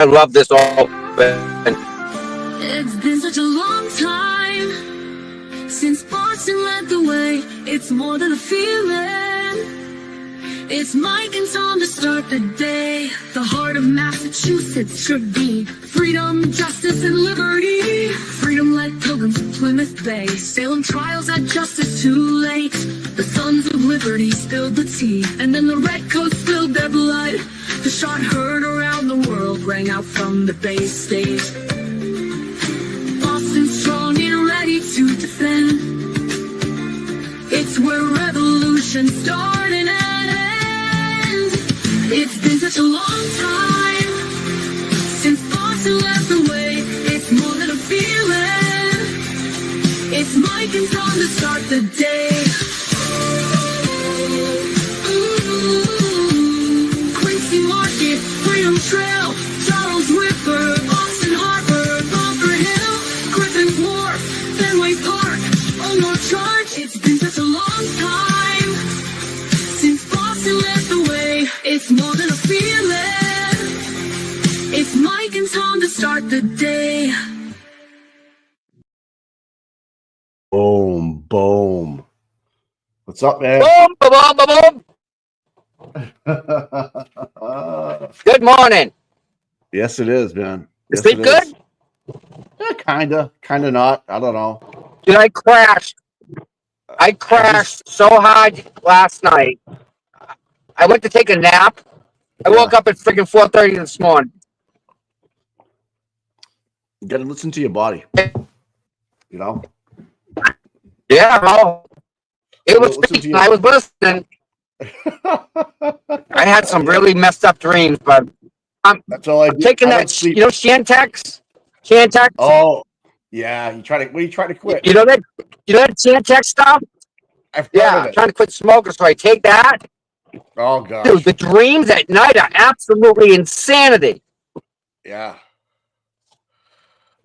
I love this open. It's been such a long time since Boston led the way. It's more than a feeling. It's Mike and Tom to start the day. The heart of Massachusetts should be freedom, justice, and liberty. Freedom led pilgrims to Plymouth Bay. Salem trials had justice too late. The sons of liberty spilled the tea, and then the redcoats spilled their blood. The shot heard around the world rang out from the Bay State. Boston strong and ready to defend. It's where revolution started and ends. It's been such a long time since Boston led the way. It's more than a feeling. It's Mike and Tom to start the day. Quincy Market, Freedom Trail, Charles River, Boston Harbor, Bunker Hill, Griffin's Wharf, Fenway Park, Omar Charge. It's been such a long time since Boston led the way. It's more than a feeling. It's Mike and Tom to start the day. Boom, boom. What's up, man? Boom, boom, boom, boom. Good morning. Yes, it is, man. You Yes, sleep it good? is. Yeah, kinda not. I don't know. Dude, I crashed so hard last night. I went to take a nap. I woke up at freaking 4:30 this morning. You gotta listen to your body. You know? Yeah, bro. It was Listen to speaking. your- I was listening. I had some really messed up dreams, but That's all I do. taking I that, don't sleep. you know, Shantex? Shantex? Oh, yeah. What are you trying to quit? You know that Shantex stuff? I've heard Yeah, of I'm it. trying to quit smoking, so I take that. Oh gosh. Dude, the dreams at night are absolutely insanity. Yeah.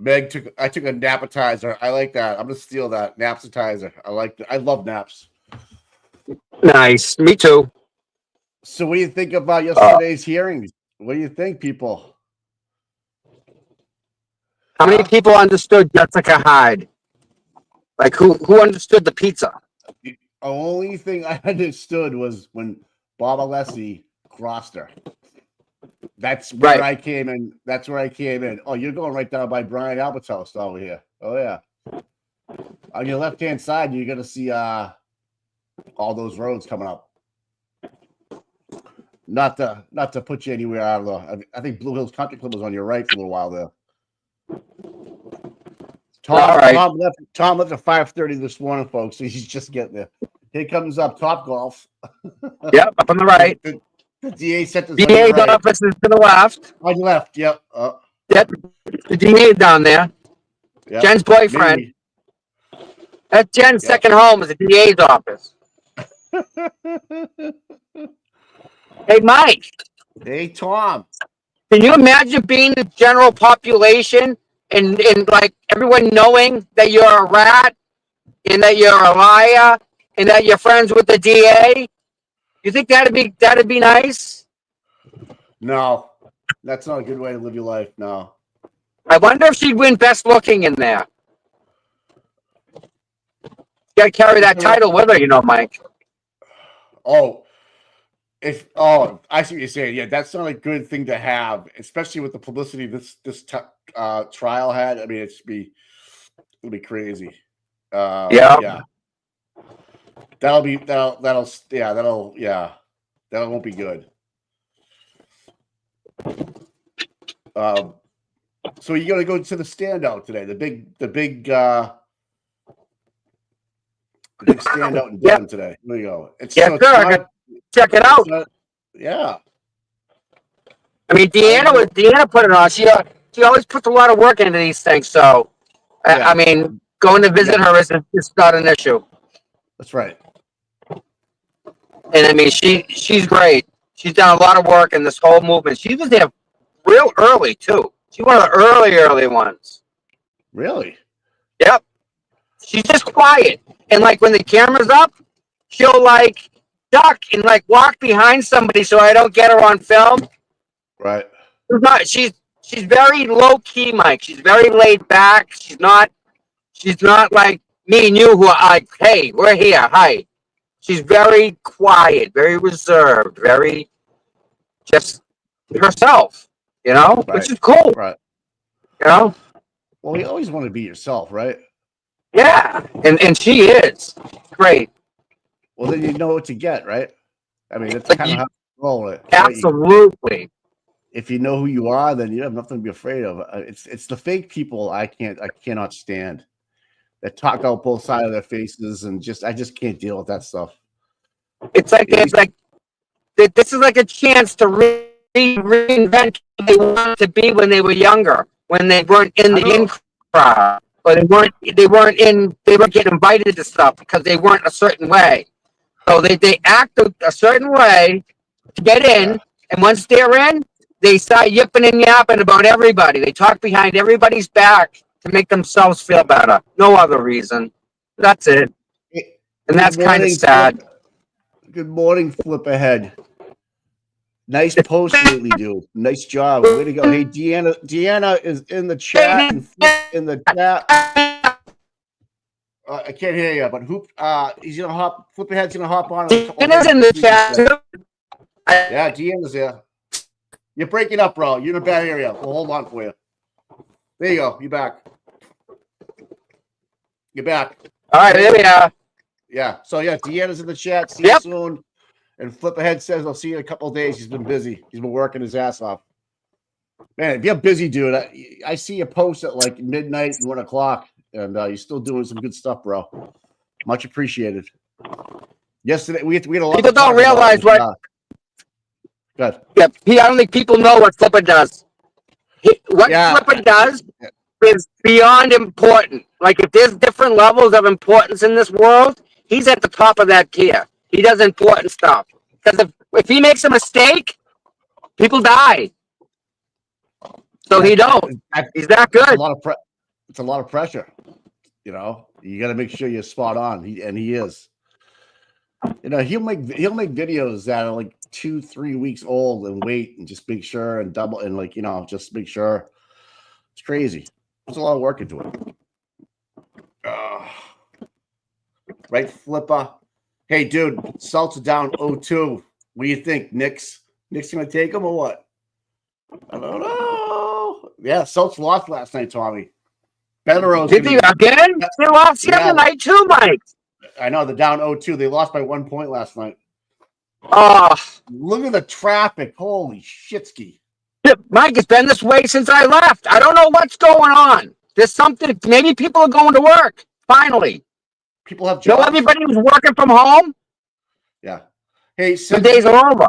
I took a napatizer. I like that. I'm gonna steal that napsitizer. I love naps. Nice. Me too. So what do you think about yesterday's hearings? What do you think, people? How many people understood Jessica Hyde? Like, who understood the pizza? The only thing I understood was when Bob Alessi crossed her. That's where Right. I came in. That's where I came in. Oh, you're going right down by Brian Albert's house over here. Oh yeah. On your left-hand side, you're gonna see all those roads coming up. Not to put you anywhere out of the. I think Blue Hills Country Club was on your right for a little while there. All right. Tom left at 5:30 this morning, folks. So he's just getting there. Here comes up Top Golf. Yep, up on the right. The DA sent us DA's on your right. office is to the left. On your left, yep. Yep. The DA down there. Yep. Jen's boyfriend. Maybe. That's Jen's Yep. second home is the DA's office. Hey, Mike, Hey, Tom. can you imagine being the general population and like everyone knowing that you're a rat and that you're a liar and that you're friends with the DA? You think that'd be nice? No, that's not a good way to live your life. No. I wonder if she'd win best looking in there. You gotta carry that title with her, you know, Mike. I see what you're saying. Yeah, that's not a good thing to have, especially with the publicity this trial had. I mean, it'll be crazy. Yeah. That won't be good. So you're gonna go to the standout today, the big standout in Devon today. There you go. Yes, sir. I could check it out. Yeah. I mean, Deanna put it on. She always puts a lot of work into these things. So, Yeah. I mean, going to visit her is not an issue. That's right. And I mean, she's great. She's done a lot of work in this whole movement. She was there real early too. She's one of the early ones. Really? Yep. She's just quiet, and like when the camera's up, she'll like duck and like walk behind somebody so I don't get her on film. Right. She's she's very low key, Mike. She's very laid back. She's not like me and you who are like, hey, we're here. Hi. She's very quiet, very reserved, very just herself, Right. which is cool. Right. Well, you always want to be yourself, right? Yeah. And she is great. Well, then you know what to get, right? I mean, that's Like kind of you- how you roll it. Right? Absolutely. If you know who you are, then you have nothing to be afraid of. It's the fake people I cannot stand that talk out both sides of their faces and I just can't deal with that stuff. It's like this is like a chance to reinvent who they wanted to be when they were younger, when they weren't in the in crowd, or they weren't getting invited to stuff because they weren't a certain way. So they act a certain way to get in, Yeah. and once they're in, they start yipping and yapping about everybody. They talk behind everybody's back to make themselves feel better. No other reason. That's it. And that's kind of sad. Good morning, Flip Ahead. Nice post lately, dude. Nice job. Way to go. Hey, Deanna is in the chat and Flip in the chat. I can't hear you, but he's gonna hop. Flip Ahead's gonna hop on. Deanna's in the chat too. Yeah, Deanna's there. You're breaking up, bro. You're in a bad area. We'll hold on for you. There you go. You're back. You're back. All right, there we are. Yeah. So yeah, Deanna's in the chat. See you soon. And Flip Ahead says, I'll see you in a couple of days. He's been busy. He's been working his ass off. Man, if you're busy, dude, I see you post at like midnight, 1 o'clock, and you're still doing some good stuff, bro. Much appreciated. Yesterday, we had a lot. People don't realize what. Good. Yeah, I don't think people know what Flipper does. Flipper does is beyond important. Like if there's different levels of importance in this world, he's at the top of that tier. He does important stuff. Because if he makes a mistake, people die. So he don't. He's that good. It's a lot of pressure. You got to make sure you're spot on. He is. He'll make videos that are like 2-3 weeks old and wait and just make sure and double and just make sure. It's crazy. There's a lot of work into it. Right, Flipper. Hey, dude, Celtics are down 0-2. What do you think, Knicks? Knicks gonna take them or what? I don't know. Yeah, Celtics lost last night, Tommy. Benaros. Did they again? They lost the other night too, Mike. I know they're down 0-2. They lost by 1 point last night. Oh, look at the traffic! Holy shitski. Mike, it's been this way since I left. I don't know what's going on. There's something. Maybe people are going to work finally. People have jobs. Everybody was working from home. Yeah. Hey, the days are over.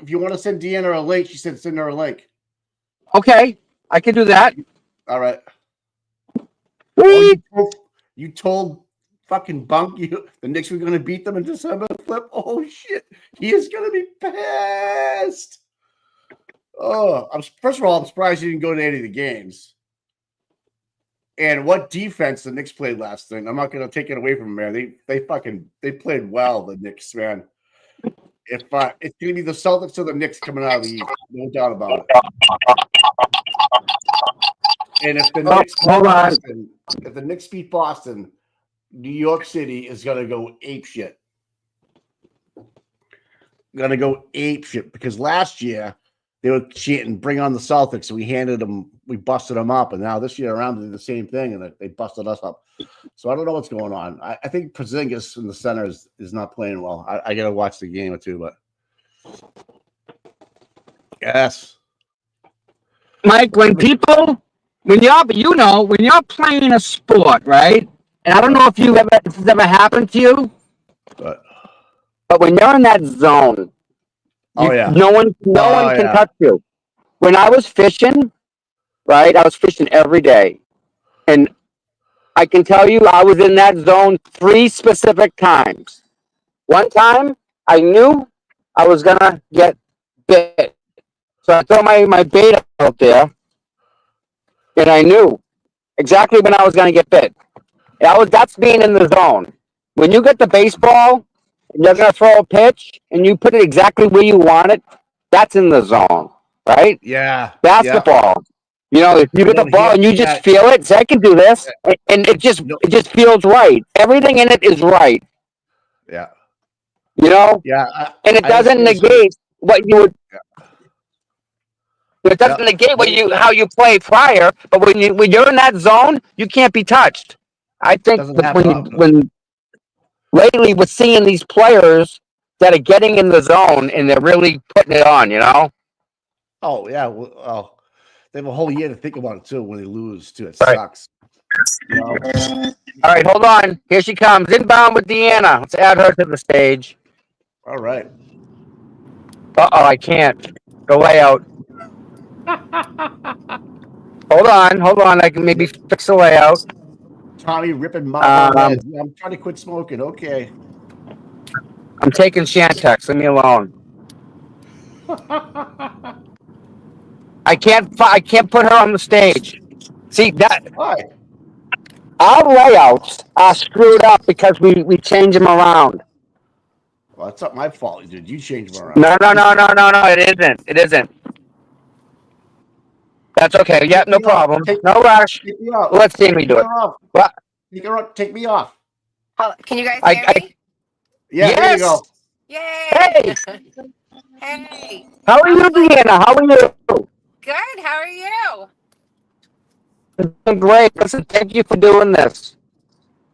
If you want to send Deanna a link, she said send her a link. Okay, I can do that. All right. You told fucking Bunk the Knicks were going to beat them in December. Flip. Oh shit, he is going to be pissed. Oh, first of all, I'm surprised he didn't go to any of the games. And what defense the Knicks played last night. I'm not going to take it away from them, man. They played well, the Knicks, man. If it's going to be the Celtics or the Knicks coming out of the East, no doubt about it. And if the Knicks beat Boston, New York City is going to go apeshit. Going to go apeshit because last year they were cheating, bring on the Celtics, and we busted them up, and now this year around they did the same thing, and they busted us up. So I don't know what's going on. I think Porzingis in the center is not playing well. I got to watch the game or two, but yes, Mike, when you're playing a sport, right? And I don't know if this has ever happened to you, but when you're in that zone. No one can touch you. When I was fishing, right, I was fishing every day. And I can tell you I was in that zone 3 specific times. One time, I knew I was going to get bit. So I threw my bait out there, and I knew exactly when I was going to get bit. That's being in the zone. When you get the baseball, you're going to throw a pitch, and you put it exactly where you want it. That's in the zone, right? Yeah. Basketball. You know, if you get the don't hear ball and you that. just feel it, Zach can do this, and it No, just feels right. Everything in it is right. yeah, You know, yeah. and it I just doesn't feel this way. negate what you would. It Yeah, doesn't negate what what do you how you play prior. But when you're in that zone, you can't be touched. I think doesn't happen. when lately we're seeing these players that are getting in the zone and they're really putting it on. You know. Oh yeah, well, they have a whole year to think about it too. When they lose, too, it Right. sucks. You know. All right, hold on. Here she comes. Inbound with Deanna. Let's add her to the stage. All right. Uh-oh, I can't. The layout. Hold on. I can maybe fix the layout. Tommy ripping Marlboro Um, Reds. Yeah, I'm trying to quit smoking. Okay. I'm taking Shantex. Leave me alone. I can't put her on the stage. See that Why? our layouts are screwed up because we change them around. Well, it's not my fault, dude. You change them around. No. It isn't. It isn't. That's okay. Yeah, Take no me off. problem. No rush. Take me off. Let's see me Take do her it. off. But Take her off. Take me off. Can you guys hear I me? Yeah, there you yes. go. Yay! Hey, Hey, how are I you, was like, Deanna? How are you? good. How are you? Doing great. Listen, thank you for doing this.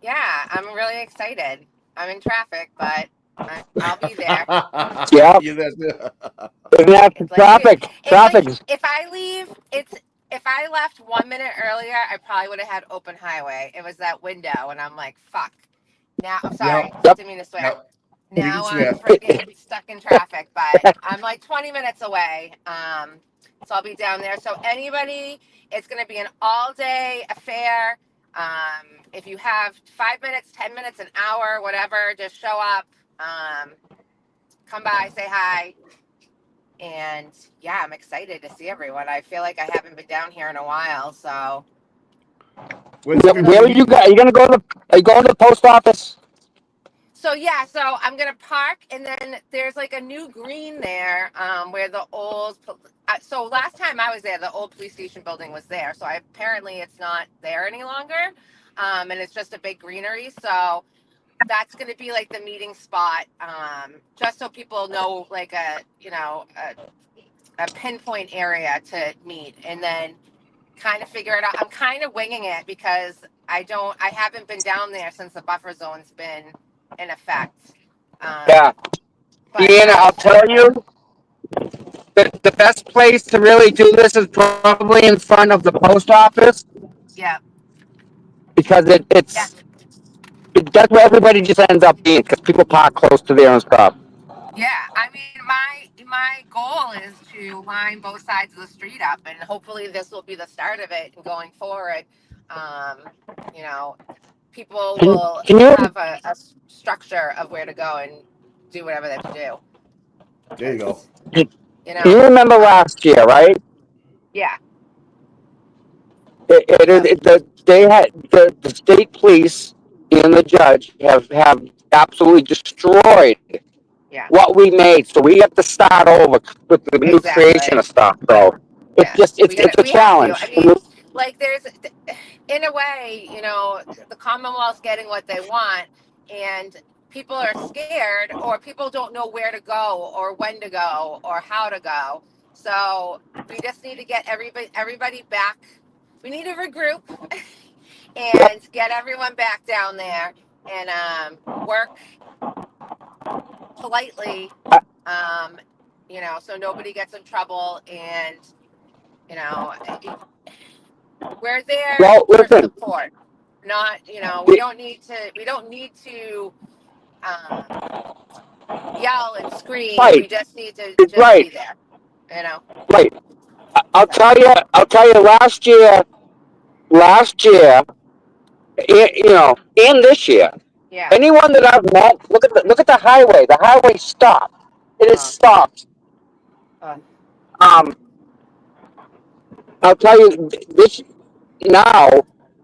Yeah, I'm really excited. I'm in traffic, but I'll be there. Yeah, You there too. isn't that the It's like traffic? it's like Traffic. if I leave, if I left 1 minute earlier, I probably would have had open highway. It was that window, and I'm like, fuck. Now I'm sorry, Yep. Yep. didn't mean to swear. Yep. You can Now I'm swear. freaking stuck in traffic, but I'm like 20 minutes away. So I'll be down there. So anybody, it's going to be an all-day affair. If you have 5 minutes, 10 minutes, an hour, whatever, just show up. Come by, say hi, and yeah, I'm excited to see everyone. I feel like I haven't been down here in a while, so. Where's Where everybody are you meeting? guys? Are you gonna go to? Are you going to the post office? So yeah, so I'm gonna park, and then there's like a new green there, where the old. So last time I was there, the old police station building was there. So apparently it's not there any longer, and it's just a big greenery. So that's gonna be like the meeting spot, just so people know, like a pinpoint area to meet, and then kind of figure it out. I'm kind of winging it because I haven't been down there since the buffer zone's been in effect. Yeah, But Deanna, I'll tell you, the best place to really do this is probably in front of the post office yeah, because yeah, that's where everybody just ends up being because people park close to there and stuff. yeah. I mean, my goal is to line both sides of the street up, and hopefully this will be the start of it. And going forward, um, you know, people Can will can you have a structure of where to go and do whatever they have to do. There you go. You can you know, remember last year, right? yeah, Yeah. They had the state police and the judge have absolutely destroyed yeah, what we made. So we have to start over with the new creation exactly. of stuff. So Yeah, it's a we have to. I challenge. mean, like there's, in a way, the Commonwealth's getting what they want, and people are scared, or people don't know where to go, or when to go, or how to go. So we just need to get everybody back. We need to regroup Yep. and get everyone back down there and work politely, Uh, so nobody gets in trouble, and you know, we're there Well, for listen. support. Not, we The, don't need to um, yell and scream. We right. just need to just Right. be there. You know. Right. I'll So tell you. I'll tell you. Last year, and this year, yeah. anyone that I've met, look at the highway. The highway stopped. It is Uh, stopped. uh, Um, I'll tell you this now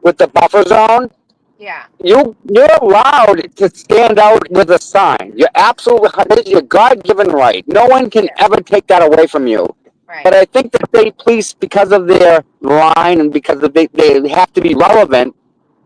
with the buffer zone. yeah. You're allowed to stand out with a sign. You're absolutely. This is your God-given right. No one can Yeah. ever take that away from you. Right. But I think the state police, because of their line and because they have to be relevant,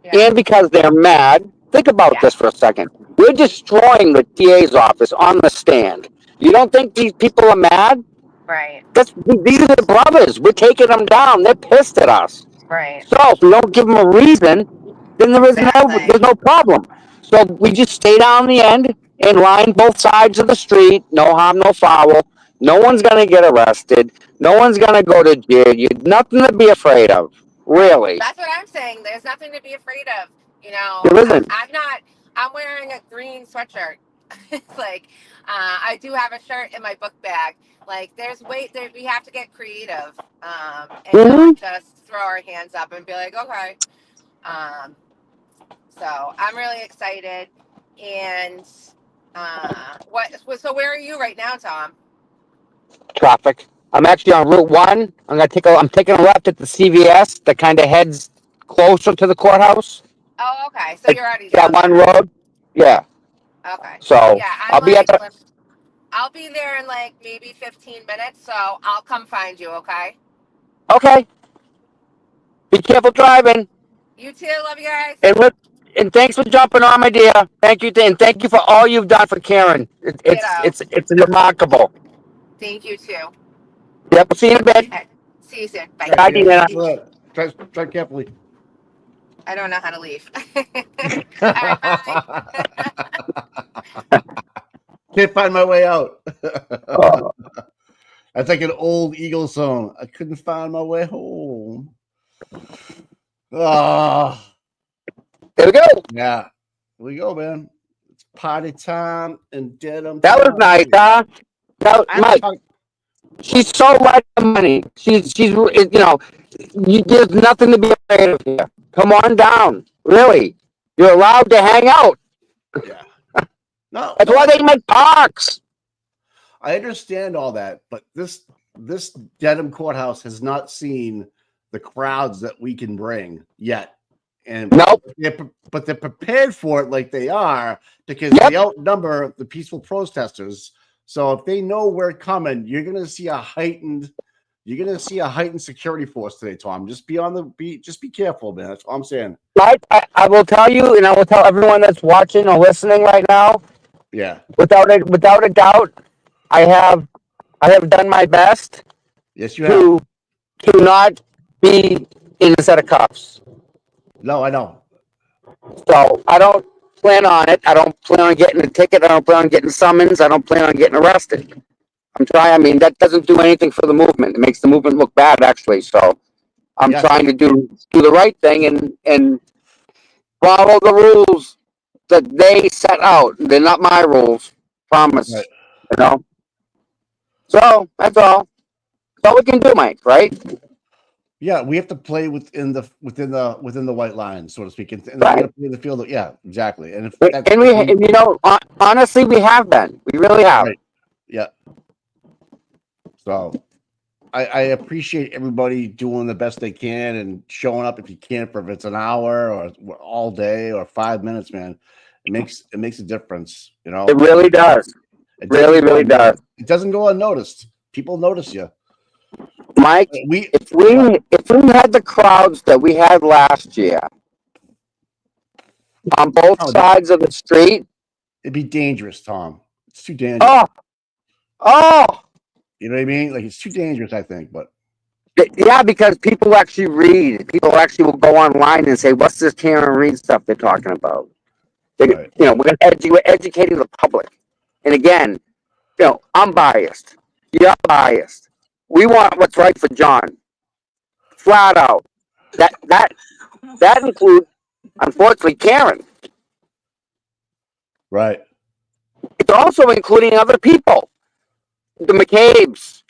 Yeah. and because they're mad, think about Yeah. this for a second. We're destroying the DA's office on the stand. You don't think these people are mad? Right. These are the brothers. We're taking them down. They're pissed at us. Right. So if we don't give them a reason, then Exactly. there's no problem. So we just stay down the end and line both sides of the street. No harm, no foul. No one's gonna get arrested. No one's gonna go to jail. You nothing to be afraid of. Right. Really, That's what I'm saying. There's nothing to be afraid of. You know, there isn't. I'm not. I'm wearing a green sweatshirt. It's like I do have a shirt in my book bag. Like there's there. We have to get creative and Hmm. not just throw our hands up and be like, okay. Um, so I'm really excited. And what? So where are you right now, Tom? Traffic. I'm actually on Route One. I'm taking a left at the CVS that kind of heads closer to the courthouse. Oh, okay. So Like you're already that down one there. road. Yeah. Okay. So Yeah, I'm I'll be at like the. I'll be there in like maybe 15 minutes, so I'll come find you, okay? Okay. Be careful driving. You too. Love you guys. And let, and thanks for jumping on, my dear. Thank you, and thank you for all you've done for Karen. Ditto. It's remarkable. Thank you too. Yep. See you in a bit. All right. See you soon. Bye. All right, Bye, man. Deanna. Try carefully. I don't know how to leave. All right, bye. Can't find my way out. Oh, That's like an old Eagle song. I couldn't find my way home. Oh, there we go. yeah. Here we go, man. It's party time and Dedham. That was nice, huh? Now, Mike, she's so right on money. She's there's nothing to be afraid of here. Come on down. Really, you're allowed to hang out. Yeah. No, That's why they make parks. I understand all that, but this Dedham courthouse has not seen the crowds that we can bring yet. And Nope. but they're prepared for it like they are because Yep. they outnumber the peaceful protesters. So if they know we're coming, you're gonna see a heightened security force today, Tom. Just be on the beat, just be careful, man. That's all I'm saying. Right? I will tell you, and I will tell everyone that's watching or listening right now, Yeah. without a doubt, I have done my best Yes, you have. to not be in a set of cuffs. No, I know. So I don't plan on it. I don't plan on getting a ticket. I don't plan on getting summons. I don't plan on getting arrested. I'm trying. I mean, that doesn't do anything for the movement. It makes the movement look bad, actually. So I'm Yes. trying to do the right thing and follow the rules that they set out. They're not my rules. Promise. Right. You know. So that's all. That's all we can do, Mike. Right? Yeah, we have to play within the white line, so to speak, and we Right. got to play in the field. Yeah, exactly. And if Honestly, we have been. We really have. right, yeah. So I appreciate everybody doing the best they can and showing up if you can, for if it's an hour or all day or 5 minutes, man. It makes a difference, you know. It really does. It doesn't Really, go really unnoticed. does. It doesn't go unnoticed. People notice you. Mike, We if we had the crowds that we had last year on both Oh, sides of the street, it'd be dangerous, Tom. It's too dangerous. oh, You know what I mean? Like, it's too dangerous, I think. But yeah, because people actually read. People actually will go online and say, "What's this Kaen Read stuff they're talking about?" right. We're educating the public. And again, I'm biased. You're biased. We want what's right for John. Flat out. That includes, unfortunately, Karen. Right. It's also including other people. The McCabe's,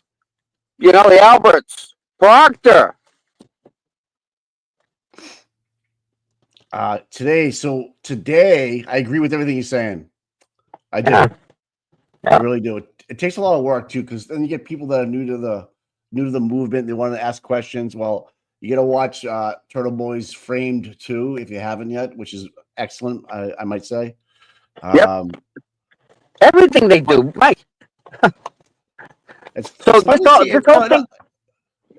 the Alberts, Proctor. Today, I agree with everything you're saying. I do. Yeah. I really do. It takes a lot of work too, because then you get people that are new to the movement. They want to ask questions. Well, you got to watch Turtle Boys Framed too, if you haven't yet, which is excellent. I might say. Yep. Everything they do, Mike. It's So fun this to whole, see this it. whole thing.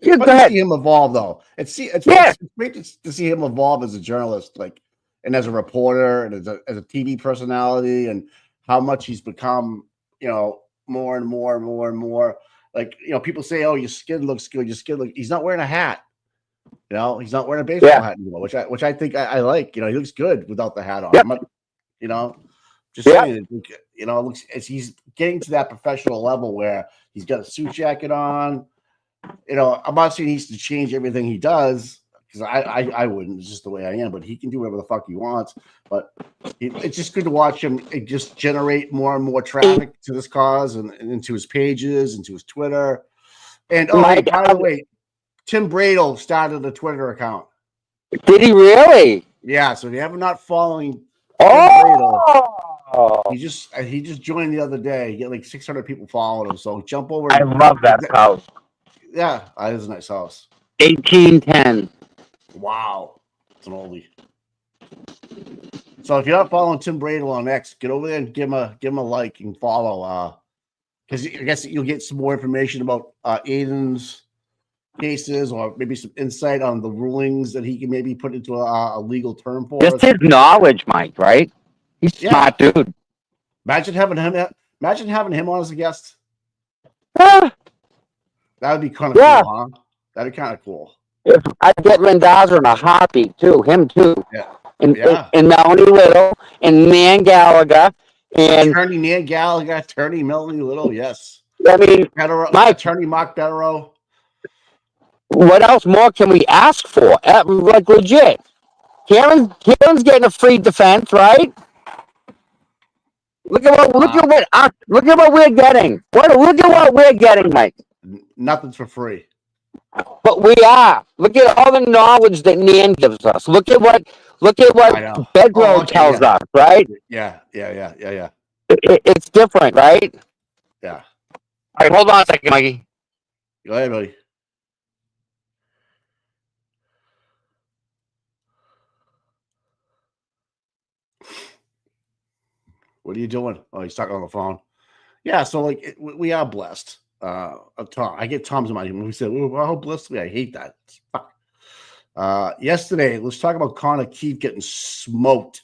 Yeah, Fun go to ahead. see him evolve, though. It's Yeah. great to see him evolve as a journalist, like, and as a reporter, and as a TV personality, and how much he's become. More and more and more and more. Like, people say, "Oh, your skin looks good. Your skin look." He's not wearing a hat. He's not wearing a baseball Yeah. hat anymore, which I think I like. He looks good without the hat on. Yep. I'm not, you know, just Yep. saying. It looks as he's getting to that professional level where he's got a suit jacket on. I'm not saying he needs to change everything he does, because I wouldn't. It's just the way I am. But he can do whatever the fuck he wants. But it's just good to watch him just generate more and more traffic to this cause, and into his pages, and to his Twitter. And hey, Mike, by the way, Tim Bradle started a Twitter account. did he really? Yeah, so if you have not following Tim Bradle, Oh, he just joined the other day. He had like 600 people following him. So jump over. I love that house. Yeah, that is a nice house. 1810. Wow, it's an oldie. So if you're not following Tim Bradle on X, get over there and give him a like and follow. Because I guess you'll get some more information about Aiden's cases, or maybe some insight on the rulings that he can maybe put into a legal term for Just us. his knowledge, Mike, right? He's Yeah. smart, dude. Imagine having him on as a guest. Ah, That would be kind of Yeah. cool, huh? That'd be kind of cool. if I'd get Rendazzo in a heartbeat, too. Him, too. Yeah. And, Yeah. and Melanie Little and Nan Gallagher. And, Attorney Nan Gallagher, Attorney Melanie Little, yes. I mean, Mike, Attorney Mark Bettero. what else more can we ask for? Like, legit. Karen's getting a free defense, right? Look at what we're getting. Look at what we're getting, Mike. Nothing's for free. But we are. Look at all the knowledge that Nan gives us. Look at what I know. Bedrow tells us, right? Yeah. It's different, right? Yeah. All right, hold on a second, Mikey. Go ahead, buddy. What are you doing? Oh, he's talking on the phone. Yeah, so like we are blessed. Tom, I get Tom's in my when we said, "Oh, how blessed we are." I hate that. Fuck. Yesterday, let's talk about Connor Keith getting smoked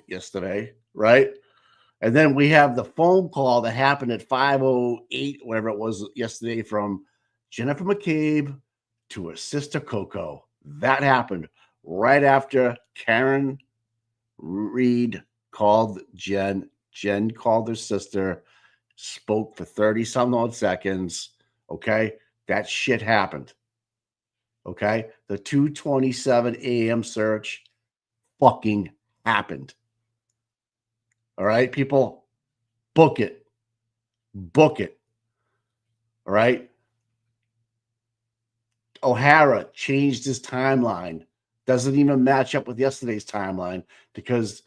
yesterday, right? And then we have the phone call that happened at 5:08, whatever it was yesterday, from Jennifer McCabe to her sister Coco. That happened right after Kaen Read called Jen. Jen called her sister, spoke for 30-some odd seconds. Okay, that shit happened. Okay, the 2:27 a.m. search fucking happened. All right, people, book it. All right. O'Hara changed his timeline. Doesn't even match up with yesterday's timeline, because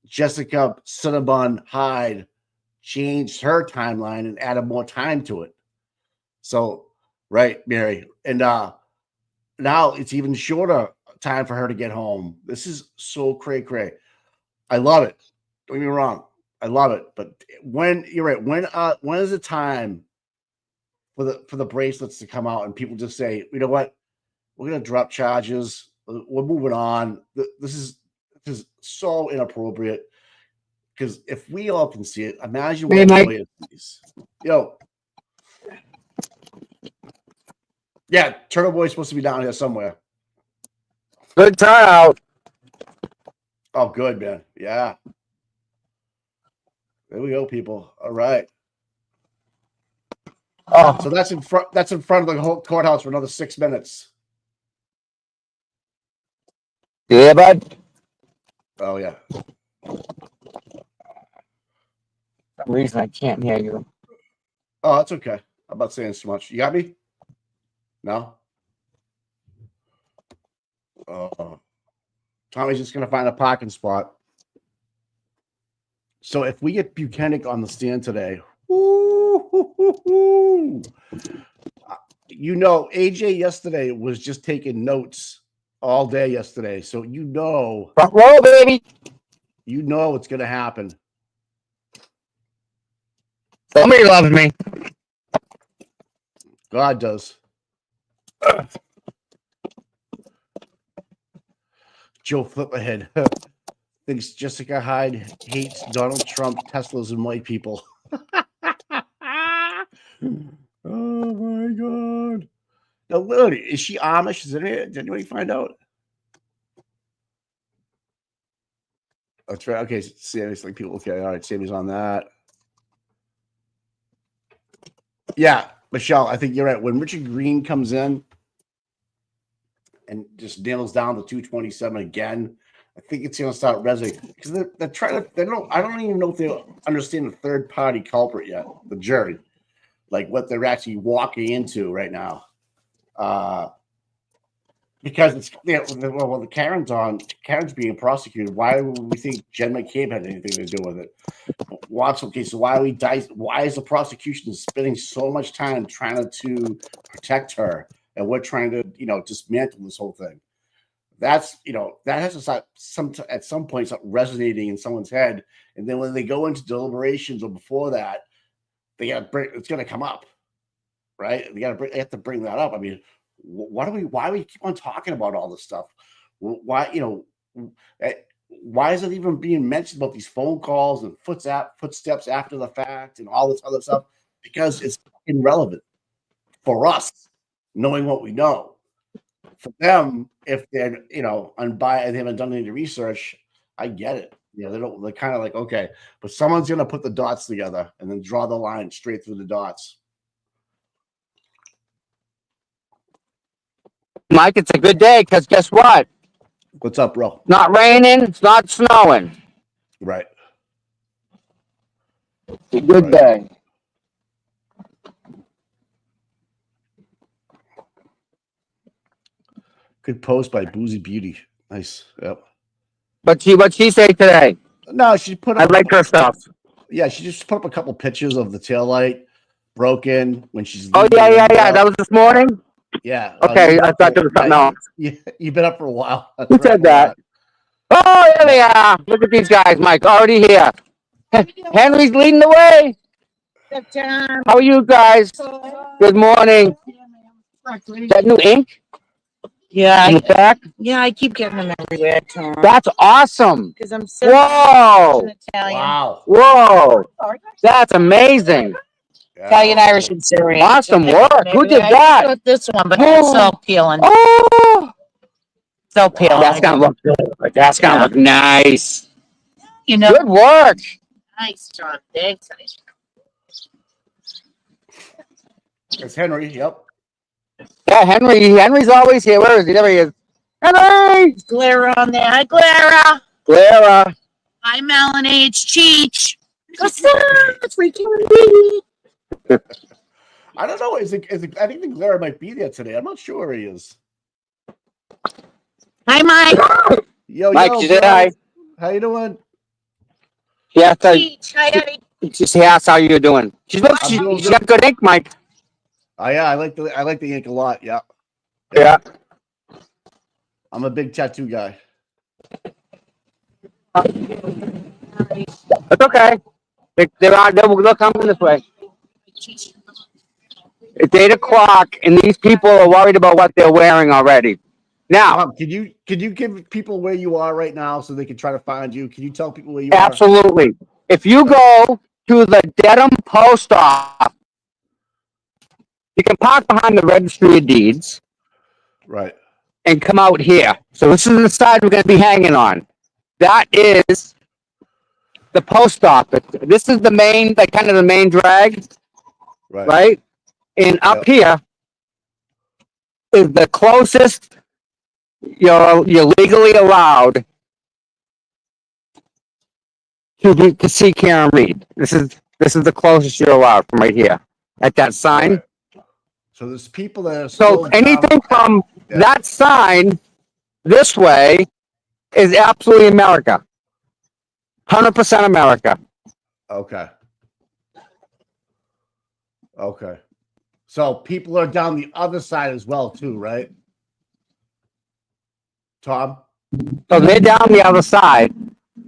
Jessica Cinnabon Hyde changed her timeline and added more time to it. So, right, Mary. And now it's even shorter time for her to get home. This is so cray. I love it. Don't get me wrong. I love it. But when you're right, when is the time for the bracelets to come out and people just say, you know what? We're gonna drop charges. We're moving on. This is so inappropriate. Because if we all can see it, imagine what lawyers sees. Yo. Yeah, Turtle Boy's supposed to be down here somewhere. Good turnout. Oh, good, man. Yeah. There we go, people. All right. Oh, So that's in front of the whole courthouse for another 6 minutes. yeah, bud. Oh, yeah. For some reason I can't hear you. Oh, that's okay. I'm not saying so much. You got me? No? Tommy's just going to find a parking spot. So if we get Buchanan on the stand today, AJ yesterday was just taking notes all day yesterday. So Front row, baby. what's going to happen. Somebody loves me. God does. Joe Flipperhead thinks Jessica Hyde hates Donald Trump, Teslas, and white people. Oh my God. Now, literally, is she Amish? Did anybody find out? That's right. Okay, Sammy's like people. Okay, all right, Sammy's on that. Yeah, Michelle, I think you're right. When Richard Green comes in and just nails down the 227 again, I think it's going to start resonating because they're trying to. They don't. I don't even know if they understand the third party culprit yet. The jury, like what they're actually walking into right now. Because it's well, the Karen's being prosecuted. Why would we think Jen McCabe had anything to do with it? Watch, okay, so why is the prosecution spending so much time trying to protect her, and we're trying to dismantle this whole thing? That's that has to start at some point start resonating in someone's head, and then when they go into deliberations or before that, it's going to come up, right? They have to bring that up. I mean, why do we keep on talking about all this stuff? Why is it even being mentioned about these phone calls and footsteps after the fact and all this other stuff? Because it's irrelevant for us, knowing what we know. For them, if they're unbiased and they haven't done any research, I get it. They're kind of like, okay, but someone's gonna put the dots together and then draw the line straight through the dots. Mike, it's a good day because guess what? What's up, bro? Not raining. It's not snowing. Right. It's a good day. Good post by Boozy Beauty. Nice. Yep. What'd she say today? No, she put I up. like her stuff. Yeah, she just put up a couple pictures of the taillight broken when she's. Oh yeah. That was this morning. Yeah. Okay, I thought there was something else. You've been up for a while. Who said that? Oh, here they are. Look at these guys, Mike. Already here. Henry's leading the way. How are you guys? Good morning. Is that new ink? Yeah, In the back? I keep getting them everywhere, Tom. That's awesome. Because I'm so Whoa. Italian. Wow. Whoa. That's amazing. Italian, Irish, and Syrian. Awesome work. Who did I that? got this one, but it's so peeling. Oh. So peeling. That's going to look good. That's going to look nice. Good work. Nice, John. Thanks. It's Henry. Yep. Yeah, Henry's always here. Where is he? There he is. Henry! Glare on there. Hi, Clara. Clara. Hi, Melanie. It's Cheech. What's that? It's freaking me. I don't know. I think the Glare might be there today. I'm not sure where he is. Hi, Mike. Yo, Mike, you say hi. How you doing? Yeah, Cheech. Hi, Eddie. just ask how you're doing. She's got good ink, Mike. Oh yeah, I like the ink a lot. Yeah. Yeah. I'm a big tattoo guy. It's okay. They'll come this way. It's 8 o'clock, and these people are worried about what they're wearing already. Now, Can you give people where you are right now so they can try to find you? Can you tell people where you absolutely. If you go to the Dedham post office, you can park behind the registry of deeds. Right. And come out here. So this is the side we're going to be hanging on. That is the post office. This is the main, kind of the main drag. Right? And up here is the closest you're legally allowed to see Kaen Read. This is the closest you're allowed from right here at that sign. Right. So there's people that are so anything from that sign this way is absolutely America. 100% America. Okay. So people are down the other side as well, too, right? Tom? So they're down the other side.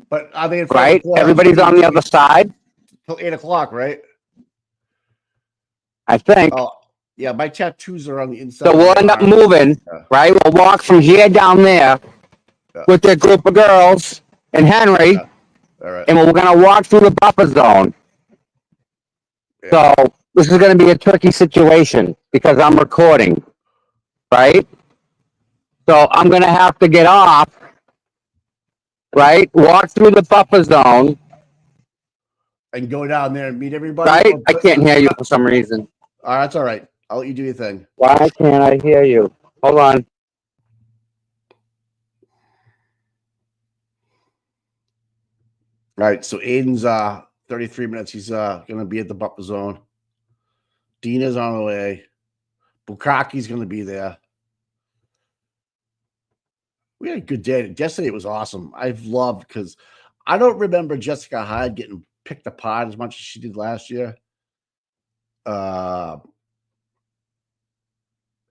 But are they right? Everybody's on the other side. Till 8 o'clock, right? I think. Oh, yeah, my tattoos are on the inside. So of we'll my end up arm. moving, Yeah. right? We'll walk from here down there Yeah. with their group of girls and Henry, Yeah. All right. and we're going to walk through the buffer zone. Yeah. So this is going to be a tricky situation because I'm recording, right? So I'm going to have to get off, right? Walk through the buffer zone, And go down there and meet everybody. right? I can't hear you for some reason. All right, that's all right. I'll let you do your thing. Why can't I hear you? Hold on. All right, so Aiden's 33 minutes. He's gonna be at the buffer zone. Dina's on the way. Bukaki's gonna be there. We had a good day. Yesterday it was awesome. I've loved because I don't remember Jessica Hyde getting picked apart as much as she did last year. And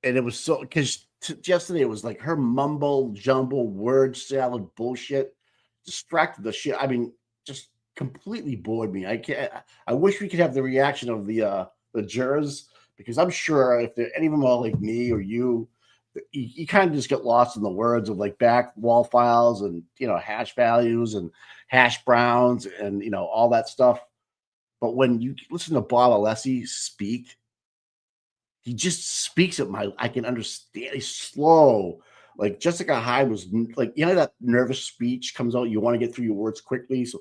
it was so because yesterday it was like her mumble jumble word salad bullshit distracted the shit. I mean, just completely bored me. I can't. I wish we could have the reaction of the jurors because I'm sure if any of them are like me or you kind of just get lost in the words of like back wall files and hash values and hash browns and all that stuff. But when you listen to Bob Alessi speak, he just speaks at I can understand. He's slow. Like Jessica Hyde was like, that nervous speech comes out. You want to get through your words quickly. So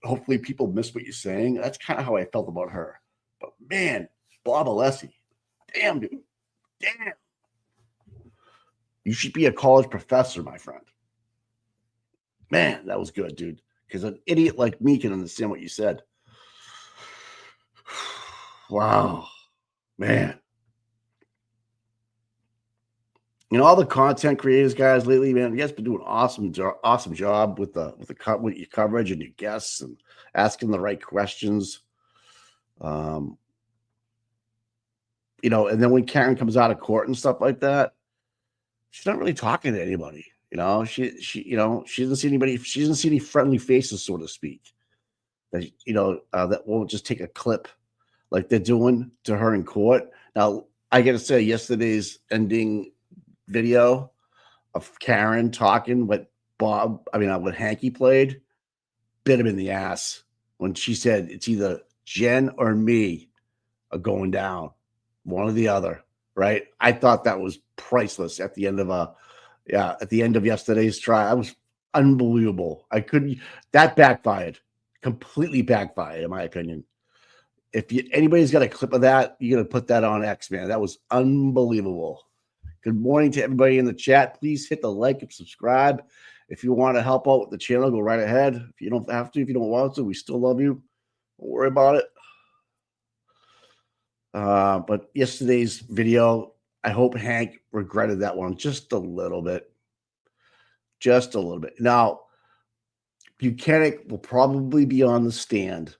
hopefully people miss what you're saying. That's kind of how I felt about her. But man, Bob Alessi, damn, dude. Damn. You should be a college professor, my friend. Man, that was good, dude. Because an idiot like me can understand what you said. Wow. Man. All the content creators guys lately, man, you guys been doing awesome job with your coverage and your guests and asking the right questions. And then when Karen comes out of court and stuff like that, she's not really talking to anybody. She doesn't see anybody. She doesn't see any friendly faces, so to speak. That that won't just take a clip like they're doing to her in court. Now, I got to say, yesterday's ending video of Karen talking what Hanky played bit him in the ass when she said it's either Jen or me are going down, one or the other, right? I thought that was priceless at the end of yesterday's trial. That was unbelievable. That backfired, completely backfired, in my opinion. If anybody's got a clip of that, you're gonna put that on X, man. That was unbelievable. Good morning to everybody in the chat. Please hit the like and subscribe. If you want to help out with the channel, go right ahead. If you don't have to, if you don't want to, we still love you. Don't worry about it. But yesterday's video, I hope Hank regretted that one just a little bit. Just a little bit. Now, Buchanan will probably be on the stand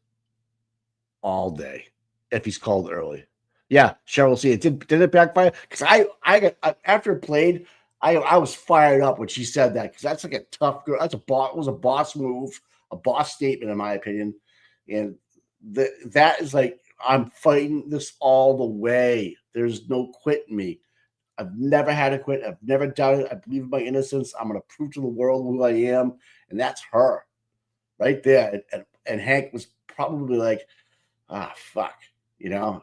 all day if he's called early. Yeah, Cheryl, see, did it backfire? Because I got after it played, I was fired up when she said that because that's like a tough girl. It was a boss move, a boss statement, in my opinion. And that is like, I'm fighting this all the way. There's no quitting me. I've never had to quit. I've never doubted. I believe in my innocence. I'm going to prove to the world who I am. And that's her right there. And Hank was probably like, fuck.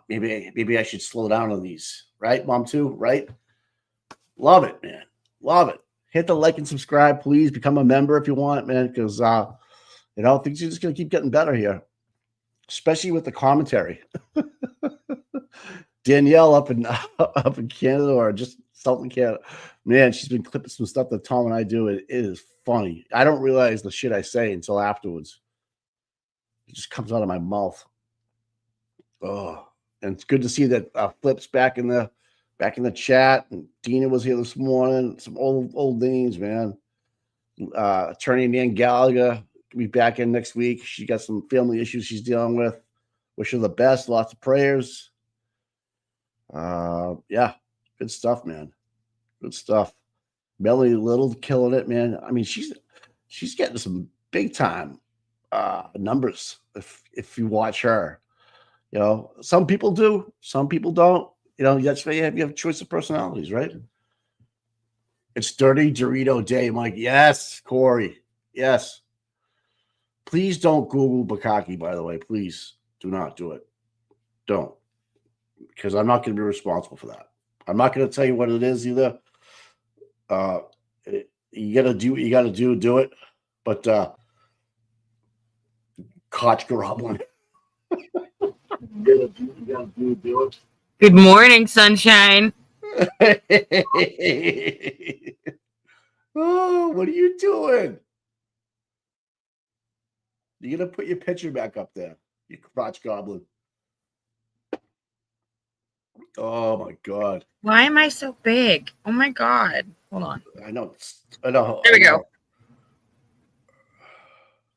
Maybe I should slow down on these, right, Mom? Too, right? Love it, man. Love it. Hit the like and subscribe, please. Become a member if you want, man, because things are just gonna keep getting better here, especially with the commentary. Danielle up in Canada or just Southern Canada, man, she's been clipping some stuff that Tom and I do. It is funny. I don't realize the shit I say until afterwards. It just comes out of my mouth. Oh, and it's good to see that Flip's back in the chat, and Dina was here this morning. Some old names, man. Attorney Nan Gallagher will be back in next week. She got some family issues she's dealing with. Wish her the best. Lots of prayers. Yeah, good stuff, man. Good stuff. Melanie Little killing it, man. I mean, she's getting some big time numbers if you watch her. You know, some people do, some people don't. You know, that's why you have a choice of personalities, right? It's Dirty Dorito Day. I'm like, yes, Corey, yes. Please don't Google Bukkake, by the way. Please do not do it. Don't. Because I'm not going to be responsible for that. I'm not going to tell you what it is either. You got to do what you got to do it. But Koch Goblin. Do it. Good morning, sunshine. Oh, what are you doing? You're gonna put your picture back up there, you crotch goblin. Oh my god. Why am I so big? Oh my god. Hold on. I know. I know. There we go.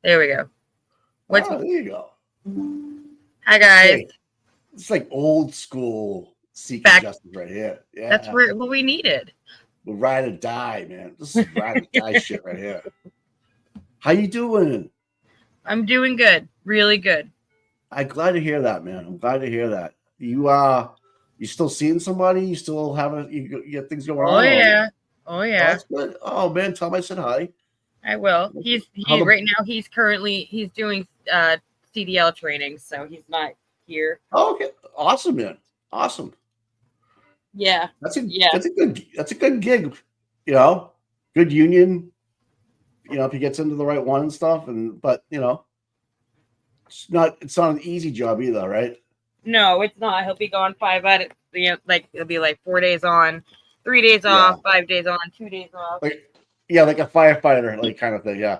There we go. What's there you go. Hi guys. Hey, it's like old school Secret Justice right here. Yeah. That's what we needed. We're ride or die, man. This is ride or die shit right here. How you doing? I'm doing good. Really good. I'm glad to hear that, man. I'm glad to hear that. You still seeing somebody? You still have you get things going on? Oh yeah. That's good. Oh man, tell him I said hi. I will. He's right now he's doing CDL training, so he's not here. Oh, okay. Awesome, man. Awesome. Yeah. That's a good gig, you know. Good union. You know, if he gets into the right one and stuff, but you know, it's not an easy job either, right? No, it's not. He'll be gone 5 out of it'll be like 4 days on, 3 days off, 5 days on, 2 days off. Like a firefighter, like kind of thing, yeah.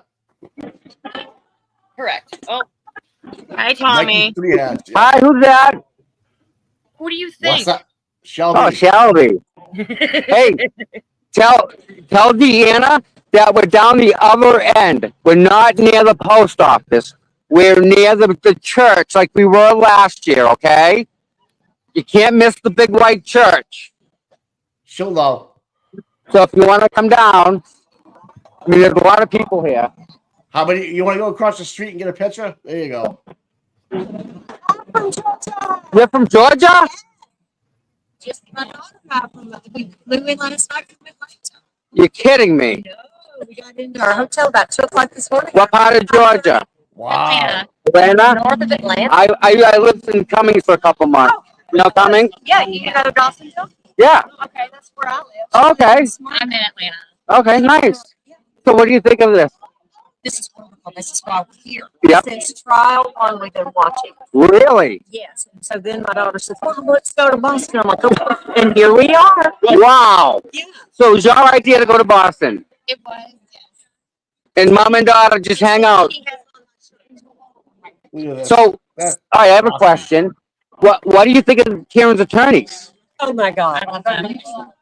Correct. Oh. Hi, Tommy. Hi, who's that? Who do you think? What's that? Shelby. Oh, Shelby. Hey, tell Deanna that we're down the other end. We're not near the post office. We're near the church like we were last year, okay? You can't miss the big white church. She'll know. So if you want to come down, I mean, there's a lot of people here. How many? You want to go across the street and get a picture? There you go. You're from Georgia? Just my daughter got from we flew in last night from Atlanta. You're kidding me. No, we got into our hotel about 2 o'clock this morning. What part of Georgia? Wow. Atlanta? North of Atlanta. I lived in Cummings for a couple months. You know Cummings? Yeah, you know Dawsonville? Yeah. Okay, that's where I live. Okay. I'm in Atlanta. Okay, nice. So what do you think of this? This is wonderful. This is why we're here. Yep. Since trial on, we've been watching. Really? Yes. And so then my daughter said, well, let's go to Boston. I'm like, okay. And here we are. Wow. Yeah. So it was your idea to go to Boston? It was. And mom and daughter just hang out. So, I have a question. What do you think of Karen's attorneys? Oh my God.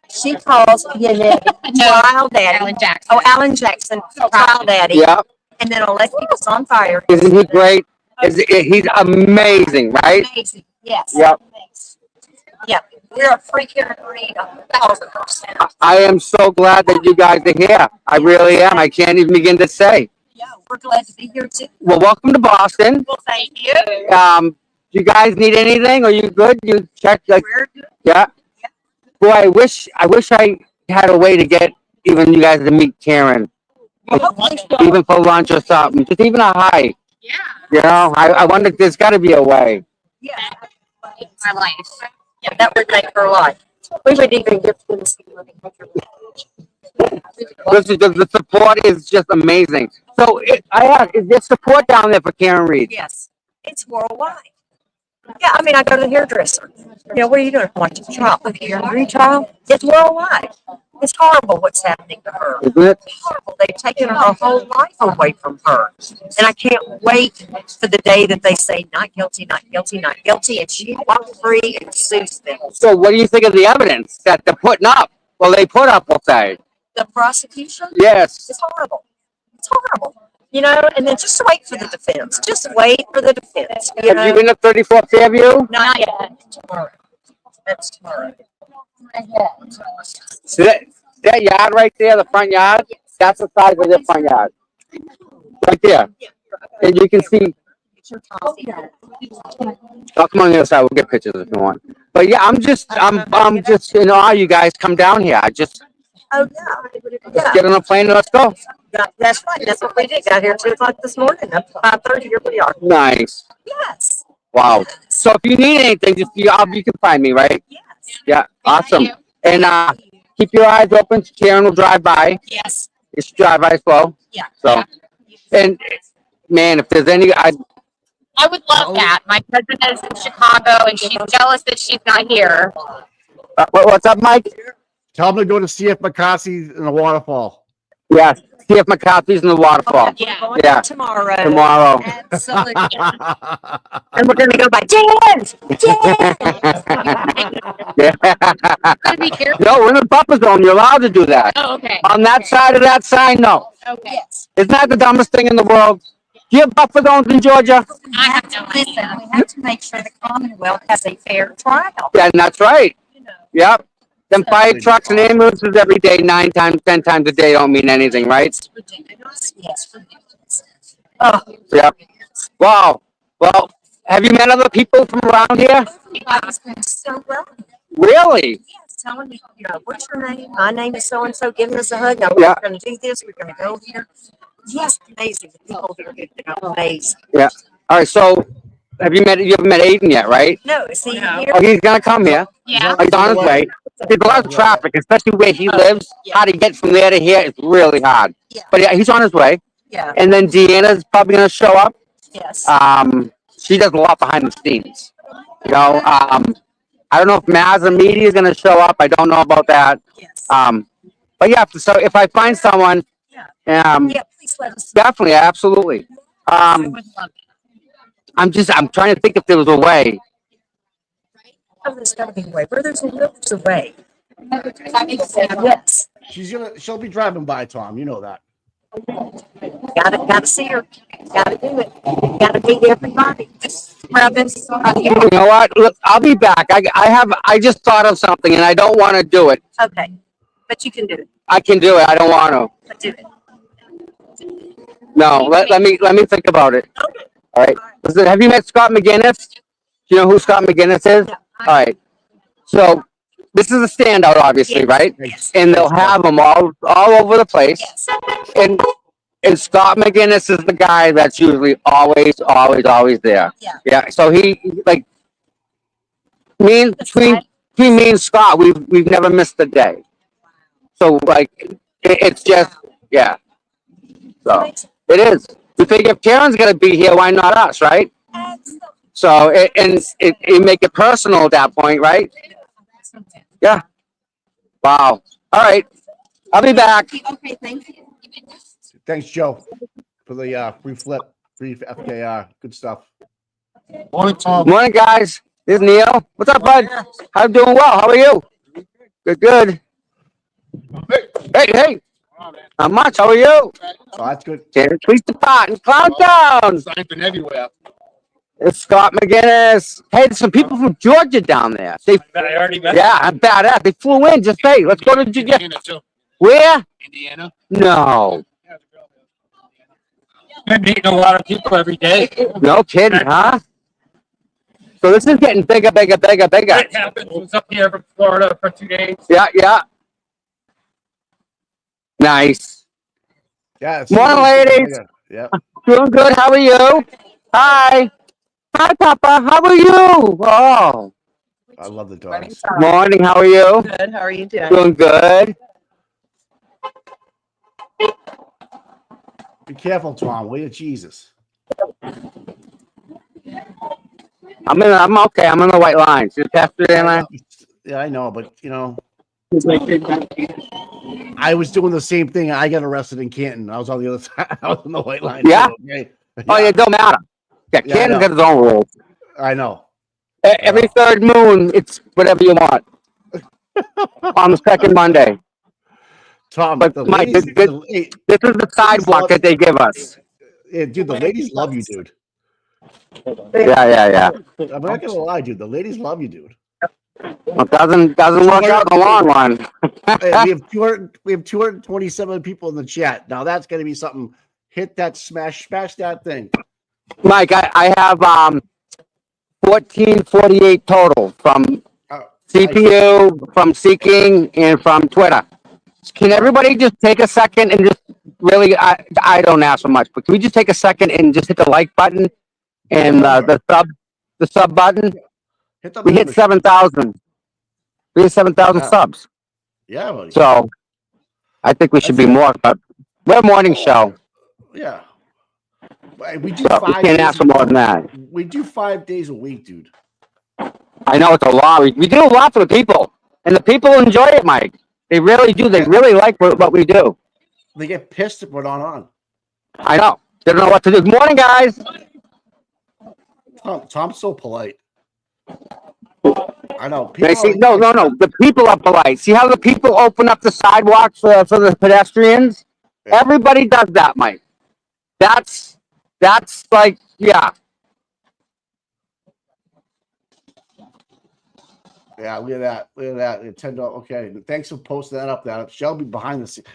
She calls trial daddy. Alan Jackson. Oh, Alan Jackson, trial daddy. Yeah. And then Alexi was on fire. Isn't he great? He's amazing, right? Amazing. Yes. Yep. Yep. We're a freaking read 1,000%. I am so glad that you guys are here. I really am. I can't even begin to say. Yeah, we're glad to be here too. Well, welcome to Boston. Well, thank you. Do you guys need anything? Are you good? You check We're good. Yeah. Boy, I wish I had a way to get even you guys to meet Karen, even for lunch or something. Just even a hi. Yeah. You know, I wonder if there's got to be a way. Yeah. My life. Yeah, that would make her life. We would even give them some money. The support is just amazing. So I ask, is there support down there for Kaen Read? Yes. It's worldwide. Yeah, I mean, I go to the hairdresser. You know, what are you doing? Watch a trial. Look at your retrial. It's worldwide. It's horrible what's happening to her. Isn't it? It's horrible. They've taken her whole life away from her. And I can't wait for the day that they say, not guilty, not guilty, not guilty. And she walks free and sues them. So what do you think of the evidence that they're putting up? Well, they put up, we'll say. The prosecution? Yes. It's horrible. It's horrible. You know, and then just wait for the defense. Just wait for the defense. Have you been to 34th Fairview? Not yet. Tomorrow. That's tomorrow. So that yard right there, the front yard, that's the size of their front yard. Right there. And you can see picture, Tom. I'll come on the other side. We'll get pictures if you want. But yeah, I'm just in awe. You guys come down here. I just Oh, yeah. let's get on a plane and let's go. That's right. That's what we did. Got here at 2 o'clock this morning. Up to 5:30. Here we are. Nice. Yes. Wow. Yes. So if you need anything, just you can find me, right? Yes. Yeah. Awesome. And keep your eyes open. Karen will drive by. Yes. Just drive by slow. Yeah. So, and man, if there's any, I would love that. My cousin is in Chicago and she's jealous that she's not here. what's up, Mike? Tell them to go to CF McCarthy in the waterfall. Yeah. See if McCarthy's in the waterfall. Yeah. Yeah. Tomorrow. Tomorrow. Absolutely. And we're going to go by Dan's. Yeah. No, we're in the buffer zone. You're allowed to do that. Oh, okay. On that side of that sign, no. Okay. Yes. Isn't that the dumbest thing in the world? Do you have buffer zones in Georgia? I have no idea. Listen, we have to make sure the Commonwealth has a fair trial. Yeah, and that's right. You know. Yep. Them fire trucks and ambulances every day, 9 times, 10 times a day don't mean anything, right? It's ridiculous. Yes, ridiculous. Oh, Yep. Wow. Well, have you met other people from around here? everybody's been so well. Really? Yes, telling me, what's your name? My name is so-and-so, giving us a hug. No, Yeah. we're going to do this. We're going to go here. Yes, amazing. The people here are amazing. Yeah. All right. So, you haven't met Aiden yet, right? No, is he here? Oh, he's gonna come here. Yeah. He's on his way. There's a lot of traffic, especially where he lives. Yeah. How to get from there to here is really hard. Yeah. But yeah, he's on his way. Yeah, And then Deanna's probably gonna show up. yes. She does a lot behind the scenes. You know, I don't know if Mazza Media is gonna show up. I don't know about that. Yes. But yeah, so if I find someone, Yeah, please let us know. definitely, absolutely. I would love I'm trying to think if there was a way. Oh, there's got to be a way. Where there's a will, there's a way. Yes. She'll be driving by, Tom. You know that. Gotta see her. Gotta do it. Gotta meet everybody. Rabbits. You know what? Look, I'll be back. I just thought of something and I don't want to do it. Okay, but you can do it. I can do it. I don't want to. But do it. No, let me think about it. All right. Listen, have you met Scott McGinnis? Do you know who Scott McGinnis is? All right. So this is a standout, obviously, Yes. right? Yes. And they'll have them all over the place. Yes. And Scott McGinnis is the guy that's usually always there. Yeah. Yeah. So he like between me and Scott, we've never missed a day. So like it's just yeah. So it is. We think if Karen's gonna be here, why not us, right? So it make it personal at that point, right? Yeah. Wow. All right. I'll be back. Okay, thank you. Thanks, Joe, for the free FKR. Good stuff. Morning, guys. This is Neil. What's up, bud? I'm doing well. How are you? Good. Hey. Not much. How are you? Oh, that's good. Can't tweet the pot and cloud down. I've been everywhere. It's Scott McGinnis. Hey, there's some people from Georgia down there. I already met Yeah, I'm badass. They flew in. Just hey, let's go to Georgia. Indiana too. Where? Indiana. No. Been meeting a lot of people every day. No kidding, huh? So this is getting bigger. That happened. I was up here from Florida for 2 days. Yeah. Nice. Yeah. it's- Morning, ladies. Yeah. Doing good. How are you? Hi, Papa. How are you? Oh, I love the dogs. morning. How are you? Good. How are you doing? Doing good. Be careful, Tom. Wait, Jesus. I'm okay. I'm on the white line. See the passenger line? Yeah, I know, but I was doing the same thing. I got arrested in Canton. I was on the other side. I was on the white line. Yeah? too, okay? Oh, yeah, it don't matter. Yeah, Yeah, I Canton's know. got his own rules. I know. Every third moon, it's whatever you want. On the second Monday. Tom, But the Mike, ladies, this is the sidewalk that they give us. dude, the ladies love you, dude. Yeah. I'm not gonna lie, dude. The ladies love you, dude. Well, doesn't work out in the long run. Hey, we have 227 people in the chat. Now that's gonna be something. Hit that smash that thing. Mike, I have 1448 total from Oh, nice. CPU, from Seeking, and from Twitter. Can everybody just take a second and just really, I don't ask for much, but can we just take a second and just hit the like button and the sub button? Hit the We hit membership. 7,000. We hit 7,000 Yeah. subs. Yeah, buddy. So I think we should That's be it. more, but we're a morning show. Yeah. We do So we 5 can't days. ask for more than that. We do 5 days a week, dude. I know it's a lot. We do a lot for the people, and the people enjoy it, Mike. They really do. They really like what we do. They get pissed if we're not on. I know. They don't know what to do. Good morning, guys. Tom's so polite. I know. They see, no. The people are polite. See how the people open up the sidewalks for the pedestrians? Yeah. Everybody does that, Mike. That's like, yeah. Yeah, look at that. Look at that. $10. Okay. Thanks for posting that up. That Shelby behind the scenes.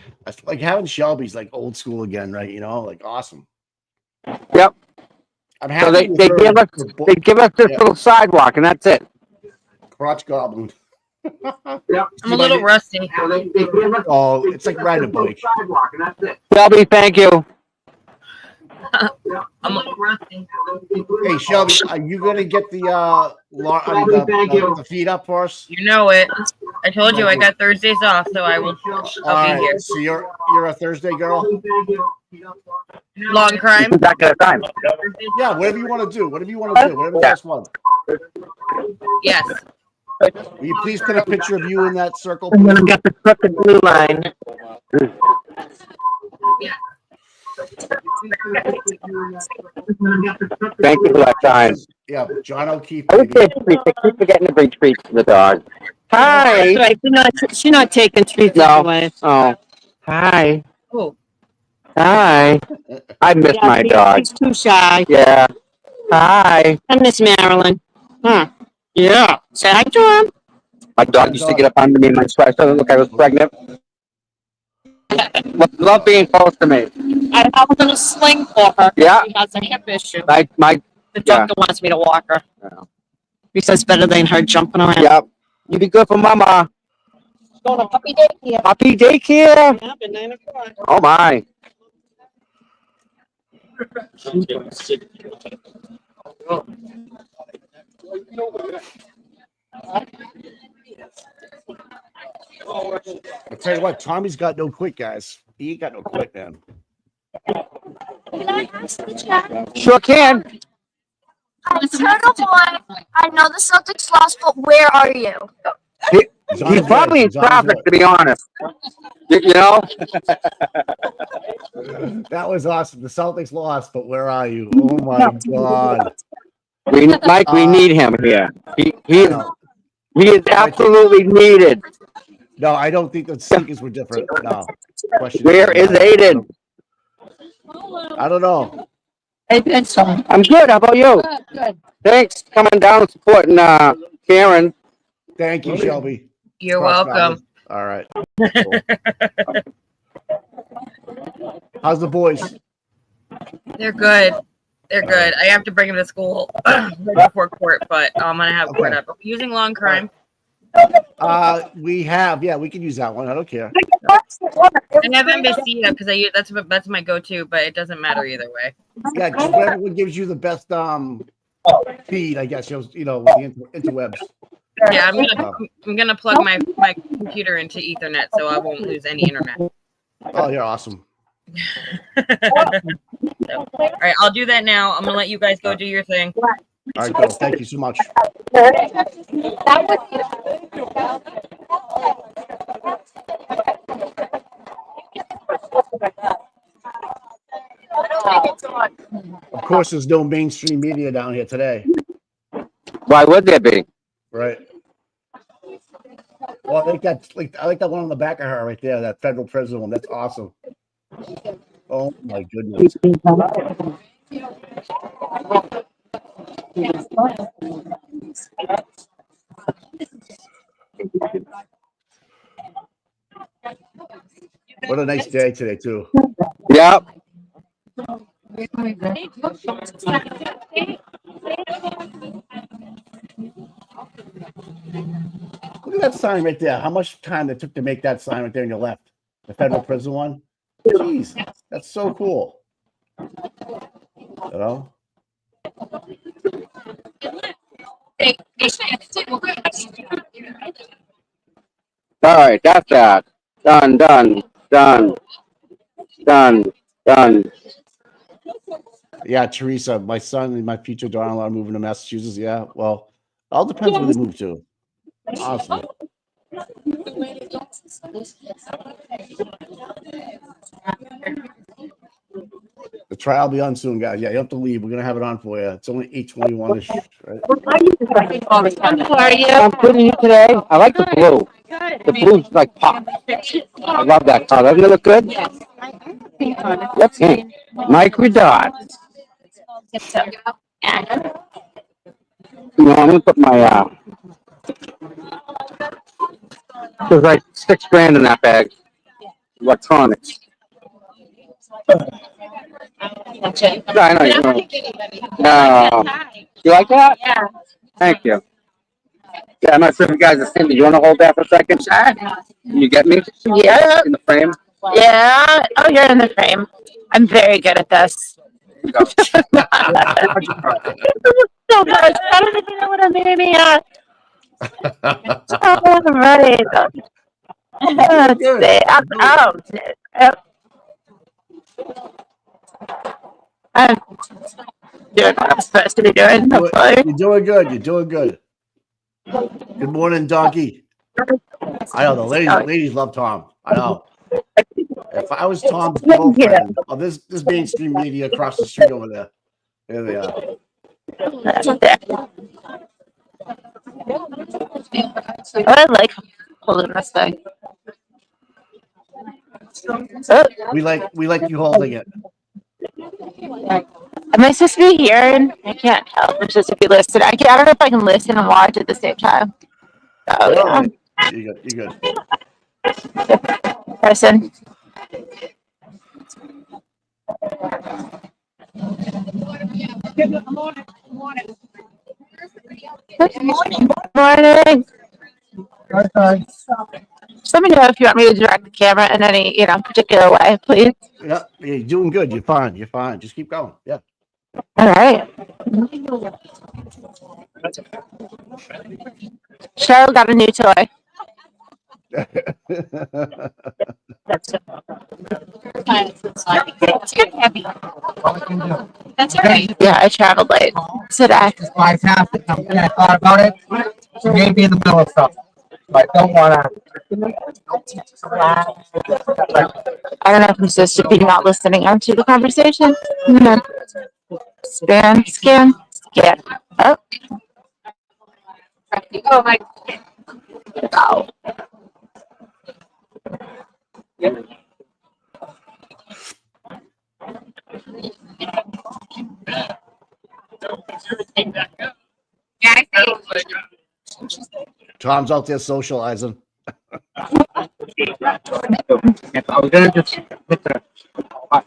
Like having Shelby's like old school again, right? You know, like awesome. Yep. I'm So happy they give us this little sidewalk, and that's it. crotch goblin. I'm a little rusty. Oh, it's like riding a bike. Shelby, thank you. I'm a little rusty. Hey Shelby, are you gonna get the feed up for us? You know it. I told you I got Thursdays off, so I'll All be here. right, so you're a Thursday girl. Long crime. Back at a time. Yeah, whatever you want to do. Whatever you best one. Yes. Will you please put a picture of you in that circle? I'm Please? gonna get the crooked blue line. Thank you for that time. Yeah, John O'Keefe. I would say treats. I keep forgetting to bring treats to the dog. Hi. Right, she's not taking treats anyway. Oh. Hi. Oh. Hi. I miss my dog. She's too shy. Yeah. Hi. I miss Marilyn. Huh. Yeah. Say hi to him. My dog used to get up under me in my sweat. So look, I was pregnant. Love being close to me. I was in a sling for her. Yeah. She has a hip issue. My The doctor wants me to walk her. Yeah. He says better than her jumping around. Yep. You be good for mama. She's going to puppy daycare. Puppy daycare. Yeah, at 9 o'clock. Oh my. I'll tell you what, Tommy's got no quit, guys. He ain't got no quit, man. Can I ask the chat? Sure can. Turtle Boy, I know the Celtics lost, but where are you? He's probably in traffic, to be honest. You know? That was awesome. The Celtics lost, but where are you? Oh my God. Mike, we need him here. He is absolutely needed. No, I don't think the Celtics were different. No. Where is Aiden? I don't know. I'm good. How about you? Good. Thanks for coming down and supporting Karen. Thank you, Shelby. You're Cross welcome. Valley. All right. Cool. How's the boys? They're good. They're good. I have to bring them to school right before court, but I'm gonna have court up. Using long crime. We can use that one. I don't care. I have NBC up because that's my go-to, but it doesn't matter either way. Yeah, just whatever one gives you the best feed, I guess. You know, with the interwebs. Yeah, I'm gonna plug my computer into Ethernet, so I won't lose any internet. Oh, you're awesome. All right, I'll do that now. I'm gonna let you guys go do your thing. All right, go. Thank you so much. Of course, there's no mainstream media down here today. Why would there be? Right. Well, I like that one on the back of her right there, that federal prison one. That's awesome. Oh my goodness. What a nice day today, too. Yep. Look at that sign right there. How much time it took to make that sign right there on your left? The federal prison one. Jeez, that's so cool. You know? All right, that's that. Done, done, done, done, done. Yeah, Teresa, my son and my future daughter-in-law are moving to Massachusetts. Yeah, well, all depends where they move to. Honestly. The trial will be on soon, guys. Yeah, you have to leave. We're gonna have it on for you. It's only 8:21ish, right? How are you? I'm putting you today. I like the blue. The blue's like pop. I love that color. Doesn't it look good? Yep. Pink. Mike Read. You know, I'm gonna put my there's like $6,000 in that bag. Electronics. Yeah, I know you know. You like that? Yeah. Thank you. Yeah, I'm not sure if you guys have seen me. You want to hold that for a second? Sure. Can you get me? Yeah. In the frame? Yeah. Oh, you're in the frame. I'm very good at this. Go. So much. I don't even know what I'm aiming at. Oh, I'm ready. Let's see. I'm doing what I'm supposed to be doing. Hopefully. You're doing good. You're doing good. Good morning, Donkey. I know the ladies love Tom. I know. If I was Tom's girlfriend, oh, there's mainstream media across the street over there. There they are. I like holding this thing. We like you holding it. Am I supposed to be hearing? I can't tell. I'm supposed to be listening. I don't know if I can listen and watch at the same time. Oh, yeah. You're good. You're good. Person. Good morning. Just let me know if you want me to direct the camera in any, particular way, please. Yeah, you're doing good. You're fine. You're fine. Just keep going. Yeah. All right. Cheryl got a new toy. That's heavy. That's all right. Yeah, I traveled late today. Fantastic. I thought about it. Maybe in the middle of stuff. But don't want to. I don't know if I'm supposed to be not listening onto the conversation. Scan. Oh. Oh my. Oh. Tom's out there socializing. I was gonna just I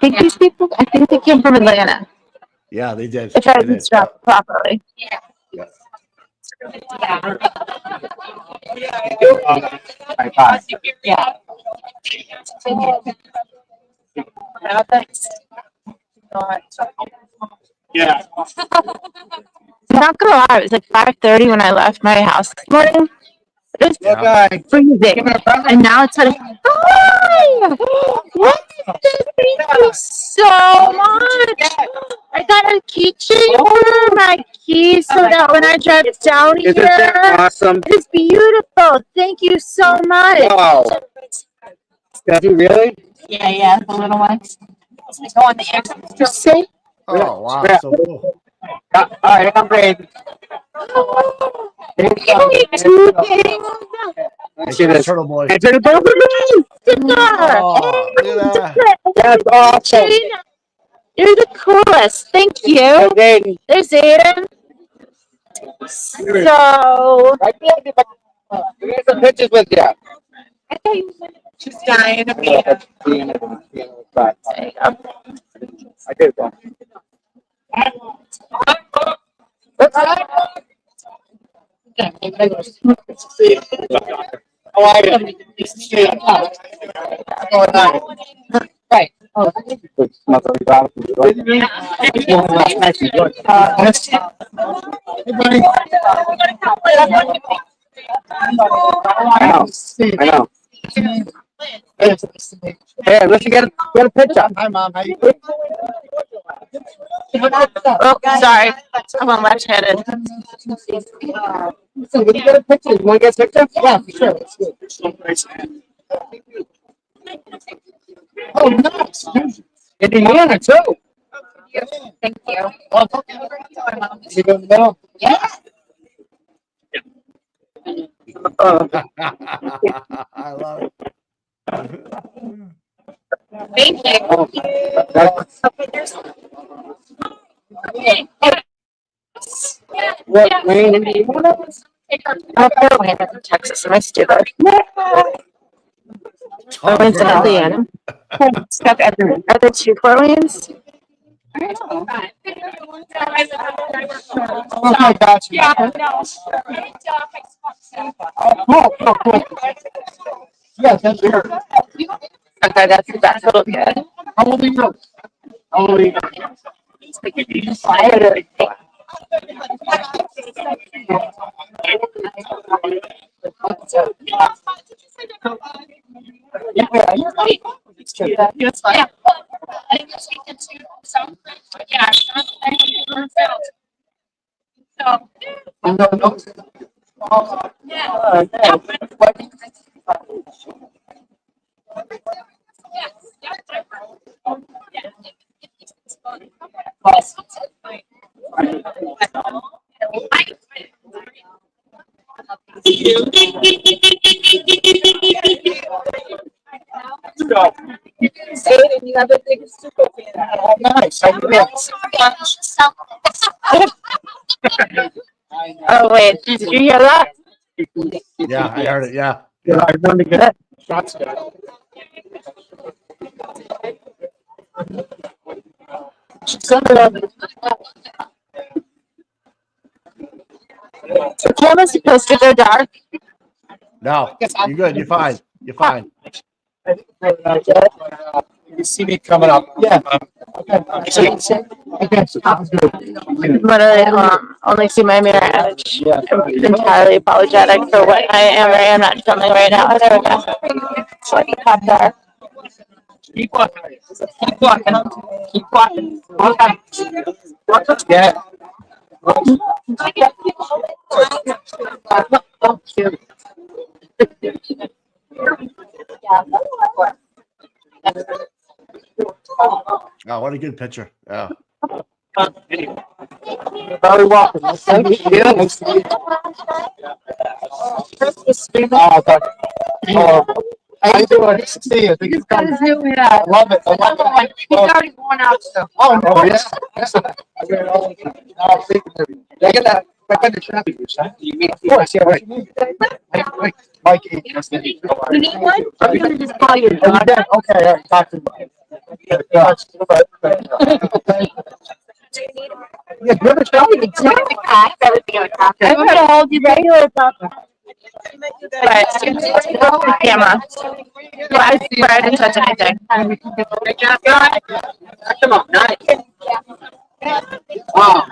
think these people, they came from Atlanta. Yeah, they did. If I did stuff properly. Yeah. Yeah. Yeah. I'm not gonna lie, it was like 5:30 when I left my house this morning. It was freezing. And now it's like, hi! Thank you so much. I got a keychain for my keys so that when I drive down here, Isn't that awesome? it is beautiful. Thank you so much. Wow. Does he really? Yeah, the little ones. Go on the air. Just say. Oh wow, so cool. All right, I'm ready. Give me two things. See this turtle boy. It's in the Oh, look at that. That's awesome. You're the coolest. Thank you. There's Aiden. So. We got some pictures with you. She's dying of me. I Right. I know. Hey, let's get a picture. Hi, Mom. How you doing? Oh, sorry. I'm on left-handed. So, will you get a picture? You want to get a picture? Yeah, for sure. Let's do it. Oh, nice. Indiana, too. Thank you. You go in the middle? Yeah. I love it. Thank you. What, Wayne, Indiana? Apparently I live in Texas and I stay there. I Tom went to Brady. Indiana. Are there two Fort Waynes? Oh, I got you. Oh, cool. Yeah, that's here. Okay, that's a little good. How old are you? How old are you? Yeah, you're right. It's true. It's fine. No, no. Go. And you have a big super fan. Oh, nice. I do. Oh wait, did you hear that? Yeah, I heard it. Yeah. Yeah, I wanted to get shots there. The camera's supposed to go dark. No, you're good. You're fine. You're fine. You see me coming up. Yeah. Okay. Okay. Sounds good. Literally, only see my mirror image. I'm entirely apologetic for what I am or am not filming right now. There we go. It's like a pop dark. Keep walking. Keep walking. Keep walking. Okay. Yeah. Oh, what a good picture. Yeah. Very welcome. Thank you. Nice to meet you. Oh, how you doing? Nice to see you. Thank you. I love it. I love it. He's already going out stuff. Oh, no, yeah. I read all of it. Oh, thank you. I get that. I got the traffic. Of course, yeah, right. Wait, Mike. You need one? I'm going to just call you. Okay, all right. Talk to you. Yeah, give it to me. I'm gonna hold you regular papa. But camera. Well, I swear I didn't touch anything. Good job, guys. Come on, nice. Wow.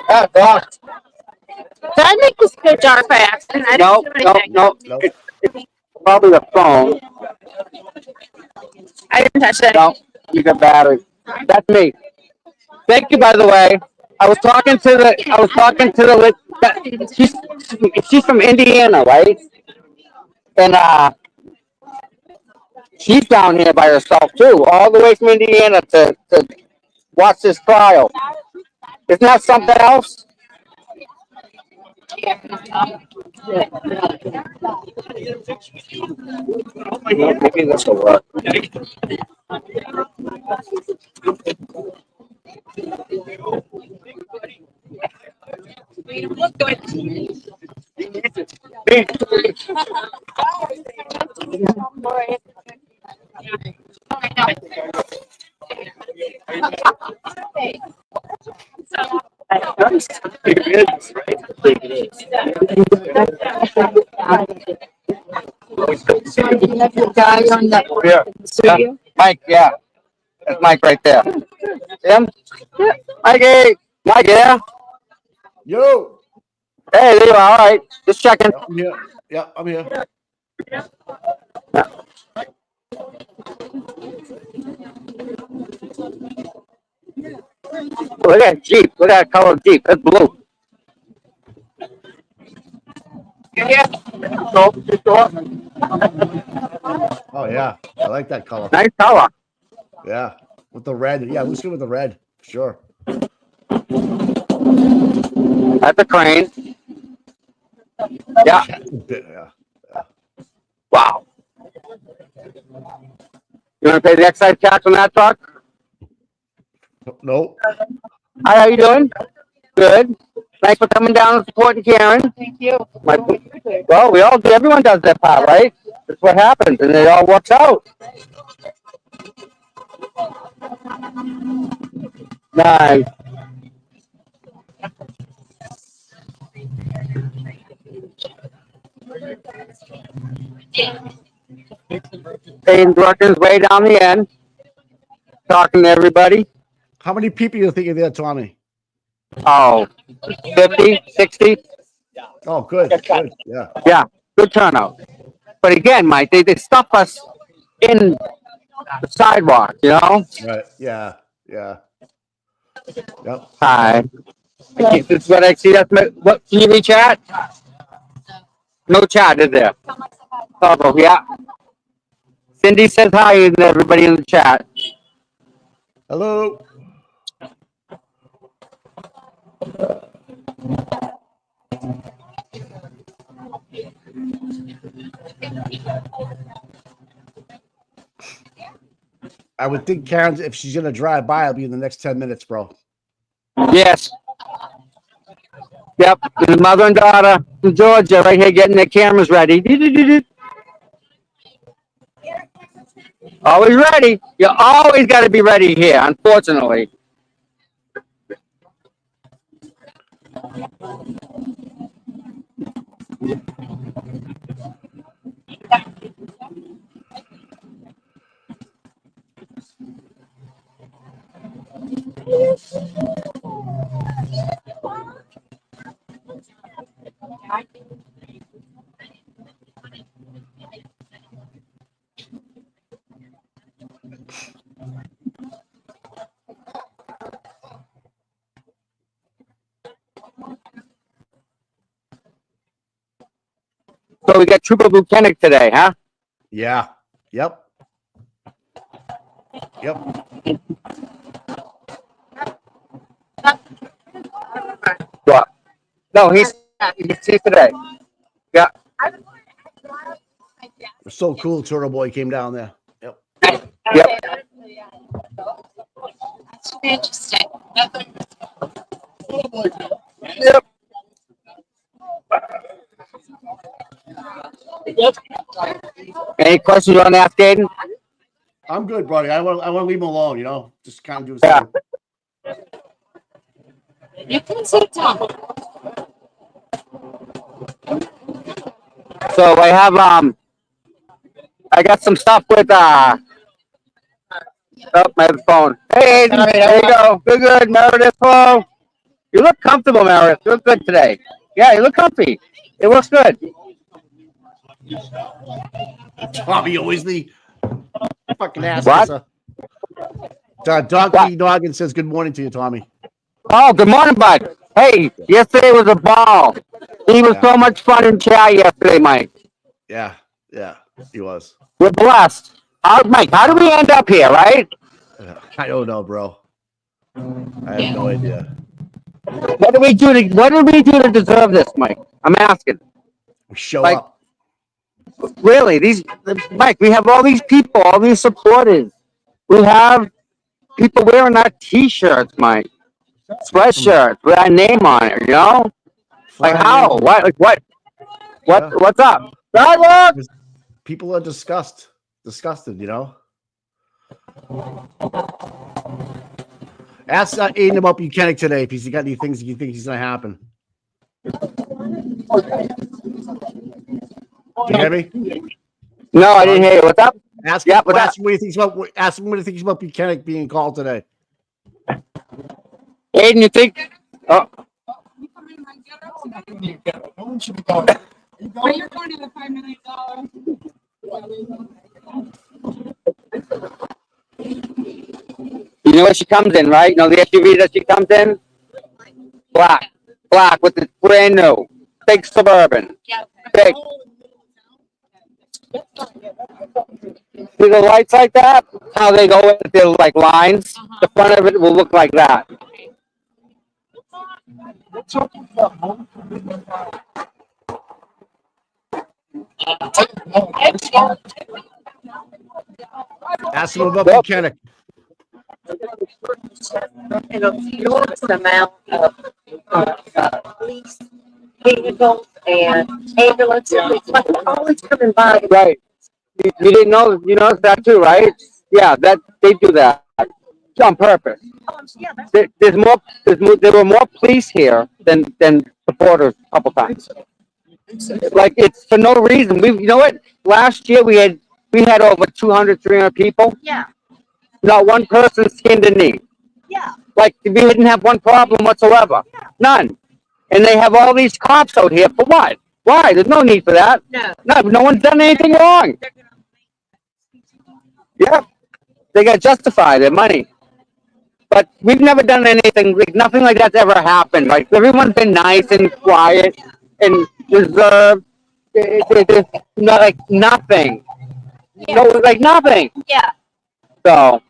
Oh, God. Did I make this go dark by accident? I No, didn't do no, anything. no. Nope. It's probably the phone. I didn't touch it. No, you got battery. That's me. Thank you, by the way. I was talking to the, she's from Indiana, right? And, she's down here by herself too, all the way from Indiana to watch this trial. Isn't that something else? Maybe this will work. Yeah. Mike, yeah. That's Mike right there. Him? Mikey! Mike, yeah? Yo. Hey, there you are. All right. Just checking. I'm here. Yeah, I'm here. Look at that Jeep. Look at that color of Jeep. It's blue. Oh yeah, I like that color. Nice color. Yeah, with the red. Yeah, looks good with the red. Sure. That's a crane. Yeah. Yeah. Wow. You want to pay the excise tax on that truck? Nope. Hi, how you doing? Good. Thanks for coming down and supporting Karen. Thank you. Well, we all do. Everyone does their part, right? That's what happens, and it all works out. Nice. Paying directors way down the end, talking to everybody. How many people you think are there, Tommy? Oh, 50, 60. Oh, good. Good. Yeah. Yeah, good turnout. But again, Mike, they stuff us in the sidewalk, you know? Right. Yeah. Yeah. Yep. Hi. This is what I see. That's what, can you read chat? No chat, is there? Oh, yeah. Cindy says hi to everybody in the chat. Hello. I would think Karen, if she's gonna drive by, it'll be in the next 10 minutes, bro. Yes. Yep. The mother and daughter from Georgia right here getting their cameras ready. Always ready. You always got to be ready here, unfortunately. So we got Trooper Lieutenant today, huh? Yeah. Yep. Yep. What? No, he's today. Yeah. It's so cool. Turtle Boy came down there. Yep. Yep. Interesting. Yep. Any questions on that, Gaten? I'm good, buddy. I want to leave him alone. You know, just kind of do his Yeah. thing. You can sit down. So I have I got some stuff with oh, my phone. Hey, Aiden, there you go. Good, Meredith. Hello. You look comfortable, Meredith. You look good today. Yeah, you look comfy. It looks good. Tommy always the fucking ass. What? Donkey Noggin says good morning to you, Tommy. Oh, good morning, bud. Hey, yesterday was a ball. He was so much fun in chat yesterday, Mike. Yeah, yeah, he was. We're blessed. Mike, how did we end up here, right? I don't know, bro. I have no idea. What did we do to deserve this, Mike? I'm asking. We show Like, up. Really, Mike, we have all these people, all these supporters. We have people wearing our T-shirts, Mike, sweatshirts with our name on it. You know, like how? What? Like what? What? Yeah. What's up? Sidewalk? People are disgusted. You know. Ask Aiden about Buchanan today if he's got any things you think he's going to happen. You hear me? No, I didn't hear you. What's up? Ask Yeah, him, what's ask up? him what he thinks about. Ask him what he thinks about Buchanan being called today. Aiden, you think? Oh, Well, you're going to the $5 million. you know what she comes in, right? You know the SUV that she comes in? Black. Black with the brand new. Big Suburban. Big. See the lights like that? How they go with their like lines? The front of it will look like that. Ask him about Yep. Buchanan. An enormous amount of police vehicles and ambulances. It's like always coming by. Right. You didn't know, you noticed that too, right? Yeah, that they do that on purpose. Yeah, that's There were more police here than supporters a couple times. Like it's for no reason. You know what? Last year we had over 200, 300 people. yeah, Not one person skinned a knee. yeah. Like we didn't have one problem whatsoever. None. And they have all these cops out here for what? Why? There's no need for that. No one's done anything wrong. Yeah. They got to justify their money. But we've never done anything, like nothing like that's ever happened. Like everyone's been nice and quiet and reserved. There's not like nothing. No, like nothing. Yeah. So,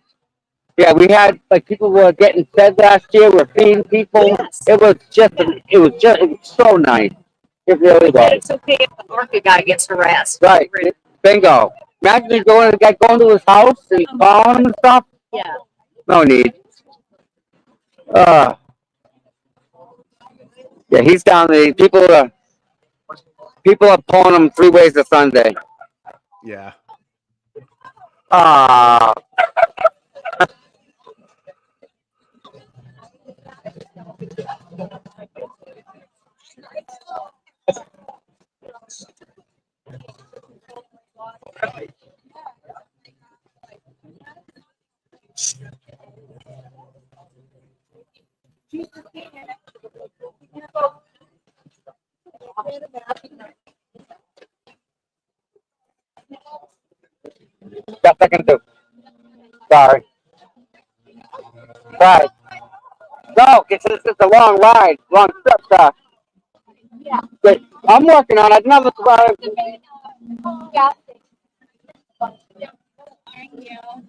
yeah, we had like people were getting fed last year. We're feeding people. Yes. It was so nice. It really And was. it's okay if the market guy gets harassed. Right. Bingo. Imagine going to his house and calling him and stuff. Yeah. No need. Yeah, he's down there. People are pulling him 3 ways to Sunday. Yeah. Ah. Got second too. Sorry. Right. No, it's a long ride, long trip. But I'm working on it. Another.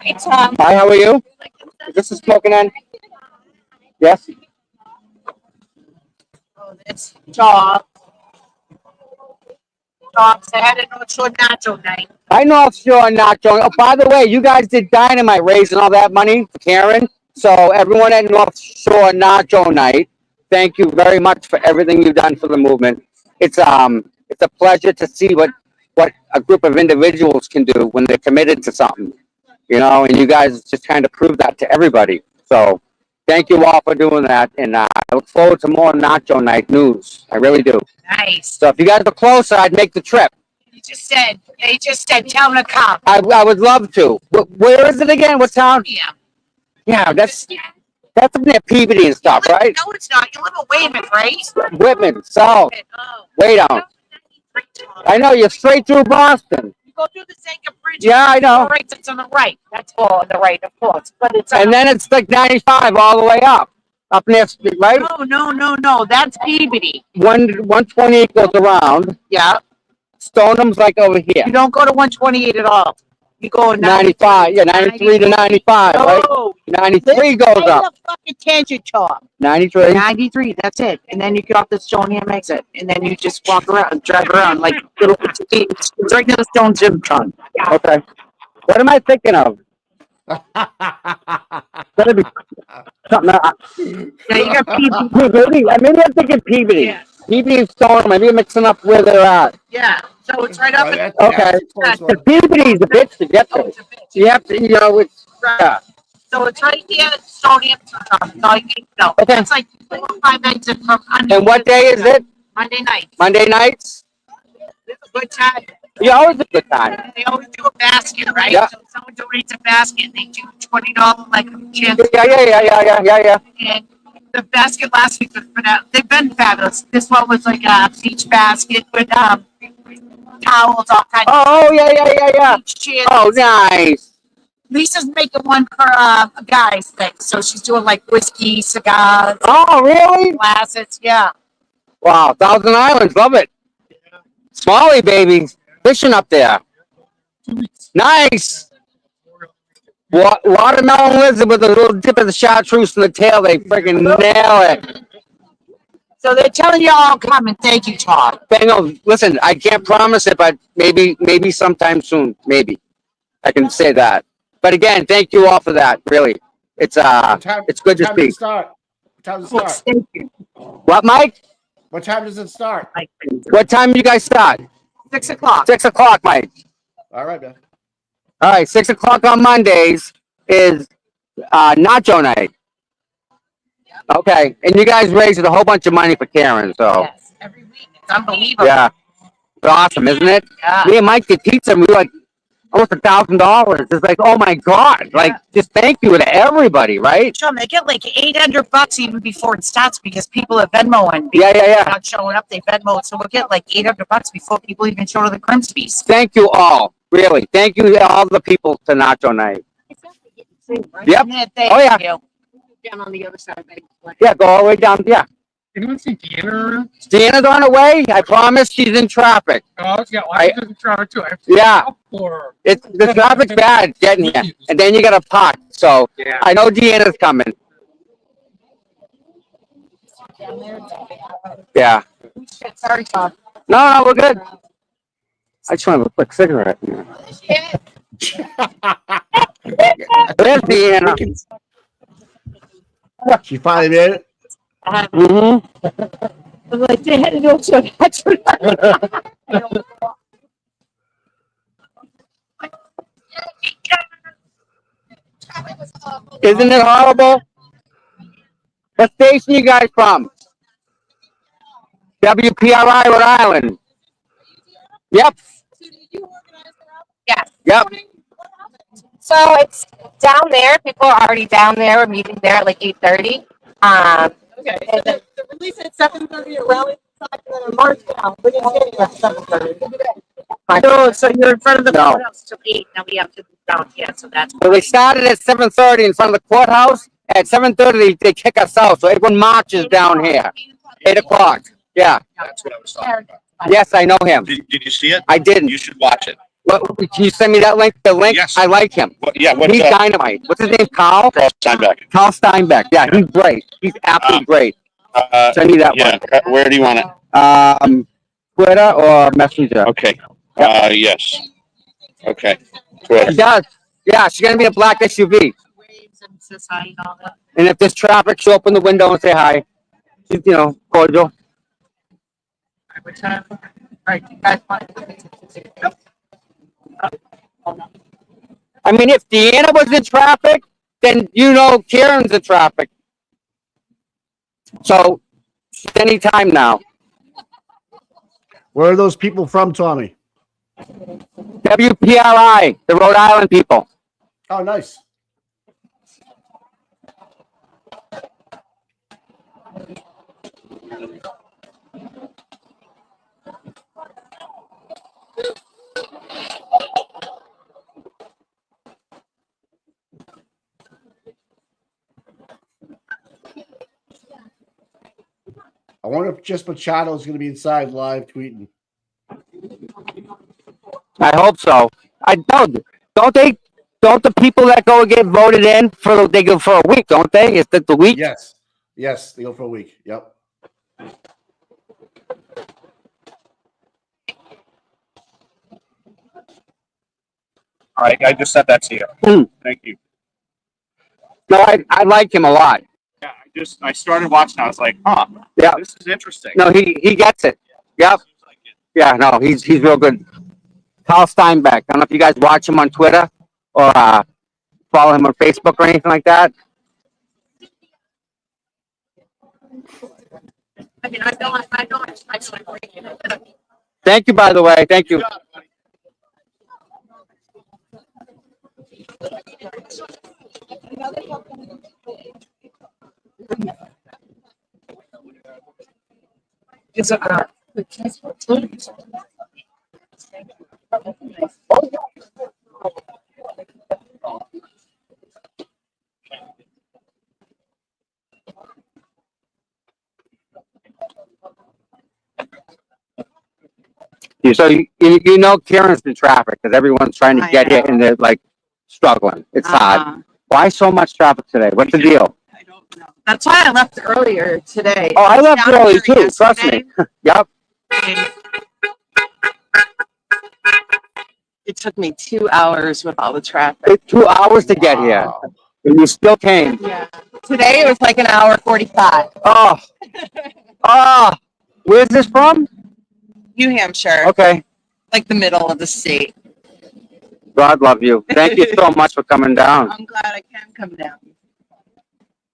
Hey, Tom. Hi, how are you? This is smoking end. Yes. Oh, that's Tom. Tom said it was so natural night. I know if you're not going. Oh, by the way, you guys did dynamite raising all that money for Karen. So everyone at North Shore Nacho Night, thank you very much for everything you've done for the movement. It's a pleasure to see what a group of individuals can do when they're committed to something, you know. And you guys just kind of prove that to everybody. So thank you all for doing that, and I look forward to more Nacho Night news. I really do. Nice. So if you guys are closer, I'd make the trip. They just said, tell them to come. I would love to. Where is it again? What town? Yeah. Yeah, that's up near Peabody and stuff, right? No, it's not. You live in Weymouth, right? Whitman, South, Oh. way down. I know, you're straight through Boston. You go through the Zanka Bridge. Yeah, I know. Right, it's on the right. That's all on the right, of course. But it's And then it's like 95 all the way up near, right? No. That's Peabody. 128 goes around. Yeah. Stoneham's like over here. You don't go to 128 at all. You go 95, yeah, 93 to 95, right? No. 93 goes up. The fucking tangent top. 93. 93, that's it. And then you get off the Stoneham exit. And then you just walk around, drive around like little, it's right near the Stone Gym Tron. Okay. What am I thinking of? Gotta be something else. Yeah, you got Peabody. Maybe I'm thinking Peabody. Yeah. Peabody and Stone, maybe I'm mixing up where they're at. Yeah, so it's right up in Okay. The Peabody's a bitch to get to. You have to, it's, So it's right here, Southampton. No, you need to know. Okay. It's like 4 or 5 exits from under. And what day is it? Monday night. Monday nights? It's a good time. You always a good time. They always do a basket, right? Yeah. So someone donates a basket, they do $20 like a chance. Yeah. And the basket last week was they've been fabulous. This one was like a beach basket with towels, all kinds of Oh, yeah. beach chairs. Oh, nice. Lisa's making one for a guy's thing, so she's doing like whiskey, cigars, Oh, really? glasses. Yeah. Wow, Thousand Islands, love it. Smalley, baby, fishing up there. Nice. Watermelon lizard with a little dip of the chartreuse in the tail. They freaking nail it. So they're telling you all come and thank you, Todd. Bingo. Listen, I can't promise it, but maybe sometime soon. Maybe I can say that. But again, thank you all for that. Really, it's good to speak. What time does it start? Thank you. What, Mike? What time does it start? What time you guys start? 6 o'clock. 6 o'clock, Mike. All right, man. All right, 6 o'clock on Mondays is nacho night. Okay, and you guys raised a whole bunch of money for Karen, so Yes, every week. It's unbelievable. yeah, it's awesome, isn't it? Yeah. Me and Mike did pizza, and we were like almost $1,000. It's like, oh my god, like just thank you to everybody, right? Sean, they get like $800 even before it starts because people are Venmoing. Yeah. Not showing up, they Venmo, so we'll get like $800 before people even show to the Grimsby's. Thank you all, really. Thank you to all the people to nacho night. Yep. Yeah, thank Oh, yeah. you. Down on the other side. Yeah, go all the way down. Yeah. Anyone see Deanna around? Deanna's on her way. I promise she's in traffic. Oh, yeah, well, I was in traffic too. I have to Yeah. stop for her. It's the traffic's bad getting here, and then you got to park. So Yeah. I know Deanna's coming. Yeah. Sorry, Todd. No, we're good. I just want to have a quick cigarette. There's Deanna. She finally made it. Mm-hmm. I'm like, they had to do so much. Isn't it horrible? What station you guys from? WPRI, Rhode Island. Yep. Yes. Yep. So it's down there. People are already down there. We're meeting there at like 8:30. Okay, so the release at 7:30 at Rally, March now. We're gonna get you at 7:30. No, so you're in front of the No. courthouse till 8. Now we have to move down here, so that's. So they started at 7:30 in front of the courthouse. At 7:30, they kick us out. So everyone marches down here. 8 o'clock. Yeah. That's what I was talking about. Yes, I know him. Did you see it? I didn't. You should watch it. What, can you send me that link? The link? Yes. I like him. Yeah, He's dynamite. What's his name? Carl? Carl Steinbeck. Carl Steinbeck. Yeah, he's great. He's absolutely great. Send me that one. Where do you want it? Twitter or Messenger? Okay. Yes. Okay. It does. Yeah, she's gonna be a black SUV. Waves and says hi and all that. And if there's traffic, she'll open the window and say hi. She's, cordial. What time? All right, you guys want to. I mean, if Deanna was in traffic, then Karen's in traffic. So, anytime now. Where are those people from, Tommy? WPRI, the Rhode Island people. Oh, nice. I wonder if just Machado is going to be inside live tweeting. I hope so. I don't. Don't the people that go and get voted in they go for a week, don't they? Is that the week? Yes. Yes, they go for a week. Yep. All right, I just sent that to you. Hmm. Thank you. No, I like him a lot. Yeah, I started watching. I was like, Yeah. this is interesting. No, he gets it. Yep. Yeah, no, he's real good. Carl Steinbeck. I don't know if you guys watch him on Twitter or follow him on Facebook or anything like that? I mean, I know. Thank you, by the way. Thank you. It's a So you know Karen's in traffic because everyone's trying to get here and they're like struggling. It's hard. Why so much traffic today? What's the deal? I don't know. That's why I left earlier today. Oh, I left Down early here too. Trust me. yesterday, Yep. It took me 2 hours with all the traffic. It's 2 hours to get here, Wow. and you still came. Yeah. Today it was like an hour 45. Oh, oh. Where's this from? New Hampshire, Okay. like the middle of the state. God love you. Thank you so much for coming down. I'm glad I can come down.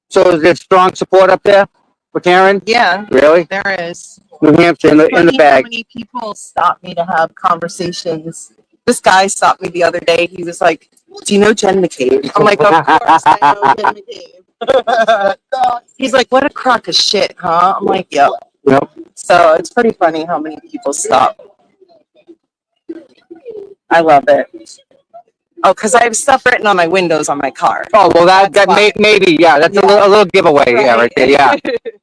So is there strong support up there for Karen? Yeah, Really? there is. New Hampshire in the Funny how bag. many people stop me to have conversations. This guy stopped me the other day. He was like, "Do you know Jen McCabe?" I'm like, "Of course I know Jen McCabe." He's like, "What a crock of shit, huh?" I'm like, "Yep." Yep. So it's pretty funny how many people stop. I love it. Oh, because I have stuff written on my windows on my car. Oh well, that That's why. maybe yeah. That's Yeah. a little giveaway. Yeah, right there. Yeah,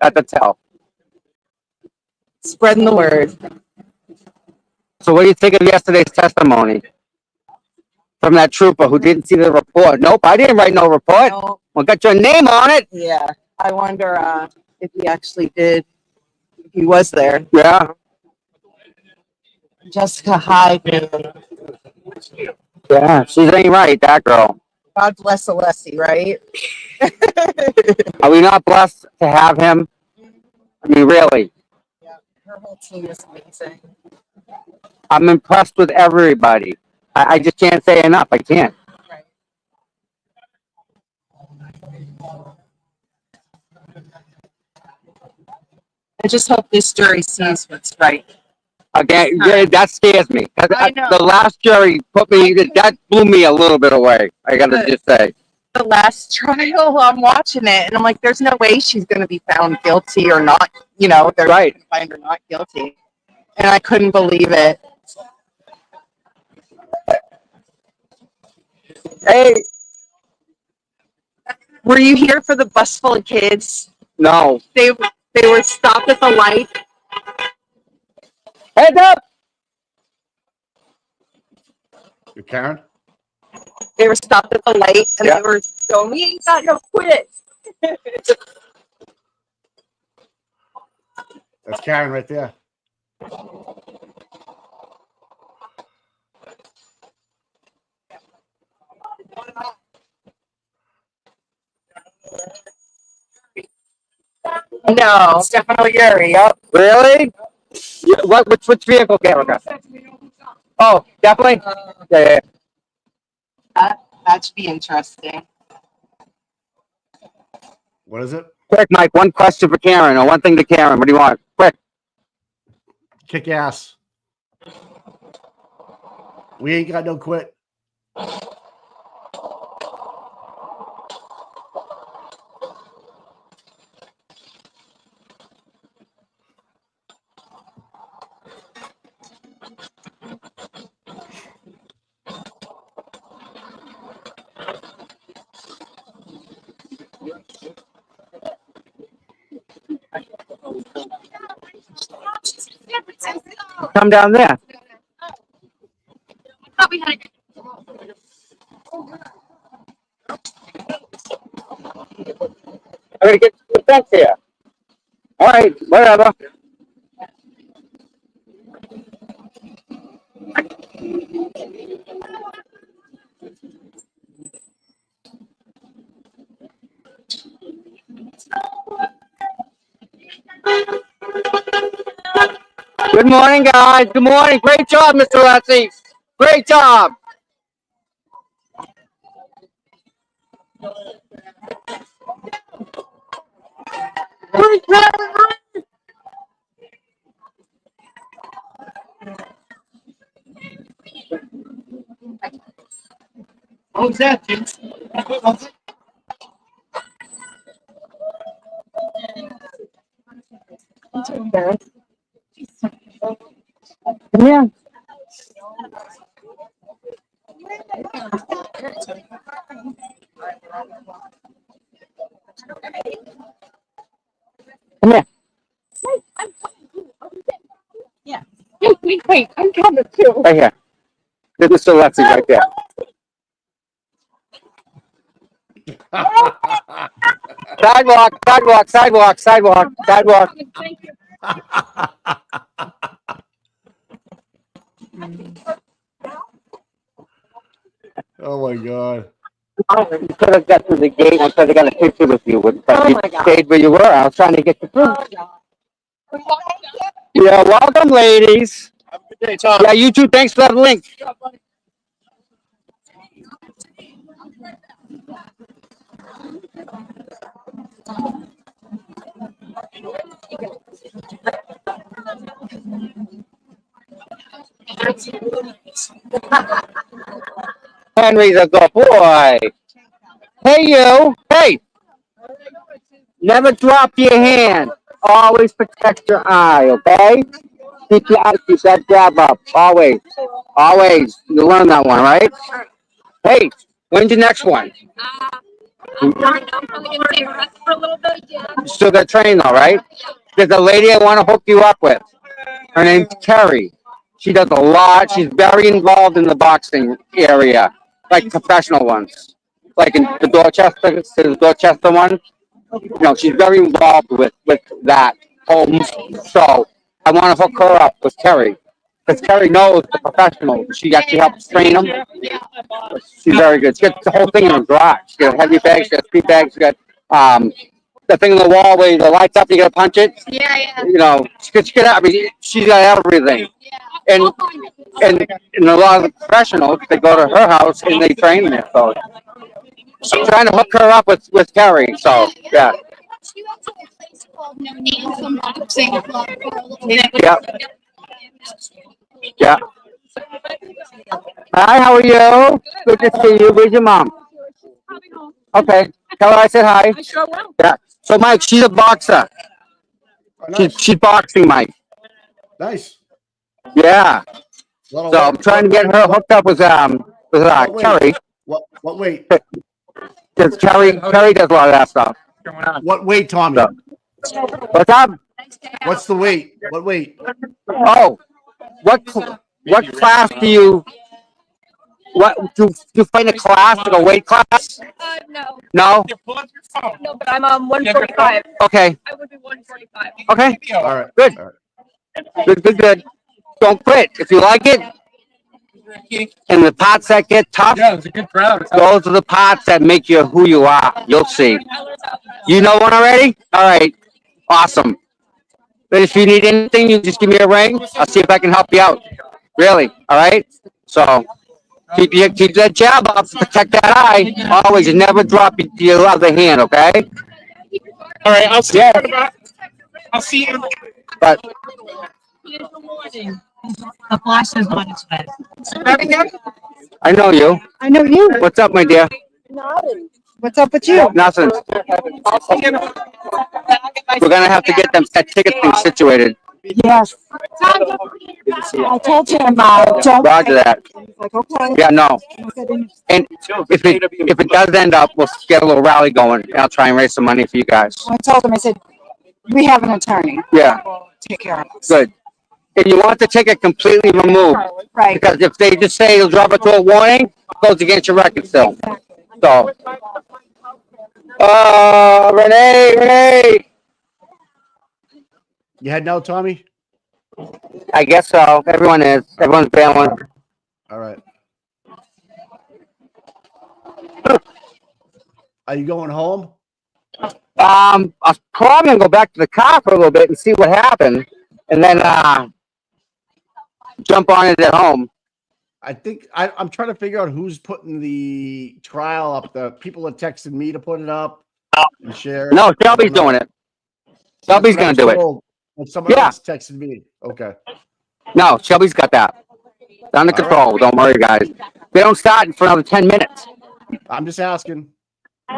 that's a tell. Spreading the word. So what do you think of yesterday's testimony from that trooper who didn't see the report? Nope, I didn't write no report. No, Well, got your name on it. yeah. I wonder if he actually did. If he was there. Yeah. Jessica Hyde, man. Yeah, she's ain't right, that girl. God bless Alessi, right? Are we not blessed to have him? I mean, really, Yeah, her whole team is amazing. I'm impressed with everybody. I just can't say enough. I can't. Right. I just hope this jury sees what's right. Again, yeah, that scares me. I know. The last jury put me, that blew me a little bit away. I gotta just say. The last trial, I'm watching it, and I'm like, there's no way she's going to be found guilty or not. You know, they're Right. going to find her not guilty. And I couldn't believe it. Hey, Were you here for the bus full of kids? no. They were stopped at the light. Heads up. You Karen? They were stopped at the light, and Yeah. they were going, "We ain't got no quit." That's Karen right there. No, Stefano Yuri. Yep. Really? Yeah, which vehicle camera? Oh, definitely. Yeah. That should be interesting. What is it? Quick, Mike. One question for Karen, or one thing to Karen. What do you want? Quick. Kick ass. We ain't got no quit. Come down there. I'm gonna get the fence here. All right, whatever. Good morning, guys. Good morning. Great job, Mr. Lessie. Great job. What was that, Jim? Come here. Come here. Yeah. Wait, I'm coming too. Right here. There's Mr. Lexi right there. Sidewalk, sidewalk, sidewalk, sidewalk, sidewalk. Oh my god. You could have got to the gate. I could have got a picture with you, but you stayed where you were. I was trying to get you through. Yeah, welcome, ladies. Have a good day, Tom. Yeah, you too. Thanks for that link. Henry's a good boy. Hey, you. Hey. Never drop your hand. Always protect your eye, okay? Keep that jab up. Always. Always. You learn that one, right? Hey, when's your next one? Still got trained though, right? There's a lady I want to hook you up with. Her name's Carrie. She does a lot. She's very involved in the boxing area, like professional ones, like in the Dorchester one. You know, she's very involved with that whole show. I want to hook her up with Carrie because Carrie knows the professional. She actually helps train them. She's very good. She got the whole thing in her garage. She got a heavy bag. She got speed bags. She got the thing on the wall where the lights up. You got to punch it. Yeah. You know, she's got everything. And a lot of the professionals, they go to her house and they train there. So I'm trying to hook her up with Carrie. So yeah. She went to a place called No Name Some Boxing Club for a little bit. Yeah. Yeah. Hi, how are you? Good to see you. Where's your mom? Okay. Tell her I said hi. I sure will. Yeah. So Mike, she's a boxer. Oh, nice. She's boxing, Mike. Nice. Yeah. Well, So I'm trying to get her hooked up with Kerry. What weight? Because Kerry does a lot of that stuff. What weight, Tommy? So, what's up? What's the weight? What weight? Oh, what class do you? What do you find a class, like a weight class? No. No. No, but I'm 145. Okay. I would be 145. Okay. All right. Good. All right. Good. Don't quit. If you like it, and the parts that get tough, Yeah, it was a good crowd. those are the parts that make you who you are. You'll see. You know one already? All right. Awesome. But if you need anything, you just give me a ring. I'll see if I can help you out. Really. All right. So keep that jab up. Protect that eye. Always. You never drop your other hand. Okay. All right, I'll see. Yeah. I'll see you. But The flash is on its head. I know you. I know you. What's up, my dear? What's up with you? Nothing. We're gonna have to get that ticket thing situated. Yes. I told him, don't. Roger that. Like, okay. Yeah, no. And if it does end up, we'll get a little rally going, and I'll try and raise some money for you guys. I told him, I said, we have an attorney. Yeah. Take care of us. Good. And you want the ticket completely removed. Right. Because if they just say you'll drop it to a warning, it goes against your record still. So. Renee. You heading out, Tommy? I guess so. Everyone's bailing. All right. Are you going home? I was probably gonna go back to the car for a little bit and see what happened, and then jump on it at home. think I'm trying to figure out who's putting the trial up. The people are texting me to put it up and share it. No, I Shelby's don't know. doing it. That's Shelby's what I gonna was do it. told when someone Yeah. else texted me. Okay. No, Shelby's got that. It's under All right. control. Don't worry, guys. They don't start for another 10 minutes. I'm just asking.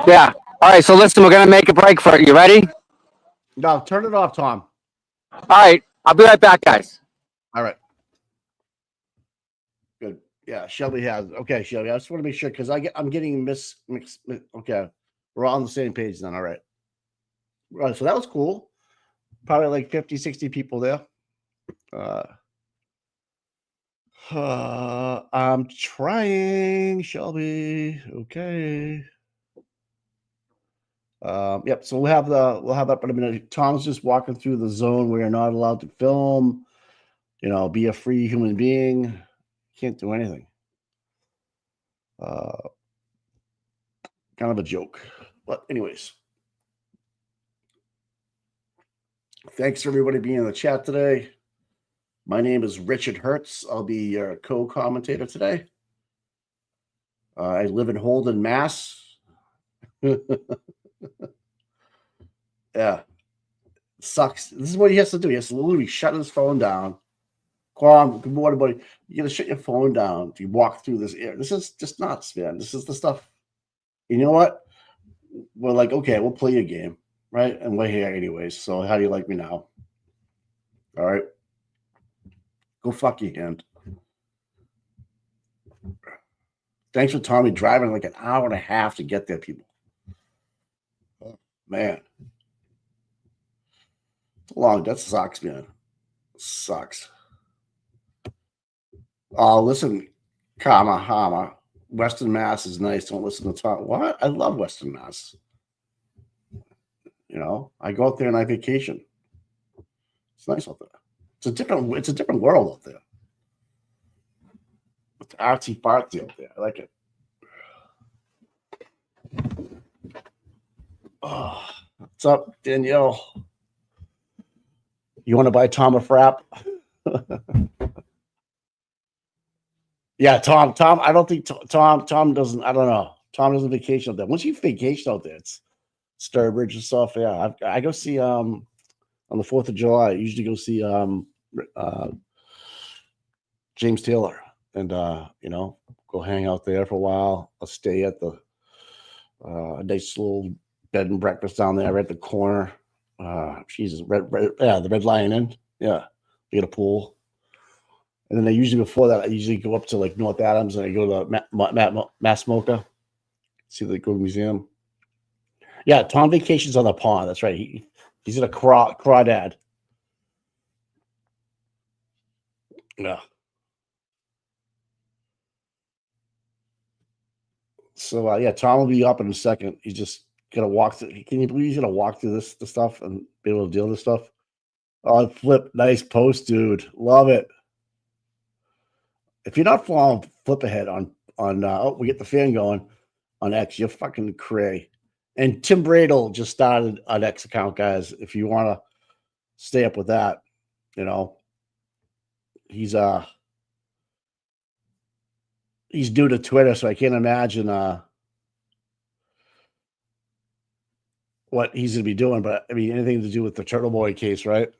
Yeah. All right. So listen, we're gonna make a break for it. You ready? No, turn it off, Tom. All right. I'll be right back, guys. All right. Good. Yeah, Shelby has. Okay, Shelby. I just want to make sure because I'm getting mixed. Okay, we're all on the same page then. All right. Right. So that was cool. Probably like 50, 60 people there. I'm trying, Shelby. Okay. Yep. So we'll have that in a minute. Tom's just walking through the zone where you're not allowed to film. Be a free human being. Can't do anything. Kind of a joke. But anyways. Thanks for everybody being in the chat today. My name is Richard Hertz. I'll be your co-commentator today. I live in Holden, Mass. Yeah. Sucks. This is what he has to do. He has to literally shut his phone down. Call, good morning, buddy. You gotta shut your phone down to walk through this area. This is just nuts, man. This is the stuff. You know what? We're like, okay, we'll play a game, right? And we're here anyways. So how do you like me now? All right. Go fuck your hand. Thanks for Tommy driving like an hour and a half to get there, people. Oh, man. Long. That sucks, man. Sucks. Oh, listen, Hama. Western Mass is nice. Don't listen to Tom. What? I love Western Mass. I go out there and I vacation. It's nice out there. It's a different world out there. It's artsy fartsy out there. I like it. Oh, what's up, Danielle? You want to buy Tom a frap? Yeah, Tom. I don't think Tom doesn't. I don't know. Tom doesn't vacation out there. Once you vacation out there, it's Sturbridge and stuff. Yeah, I go see on the 4th of July. I usually go see James Taylor and go hang out there for a while. I'll stay at the nice little bed and breakfast down there right at the corner. Jesus, the Red Lion Inn. Yeah, we get a pool. And then before that, I usually go up to like North Adams and I go to Mass Mocha, see the good museum. Yeah, Tom vacations on the pond. That's right. He's in a crawdad. Yeah. So yeah, Tom will be up in a second. He's just gonna walk through. Can you believe he's gonna walk through this stuff and be able to deal with this stuff? Oh, Flip, nice post, dude. Love it. If you're not following Flip Ahead on we get the fan going on X, you're fucking cray. And Tim Bradle just started an X account, guys. If you want to stay up with that, he's new to Twitter, so I can't imagine what he's gonna be doing. But I mean, anything to do with the Turtle Boy case, right?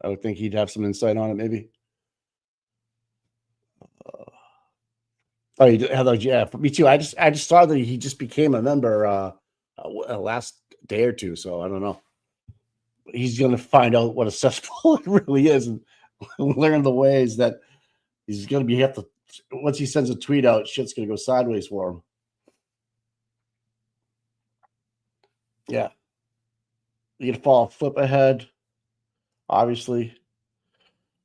I would think he'd have some insight on it, maybe. Heather, yeah, me too. I just saw that he just became a member last day or two, so I don't know. He's gonna find out what a cesspool it really is and learn the ways that he's gonna have to. Once he sends a tweet out, shit's gonna go sideways for him. Yeah, you can follow Flip Ahead, obviously.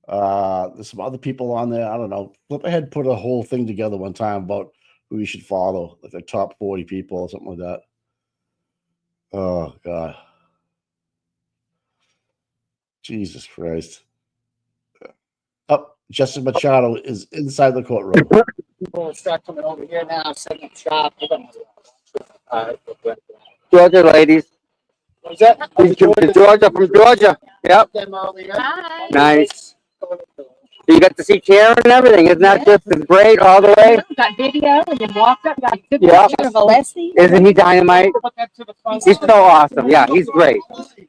There's some other people on there. I don't know. Flip Ahead put a whole thing together one time about who you should follow, like the top 40 people or something like that. Oh God, Jesus Christ! Oh, Justin Machado is inside the courtroom. People will start coming over here now, setting up shop. Georgia ladies. What is that? Georgia from Georgia. Yep. Them over here. Hi. Nice. You got to see Karen and everything. Isn't that just great all the way? Got video and then walked up, got a good Yeah. picture of Alessi. Isn't he dynamite? He's so awesome. Yeah, he's great.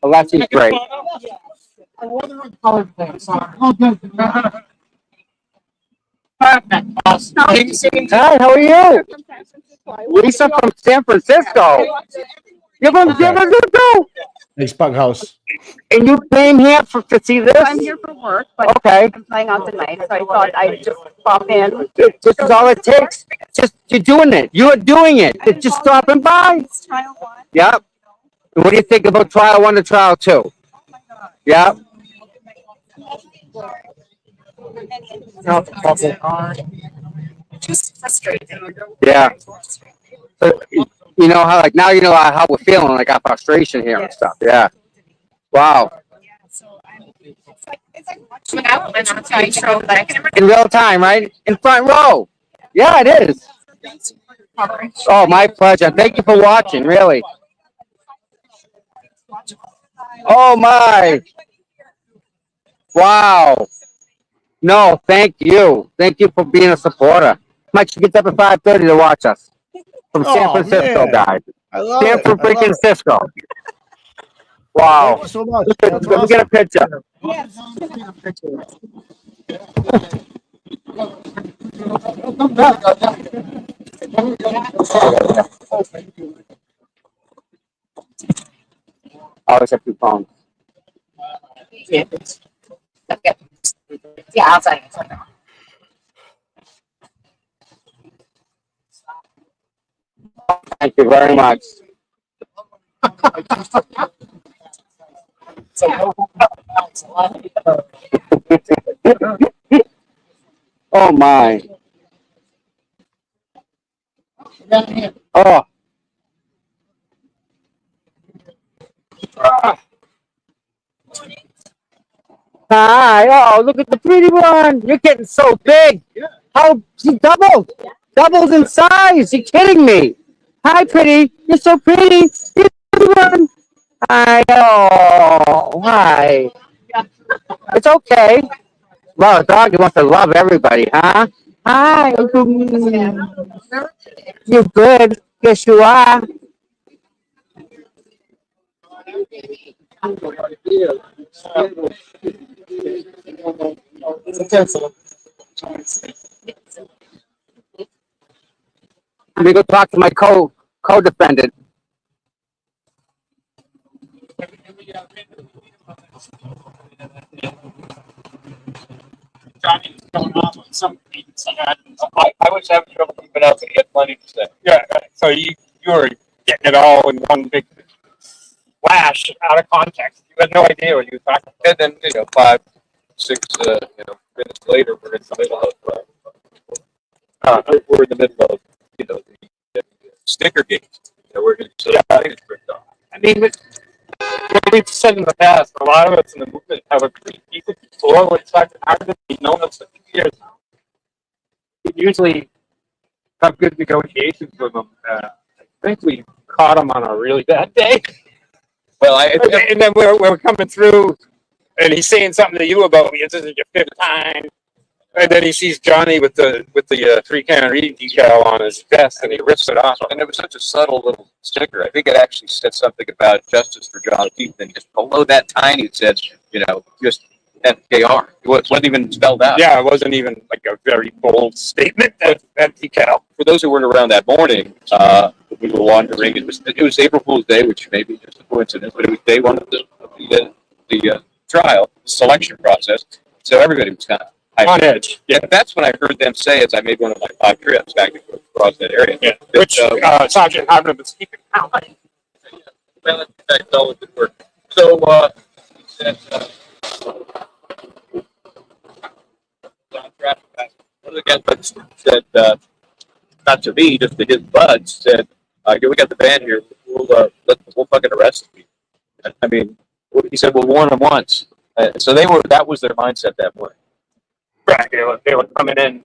Alessi's great. Hi, how are you? Lisa from San Francisco. You're from San Francisco? Nice bug house. And you came here to see this? I'm here for work, but Okay. I'm flying out tonight, so I thought I'd just pop in. This is all it takes. Just you're doing it. You're doing it. It's just stopping by. It's trial one. Yep. And what do you think about trial 1 to trial 2? Yep. Just frustrating. Yeah. So, you know how like now you know how we're feeling, like our frustration here and stuff. Yeah. Wow. It's like watching out on a TV show, but I can never In real time, right? In front row. Yeah, it is. coverage. Oh, my pleasure. Thank you for watching, really. Oh my. Wow. No, thank you. Thank you for being a supporter. Mike, you get up at 5:30 to watch us. From San Oh, Francisco, man. guys. I love San it. I love Francisco. it. Wow. Thank you so much. Let That's me get a awesome. picture. I always have 2 phones. Yeah, I'll tell you. Thank you very much. Oh my. Oh. Hi. Oh, look at the pretty one. You're getting so big. How she doubled. Doubled in size. You're kidding me. Hi, pretty. You're so pretty. You're the pretty one. Hi. Oh, hi. It's okay. Well, a dog wants to love everybody, huh? Hi. You're good. Yes, you are. Let me go talk to my co-defendant. Johnny was going off on some beats. I was having trouble keeping up, but he had plenty to say. Yeah, so you were getting it all in one big flash out of context. You had no idea what you were talking about. And then, 5, 6, minutes later, we're in the middle of, the sticker games. We're going to I mean, we've said in the past, a lot of us in the movement have a pretty decent control with respect to how we've known us for years. We usually have good negotiations with them. I think we caught him on a really bad day. Well, and then we're coming through, and he's saying something to you about this isn't your 5th time. And then he sees Johnny with the 3 Kaen Read decal on his vest, and he rips it off. And it was such a subtle little sticker. I think it actually said something about justice for John Keith, and just below that tiny it said, just FKR. It wasn't even spelled out. Yeah, it wasn't even like a very bold statement. That decal. For those who weren't around that morning, we were wandering. It was April Fool's Day, which may be just a coincidence, but it was day 1 of the trial selection process. So everybody was kind of on edge. Yeah, that's when I heard them say as I made one of my 5 trips back and forth across that area. Yeah, which Sergeant Harvin was keeping count. Well, that's all good work. So he said, one of the guys said, not to me, just to his buds, said, we got the van here. We'll fucking arrest him. I mean, he said, we'll warn them once. So that was their mindset that morning. Right, they were coming in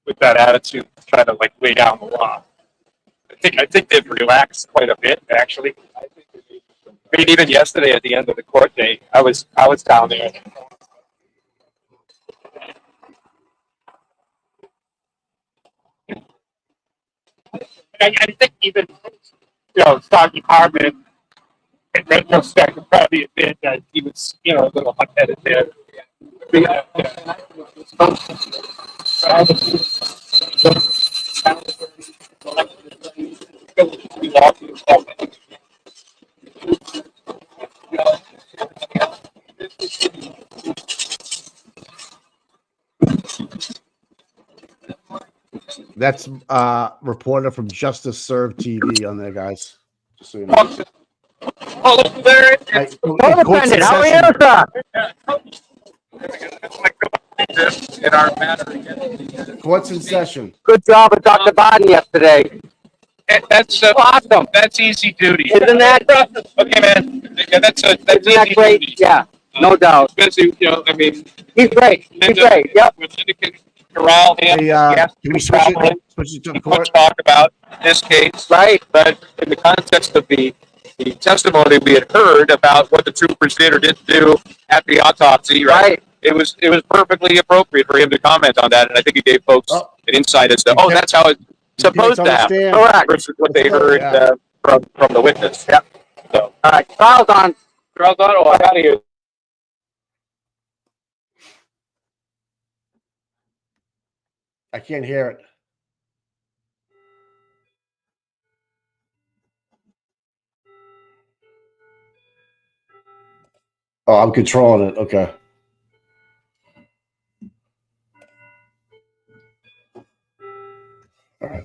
with that attitude, trying to lay down the law. I think they've relaxed quite a bit, actually. I mean, even yesterday at the end of the court day, I was down there. I think even, Sergeant Harmon, in retrospect, would probably admit that he was, a little hot-headed there. That's reporter from Justice Serve TV on there, guys. Just so you know. Co-defendant, how are you, sir? In our matter again. Court's in session. Good job with Dr. Biden yesterday. That's Awesome. That's easy duty. Isn't that? Okay, man. Yeah, that's Isn't easy that great? duty. Yeah, no doubt. Especially, I mean, He's great. He's great. Yep. with Syndicate Corral, Hey, can we switch it to the court? Let's talk about this case, right? But in the context of the testimony we had heard about what the troopers did or didn't do at the autopsy, right? It was perfectly appropriate for him to comment on that, and I think he gave folks an insight as to, that's how it's supposed to happen, Correct. versus what they heard from the witness. Yep. So, all right, trial's on. Trial's on. Oh, I'm out of here. I can't hear it. Oh, I'm controlling it. Okay. All right.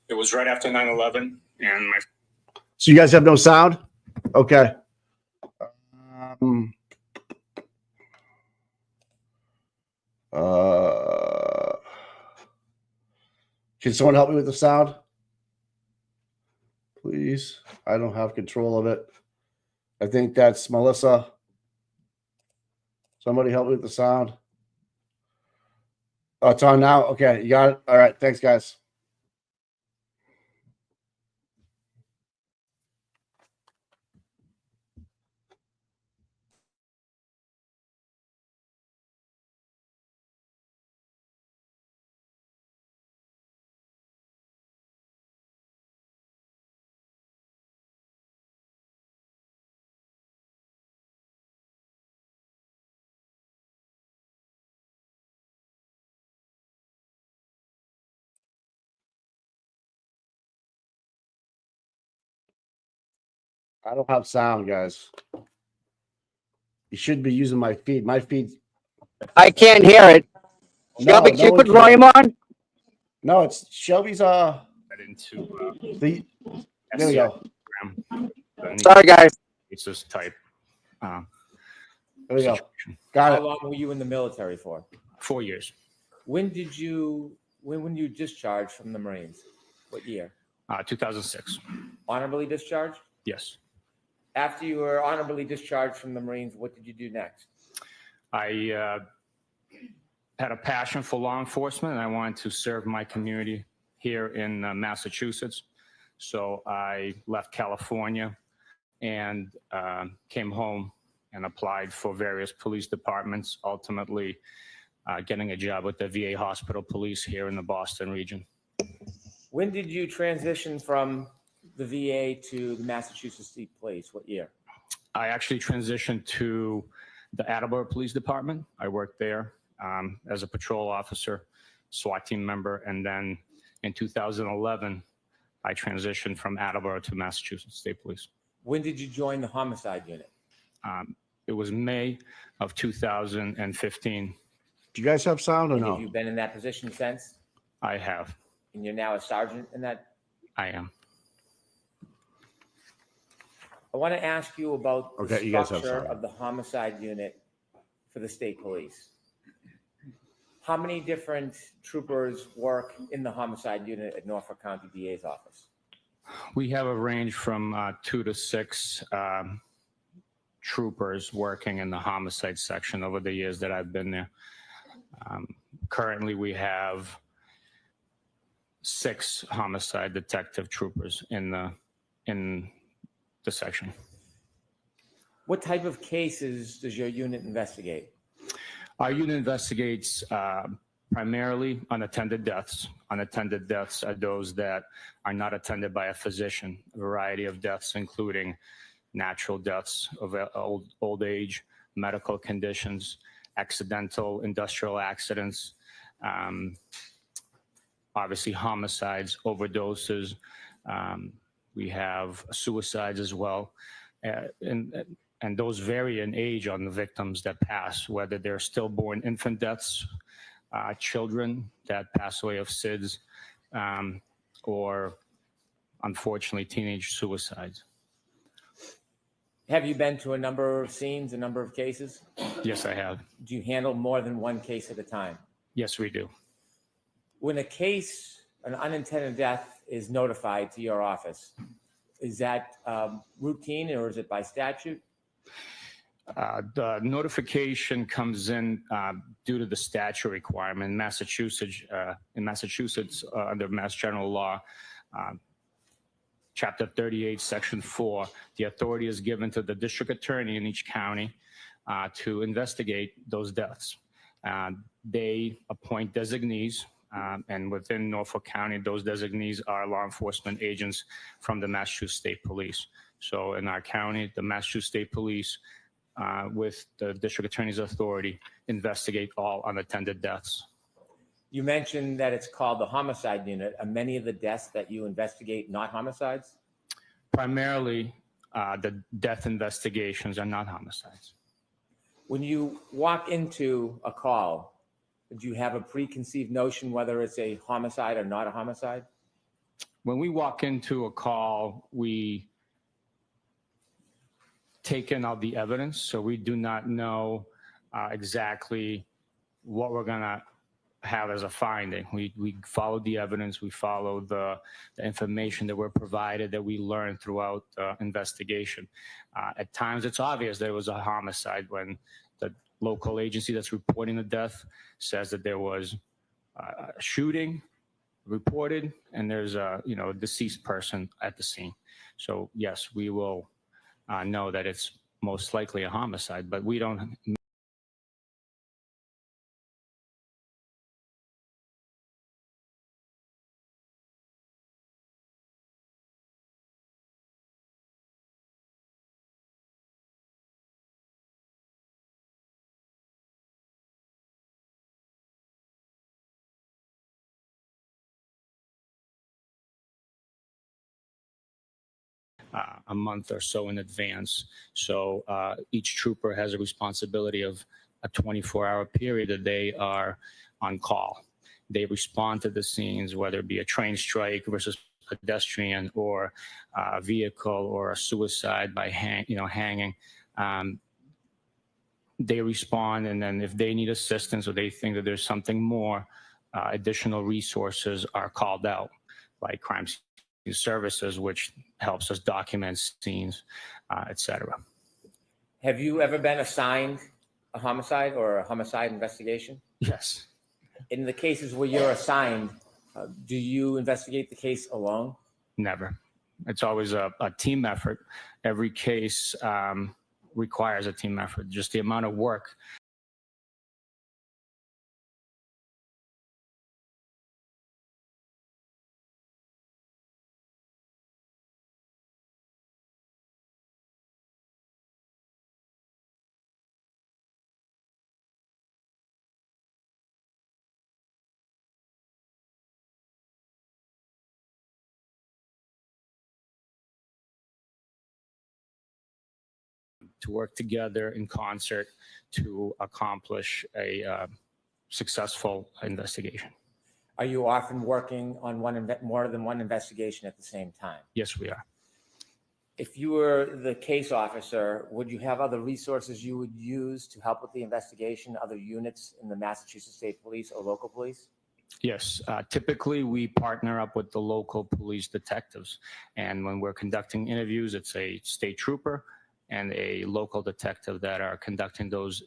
It was right after 9/11, and my. So you guys have no sound? Okay. Can someone help me with the sound? Please. I don't have control of it. I think that's Melissa. Somebody help me with the sound. Oh, it's on now? Okay, you got it? All right, thanks, guys. I don't have sound, guys. You should be using my feed. My feed. I can't hear it. Shelby, can you put volume on? No, it's Shelby's. Into There we go. Sorry, guys. It's just type. There we go. Got it. How long were you in the military for? 4 years. When you discharged from the Marines? What year? 2006. Honorably discharged? Yes. After you were honorably discharged from the Marines, what did you do next? I had a passion for law enforcement, and I wanted to serve my community here in Massachusetts. So I left California and came home and applied for various police departments, ultimately getting a job with the VA Hospital Police here in the Boston region. When did you transition from the VA to the Massachusetts State Police? What year? I actually transitioned to the Attleboro Police Department. I worked there as a patrol officer, SWAT team member, and then in 2011, I transitioned from Attleboro to Massachusetts State Police. When did you join the homicide unit? It was May of 2015. Do you guys have sound or And have no? you been in that position since? I have. And you're now a sergeant in that? I am. I want to ask you about the Okay, you guys have structure some. of the homicide unit for the state police. How many different troopers work in the homicide unit at Norfolk County DA's office? We have a range from 2 to 6 troopers working in the homicide section over the years that I've been there. Currently, we have 6 homicide detective troopers in the section. What type of cases does your unit investigate? Our unit investigates primarily unattended deaths. Unattended deaths are those that are not attended by a physician. A variety of deaths, including natural deaths of old age, medical conditions, accidental industrial accidents, obviously homicides, overdoses. We have suicides as well. And those vary in age on the victims that pass, whether they're stillborn infant deaths, children that pass away of SIDS, or unfortunately teenage suicides. Have you been to a number of scenes, a number of cases? Yes, I have. Do you handle more than one case at a time? Yes, we do. When a case, an unintended death is notified to your office, is that routine or is it by statute? The notification comes in due to the statute requirement in Massachusetts, under Mass General Law, Chapter 38, Section 4. The authority is given to the district attorney in each county to investigate those deaths. They appoint designees, and within Norfolk County, those designees are law enforcement agents from the Massachusetts State Police. So in our county, the Massachusetts State Police, with the district attorney's authority, investigate all unattended deaths. You mentioned that it's called the homicide unit. Are many of the deaths that you investigate not homicides? Primarily, the death investigations are not homicides. When you walk into a call, do you have a preconceived notion whether it's a homicide or not a homicide? When we walk into a call, we take in all the evidence, so we do not know exactly what we're going to have as a finding. We follow the evidence, we follow the information that we're provided, that we learn throughout the investigation. At times, it's obvious there was a homicide when the local agency that's reporting the death says that there was a shooting reported and there's a deceased person at the scene. So yes, we will know that it's most likely a homicide, but we don't. A month or so in advance. So each trooper has a responsibility of a 24-hour period that they are on call. They respond to the scenes, whether it be a train strike versus pedestrian or a vehicle or a suicide by hanging. They respond, and then if they need assistance or they think that there's something more, additional resources are called out, like crime services, which helps us document scenes, etc. Have you ever been assigned a homicide or a homicide investigation? Yes. In the cases where you're assigned, do you investigate the case alone? Never. It's always a team effort. Every case requires a team effort. Just the amount of work to work together in concert to accomplish a successful investigation. Are you often working on more than one investigation at the same time? Yes, we are. If you were the case officer, would you have other resources you would use to help with the investigation, other units in the Massachusetts State Police or local police? Yes, typically we partner up with the local police detectives. And when we're conducting interviews, it's a state trooper and a local detective that are conducting those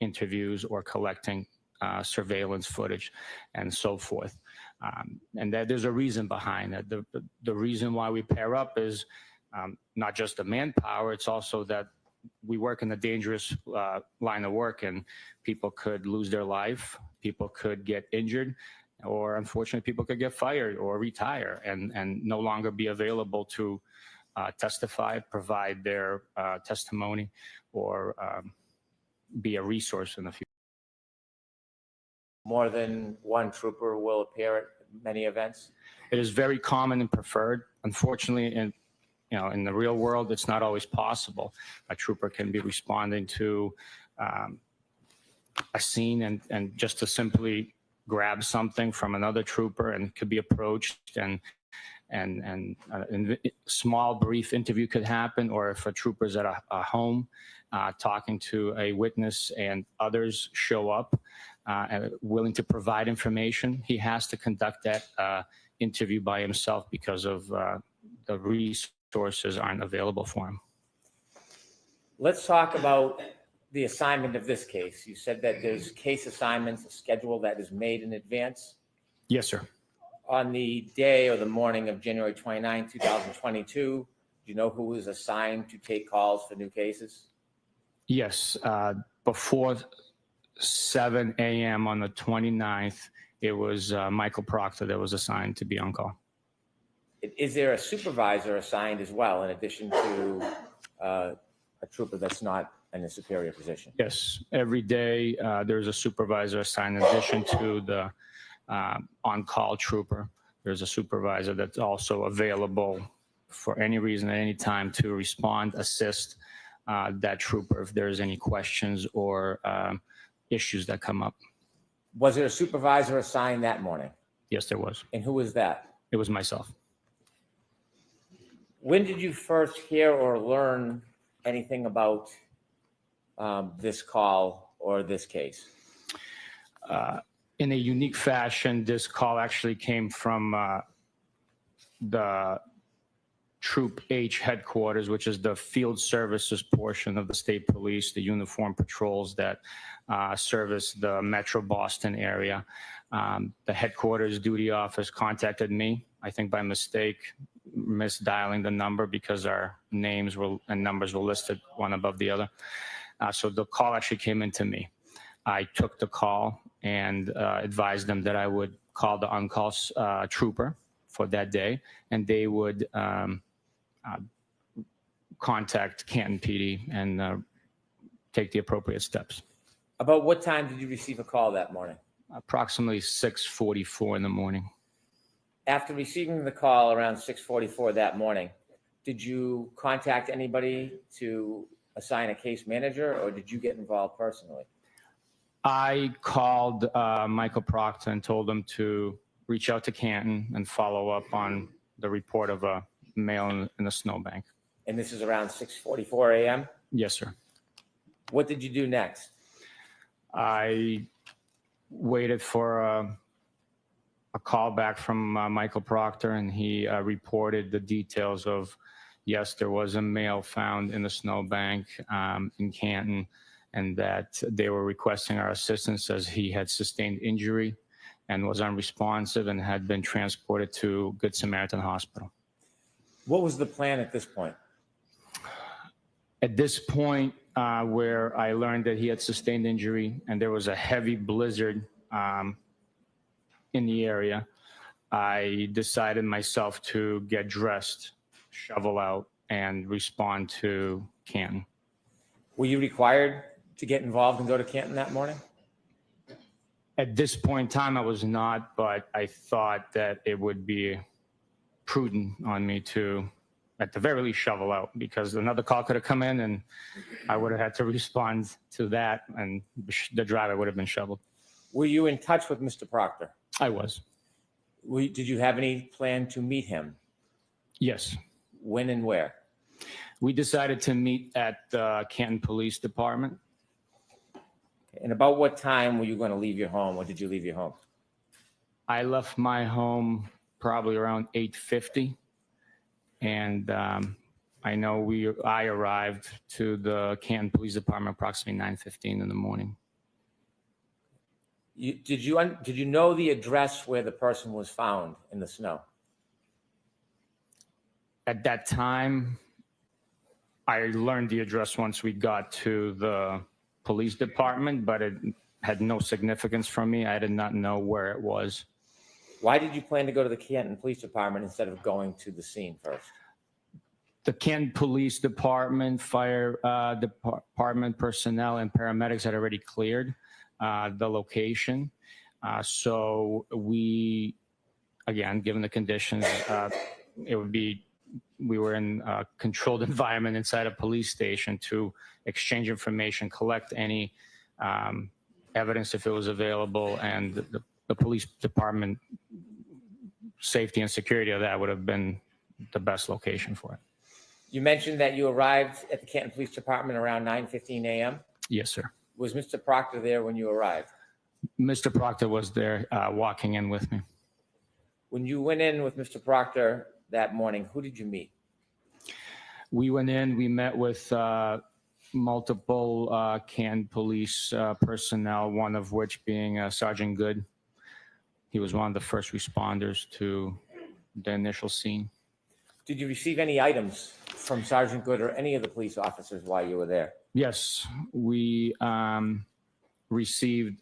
interviews or collecting surveillance footage and so forth. And that there's a reason behind that. The reason why we pair up is not just the manpower, it's also that we work in a dangerous line of work, and people could lose their life, people could get injured, or unfortunately people could get fired or retire and no longer be available to testify, provide their testimony, or be a resource in the future. More than one trooper will appear at many events? It is very common and preferred. Unfortunately, in the real world, it's not always possible. A trooper can be responding to a scene and just to simply grab something from another trooper and could be approached and a small brief interview could happen, or if a trooper's at a home talking to a witness and others show up and willing to provide information, he has to conduct that interview by himself because of the resources aren't available for him. Let's talk about the assignment of this case. You said that there's case assignments, a schedule that is made in advance. Yes, sir. On the day or the morning of January 29, 2022, do you know who was assigned to take calls for new cases? Yes, before 7 a.m. on the 29th, it was Michael Proctor that was assigned to be on call. Is there a supervisor assigned as well, in addition to a trooper that's not in a superior position? Yes, every day there's a supervisor assigned in addition to the on-call trooper. There's a supervisor that's also available for any reason at any time to respond, assist that trooper if there's any questions or issues that come up. Was there a supervisor assigned that morning? Yes, there was. And who was that? It was myself. When did you first hear or learn anything about this call or this case? In a unique fashion, this call actually came from the Troop H headquarters, which is the field services portion of the state police, the uniform patrols that service the Metro Boston area. The headquarters duty office contacted me, I think by mistake, misdialing the number because our names and numbers were listed one above the other. So the call actually came into me. I took the call and advised them that I would call the on-call trooper for that day, and they would contact Canton PD and take the appropriate steps. About what time did you receive a call that morning? Approximately 6:44 in the morning. After receiving the call around 6:44 that morning, did you contact anybody to assign a case manager, or did you get involved personally? I called Michael Proctor and told him to reach out to Canton and follow up on the report of a male in the snowbank. And this is around 6:44 a.m.? Yes, sir. What did you do next? I waited for a call back from Michael Proctor, and he reported the details of, yes, there was a male found in the snowbank in Canton, and that they were requesting our assistance as he had sustained injury and was unresponsive and had been transported to Good Samaritan Hospital. What was the plan at this point? At this point, where I learned that he had sustained injury and there was a heavy blizzard in the area, I decided myself to get dressed, shovel out, and respond to Canton. Were you required to get involved and go to Canton that morning? At this point in time, I was not, but I thought that it would be prudent on me to at the very least shovel out, because another call could have come in and I would have had to respond to that, and the driveway would have been shoveled. Were you in touch with Mr. Proctor? I was. Did you have any plan to meet him? Yes. When and where? We decided to meet at the Canton Police Department. And about what time were you going to leave your home, or did you leave your home? I left my home probably around 8:50, and I know I arrived to the Canton Police Department approximately 9:15 in the morning. Did you know the address where the person was found in the snow? At that time, I learned the address once we got to the police department, but it had no significance for me. I did not know where it was. Why did you plan to go to the Canton Police Department instead of going to the scene first? The Canton Police Department, fire department personnel, and paramedics had already cleared the location. So we, again, given the conditions, we were in a controlled environment inside a police station to exchange information, collect any evidence if it was available, and the police department safety and security of that would have been the best location for it. You mentioned that you arrived at the Canton Police Department around 9:15 a.m. Yes, sir. Was Mr. Proctor there when you arrived? Mr. Proctor was there walking in with me. When you went in with Mr. Proctor that morning, who did you meet? We went in, we met with multiple Canton police personnel, one of which being Sergeant Good. He was one of the first responders to the initial scene. Did you receive any items from Sergeant Good or any of the police officers while you were there? Yes, we didn't receive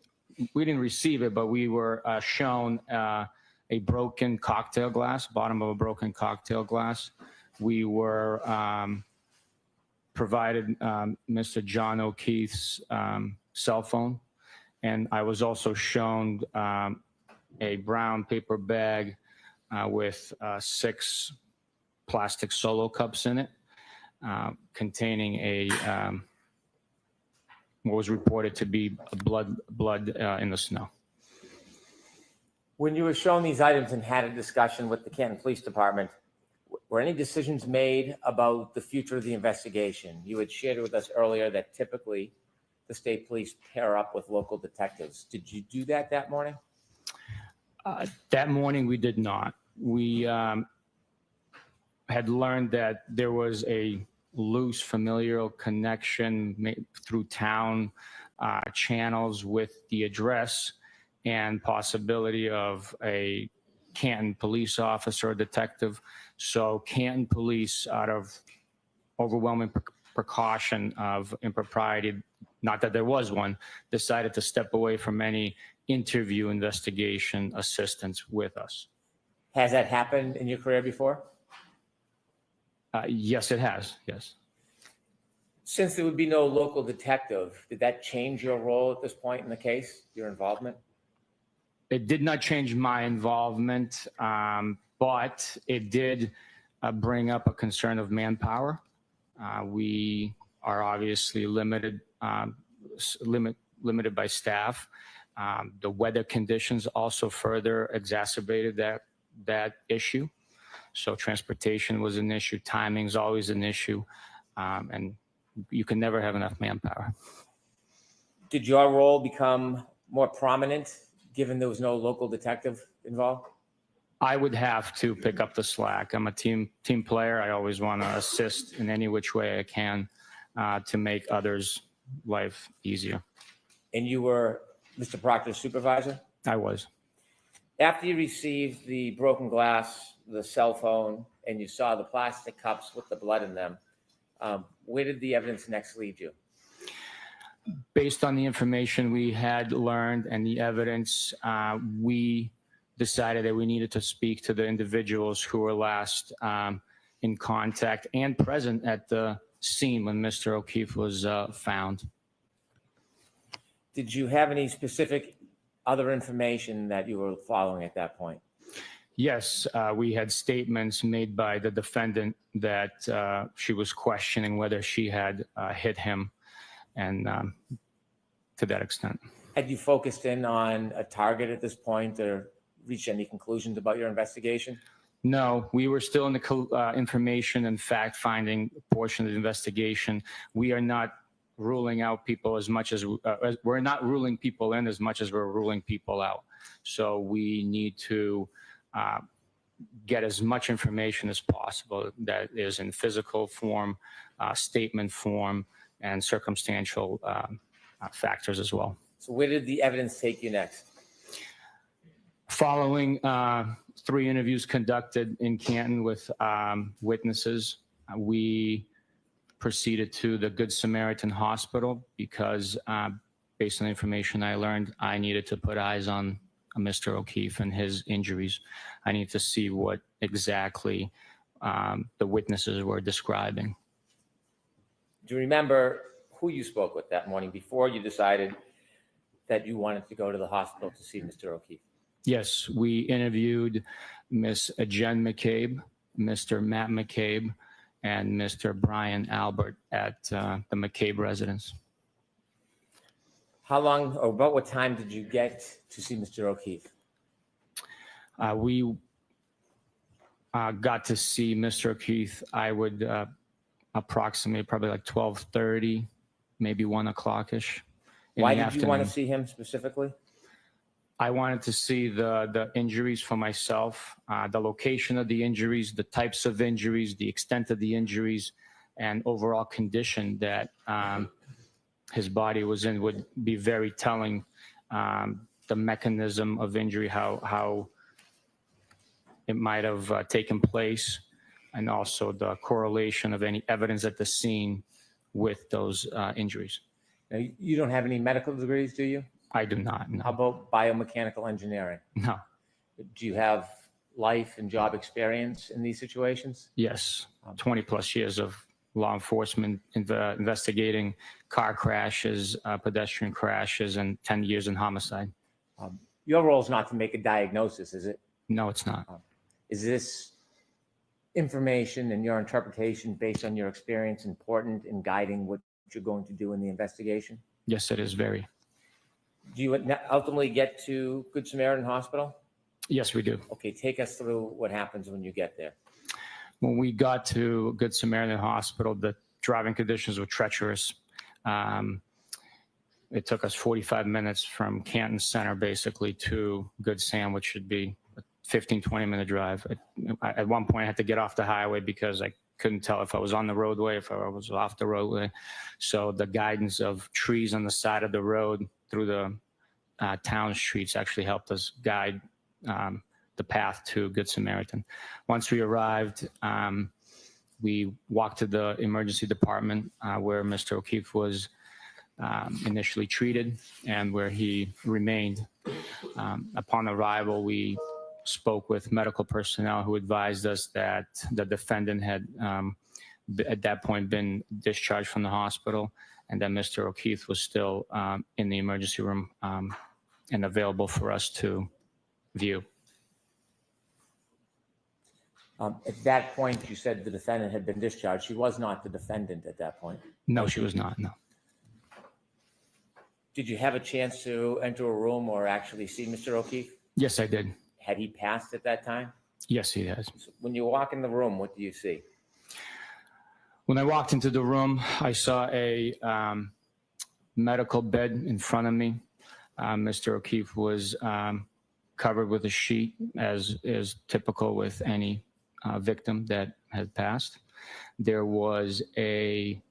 it, but we were shown a broken cocktail glass, bottom of a broken cocktail glass. We were provided Mr. John O'Keefe's cell phone, and I was also shown a brown paper bag with 6 plastic Solo cups in it, containing what was reported to be blood in the snow. When you were shown these items and had a discussion with the Canton Police Department, were any decisions made about the future of the investigation? You had shared with us earlier that typically the state police pair up with local detectives. Did you do that morning? That morning we did not. We had learned that there was a loose familial connection through town channels with the address and possibility of a Canton police officer or detective. So Canton police, out of overwhelming precaution of impropriety, not that there was one, decided to step away from any interview investigation assistance with us. Has that happened in your career before? Yes, it has. Yes. Since there would be no local detective, did that change your role at this point in the case, your involvement? It did not change my involvement, but it did bring up a concern of manpower. We are obviously limited by staff. The weather conditions also further exacerbated that issue. So transportation was an issue. Timing is always an issue. And you can never have enough manpower. Did your role become more prominent given there was no local detective involved? I would have to pick up the slack. I'm a team player. I always want to assist in any which way I can to make others' life easier. And you were Mr. Proctor's supervisor? I was. After you received the broken glass, the cell phone, and you saw the plastic cups with the blood in them, where did the evidence next lead you? Based on the information we had learned and the evidence, we decided that we needed to speak to the individuals who were last in contact and present at the scene when Mr. O'Keefe was found. Did you have any specific other information that you were following at that point? Yes, we had statements made by the defendant that she was questioning whether she had hit him, and to that extent. Had you focused in on a target at this point or reached any conclusions about your investigation? No, we were still in the information and fact-finding portion of the investigation. We are not ruling out people as much as we're not ruling people in as much as we're ruling people out. So we need to get as much information as possible that is in physical form, statement form, and circumstantial factors as well. So where did the evidence take you next? Following 3 interviews conducted in Canton with witnesses, we proceeded to the Good Samaritan Hospital because based on the information I learned, I needed to put eyes on Mr. O'Keefe and his injuries. I need to see what exactly the witnesses were describing. Do you remember who you spoke with that morning before you decided that you wanted to go to the hospital to see Mr. O'Keefe? Yes, we interviewed Miss Jen McCabe, Mr. Matt McCabe, and Mr. Brian Albert at the McCabe residence. How long or about what time did you get to see Mr. O'Keefe? We got to see Mr. O'Keefe, I would approximate probably like 12:30, maybe 1 o'clock-ish. Why did you want to see him specifically? I wanted to see the injuries for myself, the location of the injuries, the types of injuries, the extent of the injuries, and overall condition that his body was in would be very telling. The mechanism of injury, how it might have taken place, and also the correlation of any evidence at the scene with those injuries. Now, you don't have any medical degrees, do you? I do not. No. How about biomechanical engineering? No. Do you have life and job experience in these situations? Yes, 20 plus years of law enforcement investigating car crashes, pedestrian crashes, and 10 years in homicide. Your role is not to make a diagnosis, is it? No, it's not. Is this information and your interpretation based on your experience important in guiding what you're going to do in the investigation? Yes, it is very. Do you ultimately get to Good Samaritan Hospital? Yes, we do. Okay, take us through what happens when you get there. When we got to Good Samaritan Hospital, the driving conditions were treacherous. It took us 45 minutes from Canton Center, basically, to Good Sam, which should be a 15, 20-minute drive. At one point, I had to get off the highway because I couldn't tell if I was on the roadway, if I was off the roadway. So the guidance of trees on the side of the road through the town streets actually helped us guide the path to Good Samaritan. Once we arrived, we walked to the emergency department where Mr. O'Keefe was initially treated and where he remained. Upon arrival, we spoke with medical personnel who advised us that the defendant had at that point been discharged from the hospital and that Mr. O'Keefe was still in the emergency room and available for us to view. At that point, you said the defendant had been discharged. She was not the defendant at that point. No, she was not, no. Did you have a chance to enter a room or actually see Mr. O'Keefe? Yes, I did. Had he passed at that time? Yes, he has. So when you walk in the room, what do you see? When I walked into the room, I saw a medical bed in front of me. Mr. O'Keefe was covered with a sheet, as is typical with any victim that had passed. There was a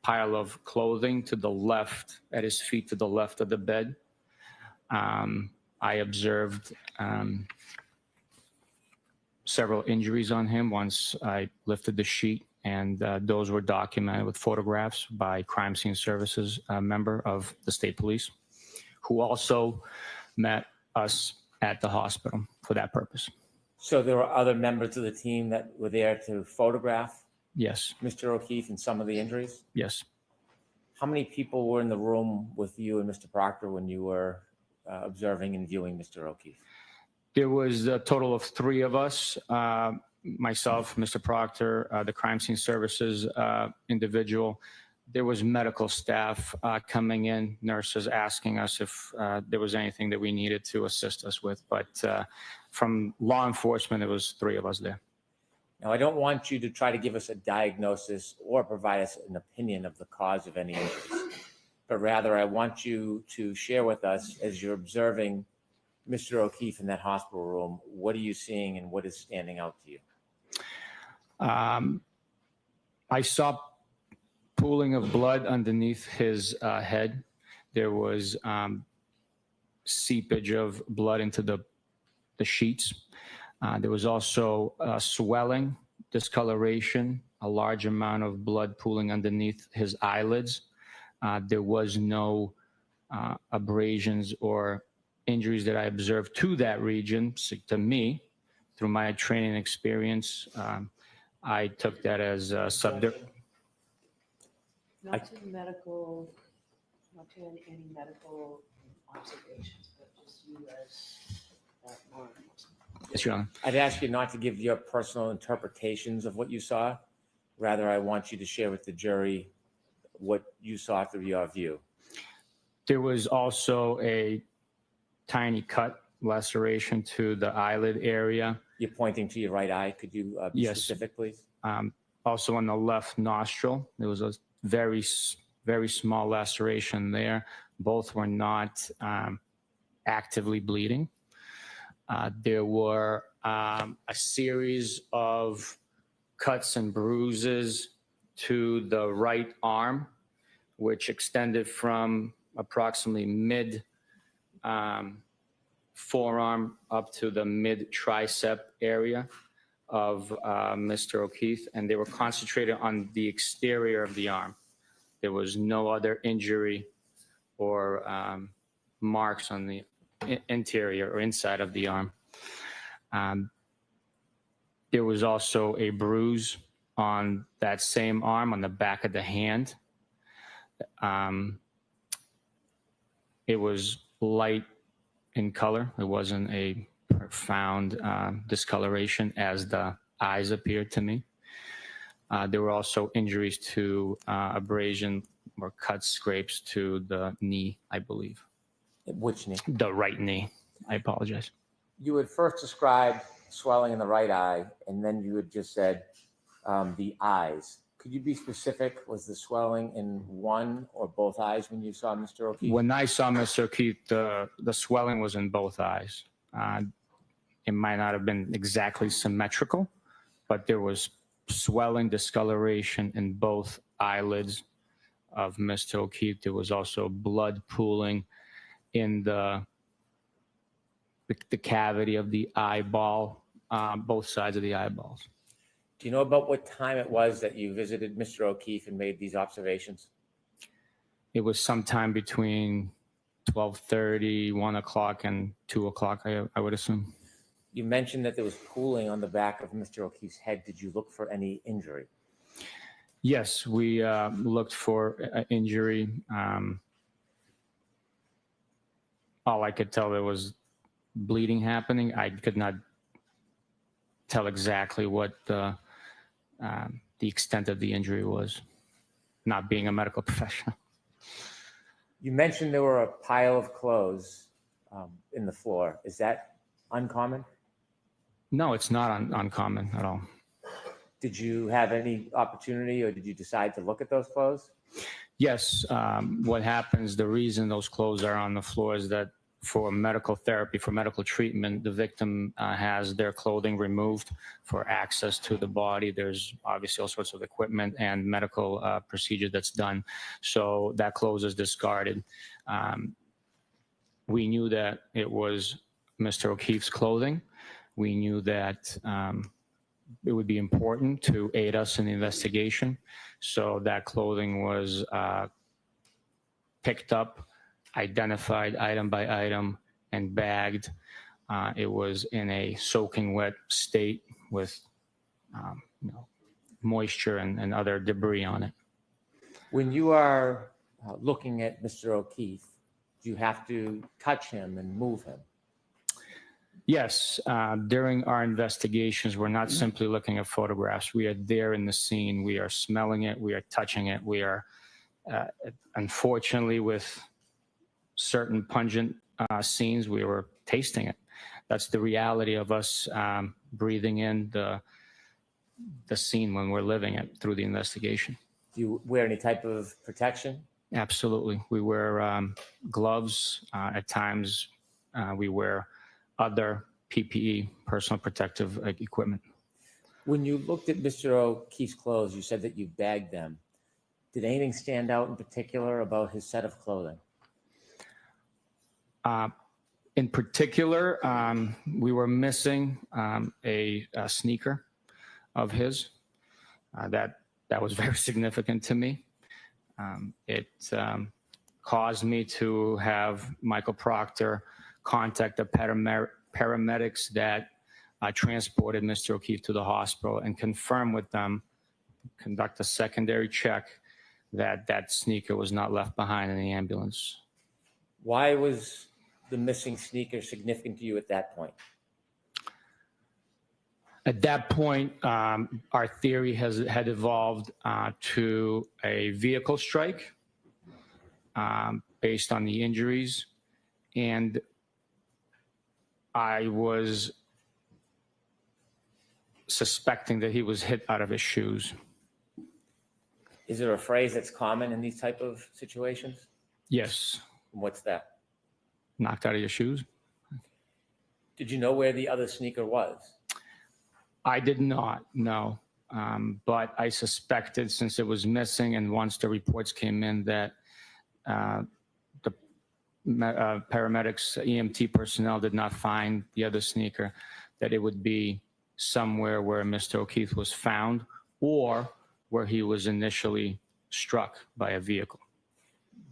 pile of clothing to the left, at his feet to the left of the bed. I observed several injuries on him once I lifted the sheet, and those were documented with photographs by Crime Scene Services, a member of the state police, who also met us at the hospital for that purpose. So there were other members of the team that were there to photograph Yes. Mr. O'Keefe and some of the injuries? Yes. How many people were in the room with you and Mr. Proctor when you were observing and viewing Mr. O'Keefe? There was a total of 3 of us, myself, Mr. Proctor, the crime scene services individual. There was medical staff coming in, nurses asking us if there was anything that we needed to assist us with. But from law enforcement, it was 3 of us there. Now, I don't want you to try to give us a diagnosis or provide us an opinion of the cause of any injuries, but rather I want you to share with us, as you're observing Mr. O'Keefe in that hospital room, what are you seeing and what is standing out to you? I saw pooling of blood underneath his head. There was seepage of blood into the sheets. There was also swelling, discoloration, a large amount of blood pooling underneath his eyelids. There was no abrasions or injuries that I observed to that region. So to me, through my training experience, I took that as subdural. Not to medical, not to any medical observations, but just you as law enforcement. Yes, Your Honor. I'd ask you not to give your personal interpretations of what you saw. Rather, I want you to share with the jury what you saw through your view. There was also a tiny cut laceration to the eyelid area. You're pointing to your right eye. Could you be Yes. specific, please? Also on the left nostril, there was a very small laceration there. Both were not actively bleeding. There were a series of cuts and bruises to the right arm, which extended from approximately mid forearm up to the mid tricep area of Mr. O'Keefe, and they were concentrated on the exterior of the arm. There was no other injury or marks on the interior or inside of the arm. There was also a bruise on that same arm on the back of the hand. It was light in color. It wasn't a profound discoloration as the eyes appeared to me. There were also injuries to abrasion or cut scrapes to the knee, I believe. Which knee? The right knee. I apologize. You had first described swelling in the right eye, and then you had just said the eyes. Could you be specific? Was the swelling in one or both eyes when you saw Mr. O'Keefe? When I saw Mr. O'Keefe, the swelling was in both eyes. It might not have been exactly symmetrical, but there was swelling, discoloration in both eyelids of Mr. O'Keefe. There was also blood pooling in the cavity of the eyeball, both sides of the eyeballs. Do you know about what time it was that you visited Mr. O'Keefe and made these observations? It was sometime between 12:30, 1 o'clock, and 2 o'clock, I would assume. You mentioned that there was pooling on the back of Mr. O'Keefe's head. Did you look for any injury? Yes, we looked for injury. All I could tell, there was bleeding happening. I could not tell exactly what the extent of the injury was, not being a medical professional. You mentioned there were a pile of clothes in the floor. Is that uncommon? No, it's not uncommon at all. Did you have any opportunity, or did you decide to look at those clothes? Yes. What happens, the reason those clothes are on the floor is that for medical therapy, for medical treatment, the victim has their clothing removed for access to the body. There's obviously all sorts of equipment and medical procedure that's done. So that clothes is discarded. We knew that it was Mr. O'Keefe's clothing. We knew that it would be important to aid us in the investigation. So that clothing was picked up, identified item by item, and bagged. It was in a soaking wet state with moisture and other debris on it. When you are looking at Mr. O'Keefe, do you have to touch him and move him? Yes, during our investigations, we're not simply looking at photographs. We are there in the scene. We are smelling it. We are touching it. We are, unfortunately, with certain pungent scenes, we were tasting it. That's the reality of us breathing in the scene when we're living it through the investigation. Do you wear any type of protection? Absolutely. We wear gloves. At times, we wear other PPE, personal protective equipment. When you looked at Mr. O'Keefe's clothes, you said that you bagged them. Did anything stand out in particular about his set of clothing? In particular, we were missing a sneaker of his. That was very significant to me. It caused me to have Michael Proctor contact the paramedics that transported Mr. O'Keefe to the hospital and confirm with them, conduct a secondary check that that sneaker was not left behind in the ambulance. Why was the missing sneaker significant to you at that point? At that point, our theory had evolved to a vehicle strike based on the injuries, and I was suspecting that he was hit out of his shoes. Is there a phrase that's common in these type of situations? Yes. What's that? Knocked out of your shoes? Did you know where the other sneaker was? I did not, no. But I suspected, since it was missing, and once the reports came in that the paramedics, EMT personnel did not find the other sneaker, that it would be somewhere where Mr. O'Keefe was found or where he was initially struck by a vehicle.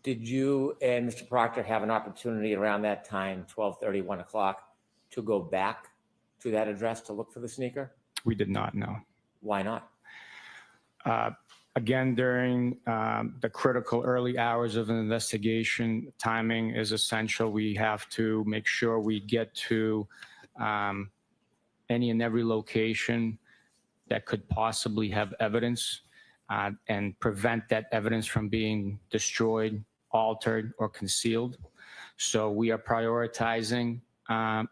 Did you and Mr. Proctor have an opportunity around that time, 12:30, 1 o'clock, to go back to that address to look for the sneaker? We did not know. Why not? Again, during the critical early hours of an investigation, timing is essential. We have to make sure we get to any and every location that could possibly have evidence and prevent that evidence from being destroyed, altered, or concealed. So we are prioritizing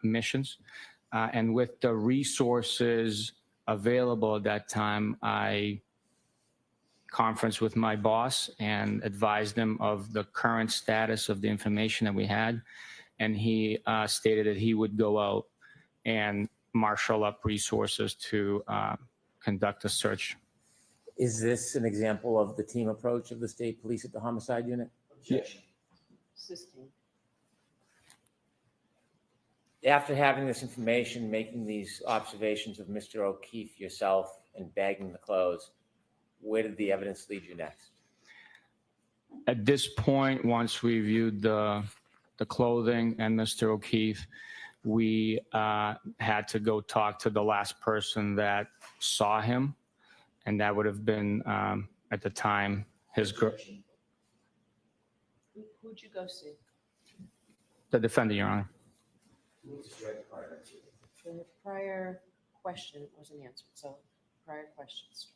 missions. And with the resources available at that time, I conferenced with my boss and advised him of the current status of the information that we had. And he stated that he would go out and marshal up resources to conduct a search. Is this an example of the team approach of the state police at the homicide unit? Objection. Assisting. After having this information, making these observations of Mr. O'Keefe yourself and bagging the clothes, where did the evidence lead you next? At this point, once we viewed the clothing and Mr. O'Keefe, we had to go talk to the last person that saw him, and that would have been, at the time, his girl. Who'd you go see? The defendant, Your Honor. The prior question wasn't answered, so prior questions.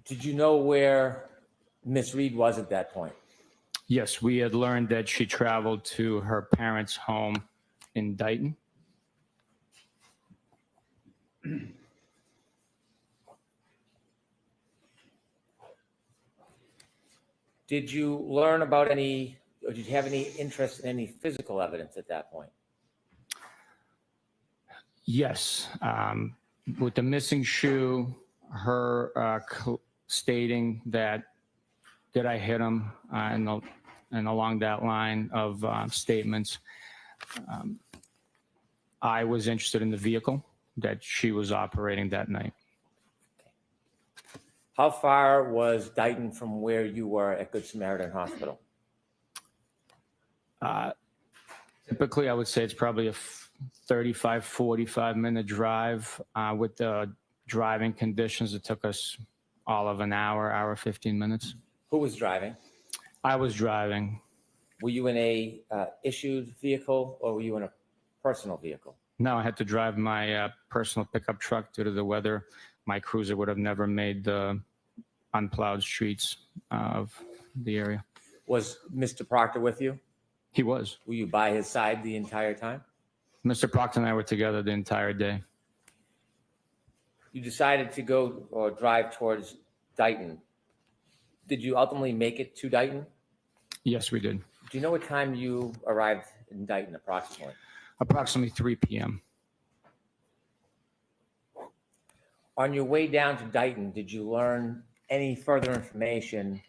Did you know where Miss Read was at that point? Yes, we had learned that she traveled to her parents' home in Dighton. Did you learn about any, or did you have any interest in any physical evidence at that point? Yes, with the missing shoe, her stating that did I hit him, and along that line of statements, I was interested in the vehicle that she was operating that night. How far was Dighton from where you were at Good Samaritan Hospital? Typically, I would say it's probably a 35, 45-minute drive. With the driving conditions, it took us all of an hour, 15 minutes. Who was driving? I was driving. Were you in a issued vehicle, or were you in a personal vehicle? No, I had to drive my personal pickup truck due to the weather. My cruiser would have never made the unplowed streets of the area. Was Mr. Proctor with you? He was. Were you by his side the entire time? Mr. Proctor and I were together the entire day. You decided to go or drive towards Dighton. Did you ultimately make it to Dighton? Yes, we did. Do you know what time you arrived in Dighton approximately? Approximately 3 p.m. On your way down to Dighton, did you learn any further information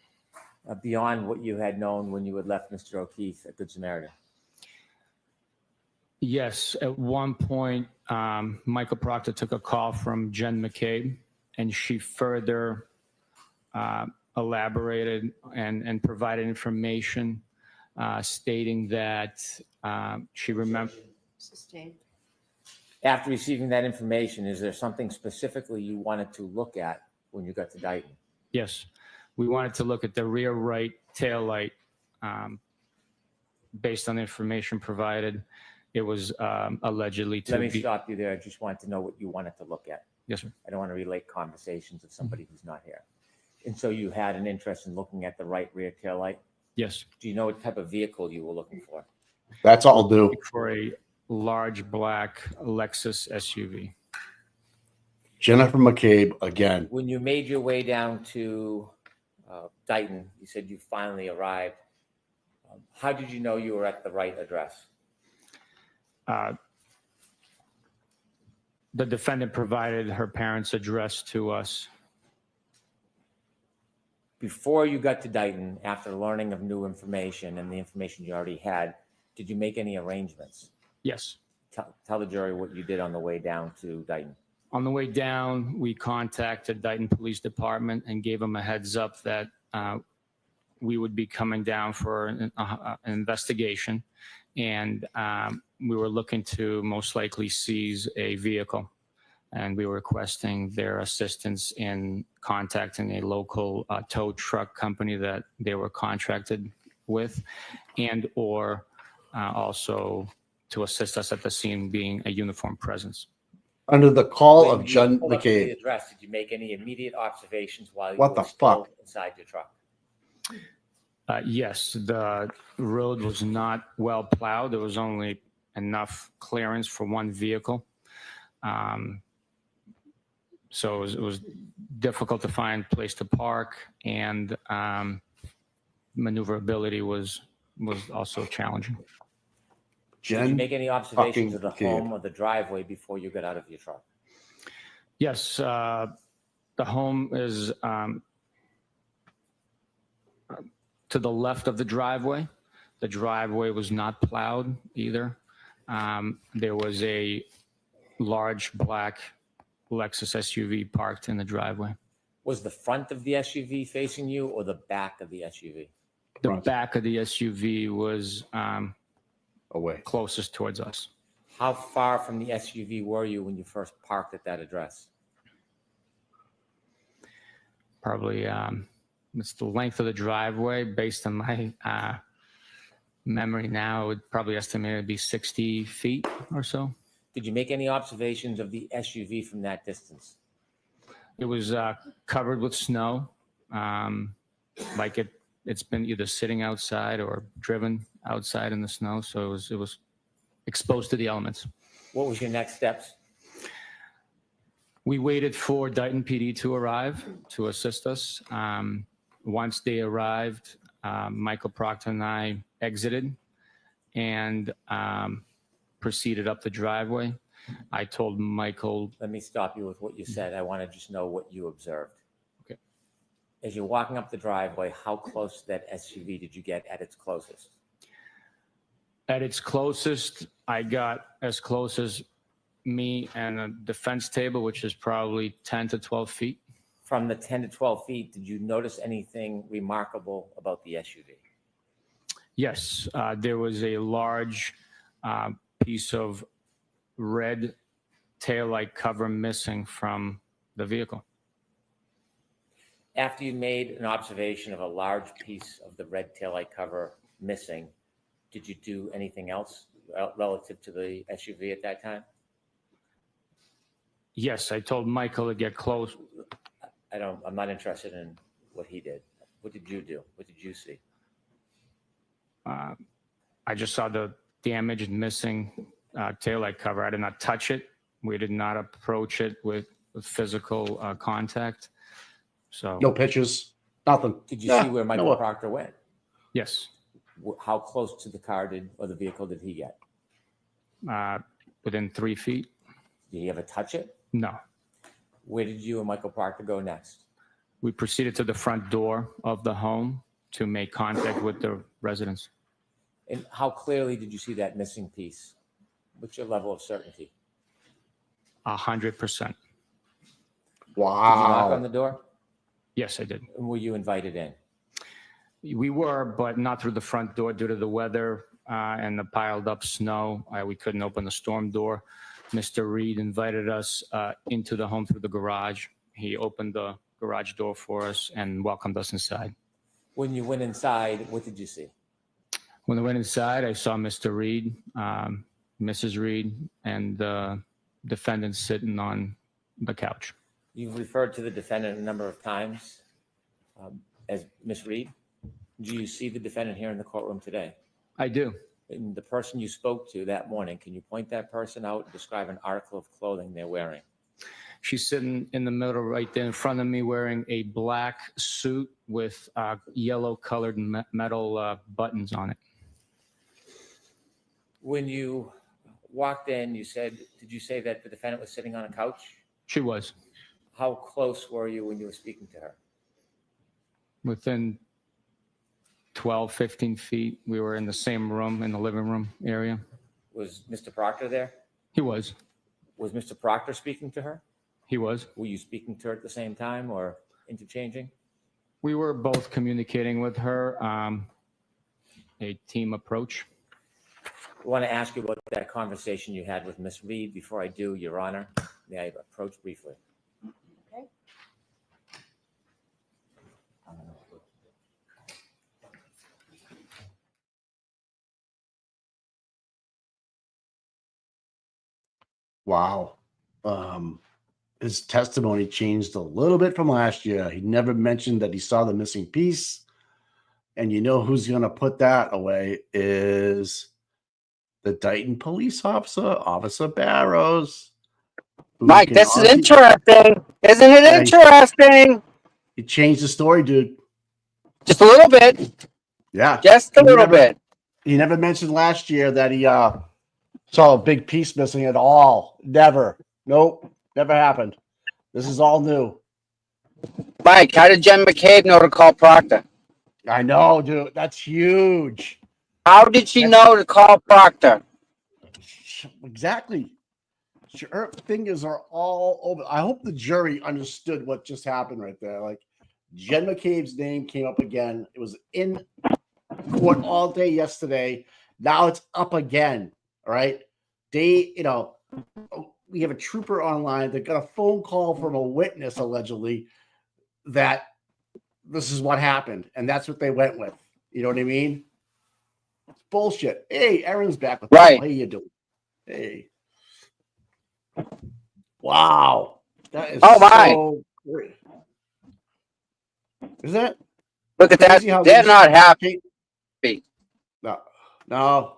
beyond what you had known when you had left Mr. O'Keefe at Good Samaritan? Yes, at one point, Michael Proctor took a call from Jen McCabe, and she further elaborated and provided information stating that she remembered. Sustained. After receiving that information, is there something specifically you wanted to look at when you got to Dighton? Yes, we wanted to look at the rear right tail light. Based on the information provided, it was allegedly to Let me be. stop you there. I just wanted to know what you wanted to look at. Yes, sir. I don't want to relate conversations of somebody who's not here. And so you had an interest in looking at the right rear tail light? Yes. Do you know what type of vehicle you were looking for? That's all do. For a large black Lexus SUV. Jennifer McCabe again. When you made your way down to Dighton, you said you finally arrived. How did you know you were at the right address? The defendant provided her parents' address to us. Before you got to Dighton, after learning of new information and the information you already had, did you make any arrangements? Yes. Tell the jury what you did on the way down to Dighton. On the way down, we contacted Dighton Police Department and gave them a heads up that we would be coming down for an investigation, and we were looking to most likely seize a vehicle, and we were requesting their assistance in contacting a local tow truck company that they were contracted with, and or also to assist us at the scene being a uniformed presence. Under the call When of you Jen pulled up to the McCabe. address, did you make any immediate observations while you What were the still fuck? inside your truck? Yes, the road was not well plowed. There was only enough clearance for one vehicle. So it was difficult to find a place to park, and maneuverability was also challenging. Did you make any observations of the fucking home or the driveway before you got out of your truck? Yes, the home is to the left of the driveway. The driveway was not plowed either. There was a large black Lexus SUV parked in the driveway. Was the front of the SUV facing you or the back of the SUV? The back of the SUV was away, closest towards us. How far from the SUV were you when you first parked at that address? Probably it's the length of the driveway. Based on my memory now, I would probably estimate it'd be 60 feet or so. Did you make any observations of the SUV from that distance? It was covered with snow, like it's been either sitting outside or driven outside in the snow. So it was exposed to the elements. What was your next steps? We waited for Dighton PD to arrive to assist us. Once they arrived, Michael Proctor and I exited and proceeded up the driveway. I told Michael. Let me stop you with what you said. I want to just know what you observed. Okay. As you're walking up the driveway, how close to that SUV did you get at its closest? At its closest, I got as close as me and a defense table, which is probably 10 to 12 feet. From the 10 to 12 feet, did you notice anything remarkable about the SUV? Yes, there was a large piece of red taillight cover missing from the vehicle. After you made an observation of a large piece of the red taillight cover missing, did you do anything else? relative to the SUV at that time? Yes, I told Michael to get close. I'm not interested in what he did. What did you do? What did you see? I just saw the damaged, missing taillight cover. I did not touch it. We did not approach it with physical contact. So No pictures, nothing. Did you see where Michael Proctor went? Yes. How close to the car or the vehicle did he get? Within 3 feet. Did he ever touch it? No. Where did you and Michael Proctor go next? We proceeded to the front door of the home to make contact with the residents. And how clearly did you see that missing piece? What's your level of certainty? 100%. Wow. Did you knock on the door? Yes, I did. And were you invited in? We were, but not through the front door due to the weather and the piled up snow. We couldn't open the storm door. Mr. Reed invited us into the home through the garage. He opened the garage door for us and welcomed us inside. When you went inside, what did you see? When I went inside, I saw Mr. Reed, Mrs. Reed, and the defendant sitting on the couch. You've referred to the defendant a number of times as Miss Reed. Do you see the defendant here in the courtroom today? I do. And the person you spoke to that morning, can you point that person out and describe an article of clothing they're wearing? She's sitting in the middle right there in front of me wearing a black suit with yellow colored metal buttons on it. When you walked in, did you say that the defendant was sitting on a couch? She was. How close were you when you were speaking to her? Within 12, 15 feet. We were in the same room, in the living room area. Was Mr. Proctor there? He was. Was Mr. Proctor speaking to her? He was. Were you speaking to her at the same time or interchanging? We were both communicating with her, a team approach. I want to ask you about that conversation you had with Miss Reed. Before I do, Your Honor, may I approach briefly? Okay. Wow. His testimony changed a little bit from last year. He never mentioned that he saw the missing piece. And you know who's going to put that away is the Dighton police officer, Officer Barrows. Mike, this is interesting. Isn't it interesting? He changed the story, dude. Just a little bit. Yeah. Just a little bit. He never mentioned last year that he saw a big piece missing at all. Never. Nope. Never happened. This is all new. Mike, how did Jen McCabe know to call Proctor? I know, dude. That's huge. How did she know to call Proctor? Exactly. Her fingers are all over. I hope the jury understood what just happened right there. Like, Jen McCabe's name came up again. It was in court all day yesterday. Now it's up again. All right. We have a trooper online that got a phone call from a witness allegedly that this is what happened. And that's what they went with. You know what I mean? It's bullshit. Hey, Aaron's back with right. How you doing? Hey. Wow. That is so great. Is that? Look at that. They're not happy. No.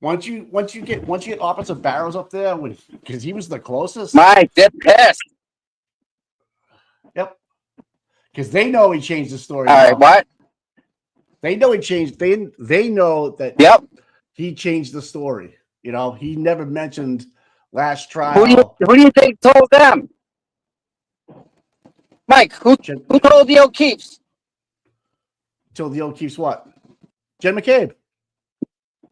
Once you get Officer Barrows up there, because he was the closest. Mike, they're pissed. Yep. Because they know he changed the story. All right, what? They know he changed. They know that. Yep. He changed the story. You know, he never mentioned last trial. Who do you think told them? Mike, who told the O'Keefes? Told the O'Keefes what? Jen McCabe.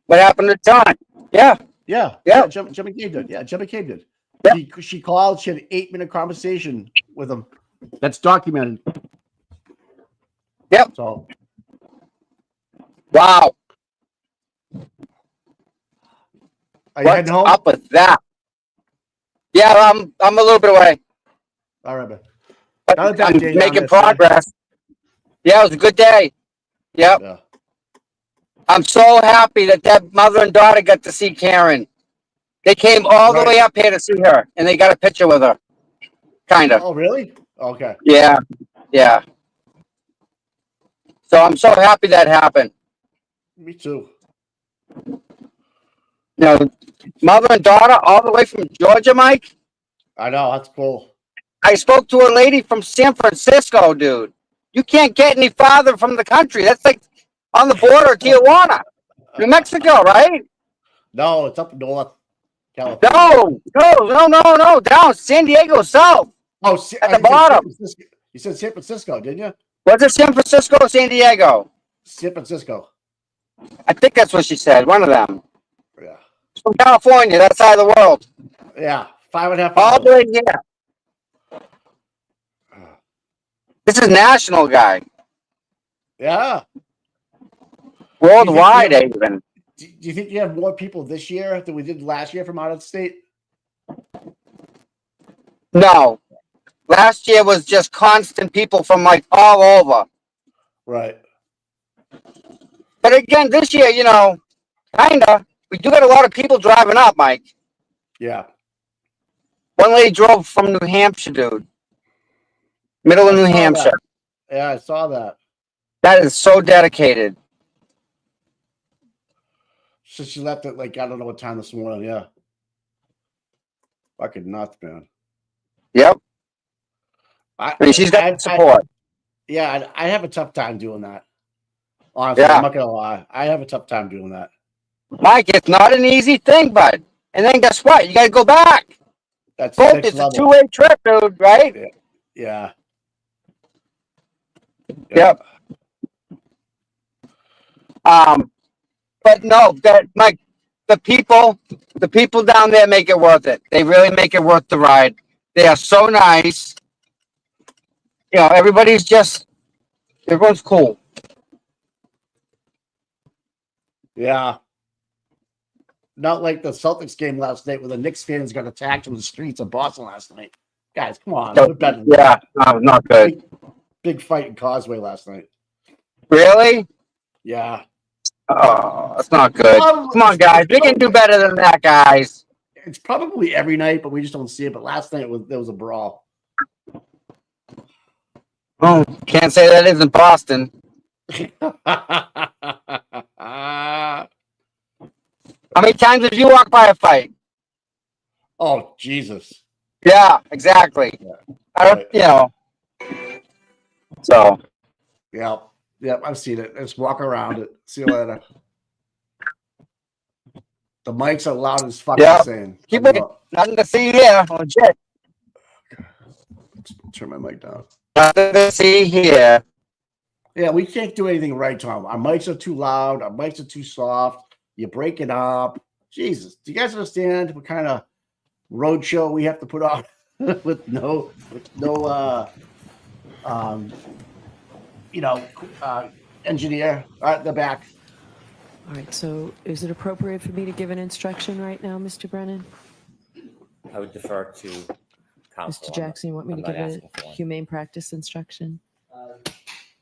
What happened to John? Yeah. Jen McCabe did. Yeah, Jen McCabe did. Yep. She called. She had an 8-minute conversation with him. That's documented. Yep. So. Wow. Are you heading home? Up with that? Yeah, I'm a little bit away. All right, man. I'm making progress. Yeah, it was a good day. Yep. Yeah. I'm so happy that mother and daughter got to see Karen. They came all the way up here to see her, and they got a picture with her. Kind of. Oh, really? Okay. Yeah. Yeah. So I'm so happy that happened. Me too. You know, mother and daughter all the way from Georgia, Mike. I know, that's cool. I spoke to a lady from San Francisco, dude. You can't get any farther from the country. That's like on the border of Tijuana, New Mexico, right? No, it's up north, California. No. Down San Diego south. Oh, at the bottom. You said San Francisco, didn't you? Was it San Francisco or San Diego? San Francisco. I think that's what she said. One of them. Yeah. From California, that side of the world. Yeah. 5.5 All hours. the way here. This is national, guy. Yeah. Worldwide, even. Do you think you have more people this year than we did last year from out of state? No. Last year was just constant people from like all over. Right. But again, this year, you know, kinda. We do got a lot of people driving up, Mike. Yeah. One lady drove from New Hampshire, dude. Middle of New Hampshire. Yeah, I saw that. That is so dedicated. So she left at like I don't know what time this morning. Yeah. Fucking nuts, man. Yep. I mean, she's got support. I have a tough time doing that. Honestly, Yeah. I'm not gonna lie. I have a tough time doing that. Mike, it's not an easy thing, bud. And then guess what? You got to go back. That's Both. next It's level. a two-way trip, dude. Right? Yeah. Yep. But no, that Mike, the people down there make it worth it. They really make it worth the ride. They are so nice. You know, everyone's cool. Yeah. Not like the Celtics game last night where the Knicks fans got attacked in the streets of Boston last night. Guys, come on. We're better than that. No, not good. Big fight in Causeway last night. Really? Yeah. Oh, that's not good. Come on, guys. We can do better than that, guys. It's probably every night, but we just don't see it. But last night there was a brawl. Oh, can't say that isn't Boston. How many times have you walked by a fight? Oh, Jesus. Yeah, exactly. I don't, you know. So. Yeah. Yep, I've seen it. Just walk around it. See you later. The mics are loud as fucking insane. Keep it. Nothing to see here. Legit. Turn my mic down. Nothing to see here. Yeah, we can't do anything right, Tom. Our mics are too loud. Our mics are too soft. You break it up. Jesus. Do you guys understand what kind of road show we have to put on with no engineer at the back? All right, so is it appropriate for me to give an instruction right now, Mr. Brennan? I would defer to counsel. Mr. Jackson, you want me to give asking a for one. humane practice instruction?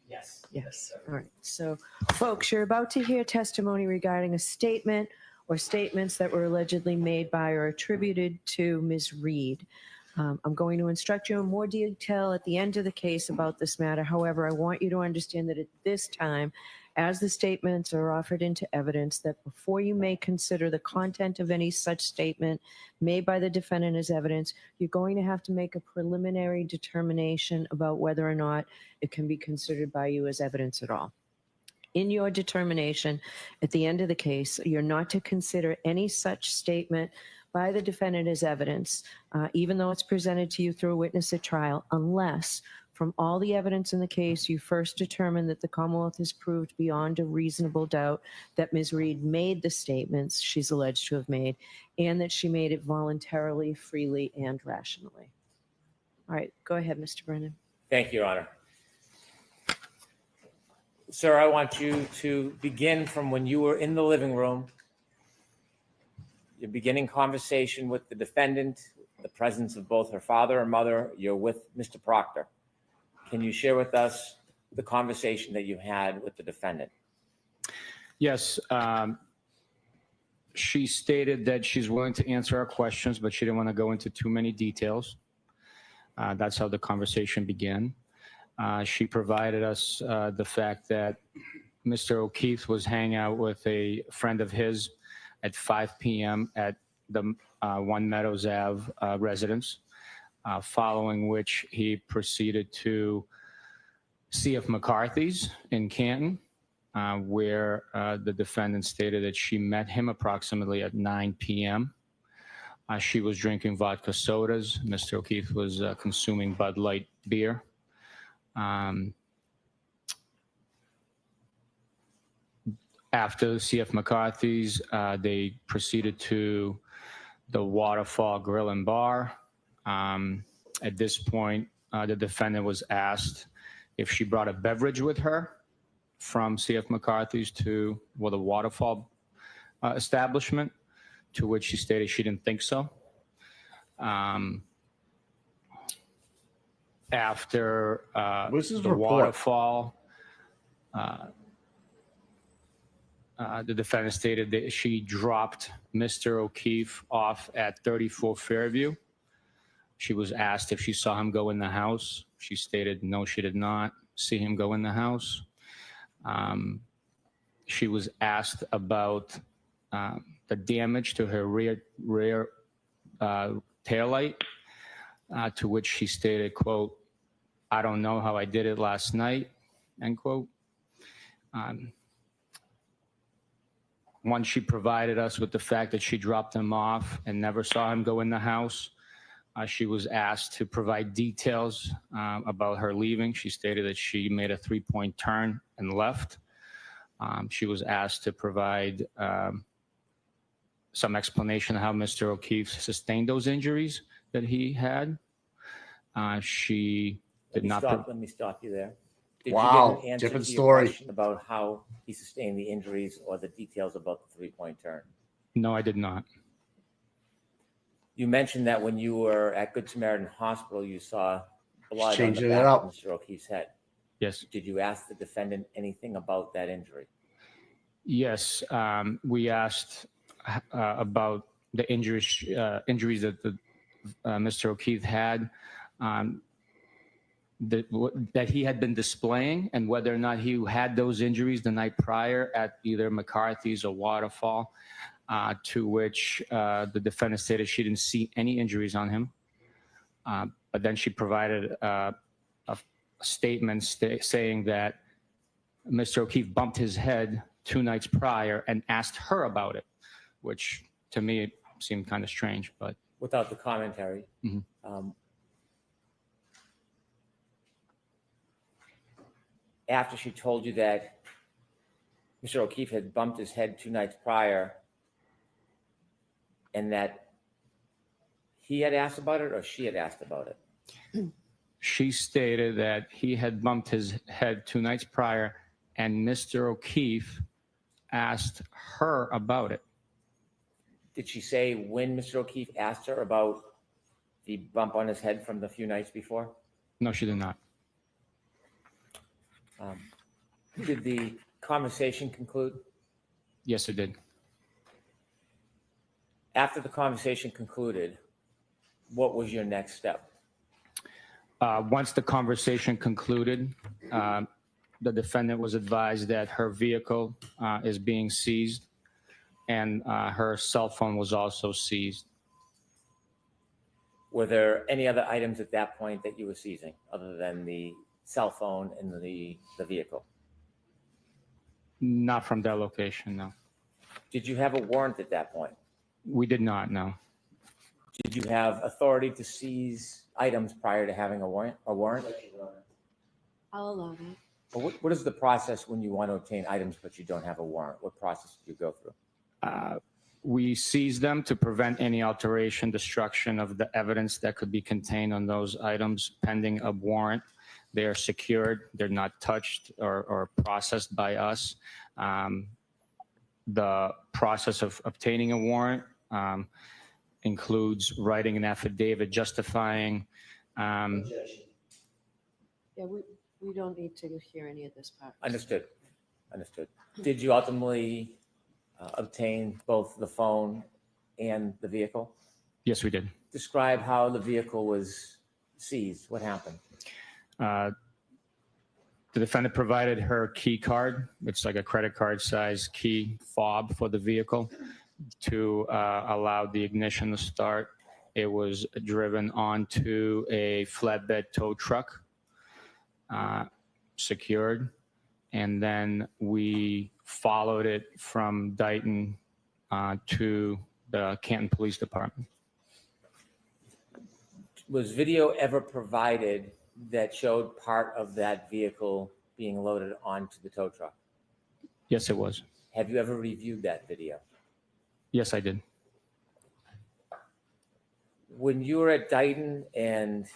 Yes. Yes. All right. So, folks, you're about to hear testimony regarding a statement or statements that were allegedly made by or attributed to Ms. Read. I'm going to instruct you in more detail at the end of the case about this matter. However, I want you to understand that at this time, as the statements are offered into evidence, that before you may consider the content of any such statement made by the defendant as evidence, you're going to have to make a preliminary determination about whether or not it can be considered by you as evidence at all. In your determination, at the end of the case, you're not to consider any such statement by the defendant as evidence, even though it's presented to you through a witness at trial, unless from all the evidence in the case, you first determine that the Commonwealth has proved beyond a reasonable doubt that Ms. Read made the statements she's alleged to have made, and that she made it voluntarily, freely, and rationally. All right, go ahead, Mr. Brennan. Thank you, Your Honor. Sir, I want you to begin from when you were in the living room, your beginning conversation with the defendant, the presence of both her father and mother. You're with Mr. Proctor. Can you share with us the conversation that you had with the defendant? Yes. She stated that she's willing to answer our questions, but she didn't want to go into too many details. That's how the conversation began. She provided us the fact that Mr. O'Keefe was hanging out with a friend of his at 5 p.m. at the One Meadows Ave residence, following which he proceeded to C.F. McCarthy's in Canton, where the defendant stated that she met him approximately at 9 p.m. She was drinking vodka sodas. Mr. O'Keefe was consuming Bud Light beer. After C.F. McCarthy's, they proceeded to the Waterfall Grill and Bar. At this point, the defendant was asked if she brought a beverage with her from C.F. McCarthy's to the Waterfall establishment, to which she stated she didn't think so. After the Waterfall, the defendant stated that she dropped Mr. O'Keefe off at 34 Fairview. She was asked if she saw him go in the house. She stated no, she did not see him go in the house. She was asked about the damage to her rear taillight, to which she stated, quote, "I don't know how I did it last night," end quote. Once she provided us with the fact that she dropped him off and never saw him go in the house, she was asked to provide details about her leaving. She stated that she made a 3-point turn and left. She was asked to provide some explanation of how Mr. O'Keefe sustained those injuries that he had. She did not. Let me stop you there. Did Wow, you get an answer different to your story. question about how he sustained the injuries or the details about the 3-point turn? No, I did not. You mentioned that when you were at Good Samaritan Hospital, you saw blood on Changing the it back up. of Mr. O'Keefe's head. Yes. Did you ask the defendant anything about that injury? Yes, we asked about the injuries that Mr. O'Keefe had, that he had been displaying, and whether or not he had those injuries the night prior at either McCarthy's or Waterfall, to which the defendant stated she didn't see any injuries on him. But then she provided a statement saying that Mr. O'Keefe bumped his head 2 nights prior and asked her about it, which to me it seemed kind of strange. But Without the commentary. Mhm. After she told you that Mr. O'Keefe had bumped his head 2 nights prior and that he had asked about it or she had asked about it? she stated that he had bumped his head 2 nights prior, and Mr. O'Keefe asked her about it. Did she say when Mr. O'Keefe asked her about the bump on his head from the few nights before? No, she did not. Did the conversation conclude? Yes, it did. After the conversation concluded, what was your next step? Once the conversation concluded, the defendant was advised that her vehicle is being seized, and her cell phone was also seized. Were there any other items at that point that you were seizing other than the cell phone and the vehicle? Not from that location, no. Did you have a warrant at that point? We did not, no. Did you have authority to seize items prior to having a warrant? I'll allow that. What is the process when you want to obtain items but you don't have a warrant? What process do you go through? We seized them to prevent any alteration, destruction of the evidence that could be contained on those items pending a warrant. They are secured. They're not touched or processed by us. The process of obtaining a warrant includes writing an affidavit justifying. Yeah, we don't need to hear any of this part. Understood. Understood. Did you ultimately obtain both the phone and the vehicle? Yes, we did. Describe how the vehicle was seized. What happened? The defendant provided her key card. It's like a credit card size key fob for the vehicle to allow the ignition to start. It was driven onto a flatbed tow truck, secured, and then we followed it from Dighton to the Canton Police Department. Was video ever provided that showed part of that vehicle being loaded onto the tow truck? Yes, it was. Have you ever reviewed that video? Yes, I did. When you were at Dighton and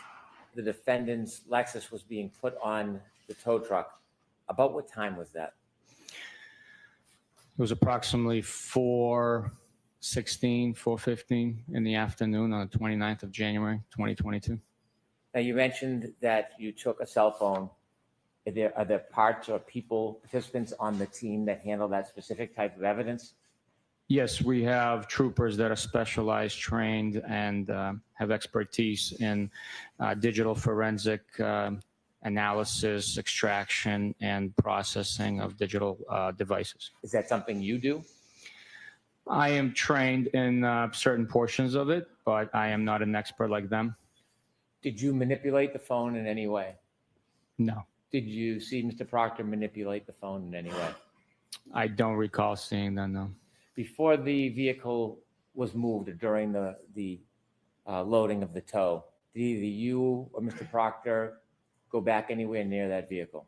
the defendant's Lexus was being put on the tow truck, about what time was that? It was approximately 4:15 in the afternoon on the 29th of January, 2022. Now, you mentioned that you took a cell phone. Are there parts or people, participants on the team that handle that specific type of evidence? Yes, we have troopers that are specialized, trained, and have expertise in digital forensic analysis, extraction, and processing of digital devices. Is that something you do? I am trained in certain portions of it, but I am not an expert like them. Did you manipulate the phone in any way? No, Did you see Mr. Proctor manipulate the phone in any way? I don't recall seeing that, no. Before the vehicle was moved or during the loading of the tow, did either you or Mr. Proctor go back anywhere near that vehicle?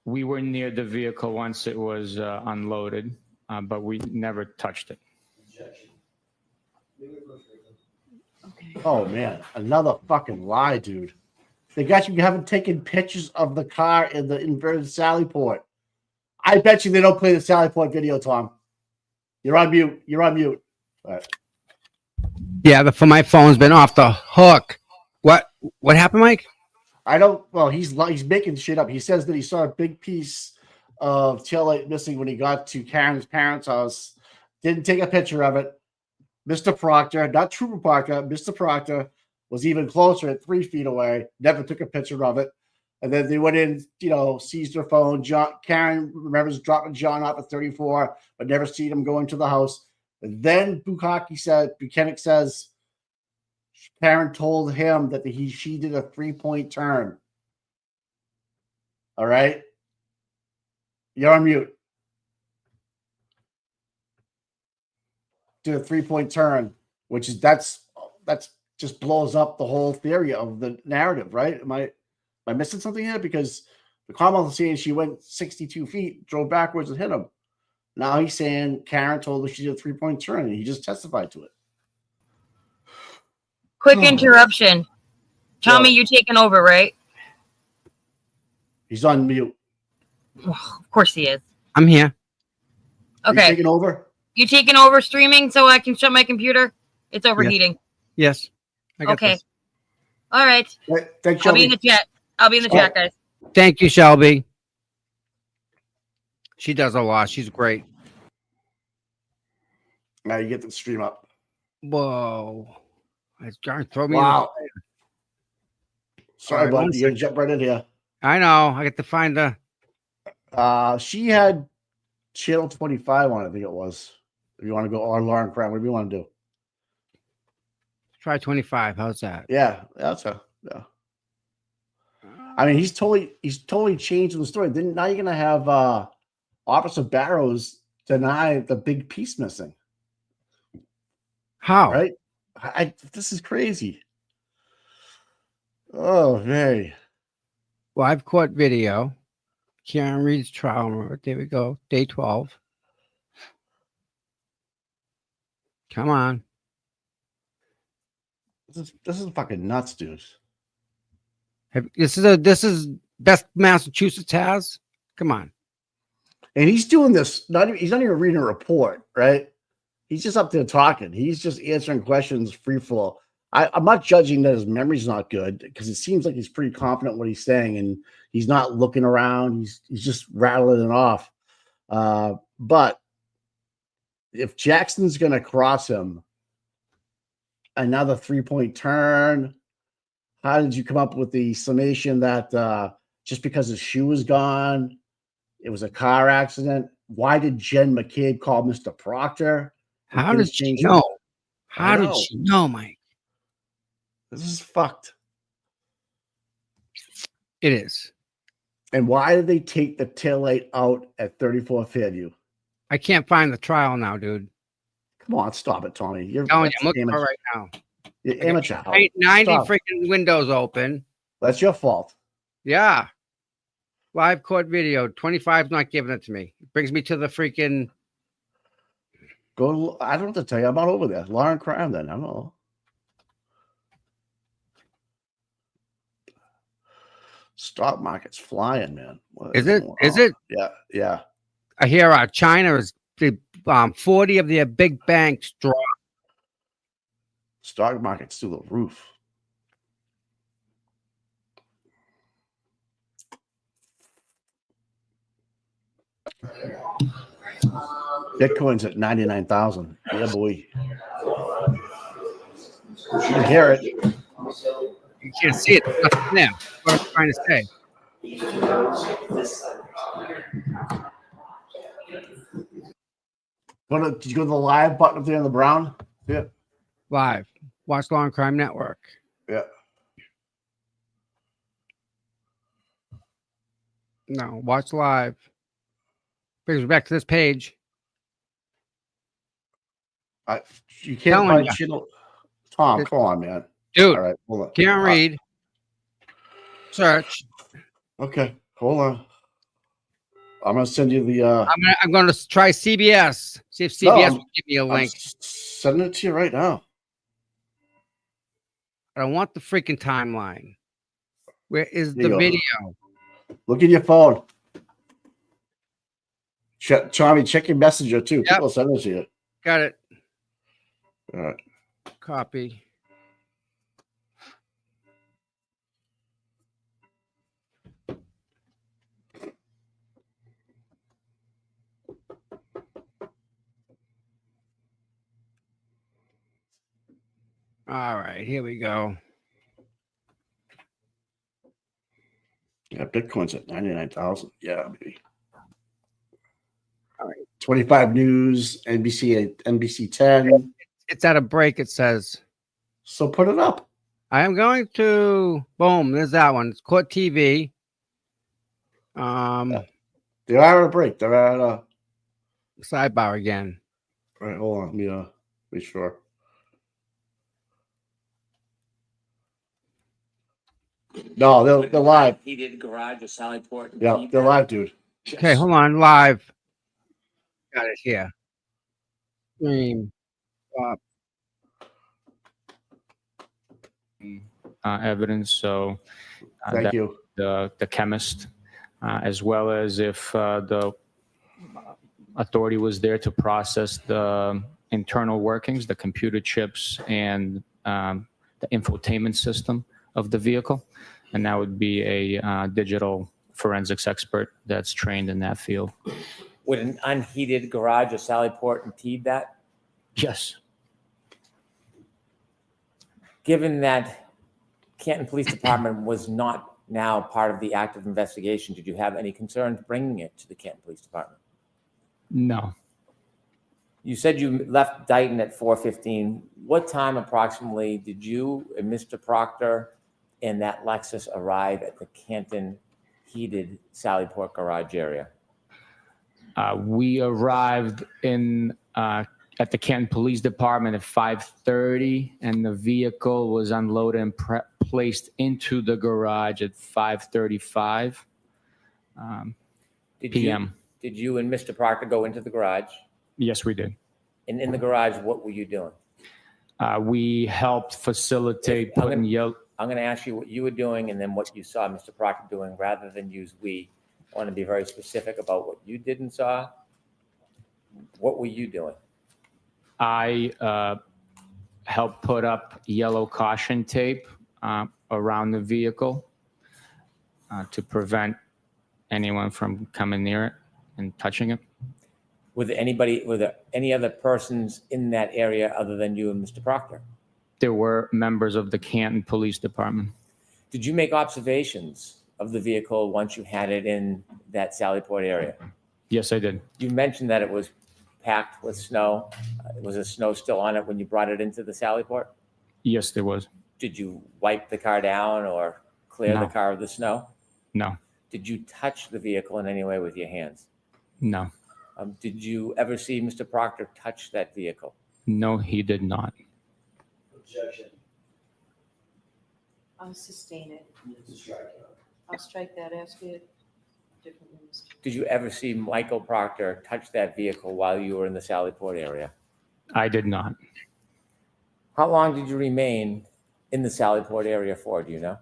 We were near the vehicle once it was unloaded, but we never touched it. Oh man, another fucking lie, dude. They got you haven't taken pictures of the car in the inverted Sally port. I bet you they don't play the Sally port video, Tom. You're on mute. You're on mute. All right. Yeah, for my phone's been off the hook. What happened, Mike? I don't. Well, he's making shit up. He says that he saw a big piece of taillight missing when he got to Karen's parents' house. Didn't take a picture of it. Mr. Proctor, not Trooper Proctor, Mr. Proctor was even closer at 3 feet away. Never took a picture of it. And then they went in, seized her phone. Karen remembers dropping John off at 34, but never seen him go into the house. And then Buchanan says Karen told him that she did a 3-point turn. All right. You're on mute. Did a 3-point turn, which is that's just blows up the whole theory of the narrative, right? Am I missing something here? Because the comment is saying she went 62 feet, drove backwards and hit him. Now he's saying Karen told her she did a 3-point turn, and he just testified to it. Quick interruption. Tommy, you taking over, right? He's on mute. Oh, of course he is. I'm here. Okay. You taking over? You taking over streaming so I can shut my computer? It's overheating. Yes. I got Okay. this. All right. Thanks, I'll be in the chat. I'll be in the chat, guys. Thank you, Shelby. She does a lot. She's great. Now you get the stream up. Whoa. It's trying to throw me. Wow. Sorry, All right, bud. You're gonna jump right in here. I know. I get to find the. She had channel 25 on it, I think it was. If you want to go, or Lauren Crown, whatever you want to do. Try 25. How's that? Yeah, that's a yeah. I mean, he's totally changed the story. Then now you're gonna have Officer Barrows deny the big piece missing. How? Right? This is crazy. Oh, hey. Live court video. Kaen Read's trial. There we go. Day 12. Come on. This is fucking nuts, dude. This is best Massachusetts has. Come on. And he's doing this. He's not even reading a report, right? He's just up there talking. He's just answering questions free flow. I'm not judging that his memory's not good because it seems like he's pretty confident what he's saying and he's not looking around. He's just rattling it off. But if Jackson's going to cross him, another 3-point turn. How did you come up with the summation that just because his shoe was gone, it was a car accident? Why did Jen McCabe call Mr. Proctor? How did she know? How did she know, Mike? This is fucked. It is. And why did they take the taillight out at 34 Fairview? I can't find the trial now, dude. Come on, stop it, Tony. You're I'm looking for it right now. You're amateur. 90 Stop. freaking windows open. That's your fault. Yeah. Live court video. 25's not giving it to me. It brings me to the freaking. Go. I don't have to tell you. I'm not over there. Lauren Crime, then. I don't know. Stock market's flying, man. Is it? Is it? Yeah. Yeah. I hear China is 40 of their big banks drop. Stock market's through the roof. Bitcoin's at 99,000. Yeah, boy. You can hear it. You can't see it. There's nothing there. What I'm trying to say. Did you go to the live button up there in the brown? Yeah. Live. Watch Law and Crime Network. Yeah. No, watch live. Brings me back to this page. You can't find channel. Tom, come on, man. Dude, all right, hold on. Kaen Read. Search. Okay, hold on. I'm gonna send you the. I'm gonna try CBS. See if CBS will give me a link. Send it to you right now. I don't want the freaking timeline. Where is There you the go. video? Look at your phone. Tommy, check your messenger too. Yep. People send it to you. Got it. All right. Copy. All right, here we go. Yeah, Bitcoin's at 99,000. Yeah, baby. All right. 25 News, NBC 10. It's at a break, it says. So put it up. I am going to boom. There's that one. It's Court TV. They are at a break. They're at a sidebar again. All right, hold on. Let me be sure. No, they're live. Heated garage or Sallyport. Yeah, they're live, dude. Okay, hold on. Live. Got it here. Stream. Up. Evidence. So Thank you. The chemist, as well as if the authority was there to process the internal workings, the computer chips, and the infotainment system of the vehicle. And that would be a digital forensics expert that's trained in that field. Would an unheated garage or Sallyport impede that? Yes. Given that Canton Police Department was not now part of the active investigation, did you have any concerns bringing it to the Canton Police Department? No. You said you left Dighton at 4:15. What time approximately did you and Mr. Proctor and that Lexus arrive at the Canton heated Sallyport garage area? We arrived at the Canton Police Department at 5:30, and the vehicle was unloaded and placed into the garage at 5:35 p.m. Did you and Mr. Proctor go into the garage? Yes, we did. And in the garage, what were you doing? We helped facilitate putting I'm going to ask you what you were doing and then what you saw Mr. Proctor doing rather than use we. I want to be very specific about what you did and saw. What were you doing? I helped put up yellow caution tape around the vehicle to prevent anyone from coming near it and touching it. Were there any other persons in that area other than you and Mr. Proctor? There were members of the Canton Police Department. Did you make observations of the vehicle once you had it in that Sallyport area? Yes, I did. You mentioned that it was packed with snow. Was the snow still on it when you brought it into the Sallyport? Yes, there was. Did you wipe the car down or clear No. the car of the snow? No. Did you touch the vehicle in any way with your hands? No. Did you ever see Mr. Proctor touch that vehicle? No, he did not. Objection. I'll sustain it. I'll strike that, ask it differently. Did you ever see Michael Proctor touch that vehicle while you were in the Sallyport area? I did not. How long did you remain in the Sallyport area for, do you know?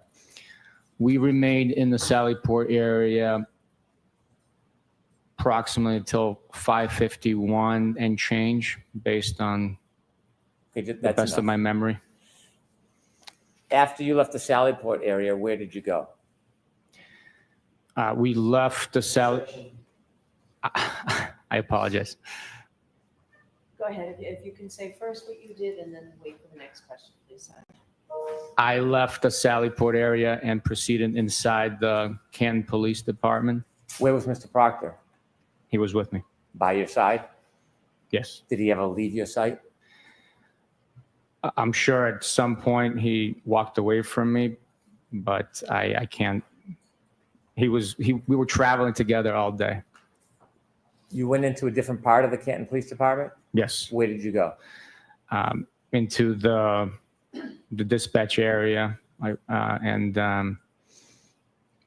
We remained in the Sallyport area approximately until 5:51 and change, based on the best of my memory. After you left the Sallyport area, where did you go? We left the Sally. I apologize. Go ahead, if you can say first what you did and then wait for the next question, please. I left the Sallyport area and proceeded inside the Canton Police Department. Where was Mr. Proctor? He was with me. By your side? Yes. Did he ever leave your sight? I'm sure at some point he walked away from me, but I can't. We were traveling together all day. You went into a different part of the Canton Police Department? Yes. Where did you go? Into the dispatch area, and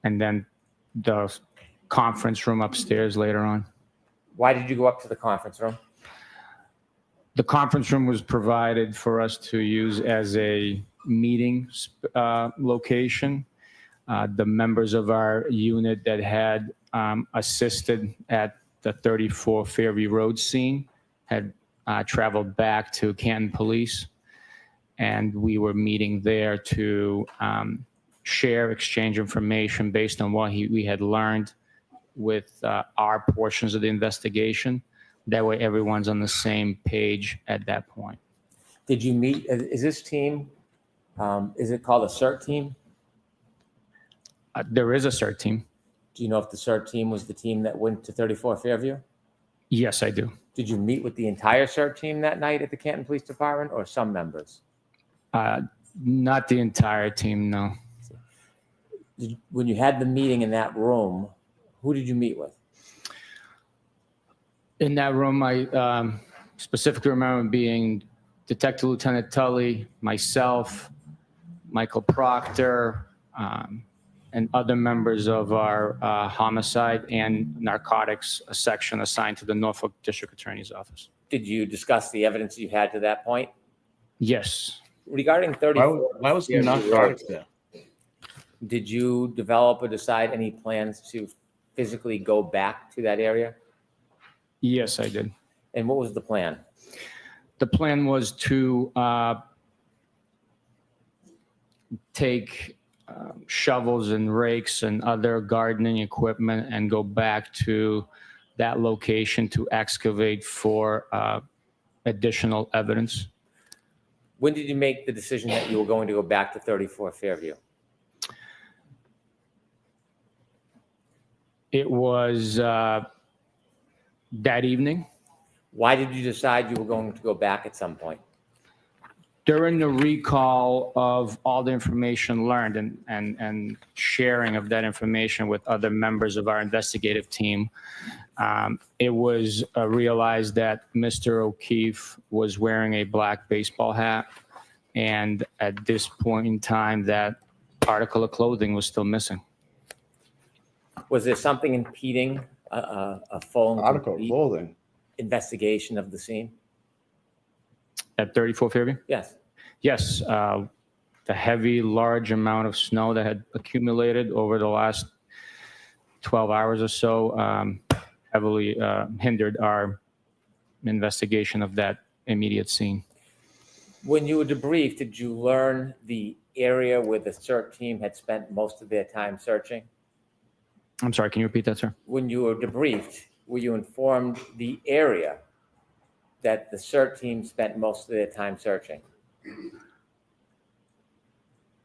then the conference room upstairs later on. Why did you go up to the conference room? The conference room was provided for us to use as a meeting location. The members of our unit that had assisted at the 34 Fairview Road scene had traveled back to Canton Police, and we were meeting there to exchange information based on what we had learned with our portions of the investigation. That way everyone's on the same page at that point. Did you meet, is this team, is it called a CERT team? There is a CERT team. Do you know if the CERT team was the team that went to 34 Fairview? Yes, I do. Did you meet with the entire CERT team that night at the Canton Police Department, or some members? Not the entire team, no. When you had the meeting in that room, who did you meet with? In that room, I specifically remember being Detective Lieutenant Tully, myself, Michael Proctor, and other members of our homicide and narcotics section assigned to the Norfolk District Attorney's Office. Did you discuss the evidence you had to that point? Yes. Regarding 34, why was the narcotics there? Did you develop or decide any plans to physically go back to that area? Yes, I did. And what was the plan? The plan was to take shovels and rakes and other gardening equipment and go back to that location to excavate for additional evidence. When did you make the decision that you were going to go back to 34 Fairview? It was that evening. Why did you decide you were going to go back at some point? During the recall of all the information learned and sharing of that information with other members of our investigative team, it was realized that Mr. O'Keefe was wearing a black baseball hat. And at this point in time, that article of clothing was still missing. Was there something impeding a full Article of clothing investigation of the scene? At 34 Fairview? Yes. Yes. The heavy, large amount of snow that had accumulated over the last 12 hours or so heavily hindered our investigation of that immediate scene. When you were debriefed, did you learn the area where the CERT team had spent most of their time searching? I'm sorry, can you repeat that, sir? When you were debriefed, were you informed the area that the CERT team spent most of their time searching?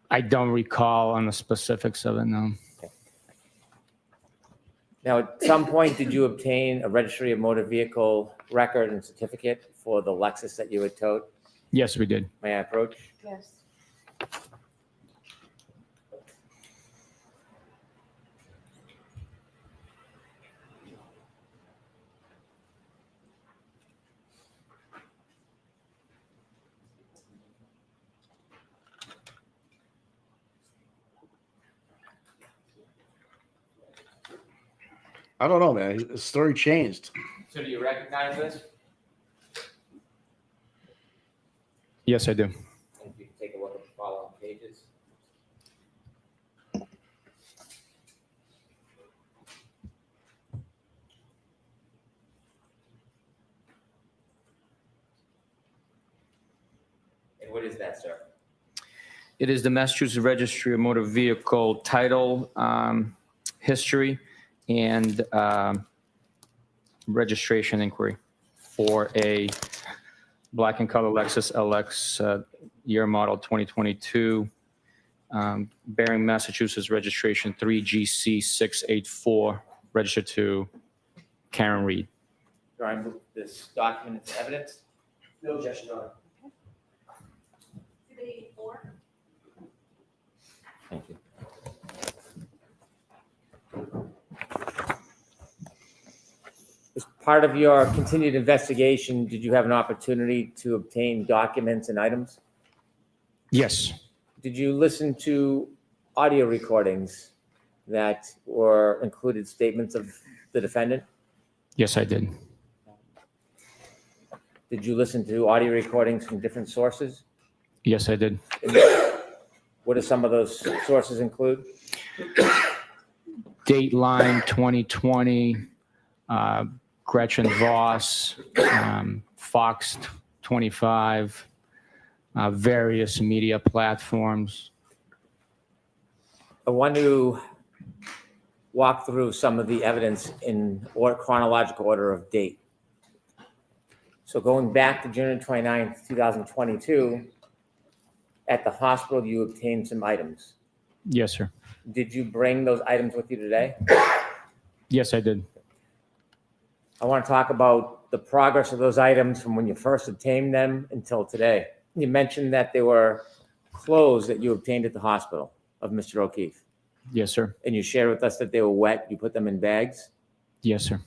I don't recall on the specifics of it, no. Now, at some point, did you obtain a registry of motor vehicle record and certificate for the Lexus that you had towed? Yes, we did. May I approach? Yes. I don't know, man. His story changed. So do you recognize this? Yes, I do. If you can take a look at the following pages. And what is that, sir? It is the Massachusetts Registry of Motor Vehicle title, history, and registration inquiry for a black and color Lexus LX year model 2022, bearing Massachusetts registration 3GC684, registered to Kaen Read. Do I move this document into evidence? No objection, Your Honor. Thank you. As part of your continued investigation, did you have an opportunity to obtain documents and items? Yes. Did you listen to audio recordings that were included statements of the defendant? Yes, I did. Did you listen to audio recordings from different sources? Yes, I did. What do some of those sources include? Dateline 2020, Gretchen Voss, Fox 25, various media platforms. I want to walk through some of the evidence in chronological order of date. So going back to June 29th, 2022, at the hospital, you obtained some items. Yes, sir. Did you bring those items with you today? Yes, I did. I want to talk about the progress of those items from when you first obtained them until today. You mentioned that they were clothes that you obtained at the hospital of Mr. O'Keefe. Yes, sir. And you shared with us that they were wet. You put them in bags. Yes, sir.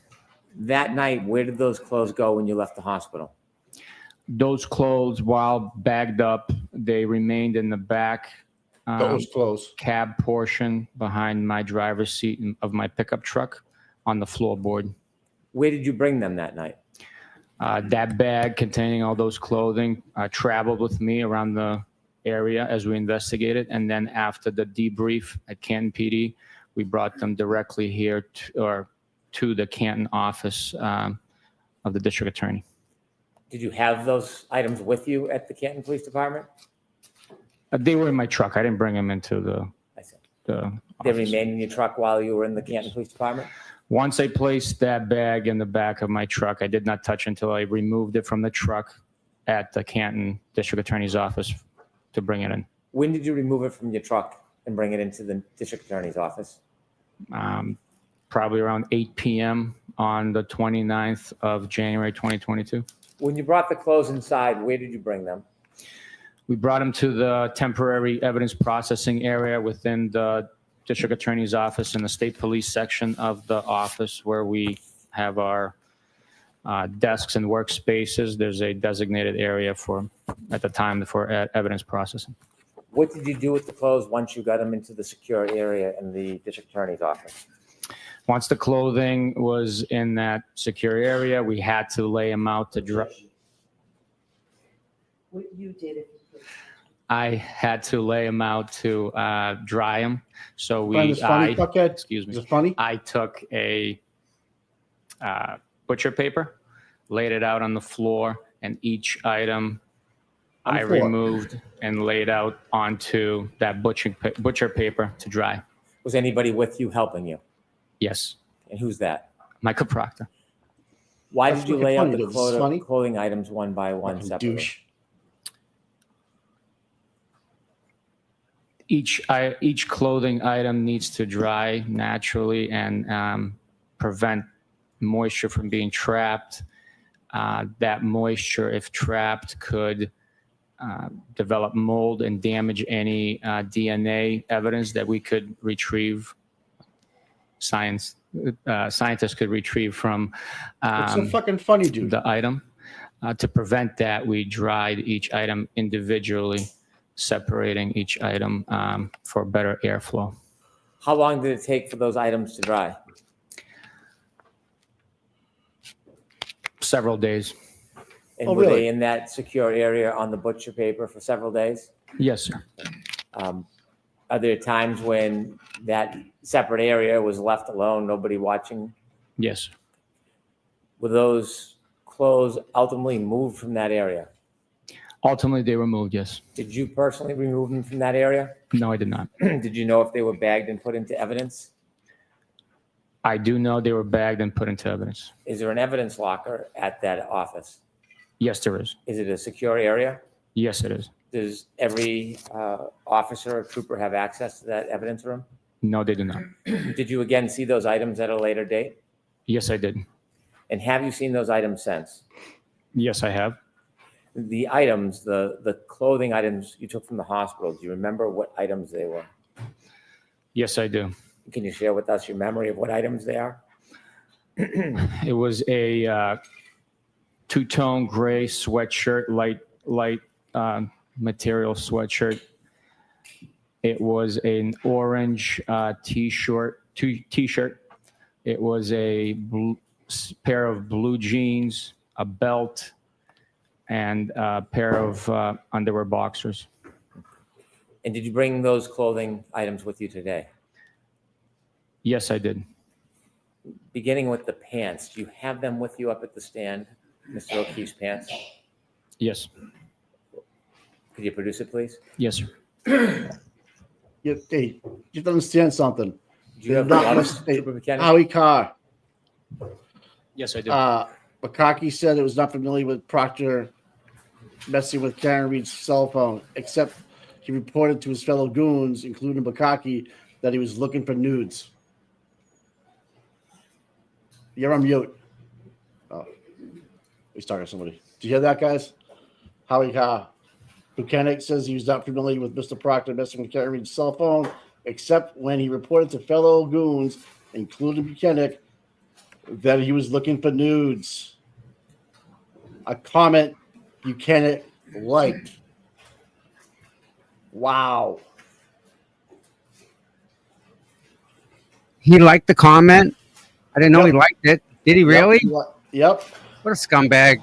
That night, where did those clothes go when you left the hospital? Those clothes, while bagged up, they remained in the back Those clothes. cab portion behind my driver's seat of my pickup truck on the floorboard. Where did you bring them that night? That bag containing all those clothing traveled with me around the area as we investigated. And then after the debrief at Canton PD, we brought them directly here to the Canton office of the district attorney. Did you have those items with you at the Canton Police Department? They were in my truck. I didn't bring them into the They office. remained in your truck while you were in the Canton Police Department? Once I placed that bag in the back of my truck, I did not touch until I removed it from the truck at the Canton District Attorney's office to bring it in. When did you remove it from your truck and bring it into the District Attorney's office? Probably around 8 p.m. on the 29th of January, 2022. When you brought the clothes inside, where did you bring them? We brought them to the temporary evidence processing area within the district attorney's office in the state police section of the office where we have our desks and workspaces. There's a designated area at the time for evidence processing. What did you do with the clothes once you got them into the secure area in the District Attorney's office? Once the clothing was in that secure area, we had to lay them out to dry. What you did it. I had to lay them out to dry them. So Find this funny, fuckhead? excuse me. Is it funny? I took a butcher paper, laid it out on the floor, and each item I the floor. removed and laid out onto that butcher paper to dry. Was anybody with you helping you? Yes. And who's that? Michael Proctor. Why That's did you fucking lay out funny, the dude. This is funny. clothing items one by one Fucking separately? douche. Each clothing item needs to dry naturally and prevent moisture from being trapped. That moisture, if trapped, could develop mold and damage any DNA evidence that we could retrieve. Scientists could retrieve from It's so fucking funny, dude. the item. To prevent that, we dried each item individually, separating each item for better airflow. How long did it take for those items to dry? Several days. And Oh, were really? they in that secure area on the butcher paper for several days? Yes, sir. Are there times when that separate area was left alone, nobody watching? Yes. Were those clothes ultimately moved from that area? Ultimately, they were moved, yes. Did you personally remove them from that area? No, I did not. Did you know if they were bagged and put into evidence? I do know they were bagged and put into evidence. Is there an evidence locker at that office? Yes, there is. Is it a secure area? Yes, it is. Does every officer or trooper have access to that evidence room? No, they do not. Did you again see those items at a later date? Yes, I did. And have you seen those items since? Yes, I have. The items, the clothing items you took from the hospital, do you remember what items they were? Yes, I do. Can you share with us your memory of what items they are? It was a two-tone gray sweatshirt, light material sweatshirt. It was an orange t-shirt. It was a pair of blue jeans, a belt, and a pair of underwear boxers. And did you bring those clothing items with you today? Yes, I did. Beginning with the pants, do you have them with you up at the stand, Mr. O'Keefe's pants? Yes. Could you produce it, please? Yes, sir. Hey, you have to understand something. Do you have gloves, Trooper McKenna? Howie Carr. Yes, I do. Bakaki said it was not familiar with Proctor messing with Kaen Read's cell phone, except he reported to his fellow goons, including Bakaki, that he was looking for nudes. You're on mute. Oh, he's talking to somebody. Do you hear that, guys? Howie Carr. Buchanan says he was not familiar with Mr. Proctor messing with Kaen Read's cell phone, except when he reported to fellow goons, including Buchanan, that he was looking for nudes. A comment Buchanan liked. Wow. He liked the comment. I didn't know he liked it. Did he really? Yep. What a scumbag.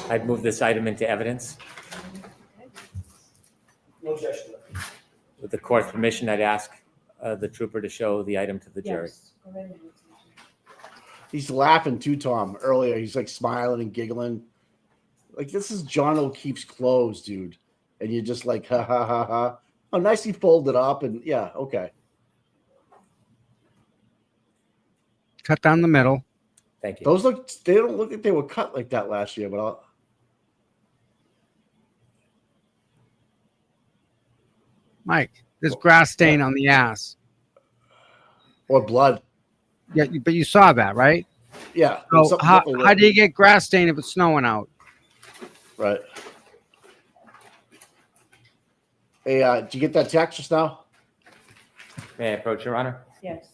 I'd move this item into evidence. No objection. With the court's permission, I'd ask the trooper to show the item to the jury. He's laughing too, Tom. Earlier, he's like smiling and giggling. Like, this is John O'Keefe's clothes, dude. And you're just like, ha ha ha ha. Oh, nicely folded up, and yeah, okay. Cut down the middle. Thank you. Those they don't look like they were cut like that last year, but Mike, there's grass stain on the ass. or blood. Yeah, but you saw that, right? Yeah. So how do you get grass stain if it's snowing out? Right. Hey, did you get that text just now? May I approach, Your Honor? Yes.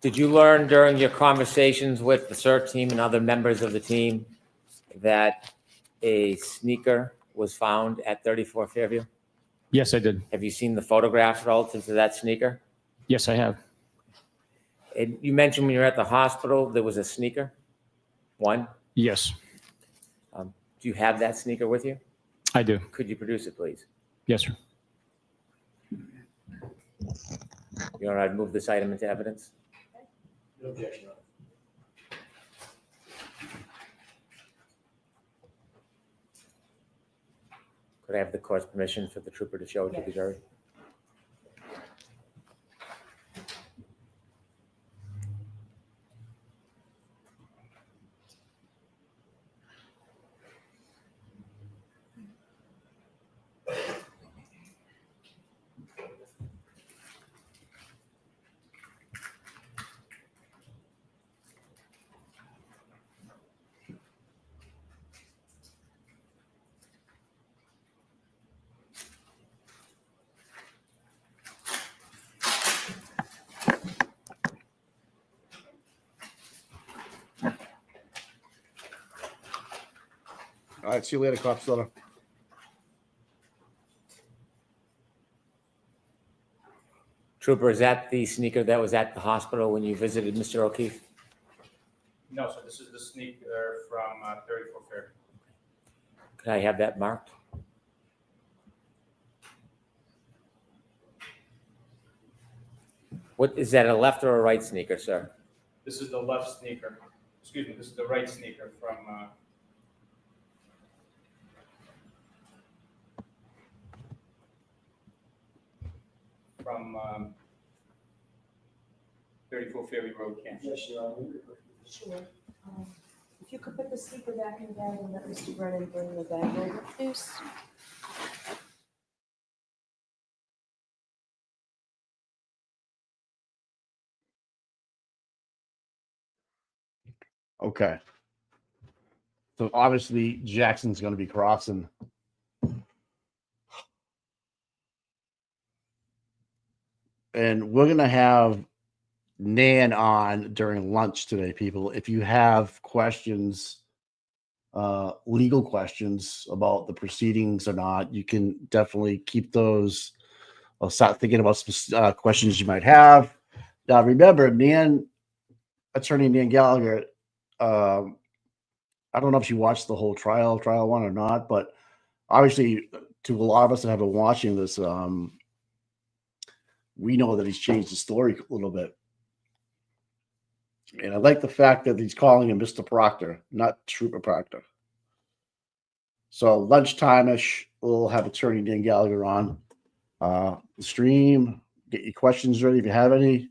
Did you learn during your conversations with the CERT team and other members of the team that a sneaker was found at 34 Fairview? Yes, I did. Have you seen the photographs relative to that sneaker? Yes, I have. And you mentioned when you were at the hospital, there was a sneaker. One. Yes, Do you have that sneaker with you? I do. Could you produce it, please? Yes, sir. You know, I'd move this item into evidence. No objection. Could I have the court's permission for the trooper to show it to the jury? All right, see you later, Cop Sutter. Trooper, is that the sneaker that was at the hospital when you visited Mr. O'Keefe? No, so this is the sneaker from 34 Fair. Could I have that marked? What, is that a left or a right sneaker, sir? This is the left sneaker. Excuse me, this is the right sneaker from 34 Ferry Road, Kansas. Sure. If you could put the speaker back in the bag and let Mr. Brennan bring the bag over, please. Okay. So obviously Jackson's going to be crossing. And we're going to have Nan on during lunch today, people. If you have questions, legal questions about the proceedings or not, you can definitely keep those. I'll start thinking about some questions you might have. Now, remember, Attorney Nan Gallagher, I don't know if she watched the whole trial one or not, but obviously to a lot of us that have been watching this, we know that he's changed the story a little bit. And I like the fact that he's calling him Mr. Proctor, not Trooper Proctor. So lunchtime-ish, we'll have Attorney Dan Gallagher on the stream. Get your questions ready if you have any.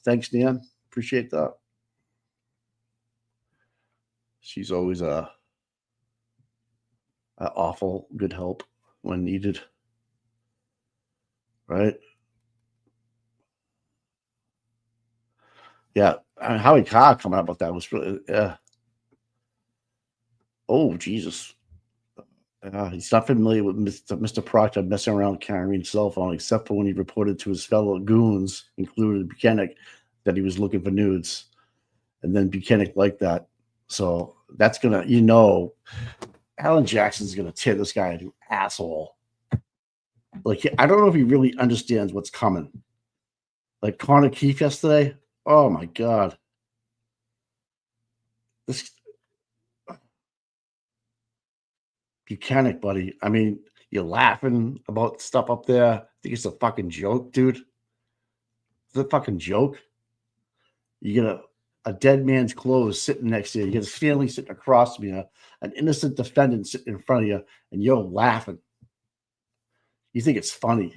Thanks, Dan. Appreciate that. She's always a awful good help when needed. Right? Yeah. I mean, Howie Carr coming up with that was really, oh, Jesus. He's not familiar with Mr. Proctor messing around with Kaen Read's cell phone, except for when he reported to his fellow goons, including Buchanan, that he was looking for nudes. And then Buchanan liked that. So that's going to, Alan Jackson's going to tear this guy into asshole. Like, I don't know if he really understands what's coming. Like Connor Keefe yesterday. Oh, my God. This Buchanan, buddy. I mean, you're laughing about stuff up there. I think it's a fucking joke, dude. It's a fucking joke. You get a dead man's clothes sitting next to you. You get his family sitting across from you, an innocent defendant sitting in front of you, and you're laughing. You think it's funny.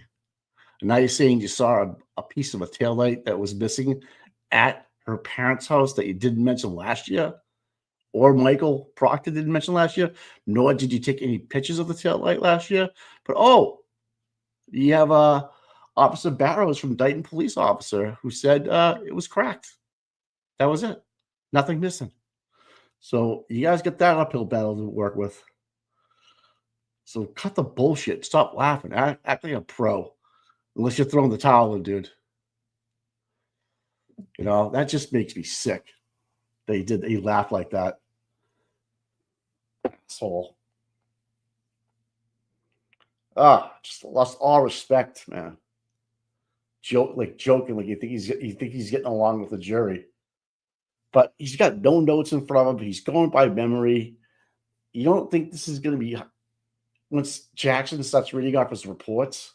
And now you're saying you saw a piece of a taillight that was missing at her parents' house that you didn't mention last year, or Michael Proctor didn't mention last year, nor did you take any pictures of the taillight last year. But, you have Officer Barrows from Dighton police officer who said it was cracked. That was it. Nothing missing. So you guys get that uphill battle to work with. So cut the bullshit. Stop laughing. Act like a pro. Unless you're throwing the towel in, dude. That just makes me sick. He laughed like that. Asshole. Just lost all respect, man. joking, like you think he's getting along with the jury, but he's got no notes in front of him. He's going by memory. You don't think this is going to be once Jackson starts reading off his reports?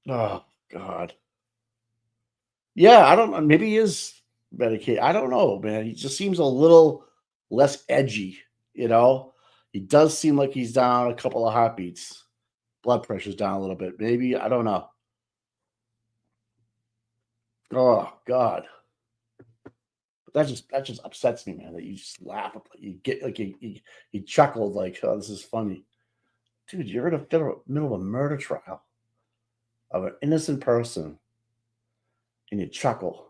Oh God. Yeah, I don't know. Maybe he is medicated. I don't know, man. He just seems a little less edgy, you know? He does seem like he's down a couple of heartbeats. Blood pressure's down a little bit. Maybe, I don't know. Oh God. But that just upsets me, man, that you just laugh. You get like you chuckled like, oh, this is funny. Dude, you're in the middle of a murder trial of an innocent person and you chuckle.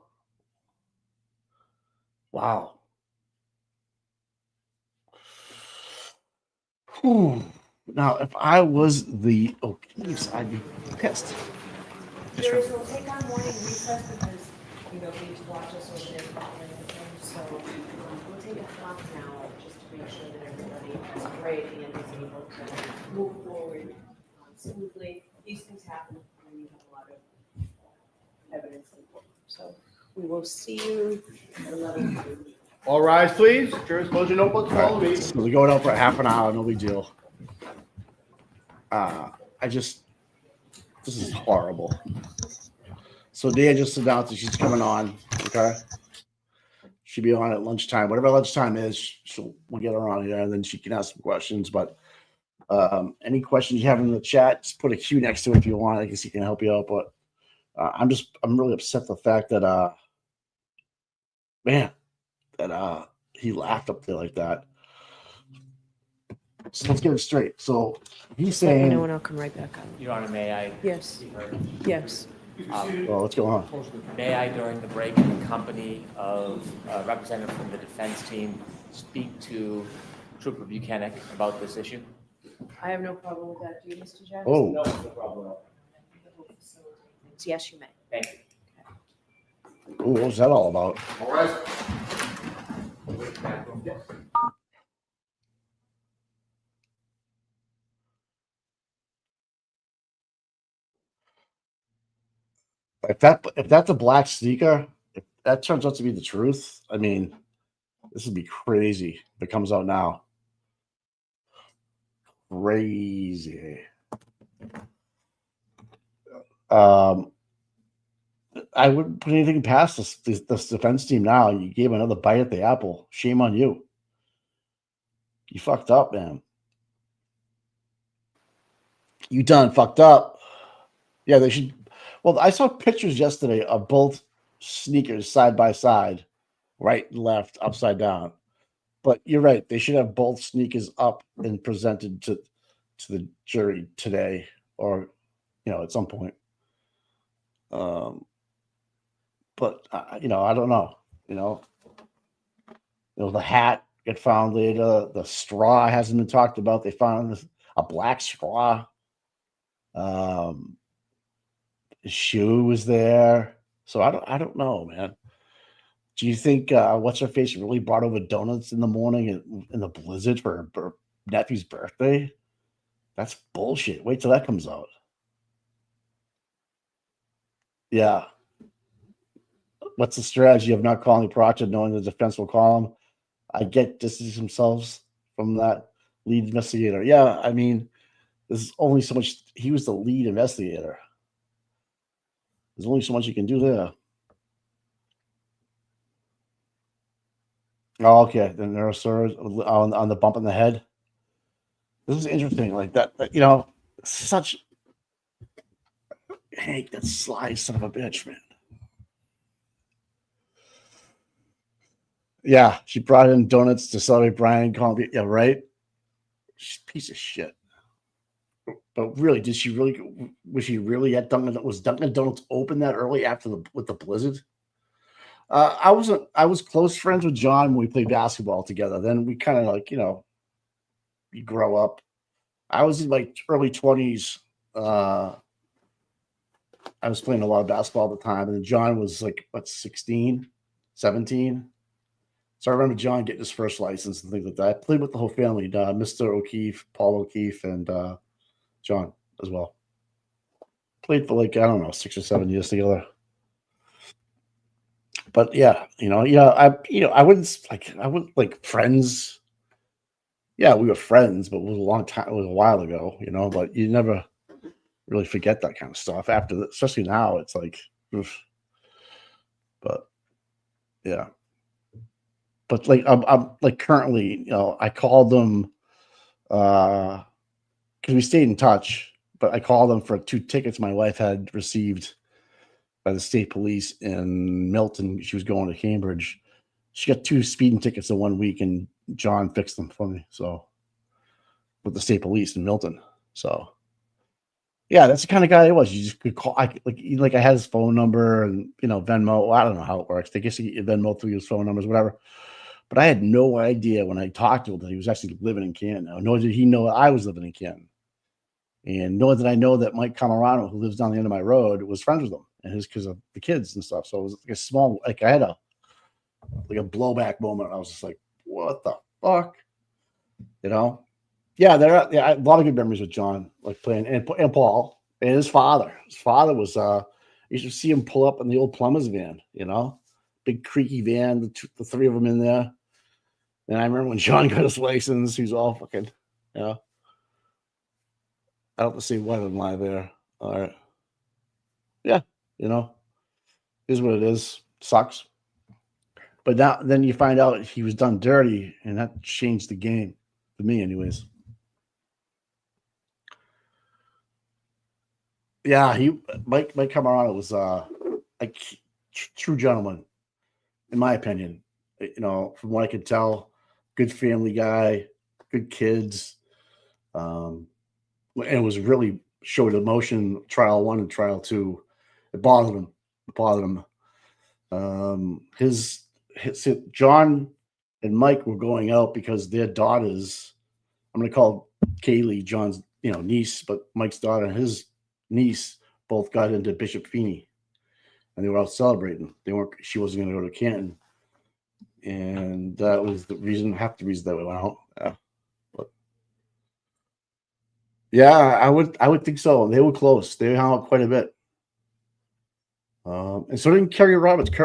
Wow. Whew. Now, if I was the O'Keefe's, I'd be pissed. Jurors will take on morning recess because you don't need to watch us over there. So we'll take a half an hour just to make sure that everybody has a break and is able to move forward smoothly. These things happen when you have a lot of evidence. So we will see you at 11:30. All rise, please. Jurors, close your notebooks. Follow me. So we're going out for half an hour. No big deal. This is horrible. So Dan just announced that she's coming on. Okay. She'll be on at lunchtime. Whatever lunchtime is, we'll get her on here and then she can ask some questions. But any questions you have in the chat, just put a Q next to it if you want. I guess he can help you out. But I'm really upset at the fact that he laughed up there like that. So let's get it straight. So he's saying, No one, I'll come right back on. Your Honor, may I? Yes. Yes. well, what's going on? May I, during the break, in the company of a representative from the defense team, speak to Trooper Buchanan about this issue? I have no problem with that. Do you, Mr. Jackson? Oh. No, no problem. Yes, you may. Thank you. Ooh, what's that all about? All right. If that's a black sneaker, if that turns out to be the truth, I mean, this would be crazy if it comes out now. Crazy. I wouldn't put anything past this defense team now. You gave another bite at the apple. Shame on you. You fucked up, man. You done fucked up. Yeah, they should. Well, I saw pictures yesterday of both sneakers side by side, right and left, upside down. But you're right. They should have both sneakers up and presented to the jury today, or at some point. But I don't know. The hat get found later. The straw hasn't been talked about. They found a black straw. His shoe was there. So I don't know, man. Do you think what's her face really brought over donuts in the morning in the blizzard for her nephew's birthday? That's bullshit. Wait till that comes out. Yeah. What's the strategy of not calling Proctor, knowing the defense will call him? I get distance themselves from that lead investigator. Yeah, I mean, there's only so much. He was the lead investigator. There's only so much you can do there. Oh, okay. The neurosurgeon on the bump in the head. This is interesting. Like that, such Hank, that sly son of a bitch, man. Yeah, she brought in donuts to celebrate Brian calling. Yeah, right. Piece of shit. But really, was she really at Dunkin'? Was Dunkin' Donuts open that early with the blizzard? I was close friends with John when we played basketball together. Then we kind of you grow up. I was in my early 20s. I was playing a lot of basketball at the time, and then John was 16, 17. So I remember John getting his first license and things like that. I played with the whole family, Mr. O'Keefe, Paul O'Keefe, and John as well. Played for like, I don't know, 6 or 7 years together. But yeah, I wouldn't like friends. Yeah, we were friends, but it was a long time. It was a while ago, But you never really forget that kind of stuff after that, especially now. It's like, oof. But yeah, but like I'm like currently, I called them because we stayed in touch. But I called them for 2 tickets my wife had received by the state police in Milton. She was going to Cambridge. She got 2 speeding tickets in 1 week, and John fixed them for me. So with the state police in Milton. So yeah, that's the kind of guy he was. You just could call. I had his phone number and Venmo. Well, I don't know how it works. I guess you Venmo through his phone numbers, whatever. But I had no idea when I talked to him that he was actually living in Canton. Nor did he know I was living in Canton. And nor did I know that Mike Camarano, who lives down the end of my road, was friends with him, and his because of the kids and stuff. So it was like a small, like I had a blowback moment. I was just like, what the fuck, Yeah, a lot of good memories with John, like playing and Paul and his father. His father was you used to see him pull up in the old plumber's van, big creaky van, the 3 of them in there. And I remember when John got his license, he was all fucking, I don't see one of them lie there. All right. Yeah, is what it is. Sucks. But then you find out he was done dirty, and that changed the game for me, anyways. Yeah, Mike Camarano was a true gentleman, in my opinion. From what I could tell, good family guy, good kids, and it was really showed emotion. Trial 1 and trial 2, it bothered him. His John and Mike were going out because their daughters. I'm going to call Kaylee John's niece, but Mike's daughter and his niece both got into Bishop Feeney, and they were out celebrating. She wasn't going to go to Canton, and that was half the reason that we went out. Yeah, but yeah, I would think so. They were close. They hung out quite a bit, and so did Kurt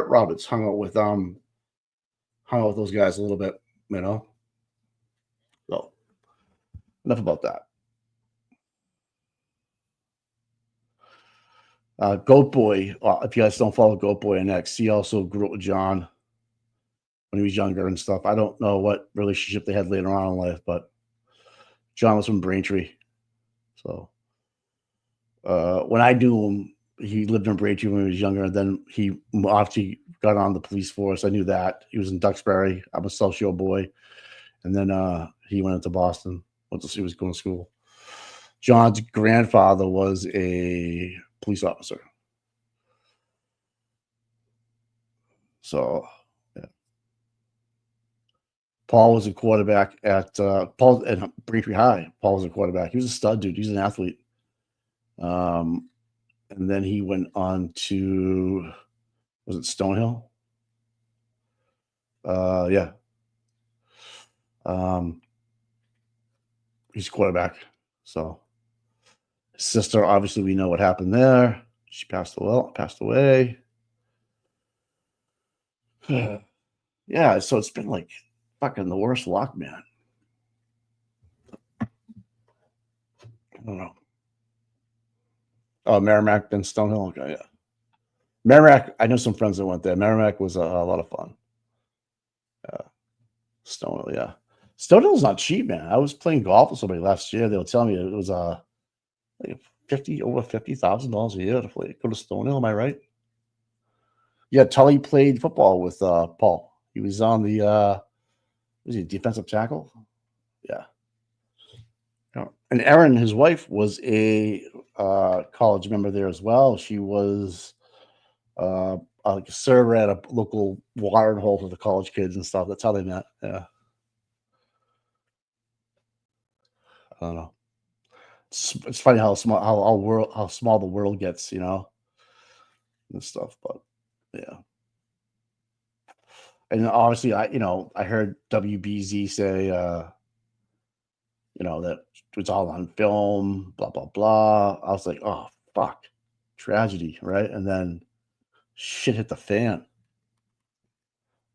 Roberts hung out with those guys a little bit, So enough about that. Goat Boy, if you guys don't follow Goat Boy on X, he also grew up with John when he was younger and stuff. I don't know what relationship they had later on in life, but John was from Braintree. So when I knew him, he lived in Braintree when he was younger, and then he obviously got on the police force. I knew that. He was in Duxbury. I'm a South Shore boy. And then he went into Boston. He was going to school. John's grandfather was a police officer. So, yeah. Paul was a quarterback at Braintree High. Paul was a quarterback. He was a stud dude. He was an athlete. And then he went on to, was it Stonehill? Yeah. He's a quarterback. So his sister, obviously, we know what happened there. She passed away. Yeah, so it's been like fucking the worst luck, man. I don't know. Oh, Merrimack, then Stonehill. Okay, yeah. Merrimack, I know some friends that went there. Merrimack was a lot of fun. Stonehill, yeah. Stonehill's not cheap, man. I was playing golf with somebody last year. They were telling me it was over $50,000 a year to go to Stonehill. Am I right? Yeah, Tully played football with Paul. He was on the was he a defensive tackle? Yeah. And Erin, his wife, was a college member there as well. She was like a server at a local watering hole for the college kids and stuff. That's how they met. Yeah. I don't know. It's funny how small the world gets, and stuff. But yeah. And obviously, I heard WBZ say, that it's all on film, blah blah blah. I was like, oh fuck, tragedy, right? And then shit hit the fan,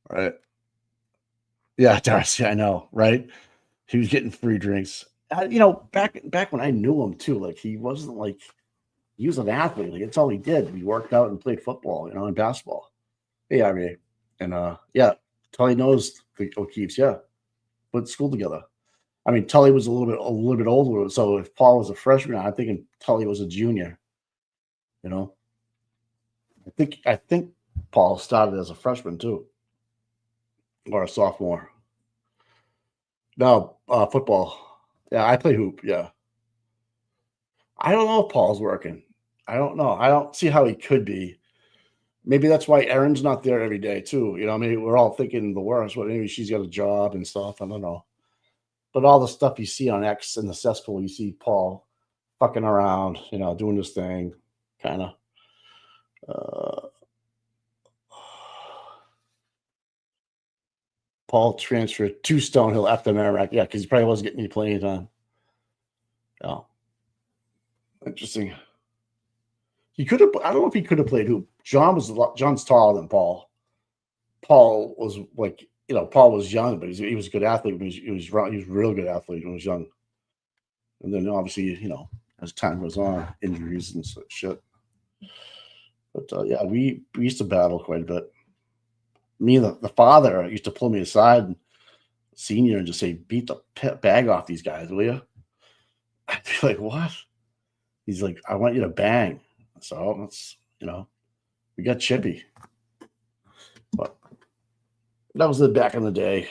right? Yeah, Darcy, I know, right? He was getting free drinks. Back when I knew him too, like he wasn't like he was an athlete. Like it's all he did. He worked out and played football, and basketball. Yeah, I mean, and yeah, Tully knows the O'Keefes. Yeah, went to school together. I mean, Tully was a little bit older. So if Paul was a freshman, I'm thinking Tully was a junior. I think Paul started as a freshman too, or a sophomore. No, football. Yeah, I play hoop. Yeah, I don't know if Paul's working. I don't know. I don't see how he could be. Maybe that's why Erin's not there every day too. I mean, we're all thinking the worst. But maybe she's got a job and stuff. I don't know. But all the stuff you see on X and the cesspool, you see Paul fucking around, doing this thing, kind of. Paul transferred to Stonehill after Merrimack. Yeah, because he probably wasn't getting any playing time. Yeah. Interesting. He could have. I don't know if he could have played hoop. John's taller than Paul. Paul was like, Paul was young, but he was a good athlete. He was a real good athlete when he was young. And then obviously, as time goes on, injuries and shit. But yeah, we used to battle quite a bit. Me and the father used to pull me aside, senior, and just say, "Beat the bag off these guys, will you?" I'd be like, "What?" He's like, "I want you to bang." So that's we got chippy. But that was the back in the day.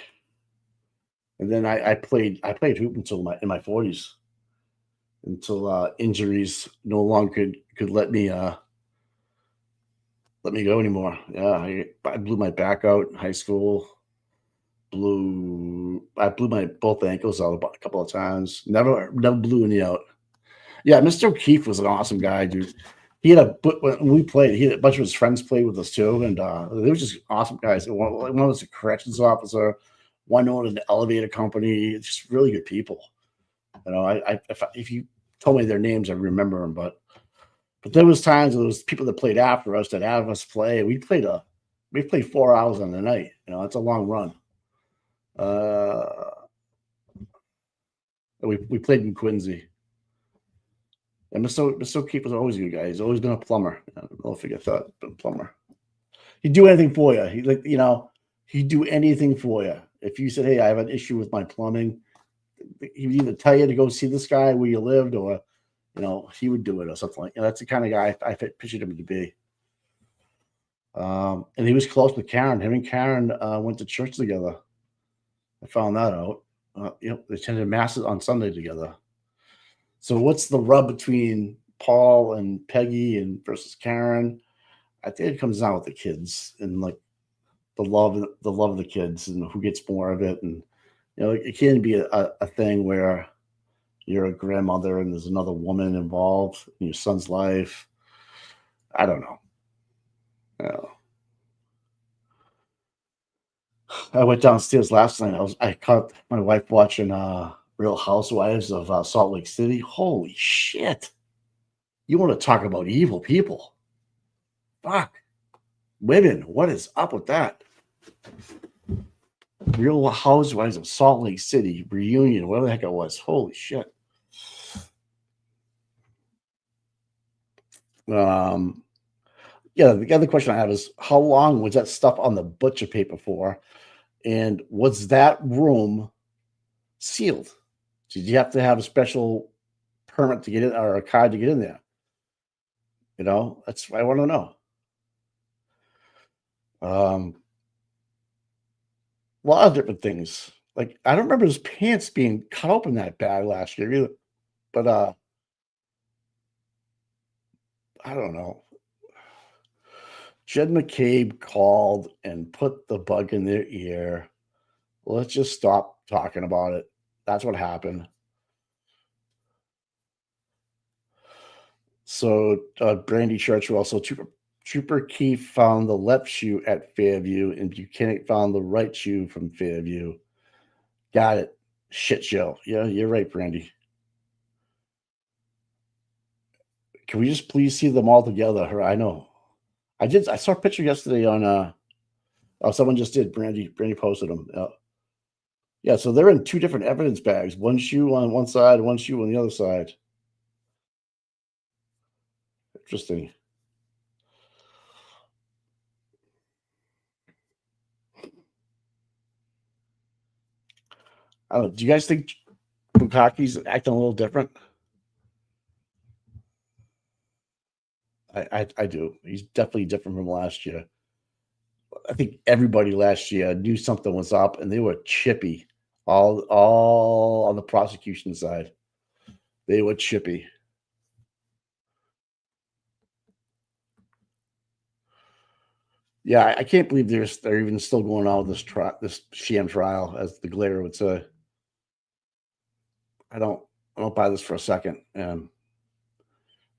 And then I played hoop until in my 40s, until injuries no longer could let me go anymore. Yeah, I blew my back out in high school. I blew my both ankles out a couple of times. Never blew any out. Yeah, Mr. O'Keefe was an awesome guy, dude. He had when we played, he had a bunch of his friends played with us too, and they were just awesome guys. One was a corrections officer, one owned an elevator company. Just really good people. If you told me their names, I remember them. But there was times there was people that played after us that had us play. We played 4 hours on the night. It's a long run. We played in Quincy. And Mr. O'Keefe was always a good guy. He's always been a plumber. I don't know if you get that, but a plumber. He'd do anything for you. He'd do anything for you. If you said, "Hey, I have an issue with my plumbing," he would either tell you to go see this guy where you lived, or he would do it or something like that. That's the kind of guy I pictured him to be. And he was close with Karen. Him and Karen went to church together. I found that out. They attended masses on Sunday together. So what's the rub between Paul and Peggy and versus Karen? I think it comes down with the kids and like the love of the kids and who gets more of it. And it can be a thing where you're a grandmother and there's another woman involved in your son's life. I don't know. I went downstairs last night. I caught my wife watching Real Housewives of Salt Lake City. Holy shit. You want to talk about evil people. Fuck. Women, what is up with that? Real Housewives of Salt Lake City reunion, whatever the heck it was. Holy shit. Yeah, the other question I have is, how long was that stuff on the butcher paper for? And was that room sealed? Did you have to have a special permit to get in, or a card to get in there? That's what I want to know. A lot of different things. Like, I don't remember his pants being cut open that bad last year either. But I don't know. Jed McCabe called and put the bug in their ear. Let's just stop talking about it. That's what happened. So Brandy Churchwell, so Trooper Keefe found the left shoe at Fairview, and Buchanan found the right shoe from Fairview. Got it. Shit show. Yeah, you're right, Brandy. Can we just please see them all together? I know. I saw a picture yesterday on someone just did. Brandy posted them. Yeah, so they're in two different evidence bags. One shoe on one side, one shoe on the other side. Interesting. I don't know. Do you guys think Bukaki's acting a little different? I do. He's definitely different from last year. I think everybody last year knew something was up, and they were chippy. All on the prosecution side, they were chippy. Yeah, I can't believe they're even still going on with this sham trial, as the Glare would say. I don't buy this for a second. And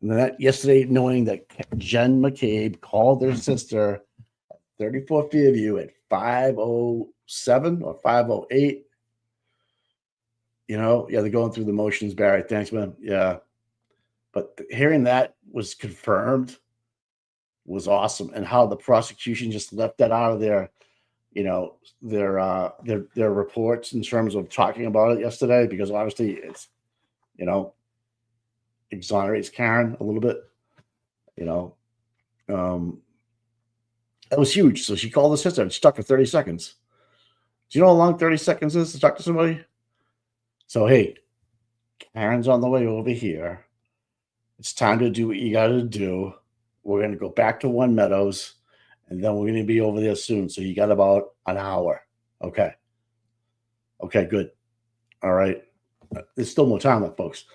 then yesterday, knowing that Jen McCabe called their sister 34 Fairview at 5:07 or 5:08. Yeah, they're going through the motions, Barry. Thanks, man. Yeah. But hearing that was confirmed was awesome. And how the prosecution just left that out of their reports in terms of talking about it yesterday, because obviously it's, exonerates Karen a little bit, that was huge. So she called the sister and stuck for 30 seconds. Do you know how long 30 seconds is to talk to somebody? So, hey, Karen's on the way over here. It's time to do what you got to do. We're going to go back to One Meadows, and then we're going to be over there soon. So you got about an hour. Okay. Okay, good. All right. There's still more time left, folks.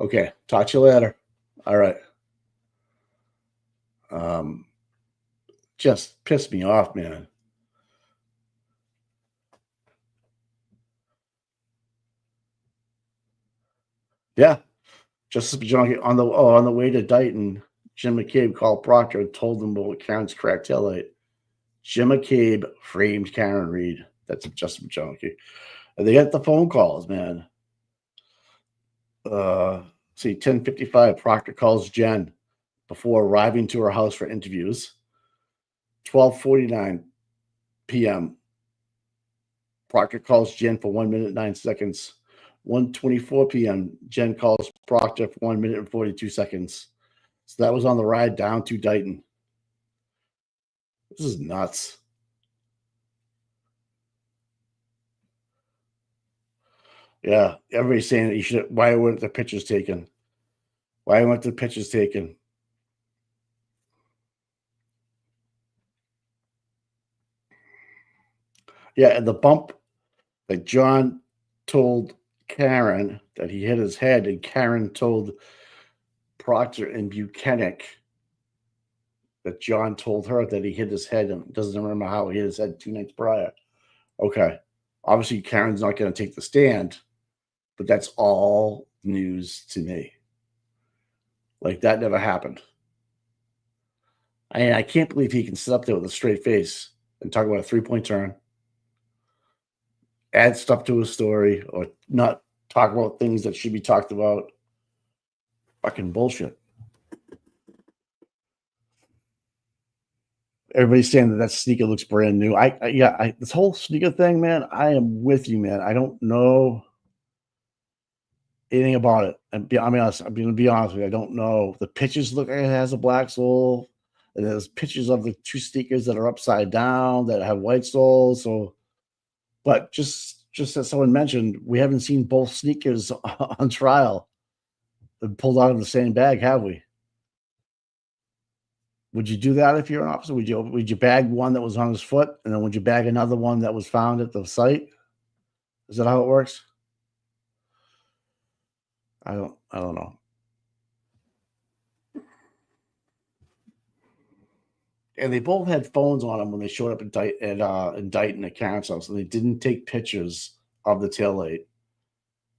Okay. Talk to you later. All right. Just pissed me off, man. Yeah. Justice Bajonki on the way to Dighton, Jim McCabe called Proctor and told them about Karen's cracked taillight. Jim McCabe framed Kaen Read. That's Justice Bajonki. And they got the phone calls, man. 10:55, Proctor calls Jen before arriving to her house for interviews. 12:49 p.m. Proctor calls Jen for 1 minute 9 seconds. 1:24 p.m. Jen calls Proctor for 1 minute and 42 seconds. So that was on the ride down to Dighton. This is nuts. Yeah, everybody's saying that you should. Why weren't the pictures taken? Why weren't the pictures taken? Yeah, and the bump that John told Karen that he hit his head, and Karen told Proctor and Buchanan that John told her that he hit his head and doesn't remember how he hit his head 2 nights prior. Okay. Obviously, Karen's not going to take the stand, but that's all news to me. Like, that never happened. I can't believe he can sit up there with a straight face and talk about a 3-point turn, add stuff to his story, or not talk about things that should be talked about. Fucking bullshit. Everybody's saying that sneaker looks brand new. This whole sneaker thing, man, I am with you, man. I don't know anything about it. I'm going to be honest with you. I don't know. The pictures look like it has a black sole. And there's pictures of the 2 sneakers that are upside down that have white soles. So, but just as someone mentioned, we haven't seen both sneakers on trial pulled out of the same bag, have we? Would you do that if you're an officer? Would you bag one that was on his foot, and then would you bag another one that was found at the site? Is that how it works? I don't know. And they both had phones on them when they showed up in Dighton at Karen's house, and they didn't take pictures of the taillight.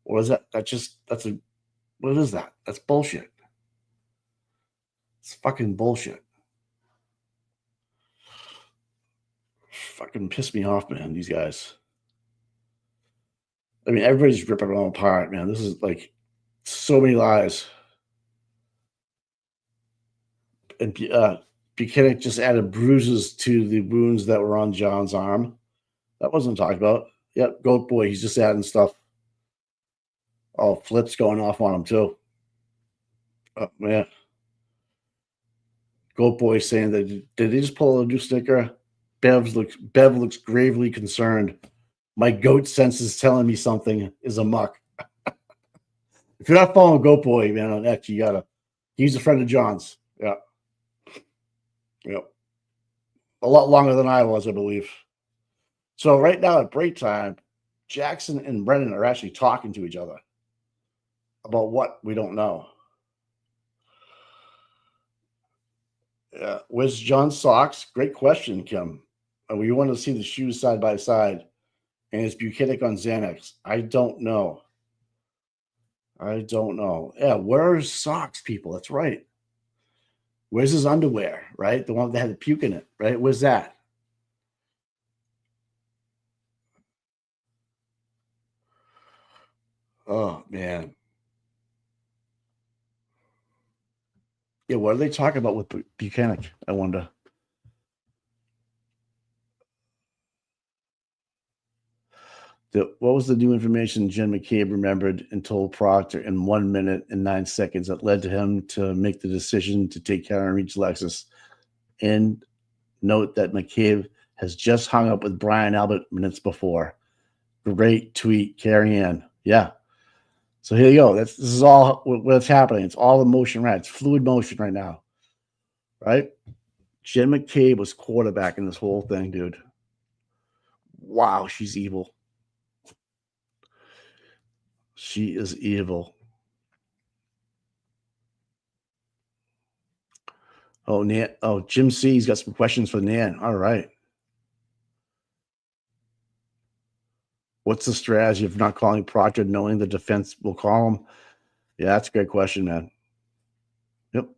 What is that? What is that? That's bullshit. It's fucking bullshit. Fucking piss me off, man, these guys. I mean, everybody's ripping them apart, man. This is like so many lies. And Buchanan just added bruises to the wounds that were on John's arm. That wasn't talked about. Yep, Goat Boy, he's just adding stuff. Oh, Flip's going off on him too. Oh, man. Goat Boy saying that did he just pull a new sticker? Bev looks gravely concerned. My goat sense is telling me something is amok. If you're not following Goat Boy, man, on X, you gotta. He's a friend of John's. Yeah. Yep. A lot longer than I was, I believe. So right now at break time, Jackson and Brennan are actually talking to each other about what we don't know. Yeah. Where's John's socks? Great question, Kim. We want to see the shoes side by side. And is Buchanan on Xanax? I don't know. Yeah, where's socks, people? That's right. Where's his underwear, right? The one that had the puke in it, right? Where's that? Oh, man. Yeah, what are they talking about with Buchanan? I wonder. What was the new information Jen McCabe remembered and told Proctor in 1 minute and 9 seconds that led to him to make the decision to take Kaen Read's Lexus? And note that McCabe has just hung up with Brian Albert minutes before. Great tweet, Carrie Ann. Yeah. So here you go. This is all what's happening. It's all in motion, right? It's fluid motion right now, right? Jen McCabe was quarterback in this whole thing, dude. Wow, she's evil. She is evil. Oh, Nan. Oh, Jim C's got some questions for Nan. All right. What's the strategy of not calling Proctor, knowing the defense will call him? Yeah, that's a great question, man. Yep.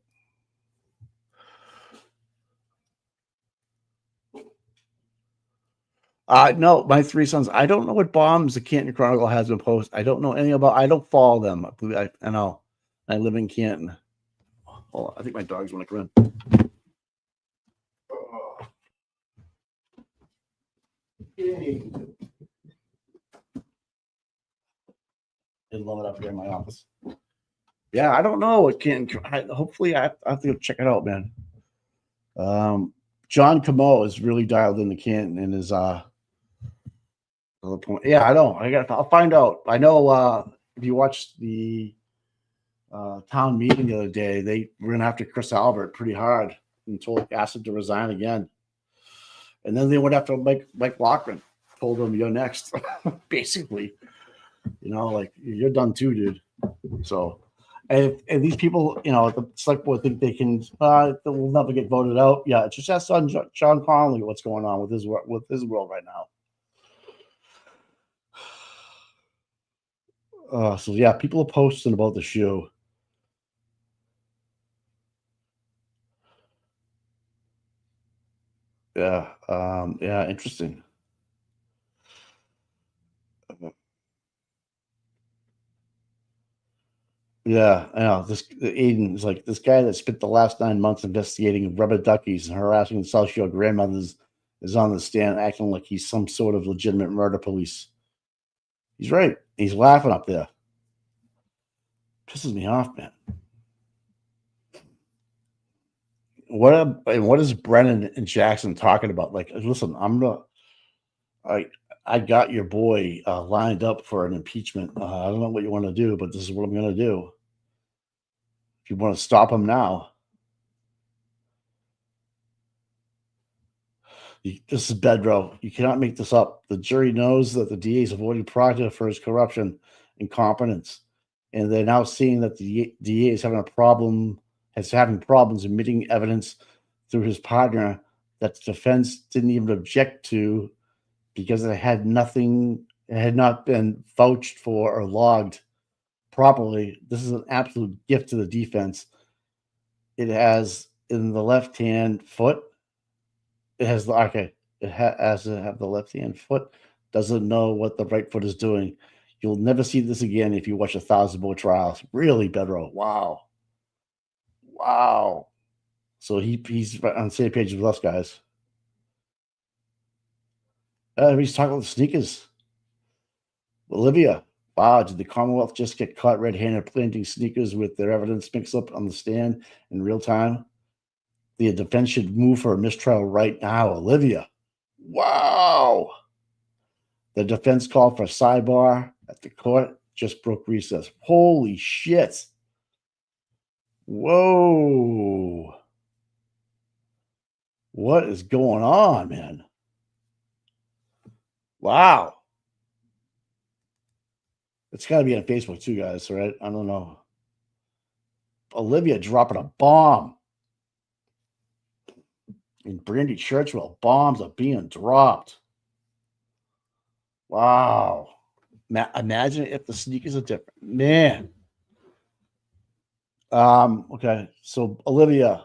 No, my three sons. I don't know what bombs the Canton Chronicle has been posted. I don't know anything about. I don't follow them. I know. I live in Canton. Hold on, I think my dogs want to come in. They love it up here in my office. Yeah, I don't know what Canton. Hopefully, I have to go check it out, man. John Camo is really dialed into Canton and is other point. Yeah, I know. I'll find out. I know if you watched the town meeting the other day, they were going after Chris Albert pretty hard and asked him to resign again. And then they went after Mike Lochran, told him, "You're next," basically. You know, like, you're done too, dude. So, and these people, you know, the select board think they can, they'll never get voted out. Yeah, it's just ask on John Connolly what's going on with his world right now. So yeah, people are posting about the shoe. Yeah, yeah, interesting. Yeah, I know. Aiden is like this guy that spent the last 9 months investigating rubber duckies and harassing South Shore grandmothers is on the stand acting like he's some sort of legitimate murder police. He's right. He's laughing up there. Pisses me off, man. What is Brennan and Jackson talking about? Like, listen, I got your boy lined up for an impeachment. I don't know what you want to do, but this is what I'm going to do. If you want to stop him now, this is bedrock. You cannot make this up. The jury knows that the DA is avoiding Proctor for his corruption and competence, and they're now seeing that the DA is having problems admitting evidence through his partner that the defense didn't even object to because it had not been vouched for or logged properly. This is an absolute gift to the defense. It has in the left-hand foot. It has the left-hand foot. Doesn't know what the right foot is doing. You'll never see this again if you watch 1,000 more trials. Really, Bedro. Wow. So he's on the same page with us guys. He's talking about the sneakers. Olivia, wow, did the Commonwealth just get caught red-handed planting sneakers with their evidence mixed up on the stand in real time? The defense should move for a mistrial right now. Olivia, wow. The defense called for a sidebar at the court, just broke recess. Holy shit. Whoa. What is going on, man? Wow. It's got to be on Facebook too, guys, right? I don't know. Olivia dropping a bomb. In Brandy Churchwell, bombs are being dropped. Wow. Imagine if the sneakers are different. Man. Okay. So Olivia.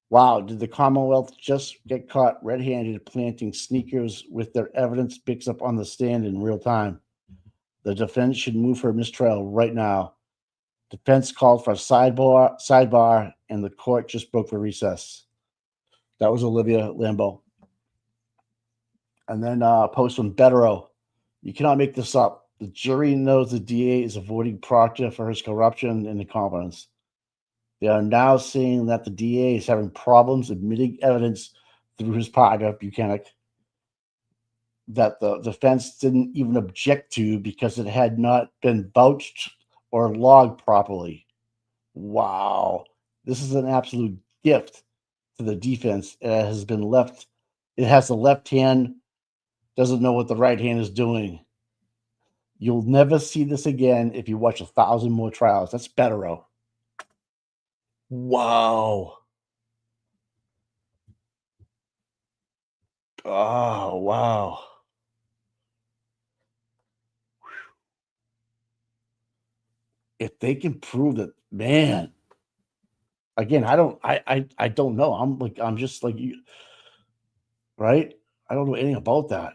Wow, did the Commonwealth just get caught red-handed planting sneakers with their evidence mixed up on the stand in real time? The defense should move for a mistrial right now. Defense called for a sidebar, and the court just broke for recess. That was Olivia Lambeau. And then post from Betero. You cannot make this up. The jury knows the DA is avoiding Proctor for his corruption and incompetence. They are now saying that the DA is having problems admitting evidence through his partner, Buchanan, that the defense didn't even object to because it had not been vouched or logged properly. Wow. This is an absolute gift to the defense. It has the left hand, doesn't know what the right hand is doing. You'll never see this again if you watch 1,000 more trials. That's Betero. Wow. Oh, wow. If they can prove that, man. Again, I don't know. I'm just like you, right? I don't know anything about that.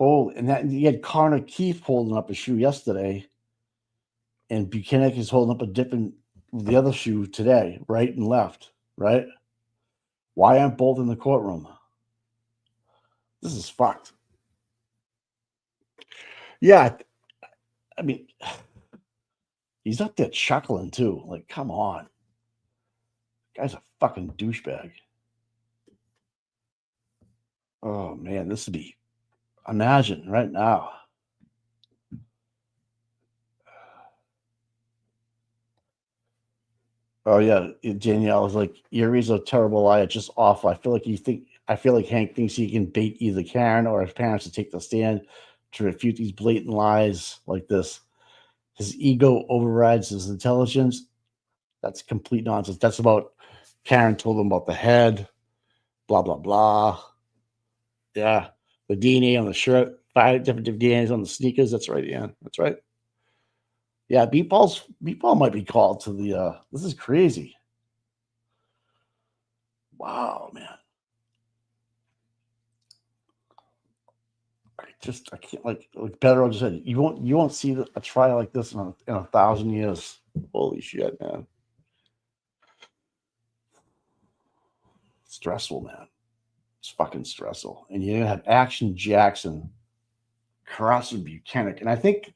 And that you had Connor Keefe holding up a shoe yesterday, and Buchanan is holding up the other shoe today, right and left, right? Why aren't both in the courtroom? This is fucked. Yeah, I mean, he's up there chuckling too. Like, come on. Guy's a fucking douchebag. Oh man, this would be, imagine right now. Oh yeah, Danielle was like, Erie's a terrible liar, just awful. I feel like Hank thinks he can bait either Karen or his parents to take the stand to refute these blatant lies like this. His ego overrides his intelligence. That's complete nonsense. That's about Karen told him about the head, blah blah blah. Yeah, the DNA on the shirt, 5 different DNAs on the sneakers. That's right, yeah, that's right. Yeah, Meatball might be called to the. This is crazy. Wow, man. I can't like Pedro just said. You won't see a trial like this in 1,000 years. Holy shit, man. Stressful, man. It's fucking stressful. And you're gonna have Action Jackson crossing Buchanan, and I think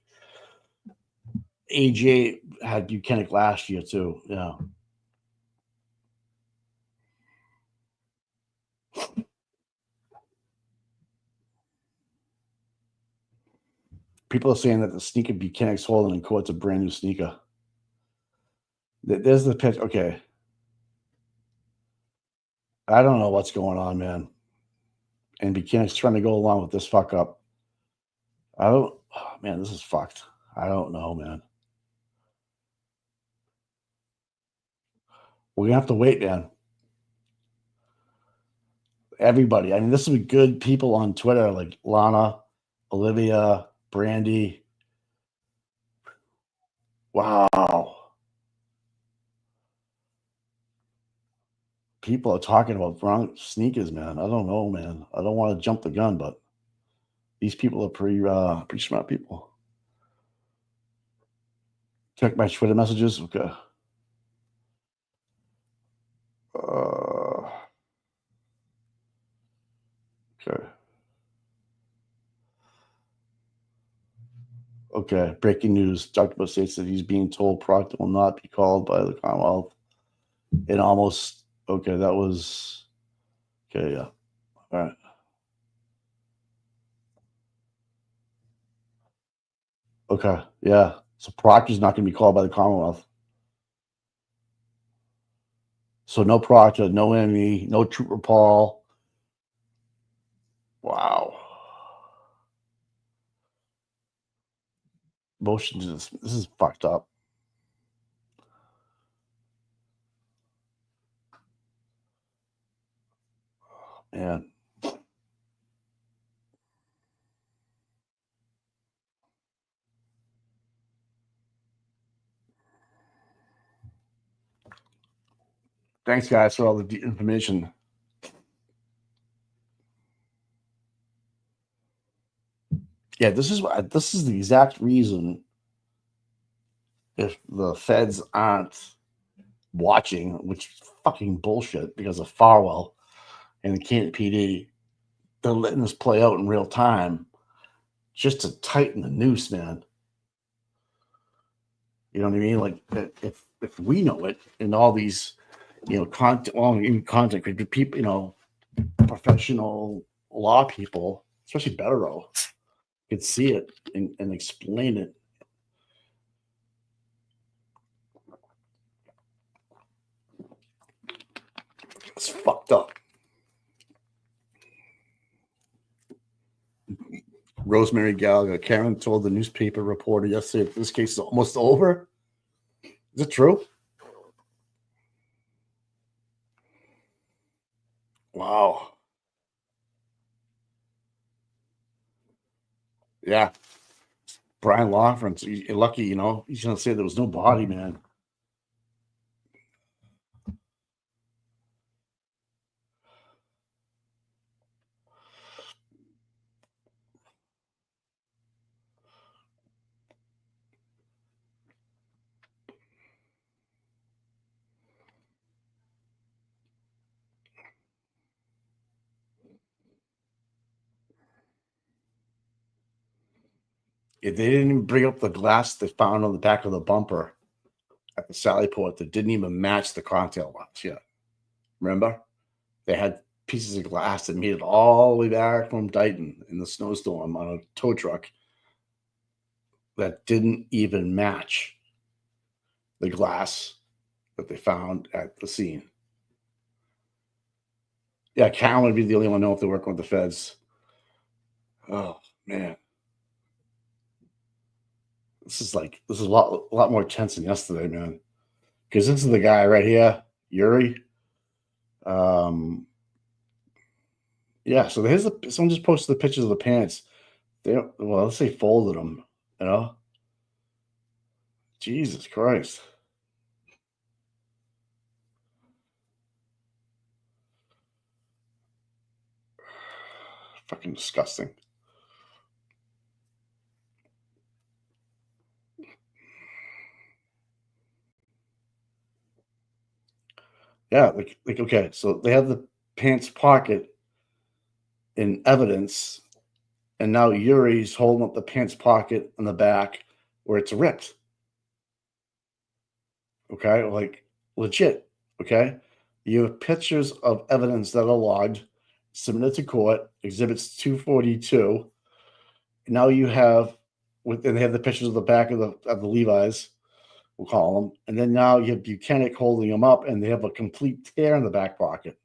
AJ had Buchanan last year too. Yeah. People are saying that the sneaker Buchanan's holding in court's a brand new sneaker. There's the pitch. Okay. I don't know what's going on, man. And Buchanan's trying to go along with this fuck up. Man, this is fucked. I don't know, man. We're gonna have to wait, man. Everybody. I mean, this will be good people on Twitter like Lana, Olivia, Brandy. Wow. People are talking about wrong sneakers, man. I don't know, man. I don't want to jump the gun, but these people are pretty smart people. Check my Twitter messages. Okay. Okay. Okay. Breaking news. Dr. Bush states that he's being told Proctor will not be called by the Commonwealth. And almost. Okay, that was. Okay, yeah. All right. Okay, yeah. So Proctor's not going to be called by the Commonwealth. So no Proctor, no Emmy, no Trooper Paul. Wow. Motion to this is fucked up. Man. Thanks, guys, for all the information. Yeah, this is the exact reason if the feds aren't watching, which is fucking bullshit because of Farwell and the Kansas PD, they're letting this play out in real time just to tighten the noose, man. You know what I mean? Like if we know it and all these, content people, professional law people, especially Bettero, could see it and explain it. It's fucked up. Rosemary Gallagher. Karen told the newspaper reporter yesterday that this case is almost over. Is it true? Wow. Yeah. Brian Lawrence, lucky, he's going to say there was no body, man. If they didn't even bring up the glass they found on the back of the bumper at the Sally Port that didn't even match the cocktail box yet. Remember? They had pieces of glass that made it all the way back from Dighton in the snowstorm on a tow truck that didn't even match the glass that they found at the scene. Yeah, Cal would be the only one to know if they're working with the feds. Oh, man. This is a lot more tense than yesterday, man. Because this is the guy right here, Yuri. Yeah, so someone just posted the pictures of the pants. Let's say folded them, Jesus Christ. Fucking disgusting. Yeah, like okay, so they have the pants pocket in evidence, and now Yuri's holding up the pants pocket in the back where it's ripped. Okay, like legit. Okay, you have pictures of evidence that are logged, submitted to court, exhibits 242. Now you have, and they have the pictures of the back of the Levi's, we'll call them, and then now you have Buchanan holding them up, and they have a complete tear in the back pocket.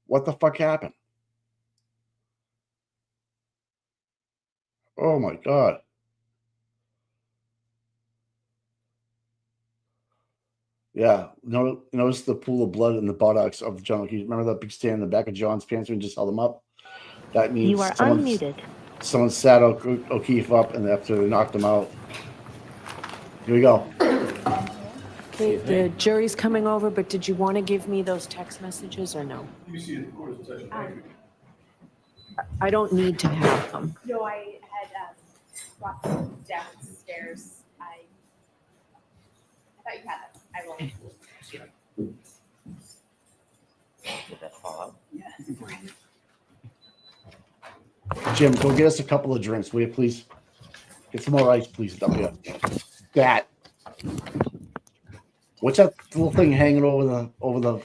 What the fuck happened? Oh my God. Yeah. Notice the pool of blood in the buttocks of John. You remember that big stand in the back of John's pants when he just held them up? That means You are unmuted. Someone sat O'Keefe up, and after they knocked him out. Here we go. Okay, the jury's coming over, but did you want to give me those text messages or no? I don't need to have them. No, I had brought them downstairs. I thought you had them. I will. Jim, go get us a couple of drinks, will you, please? Get some more ice, please, up here. That. What's that little thing hanging over the?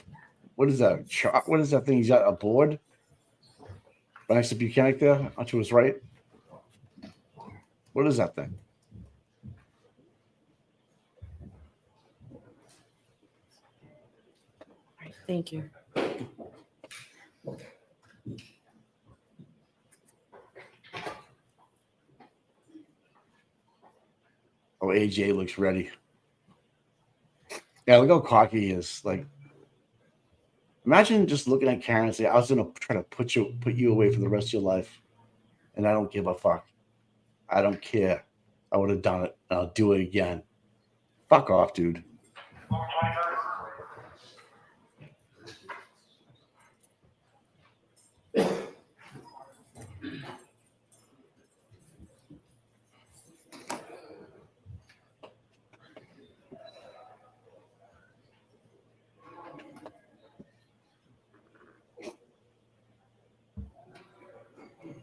What is that? What is that thing? He's got a board. Right next to Buchanan there, on to his right. What is that thing? Thank you. Oh, AJ looks ready. Yeah, look how cocky he is. Like, imagine just looking at Karen and say, "I was gonna try to put you away for the rest of your life, and I don't give a fuck. I don't care. I would have done it. And I'll do it again. Fuck off, dude."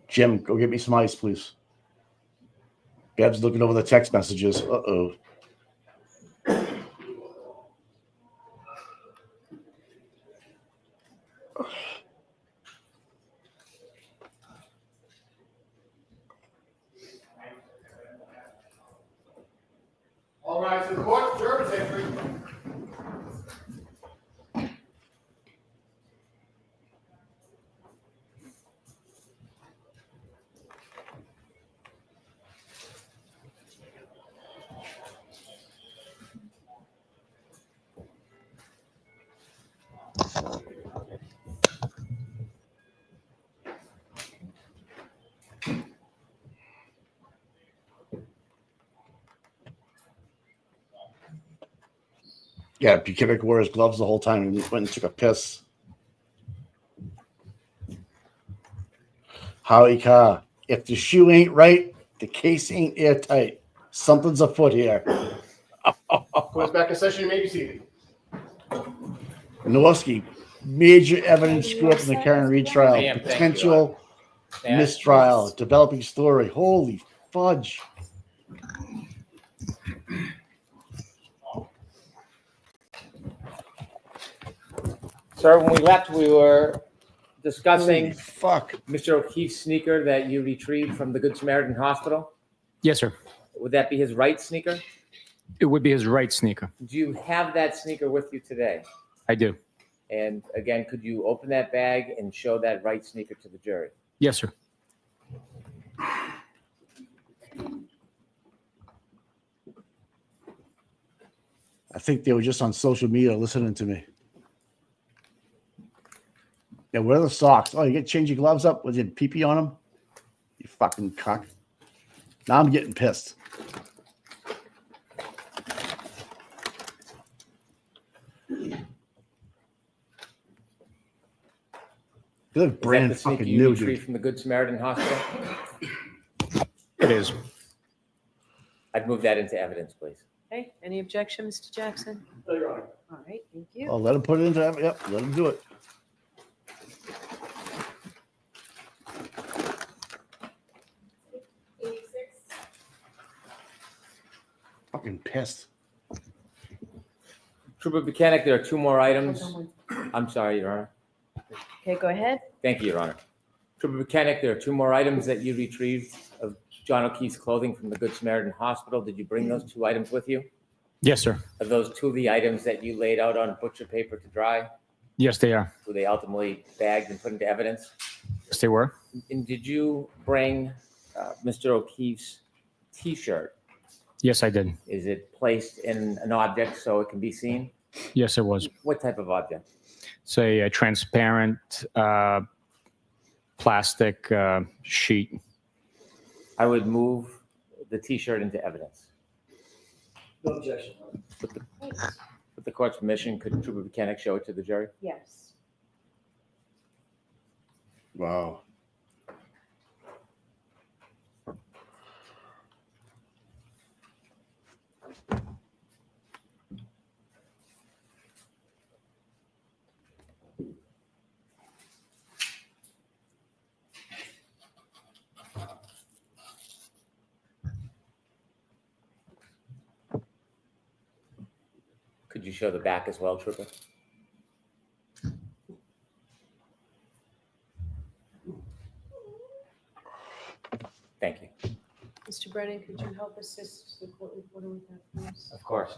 Jim, go get me some ice, please. Bab's looking over the text messages. Uh-oh. All right, so the court, service entry. Yeah, Buchanan wore his gloves the whole time and went and took a piss. Howie Carr, if the shoe ain't right, the case ain't airtight. Something's afoot here. Court's back in session. You may be seated. Nowosky, major evidence screw up in the Kaen Read trial. Ma'am, thank you. Potential Ma'am? mistrial. Developing story. Holy fudge. Sir, when we left, we were discussing Holy fuck. Mr. O'Keefe's sneaker that you retrieved from the Good Samaritan Hospital. Yes, sir. Would that be his right sneaker? It would be his right sneaker. Do you have that sneaker with you today? I do. And again, could you open that bag and show that right sneaker to the jury? Yes, sir. I think they were just on social media listening to me. Yeah, where are the socks? Oh, you get change your gloves up with your pee-pee on them? You fucking cuck. Now I'm getting pissed. You look brand Is that the fucking sneaker you new, retrieved dude. from the Good Samaritan Hospital? It is. I'd move that into evidence, please. Okay, any objection, Mr. Jackson? No, Your Honor. All right, thank you. Oh, let him put it into yep, let him do it. Fucking pissed. Trooper Buchanan, there are two more items. I'm sorry, Your Honor. Okay, go ahead. Thank you, Your Honor. Trooper Buchanan, there are two more items that you retrieved of John O'Keefe's clothing from the Good Samaritan Hospital. Did you bring those two items with you? Yes, sir. Are those two of the items that you laid out on butcher paper to dry? Yes, they are. Were they ultimately bagged and put into evidence? Yes, they were. And did you bring Mr. O'Keefe's T-shirt? Yes, I did. Is it placed in an object so it can be seen? Yes, it was. What type of object? It's a transparent plastic sheet. I would move the T-shirt into evidence. No objection. With the court's permission, could Trooper Buchanan show it to the jury? Yes. Wow. Could you show the back as well, Trooper? Thank you. Mr. Brennan, could you help assist the court reporter with that, please? Of course.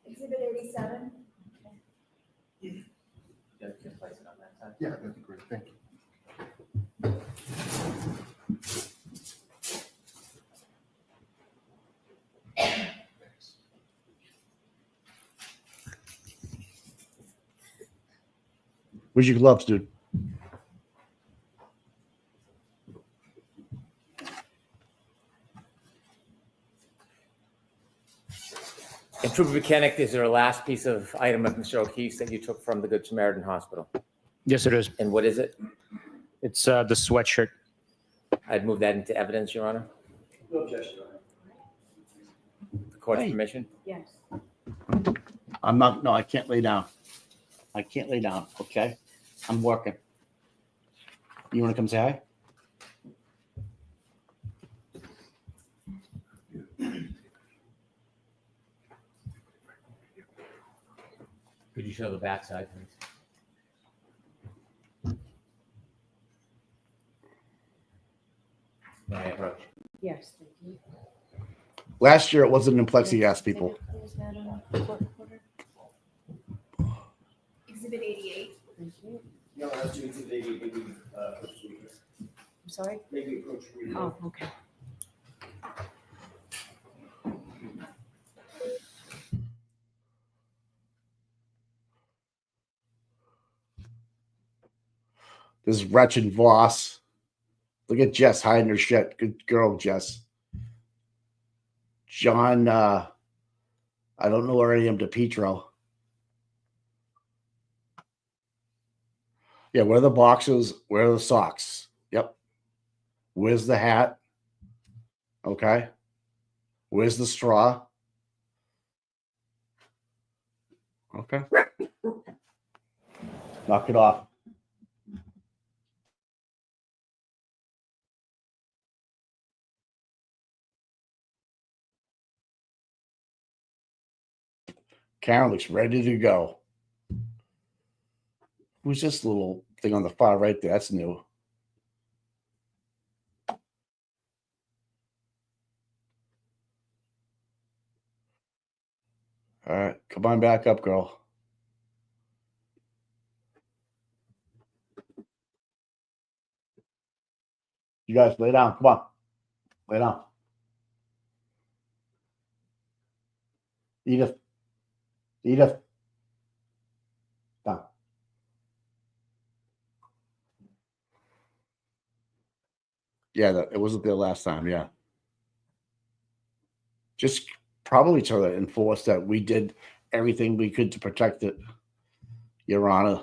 Exhibit 87. Yeah, that'd be great. Thank you. Where's your gloves, dude? And Trooper Mechanic, is there a last piece of item of Mr. O'Keefe's that you took from the Good Samaritan Hospital? Yes, it is. And what is it? It's the sweatshirt. I'd move that into evidence, Your Honor. No objection, Your Honor. The court's permission? Yes. I'm not. No, I can't lay down. I can't lay down. Okay, I'm working. You want to come say hi? Could you show the backside, please? May I approach? Yes, thank you. Last year it wasn't in plexiglass, people. Is that on the court reporter? Exhibit 88. Thank you. No, that's due to maybe I'm sorry? maybe approach. Oh, okay. This wretched Voss. Look at Jess hiding her shit. Good girl, Jess. John, I don't know where I am, DePietro. Yeah, where are the boxes? Where are the socks? Yep. Where's the hat? Okay. Where's the straw? Okay. Knock it off. Karen looks ready to go. Who's this little thing on the far right there? That's new. All right, come on back up, girl. You guys lay down. Come on. Lay down. Edith. Edith. Down. Yeah, it wasn't there last time. Yeah. Just probably to enforce that we did everything we could to protect it, Your Honor.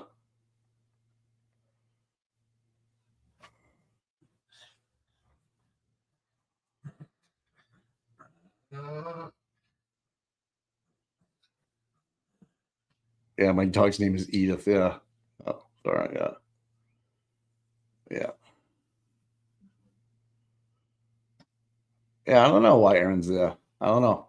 Yeah, my dog's name is Edith. Yeah. Oh, sorry. Yeah. Yeah. Yeah, I don't know why Aaron's there. I don't know.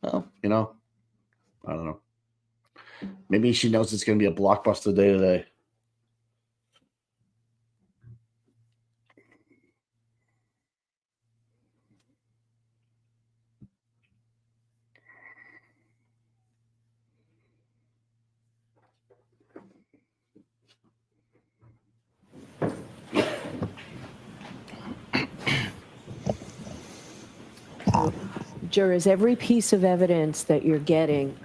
Well, I don't know. Maybe she knows it's going to be a blockbuster day today. Jurors, every piece of evidence that you're getting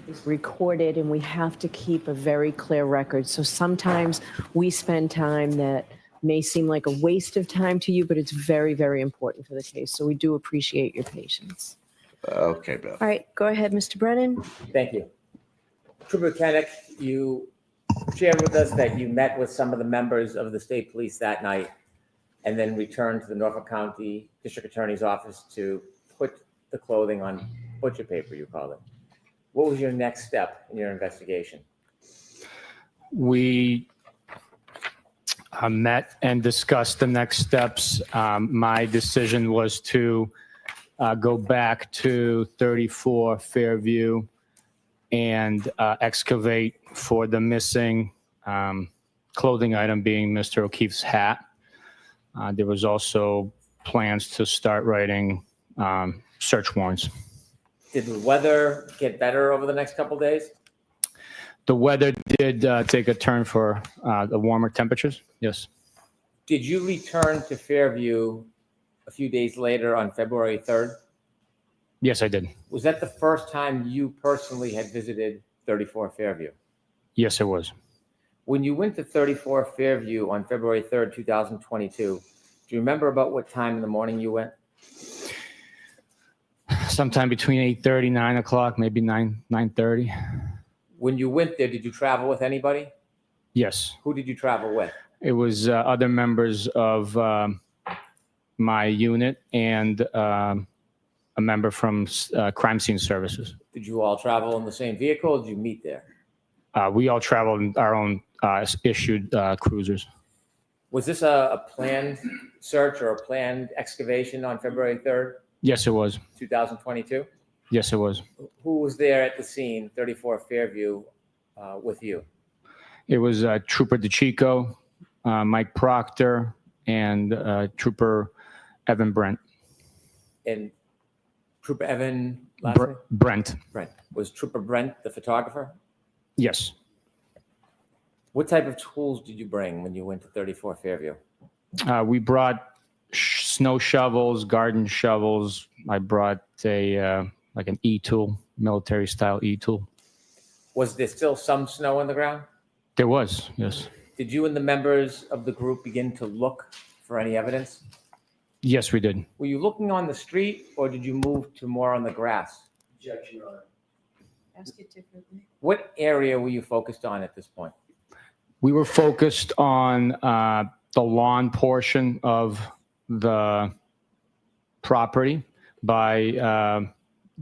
is recorded, and we have to keep a very clear record. So sometimes we spend time that may seem like a waste of time to you, but it's very, very important for the case. So we do appreciate your patience. Okay, Beth. All right, go ahead, Mr. Brennan. Thank you. Trooper Mechanic, you shared with us that you met with some of the members of the state police that night and then returned to the Norfolk County District Attorney's Office to put the clothing on butcher paper, you call it. What was your next step in your investigation? We met and discussed the next steps. My decision was to go back to 34 Fairview and excavate for the missing clothing item, being Mr. O'Keefe's hat. There was also plans to start writing search warrants. Did the weather get better over the next couple of days? The weather did take a turn for the warmer temperatures, yes. Did you return to Fairview a few days later on February 3rd? Yes, I did. Was that the first time you personally had visited 34 Fairview? Yes, it was. When you went to 34 Fairview on February 3rd, 2022, do you remember about what time in the morning you went? Sometime between 8:30, 9 o'clock, maybe 9:30. When you went there, did you travel with anybody? Yes. Who did you travel with? It was other members of my unit and a member from crime scene services. Did you all travel in the same vehicle, or did you meet there? We all traveled in our own issued cruisers. Was this a planned search or a planned excavation on February 3rd? Yes, it was. 2022? Yes, it was. Who was there at the scene, 34 Fairview, with you? It was Trooper DeChico, Mike Proctor, and Trooper Evan Brent. And Trooper Evan, last name? Brent. Brent. Was Trooper Brent the photographer? Yes. What type of tools did you bring when you went to 34 Fairview? We brought snow shovels, garden shovels. I brought a like an E-tool, military style E-tool. Was there still some snow on the ground? There was, yes. Did you and the members of the group begin to look for any evidence? Yes, we did. Were you looking on the street, or did you move to more on the grass? Objection, Your Honor. Ask it differently. What area were you focused on at this point? We were focused on the lawn portion of the property by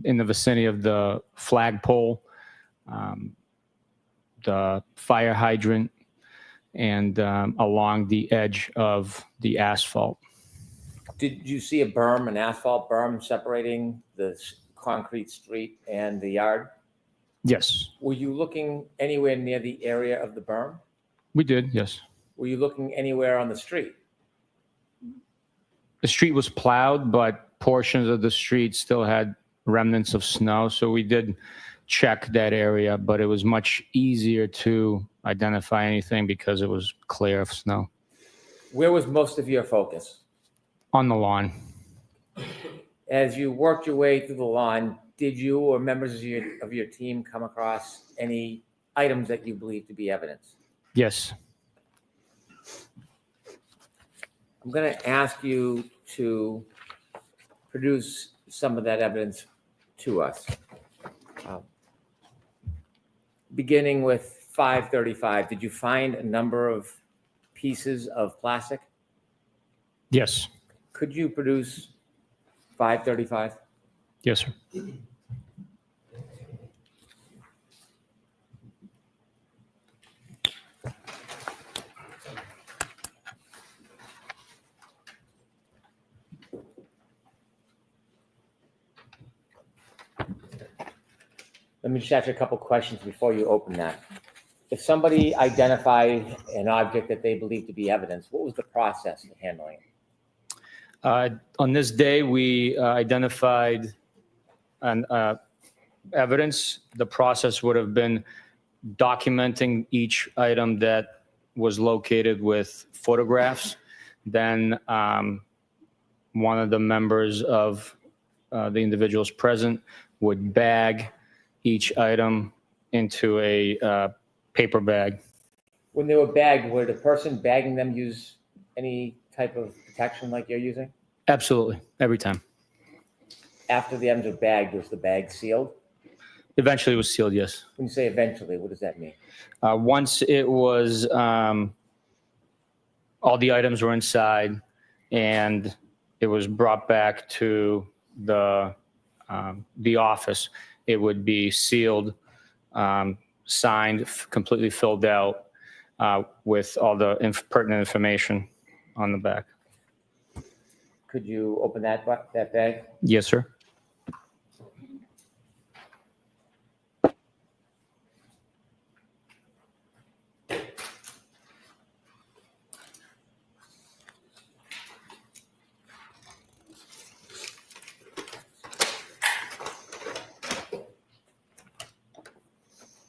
in the vicinity of the flagpole, the fire hydrant, and along the edge of the asphalt. Did you see a berm, an asphalt berm separating the concrete street and the yard? Yes, Were you looking anywhere near the area of the berm? we did, yes. Were you looking anywhere on the street? The street was plowed, but portions of the street still had remnants of snow. So we did check that area, but it was much easier to identify anything because it was clear of snow. Where was most of your focus? On the lawn. As you worked your way through the lawn, did you or members of your team come across any items that you believe to be evidence? Yes. I'm going to ask you to produce some of that evidence to us. Beginning with 535, did you find a number of pieces of plastic? Yes. Could you produce 535? Yes, sir. Let me just ask you a couple questions before you open that. If somebody identified an object that they believe to be evidence, what was the process of handling it? On this day, we identified an evidence. The process would have been documenting each item that was located with photographs. Then one of the members of the individuals present would bag each item into a paper bag. When they were bagged, would the person bagging them use any type of protection like you're using? Absolutely, every time. After the items are bagged, was the bag sealed? Eventually it was sealed, yes. When you say eventually, what does that mean? Once it was, all the items were inside and it was brought back to the office, it would be sealed, signed, completely filled out with all the pertinent information on the back. Could you open that bag? Yes, sir.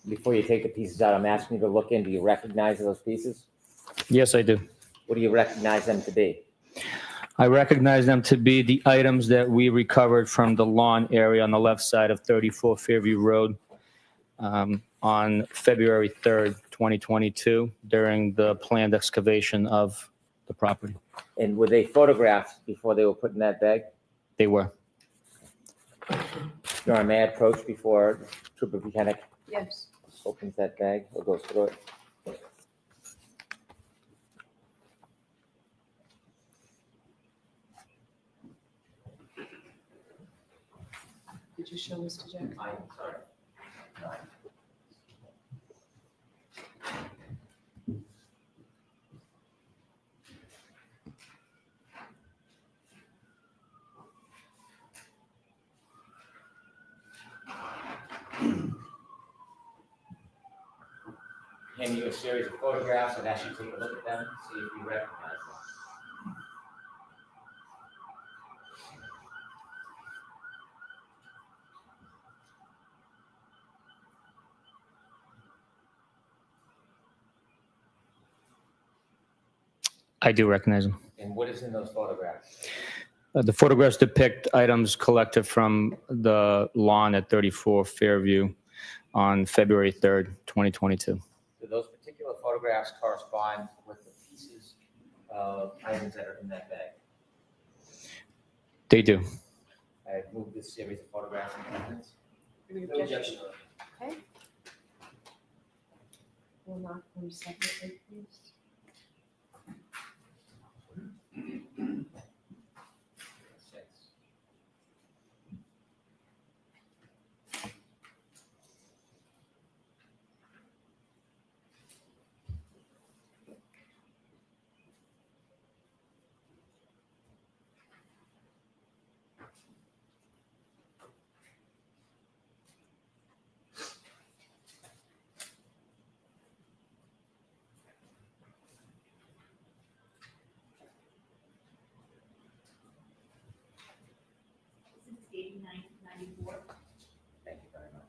Before you take the pieces out, I'm asking you to look in. Do you recognize those pieces? Yes, I do. What do you recognize them to be? I recognize them to be the items that we recovered from the lawn area on the left side of 34 Fairview Road on February 3rd, 2022, during the planned excavation of the property. And were they photographed before they were put in that bag? They were. Your Honor, may I approach before Trooper Buchanan Yes. opens that bag or goes through it? Did you show Mr. Jackson? I'm sorry. Hand you a series of photographs and ask you to take a look at them, see if you recognize them. I do recognize them. And what is in those photographs? The photographs depict items collected from the lawn at 34 Fairview on February 3rd, 2022. Do those particular photographs correspond with the pieces of items that are in that bag? They do. I moved this series of photographs in evidence. Any objection? Okay. We'll knock them separately, please. Thank you very much.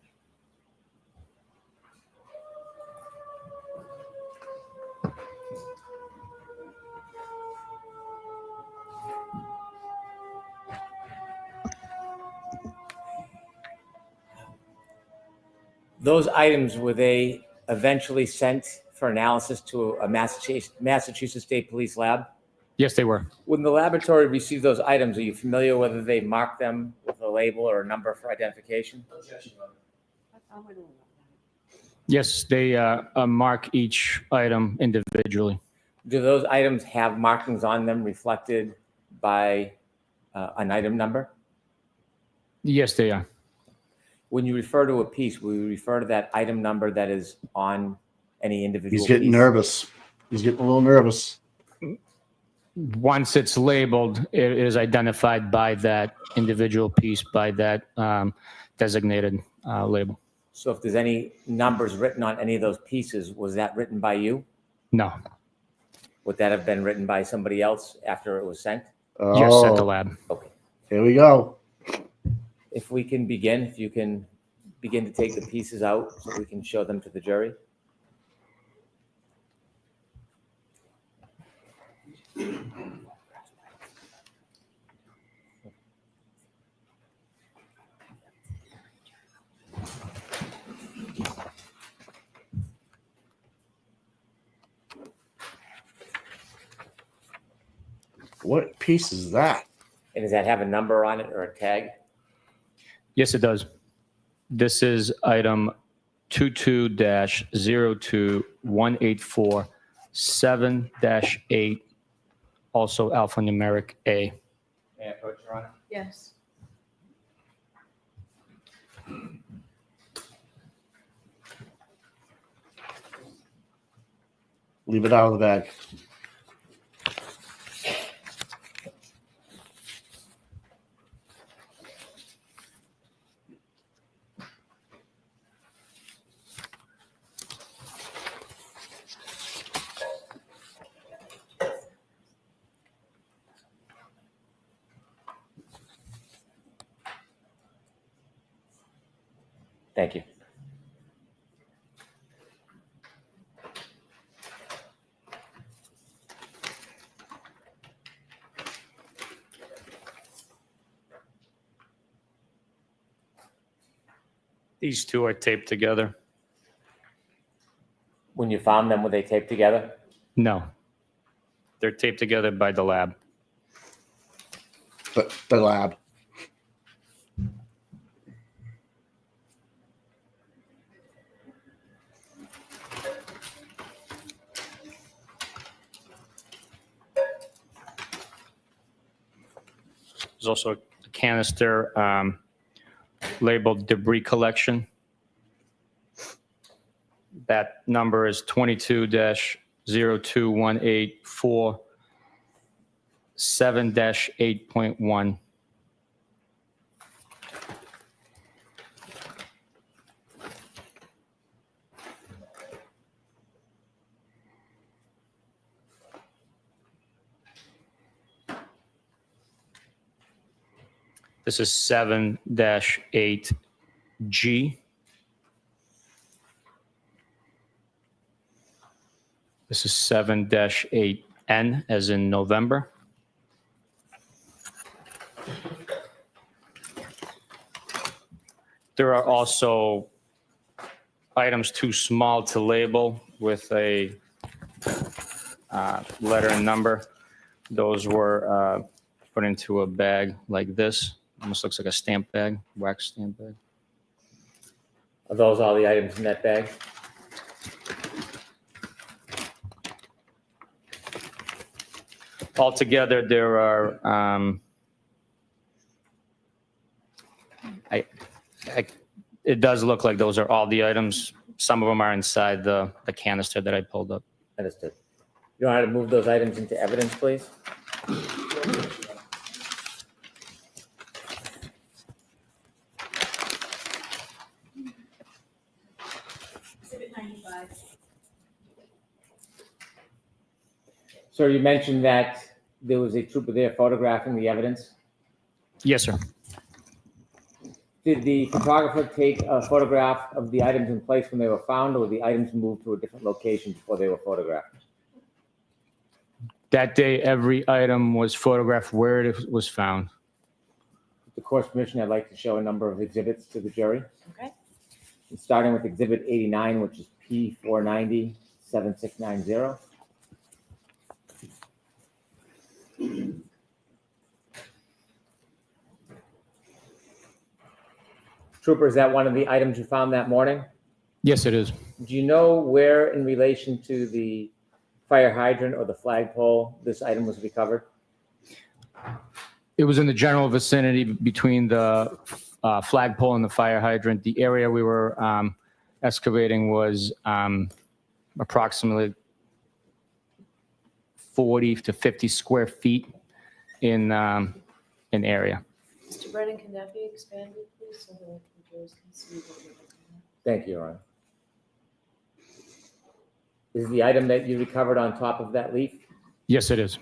Those items, were they eventually sent for analysis to a Massachusetts State Police lab? Yes, they were. When the laboratory received those items, are you familiar whether they marked them with a label or a number for identification? Yes, they mark each item individually. Do those items have markings on them reflected by an item number? Yes, they are. When you refer to a piece, will you refer to that item number that is on any individual He's getting piece? nervous. He's getting a little nervous. Once it's labeled, it is identified by that individual piece, by that designated label. So if there's any numbers written on any of those pieces, was that written by you? No. Would that have been written by somebody else after it was sent? Yes, at the lab. Okay. Here we go. If we can begin, if you can begin to take the pieces out so we can show them to the jury. What piece is that? And does that have a number on it or a tag? Yes, it does. This is item 22-02-184-7-8, also alphanumeric A. May I approach, Your Honor? Yes. Leave it out of the bag. Thank you. These two are taped together. When you found them, were they taped together? No. They're taped together by the lab. The lab. There's also a canister labeled debris collection. That number is 22-02184-7-8.1. This is 7-8G. This is 7-8N as in November. There are also items too small to label with a letter and number. Those were put into a bag like this. Almost looks like a stamp bag, wax stamp bag. Are those all the items in that bag? Altogether, there are, it does look like those are all the items. Some of them are inside the canister that I pulled up. Understood. You know how to move those items into evidence, please? Exhibit 95. Sir, you mentioned that there was a trooper there photographing the evidence. Yes, sir. Did the photographer take a photograph of the items in place when they were found, or were the items moved to a different location before they were photographed? That day, every item was photographed where it was found. With the court's permission, I'd like to show a number of exhibits to the jury. Okay. Starting with Exhibit 89, which is P490-7690. Trooper, is that one of the items you found that morning? Yes, it is. Do you know where, in relation to the fire hydrant or the flagpole, this item was recovered? It was in the general vicinity between the flagpole and the fire hydrant. The area we were excavating was approximately 40 to 50 square feet in area. Mr. Brennan, can that be expanded, please, so that the jurors can see what we're looking at? Thank you, Your Honor. Is the item that you recovered on top of that leaf? Yes, it is.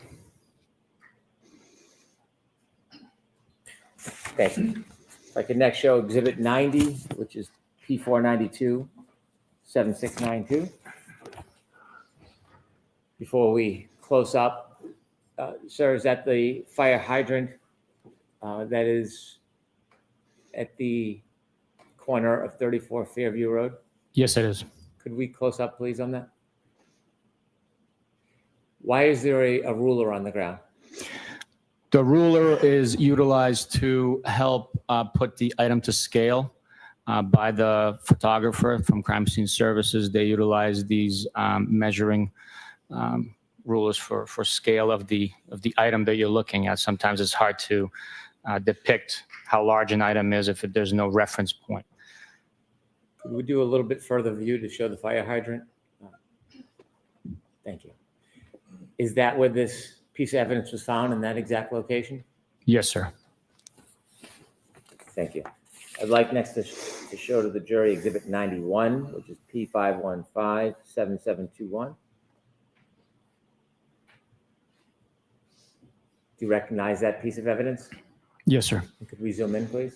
Thank you. If I could next show Exhibit 90, which is P492-7692. Before we close up, sir, is that the fire hydrant that is at the corner of 34 Fairview Road? Yes, it is. Could we close up, please, on that? Why is there a ruler on the ground? The ruler is utilized to help put the item to scale by the photographer from Crime Scene Services. They utilize these measuring rulers for scale of the item that you're looking at. Sometimes it's hard to depict how large an item is if there's no reference point. Could we do a little bit further view to show the fire hydrant? Thank you. Is that where this piece of evidence was found, in that exact location? Yes, sir. Thank you. I'd like next to show to the jury Exhibit 91, which is P5157721. Do you recognize that piece of evidence? Yes, sir. Could we zoom in, please?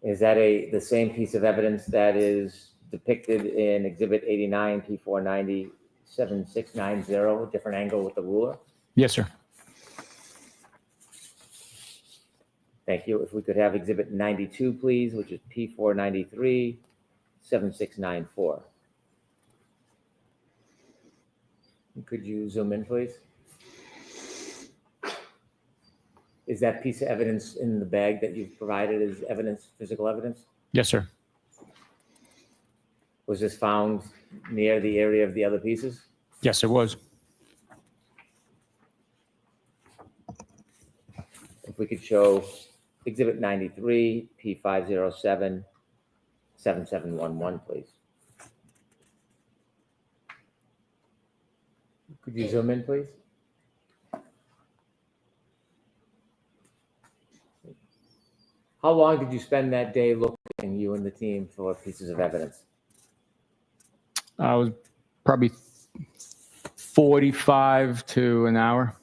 Is that the same piece of evidence that is depicted in Exhibit 89, P490, 7690, a different angle with the ruler? Yes, sir. Thank you. If we could have Exhibit 92, please, which is P493, 7694. Could you zoom in, please? Is that piece of evidence in the bag that you've provided as evidence, physical evidence? Yes, sir. Was this found near the area of the other pieces? Yes, it was. If we could show Exhibit 93, P507, 7711, please. Could you zoom in, please? How long did you spend that day looking, you and the team, for pieces of evidence? I was probably 45 to an hour.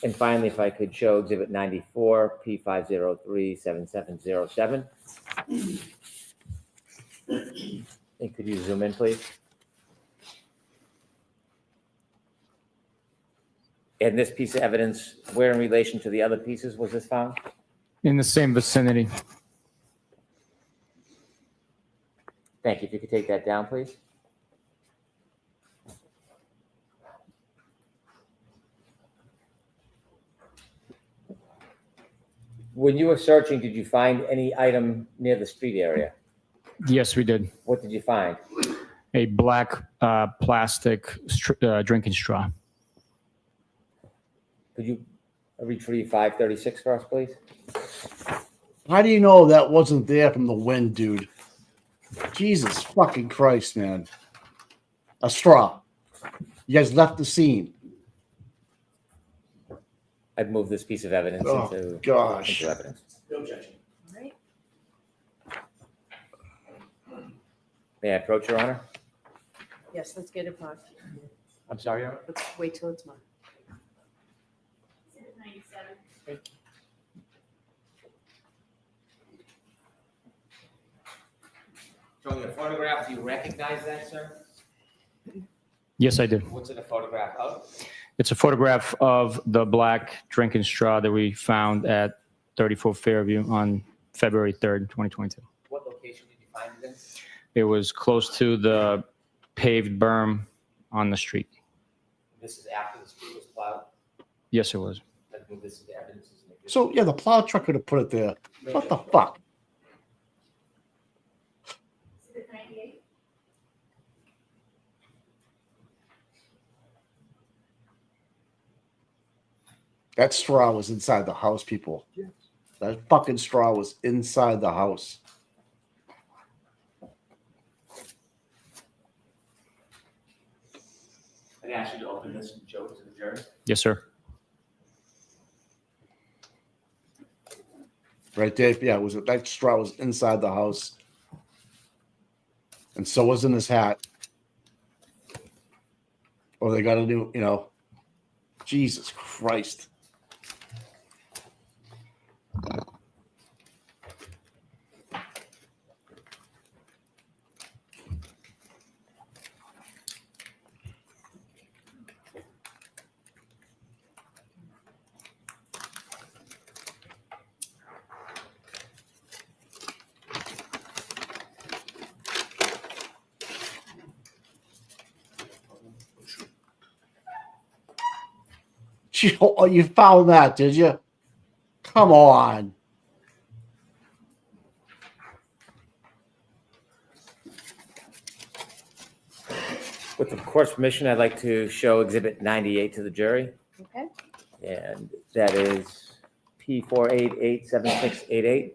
And finally, if I could show Exhibit 94, P503, 7707. And could you zoom in, please? And this piece of evidence, where in relation to the other pieces was this found? In the same vicinity. Thank you. If you could take that down, please. When you were searching, did you find any item near the street area? Yes, we did. What did you find? A black plastic drinking straw. Could you retrieve 536 for us, please? How do you know that wasn't there from the wind, dude? Jesus fucking Christ, man. A straw. You guys left the scene. I'd move this piece of evidence into evidence. No objection. All right. May I approach, Your Honor? Yes, let's get it marked. I'm sorry, Your Honor? Let's wait till it's marked. Thank you. Showing a photograph, do you recognize that, sir? Yes, I did. What's it a photograph of? It's a photograph of the black drinking straw that we found at 34 Fairview on February 3rd, 2022. What location did you find it in? It was close to the paved berm on the street. This is after the street was plowed? Yes, it was. Let's move this into evidence. So, yeah, the plow truck could have put it there. What the fuck? That straw was inside the house, people. That fucking straw was inside the house. I'd ask you to open this and show it to the jury. Yes, sir. Right there, yeah, it was that straw was inside the house, and so was in his hat. Or they got a new, Jesus Christ. Oh, you found that, did you? Come on. With the court's permission, I'd like to show Exhibit 98 to the jury. Okay. And that is P4887688.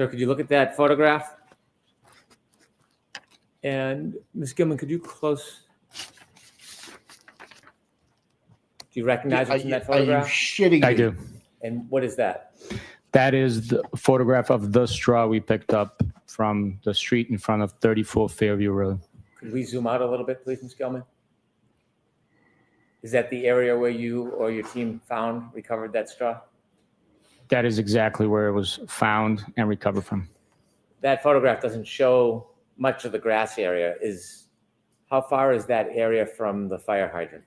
Sir, could you look at that photograph? And Ms. Gilman, could you close? Do you recognize what's in that Are you photograph? shitting I me? do. And what is that? That is the photograph of the straw we picked up from the street in front of 34 Fairview Road. Could we zoom out a little bit, please, Ms. Gilman? Is that the area where you or your team recovered that straw? That is exactly where it was found and recovered from. That photograph doesn't show much of the grass area. How far is that area from the fire hydrant?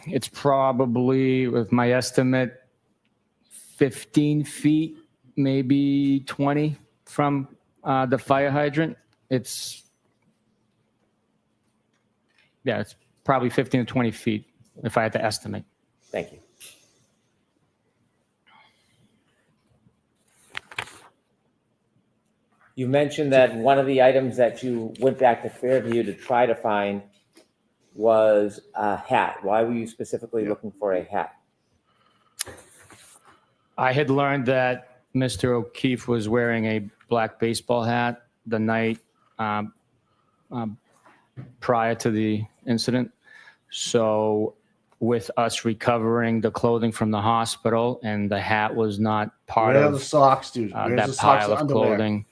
It's probably, with my estimate, 15 feet, maybe 20 from the fire hydrant. It's probably 15 to 20 feet if I had to estimate. Thank you. You mentioned that one of the items that you went back to Fairview to try to find was a hat. Why were you specifically looking for a hat? I had learned that Mr. O'Keefe was wearing a black baseball hat the night prior to the incident. So with us recovering the clothing from the hospital and the hat was not part Where are of the socks, dude? Where's that the socks pile and of underwear? clothing,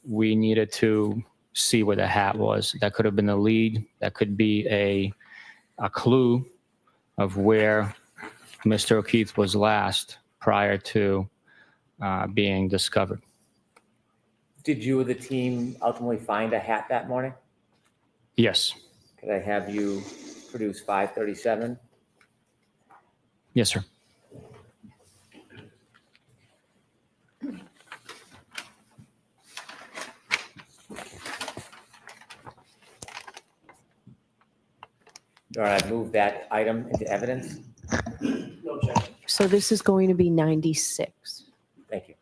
we needed to see where the hat was. That could have been a lead. That could be a clue of where Mr. O'Keefe was last prior to being discovered. Did you or the team ultimately find a hat that morning? Yes. Could I have you produce 537? Yes, sir. All right, I've moved that item into evidence. So this is going to be 96. Thank you.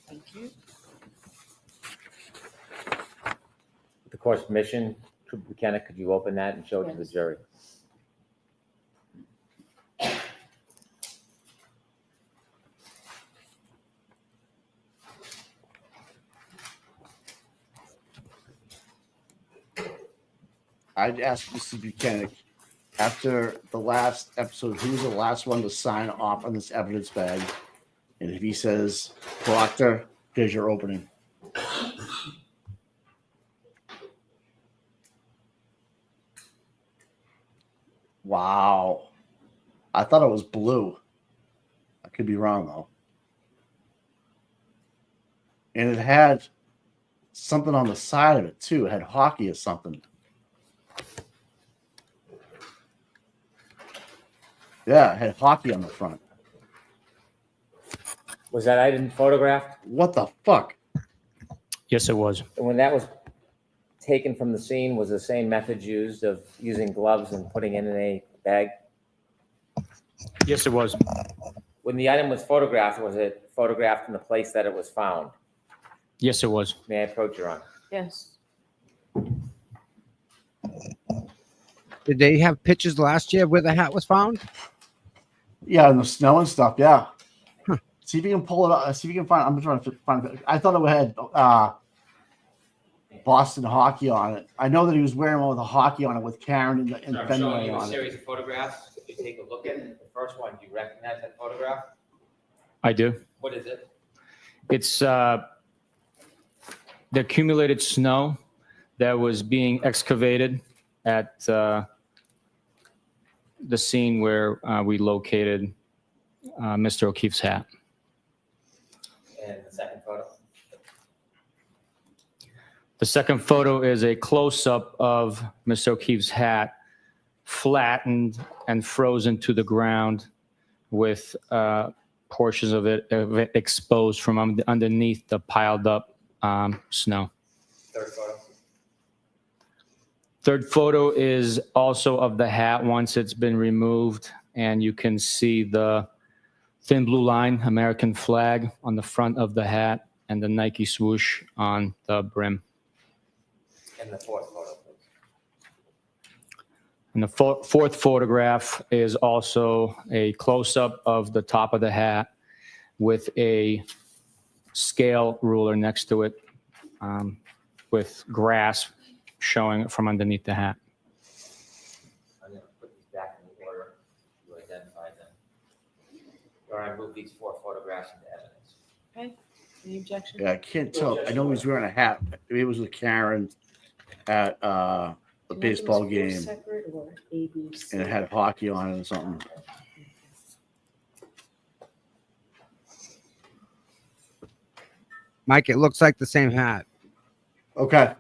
Thank you. With the court's permission, McKenna, could you open that and show it to the jury? I'd ask Mr. Buchanan, after the last episode, who's the last one to sign off on this evidence bag? And if he says, Proctor, here's your opening. Wow. I thought it was blue. I could be wrong, though. And it had something on the side of it, too. It had hockey or something. Yeah, it had hockey on the front. Was that item photographed? What the fuck? Yes, it was. And when that was taken from the scene, was the same method used of using gloves and putting it in a bag? Yes, it was. When the item was it photographed in the place that it was found? Yes, it was. May I approach, Your Honor? Yes. Did they have pictures last year where the hat was found? Yeah, and the snow and stuff. Yeah. See if you can pull it up. See if you can find. I'm trying to find it. I thought it had Boston hockey on it. I know that he was wearing one with a hockey on it with Karen and I'm Fenway showing you a on it. series of photographs. If you take a look at it, the first one, do you recognize that photograph? I do. What is it? It's the accumulated snow that was being excavated at the scene where we located Mr. O'Keefe's hat. And the second photo? The second photo is a close-up of Mr. O'Keefe's hat, flattened and frozen to the ground with portions of it exposed from underneath the piled up snow. Third photo? Third photo is also of the hat once it's been removed, and you can see the thin blue line, American flag on the front of the hat, and the Nike swoosh on the brim. And the fourth photo, please. And the fourth photograph is also a close-up of the top of the hat with a scale ruler next to it, with grass showing it from underneath the hat. I'm going to put these back in the order you identified them. Or I move these 4 photographs into evidence. Okay. Any objection? Yeah, I can't tell. I know he's wearing a hat. Maybe it was with Karen at a baseball game, Separate or A, B, C? and it had hockey on it or something. Mike, it looks like the same hat. Okay.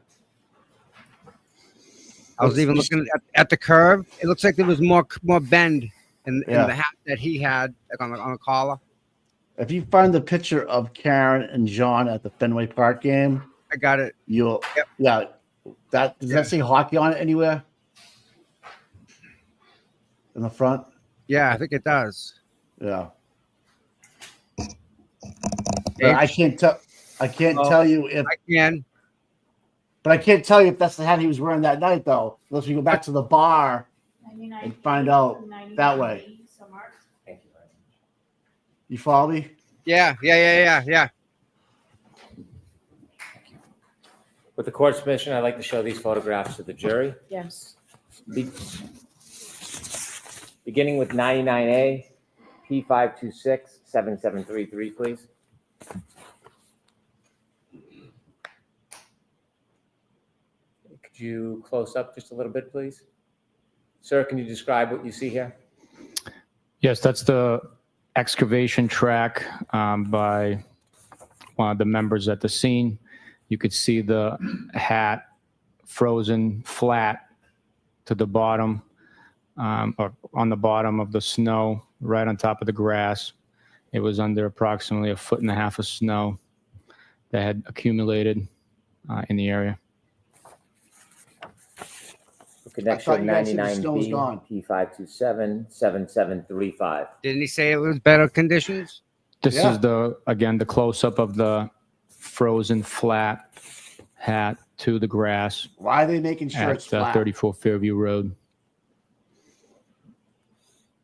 I was even looking at the curve. It looks like there was more bend in Yeah. the hat that he had, like on the collar. If you find the picture of Karen and John at the Fenway Park game, I got it. You'll yeah. That does that say hockey on it anywhere? In the front? Yeah, I think it does. Yeah. But I can't tell. I can't tell you if I can. But I can't tell you if that's the hat he was wearing that night, though. Unless we go back to the bar and find out that way. Thank you very much. You follow me? Yeah. With the court's permission, I'd like to show these photographs to the jury. Yes. Beginning with 99A, P526 7733, please. Could you close up just a little bit, please? Sir, can you describe what you see here? Yes, that's the excavation track by one of the members at the scene. You could see the hat frozen flat to the bottom, or on the bottom of the snow, right on top of the grass. It was under approximately 1.5 feet of snow that had accumulated in the area. Connection 99B, P527 7735. Didn't he say it was better conditions? This is again the close-up of the frozen flat hat to the grass. Why are they making sure at it's flat? 34 Fairview Road.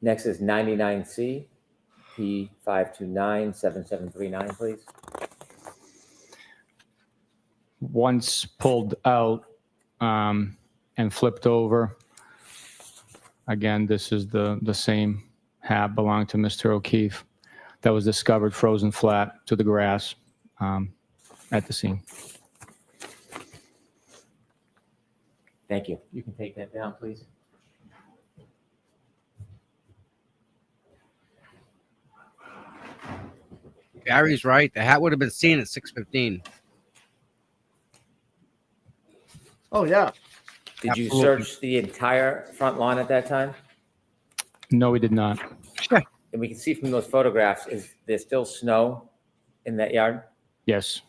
Next is 99C, P529 7739, please. Once pulled out and flipped over, again, this is the same hat belonging to Mr. O'Keefe that was discovered frozen flat to the grass at the scene. Thank you. You can take that down, please. Gary's right. The hat would have been seen at 6:15. Oh, yeah. Did you Absolutely. search the entire front lawn at that time? No, we did not. And we can see from those photographs, is there still snow in that yard? Yes.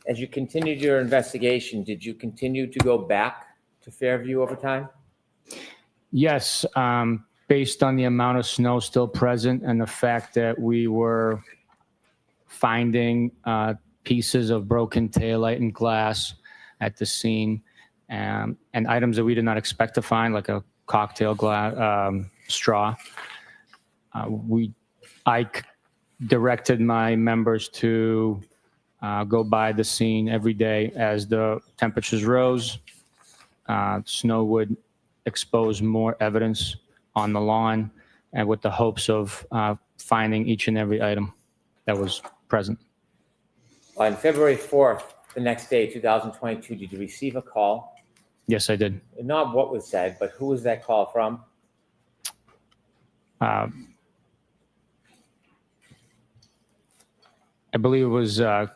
As you continued your investigation, did you continue to go back to Fairview over time? Yes, based on the amount of snow still present and the fact that we were finding pieces of broken taillight and glass at the scene, and items that we did not expect to find, like a cocktail glass straw. I directed my members to go by the scene every day as the temperatures rose. Snow would expose more evidence on the lawn, and with the hopes of finding each and every item that was present. On February 4th, the next day, 2022, did you receive a call? Yes, I did. Not what was said, but who was that call from? I believe it was. I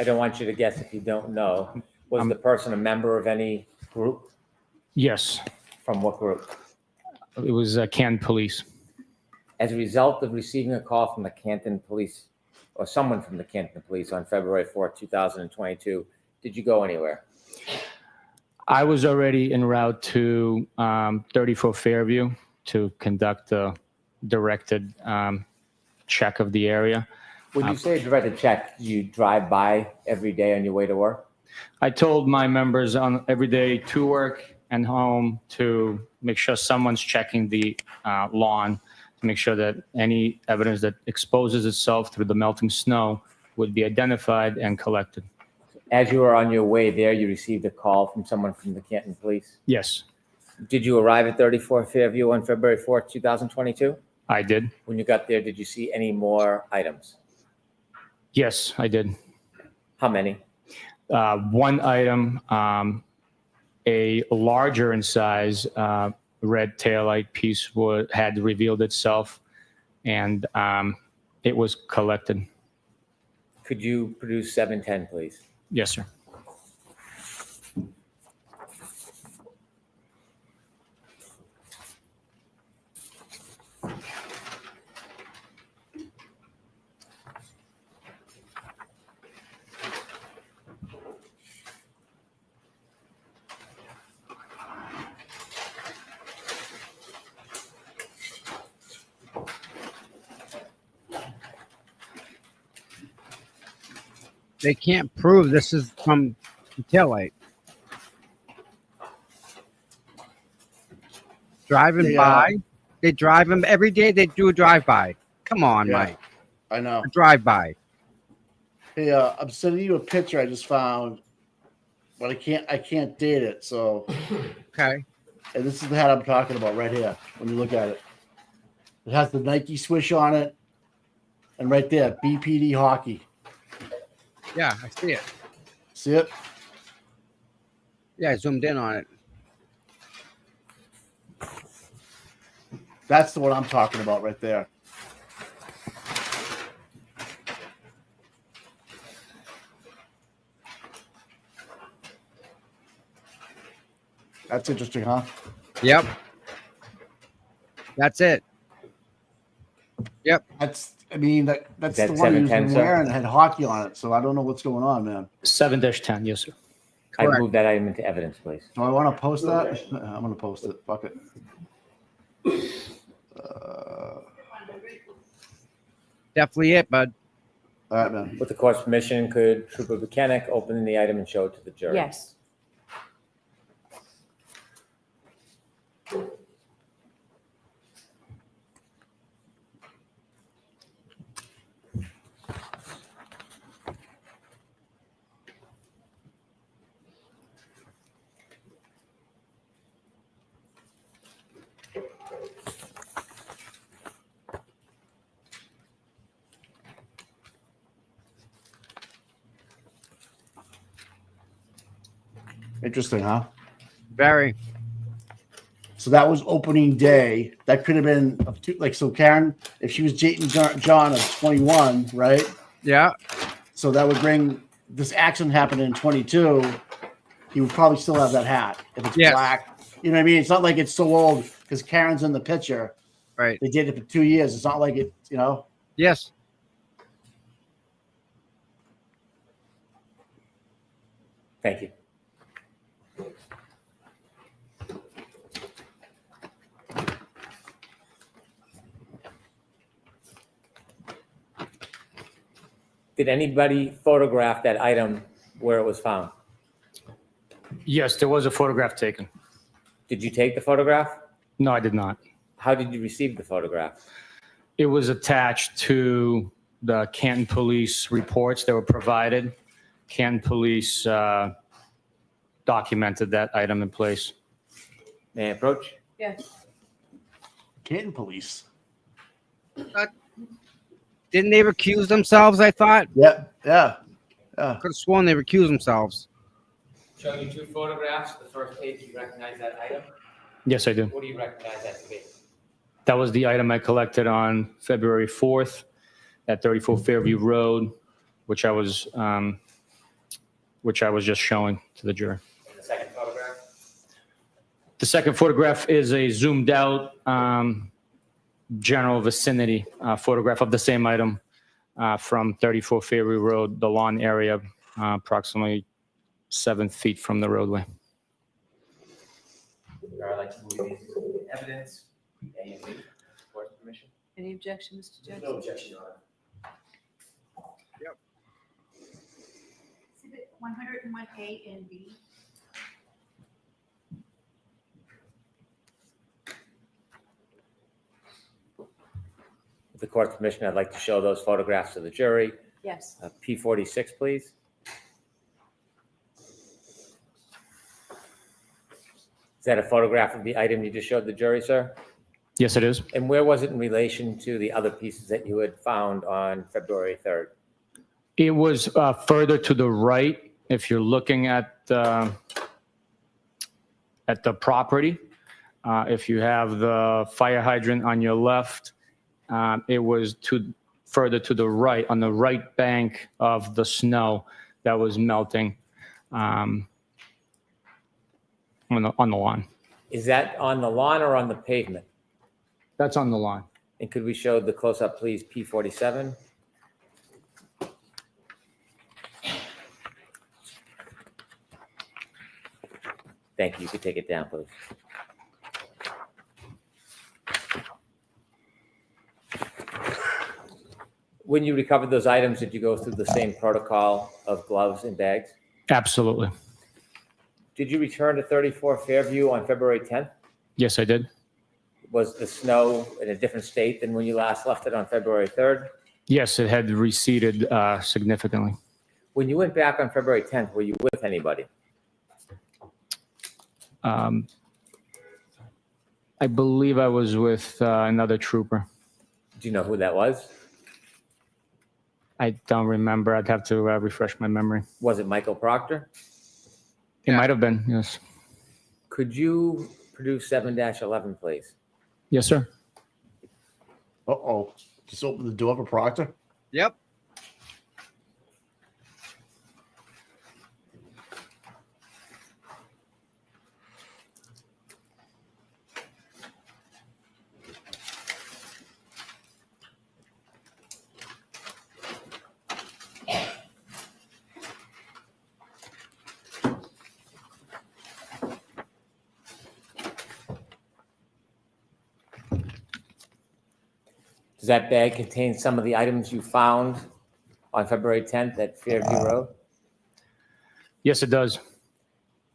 don't want you to guess if you don't know. Was the person a member of any group? Yes. From what group? It was Kaen Police. As a result of receiving a call from the Canton Police, or someone from the Canton Police on February 4th, 2022, did you go anywhere? I was already en route to 34 Fairview to conduct a directed check of the area. When you say directed check, you drive by every day on your way to work? I told my members on every day to work and home to make sure someone's checking the lawn to make sure that any evidence that exposes itself through the melting snow would be identified and collected. As you were on your way there, you received a call from someone from the Canton Police. Yes, Did you arrive at 34 Fairview on February 4th, 2022? I did. When you got there, did you see any more items? Yes, I did. How many? One item, a larger in size red taillight piece had revealed itself, and it was collected. Could you produce 710, please? Yes, sir. They can't prove this is from the taillight. Driving by, they drive them every day. They do a drive-by. Come on, Yeah, Mike. I know. A drive-by. Hey, I'm sending you a picture I just found, but I can't date it. So, okay. And this is the hat I'm talking about right here. When you look at it, it has the Nike swoosh on it, and right there, BPD hockey. Yeah, I see it. See it? Yeah, I zoomed in on it. That's the one I'm talking about right there. That's interesting, huh? Yep. That's it. Yep. That's the one he was 710, sir? wearing. It had hockey on it, so I don't know what's going on, man. 7-10, yes, sir. I'd move that item into evidence, please. Do I want to post that? I'm going to post it. Fuck it. Definitely it, bud. All right, man. With the court's permission, could Trooper Buchanan open the item and show it to the jury? Yes. Interesting, huh? Very. So that was opening day. That could have been so. Karen, if she was dating John of 21, right? Yeah. So that would bring this accident happened in 22. He would probably still have that hat if it's black. You know what I mean? It's not like it's so old because Karen's in the picture. Right. They did it for 2 years. It's not like it, you know. Yes. Thank you. Did anybody photograph that item where it was found? Yes, there was a photograph taken. Did you take the photograph? No, I did not. How did you receive the photograph? It was attached to the Canton Police reports that were provided. Canton Police documented that item in place. May I approach? Yes. Canton Police. Didn't they recuse themselves, I thought? Yeah. Could have sworn they recused themselves. Showing you two photographs. The first page, you recognize that item? Yes, I do. What do you recognize that to be? That was the item I collected on February 4th at 34 Fairview Road, which I was just showing to the jury. And the second photograph? The second photograph is a zoomed out general vicinity photograph of the same item from 34 Fairview Road, the lawn area, approximately 7 feet from the roadway. I'd like to move these into evidence. A and B. Court's permission. Any objection, Mr. Judge? No objection, Your Honor. Exhibit 101A and B. the court's permission, I'd like to show those photographs to the jury. Yes. P46, please. Is that a photograph of the item you just showed the jury, sir? Yes, it is. And where was it in relation to the other pieces that you had found on February 3rd? It was further to the right. If you're looking at the property, if you have the fire hydrant on your left, it was further to the right, on the right bank of the snow that was melting on the lawn. Is that on the lawn or on the pavement? That's on the lawn. And could we show the close-up, please, P47? Thank you. You could take it down, please. When you recovered those items, did you go through the same protocol of gloves and bags? Absolutely. Did you return to 34 Fairview on February 10th? Yes, I did. Was the snow in a different state than when you last left it on February 3rd? Yes, it had receded significantly. When you went back on February 10th, were you with anybody? I believe I was with another trooper. Do you know who that was? I don't remember. I'd have to refresh my memory. Was it Michael Proctor? It might have been, yes. Could you produce 7-11, please? Yes, sir. Uh-oh. Just open the door for Proctor. Yep. Does that bag contain some of the items you found on February 10th at Fairview Road? Yes, it does.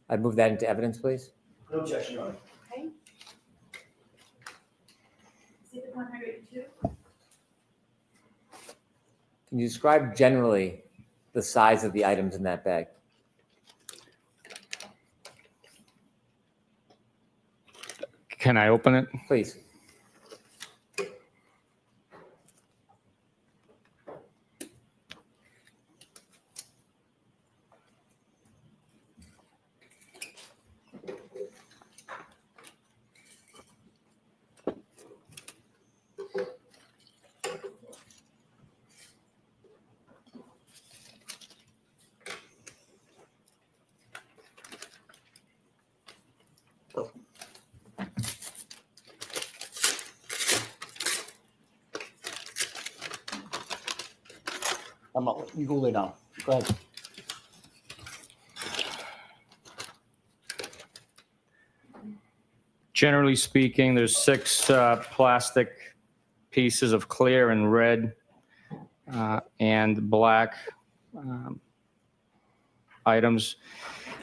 I'd move that into evidence, please. No objection, Your Honor. Okay. Exhibit 102. Can you describe generally the size of the items in that bag? Can I open it? Please. I'm out. You go lay down. Go ahead. Generally speaking, there's 6 plastic pieces of clear and red and black items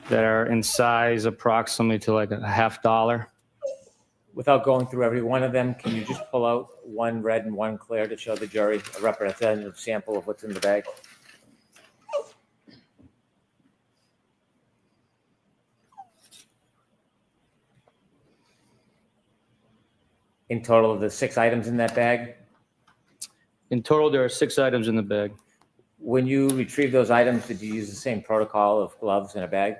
that are in size approximately to like $50. Without going through every one of them, can you just pull out one red and one clear to show the jury a representative sample of what's in the bag? In total of the 6 items in that bag? In total, there are 6 items in the bag. When you retrieved those items, did you use the same protocol of gloves in a bag?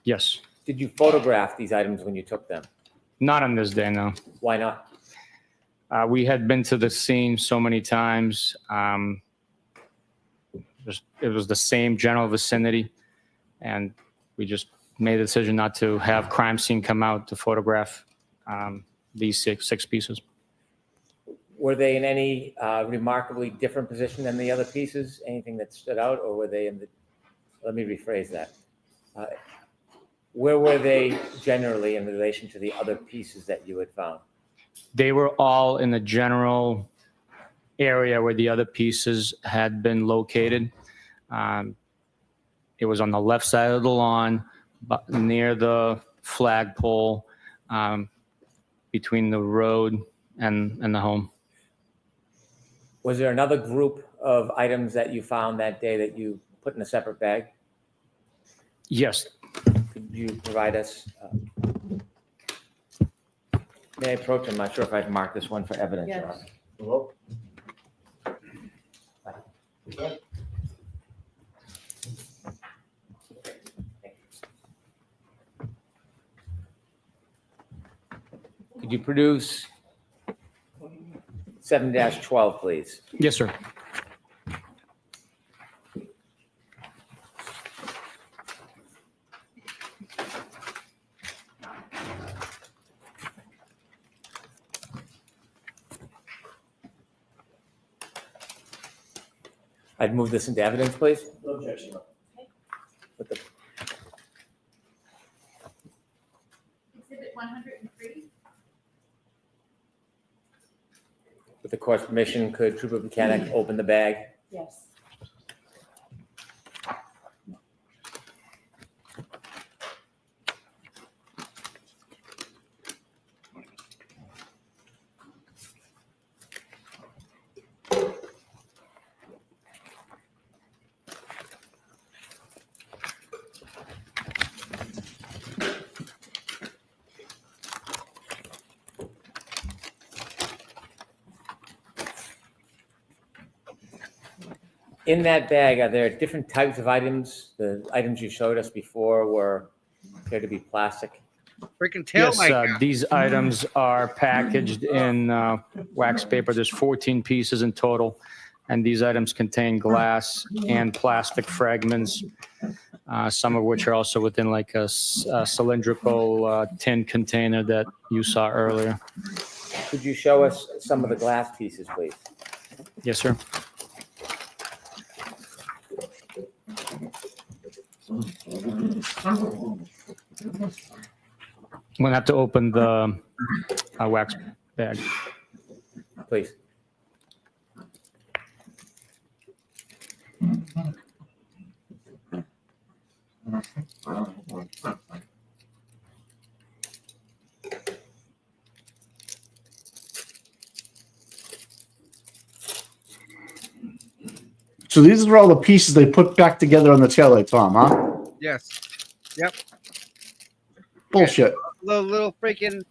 Yes. Did you photograph these items when you took them? Not on this day, no. Why not? We had been to the scene so many times. It was the same general vicinity, and we just made a decision not to have crime scene come out to photograph these six pieces. Were they in any remarkably different position than the other pieces? Anything that stood out, or were they in the, let me rephrase that. Where were they generally in relation to the other pieces that you had found? They were all in the general area where the other pieces had been located. It was on the left side of the lawn, but near the flagpole, between the road and the home. Was there another group of items that you found that day that you put in a separate bag? Yes. Could you provide us? May I approach? I'm not sure if I've marked this one for evidence. Yes. Could you produce 7-12, please? Yes, sir. I'd move this into evidence, please. No objection. With the- Exhibit 103. With the court's permission, could Trooper Buchanan open the bag? Yes. In that bag, are there different types of items? The items you showed us before were appear to be plastic. Freaking tail Yes, mic. these items are packaged in wax paper. There's 14 pieces in total, and these items contain glass and plastic fragments, some of which are also within like a cylindrical tin container that you saw earlier. Could you show us some of the glass pieces, please? Yes, sir. I'm gonna have to open the wax bag. Please. So these are all the pieces they put back together on the taillight, Tom, huh? Yes. Yep. Bullshit. Little freaking.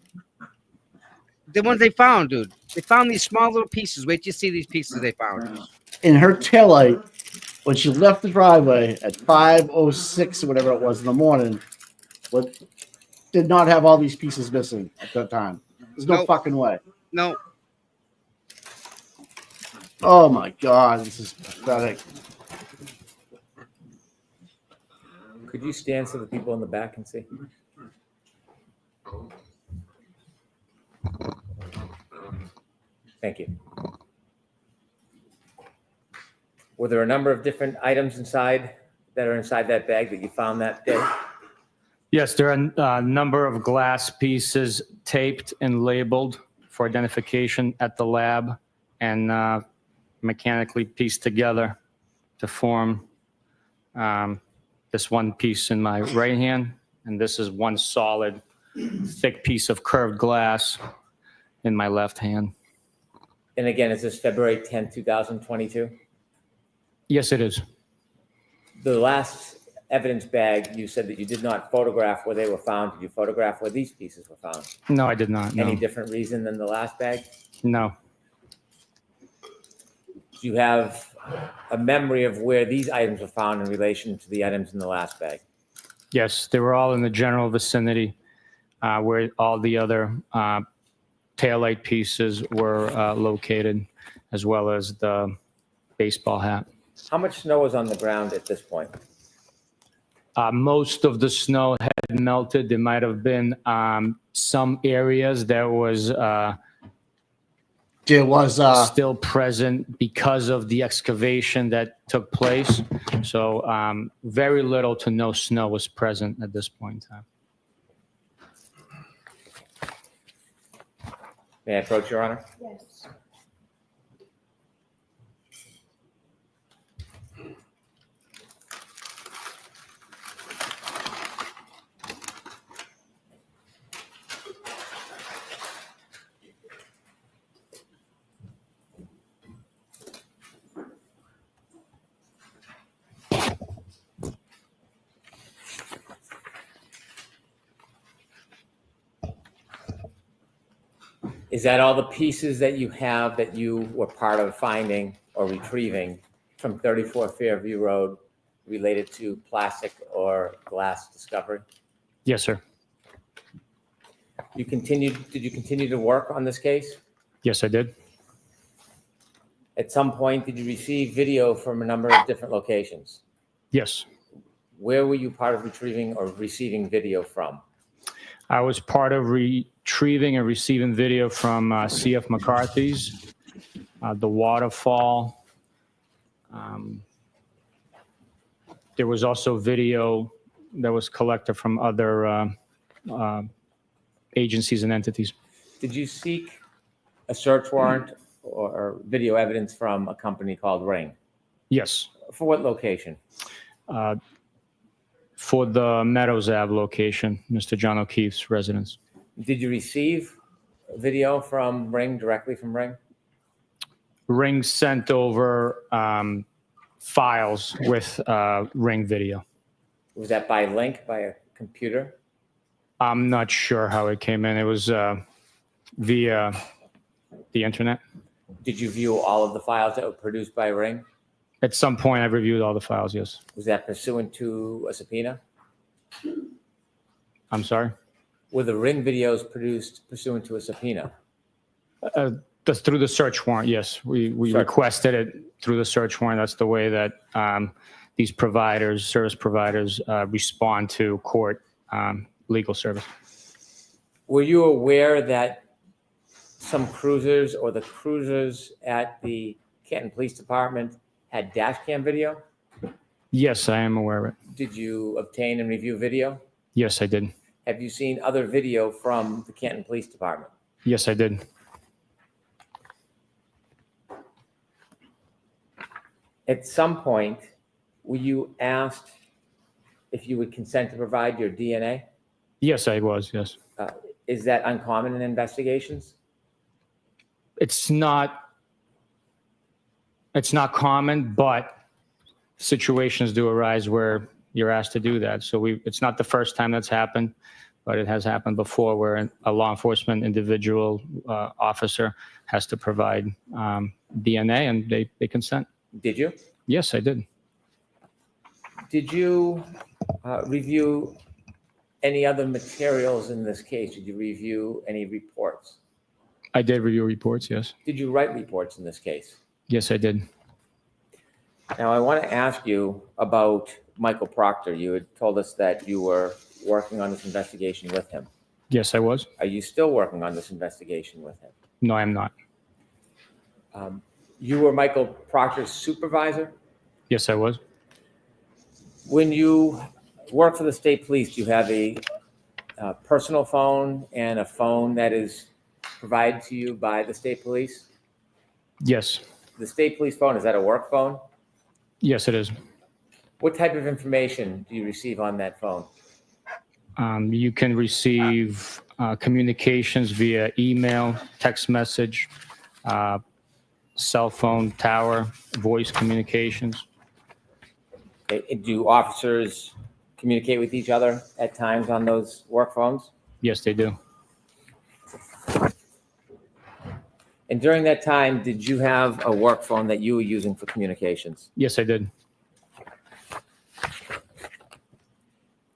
The ones they found, dude. They found these small little pieces. Wait till you see these pieces they found. In her taillight, when she left the driveway at 5:06 or whatever it was in the morning, what did not have all these pieces missing at that time. There's no fucking way. No. Oh my god, this is pathetic. Could you stand so the people in the back can see? Thank you. Were there a number of different items inside that are inside that bag that you found that day? Yes, there are a number of glass pieces taped and labeled for identification at the lab and mechanically pieced together to form this one piece in my right hand, and this is one solid, thick piece of curved glass in my left hand. And again, is this February 10th, 2022? Yes, it is. The last evidence bag, you said that you did not photograph where they were found. Did you photograph where these pieces were found? No, I did not. No. Any different reason than the last bag? No. Do you have a memory of where these items were found in relation to the items in the last bag? Yes, they were all in the general vicinity where all the other taillight pieces were located, as well as the baseball hat. How much snow was on the ground at this point? Most of the snow had melted. There might have been some areas that was still present because of the excavation that took place. So very little to no snow was present at this point in time. May I approach, Your Honor? Yes. Is that all the pieces that you have that you were part of finding or retrieving from 34 Fairview Road related to plastic or glass discovery? Yes, sir. Did you continue to work on this case? Yes, I did. At some point, did you receive video from a number of different locations? Yes. Where were you part of retrieving or receiving video from? I was part of retrieving and receiving video from CF McCarthy's, the waterfall. There was also video that was collected from other agencies and entities. Did you seek a search warrant or video evidence from a company called Ring? Yes. For what location? For the Meadows Ave location, Mr. John O'Keefe's residence. Did you receive video from Ring, directly from Ring? Ring sent over files with Ring video. Was that by link, by a computer? I'm not sure how it came in. It was via the internet. Did you view all of the files that were produced by Ring? At some point, I reviewed all the files, yes. Was that pursuant to a subpoena? I'm sorry? Were the Ring videos produced pursuant to a subpoena? Through the search warrant, yes. We requested it through the search warrant. That's the way that these providers, service providers, respond to court legal service. Were you aware that some cruisers or the cruisers at the Canton Police Department had dash cam video? Yes, I am aware of it. Did you obtain and review video? Yes, I did. Have you seen other video from the Canton Police Department? Yes, I did. At some point, were you asked if you would consent to provide your DNA? Yes, I was, yes. Is that uncommon in investigations? It's not common, but situations do arise where you're asked to do that. So it's not the first time that's happened, but it has happened before where a law enforcement individual officer has to provide DNA and they consent. Did you? Yes, I did. Did you review any other materials in this case? Did you review any reports? I did review reports, yes. Did you write reports in this case? Yes, I did. Now, I want to ask you about Michael Proctor. You had told us that you were working on this investigation with him. Yes, I was. Are you still working on this investigation with him? No, I'm not. You were Michael Proctor's supervisor? Yes, I was. When you work for the state police, do you have a personal phone and a phone that is provided to you by the state police? Yes. The state police phone, is that a work phone? Yes, it is. What type of information do you receive on that phone? You can receive communications via email, text message, cell phone, tower, voice communications. Okay. Do officers communicate with each other at times on those work phones? Yes, they do. And during that time, did you have a work phone that you were using for communications? Yes, I did.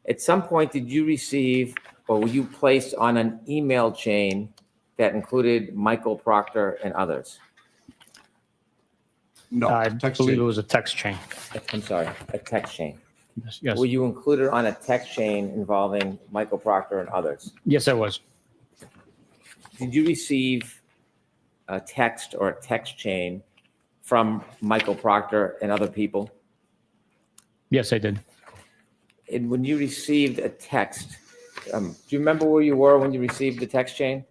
At some point, did you receive or were you placed on an email chain that included Michael Proctor and others? No, I believe it was a text chain. I'm sorry, a text chain. Yes. Were you included on a text chain involving Michael Proctor and others? Yes, I was. Did you receive a text or a text chain from Michael Proctor and other people? Yes, I did. And when you received a text, do you remember where you were when you received the text chain?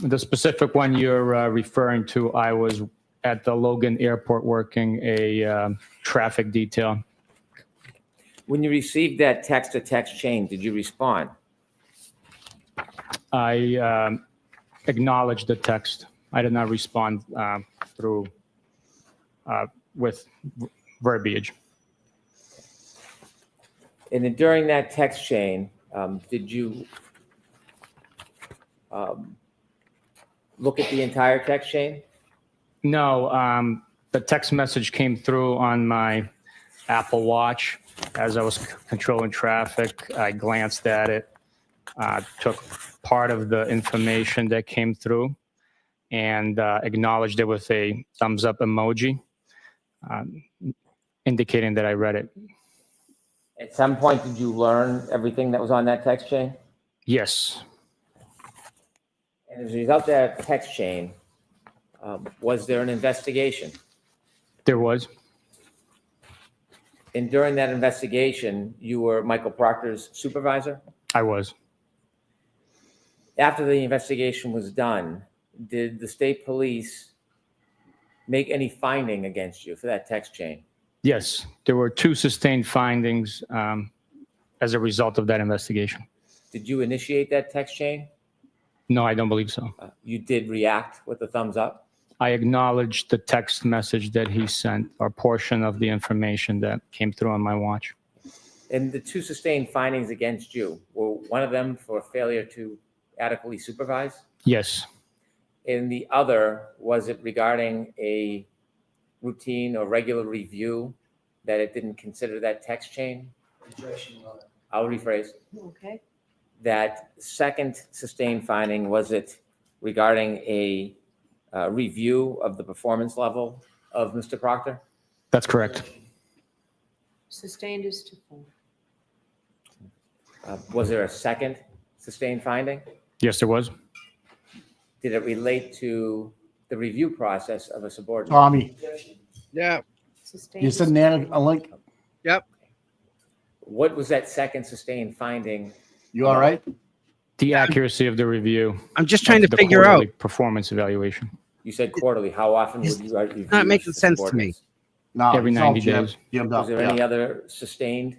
The specific one you're referring to, I was at the Logan Airport working a traffic detail. When you received that text or text chain, did you respond? I acknowledged the text. I did not respond through with verbiage. And then during that text chain, did you look at the entire text chain? No, the text message came through on my Apple Watch as I was controlling traffic. I glanced at it, took part of the information that came through, and acknowledged it with a thumbs up emoji, indicating that I read it. At some point, did you learn everything that was on that text chain? Yes, And as a result of that text chain, was there an investigation? there was. And during that investigation, you were Michael Proctor's supervisor? I was. After the investigation was done, did the state police make any finding against you for that text chain? Yes, there were 2 sustained findings as a result of that investigation. Did you initiate that text chain? No, I don't believe so. You did react with the thumbs up? I acknowledged the text message that he sent, or portion of the information that came through on my watch. And the 2 sustained findings against you, were one of them for failure to adequately supervise? Yes, And the other, was it regarding a routine or regular review that it didn't consider that text chain? I'll rephrase. Okay. That second sustained finding, was it regarding a review of the performance level of Mr. Proctor? that's correct. Sustained is to full. Was there a second sustained finding? Yes, there was. Did it relate to the review process of a subordinate? Tommy, Yeah. Sustained you is said to Nana a link. Yep. What was that second sustained finding? You all right? The accuracy of the review. I'm just trying of to the figure out. quarterly performance evaluation. You said quarterly. How often would you review? Not making the sense to subordinates? No, Every he's all 90 days. jammed Was up. there any other sustained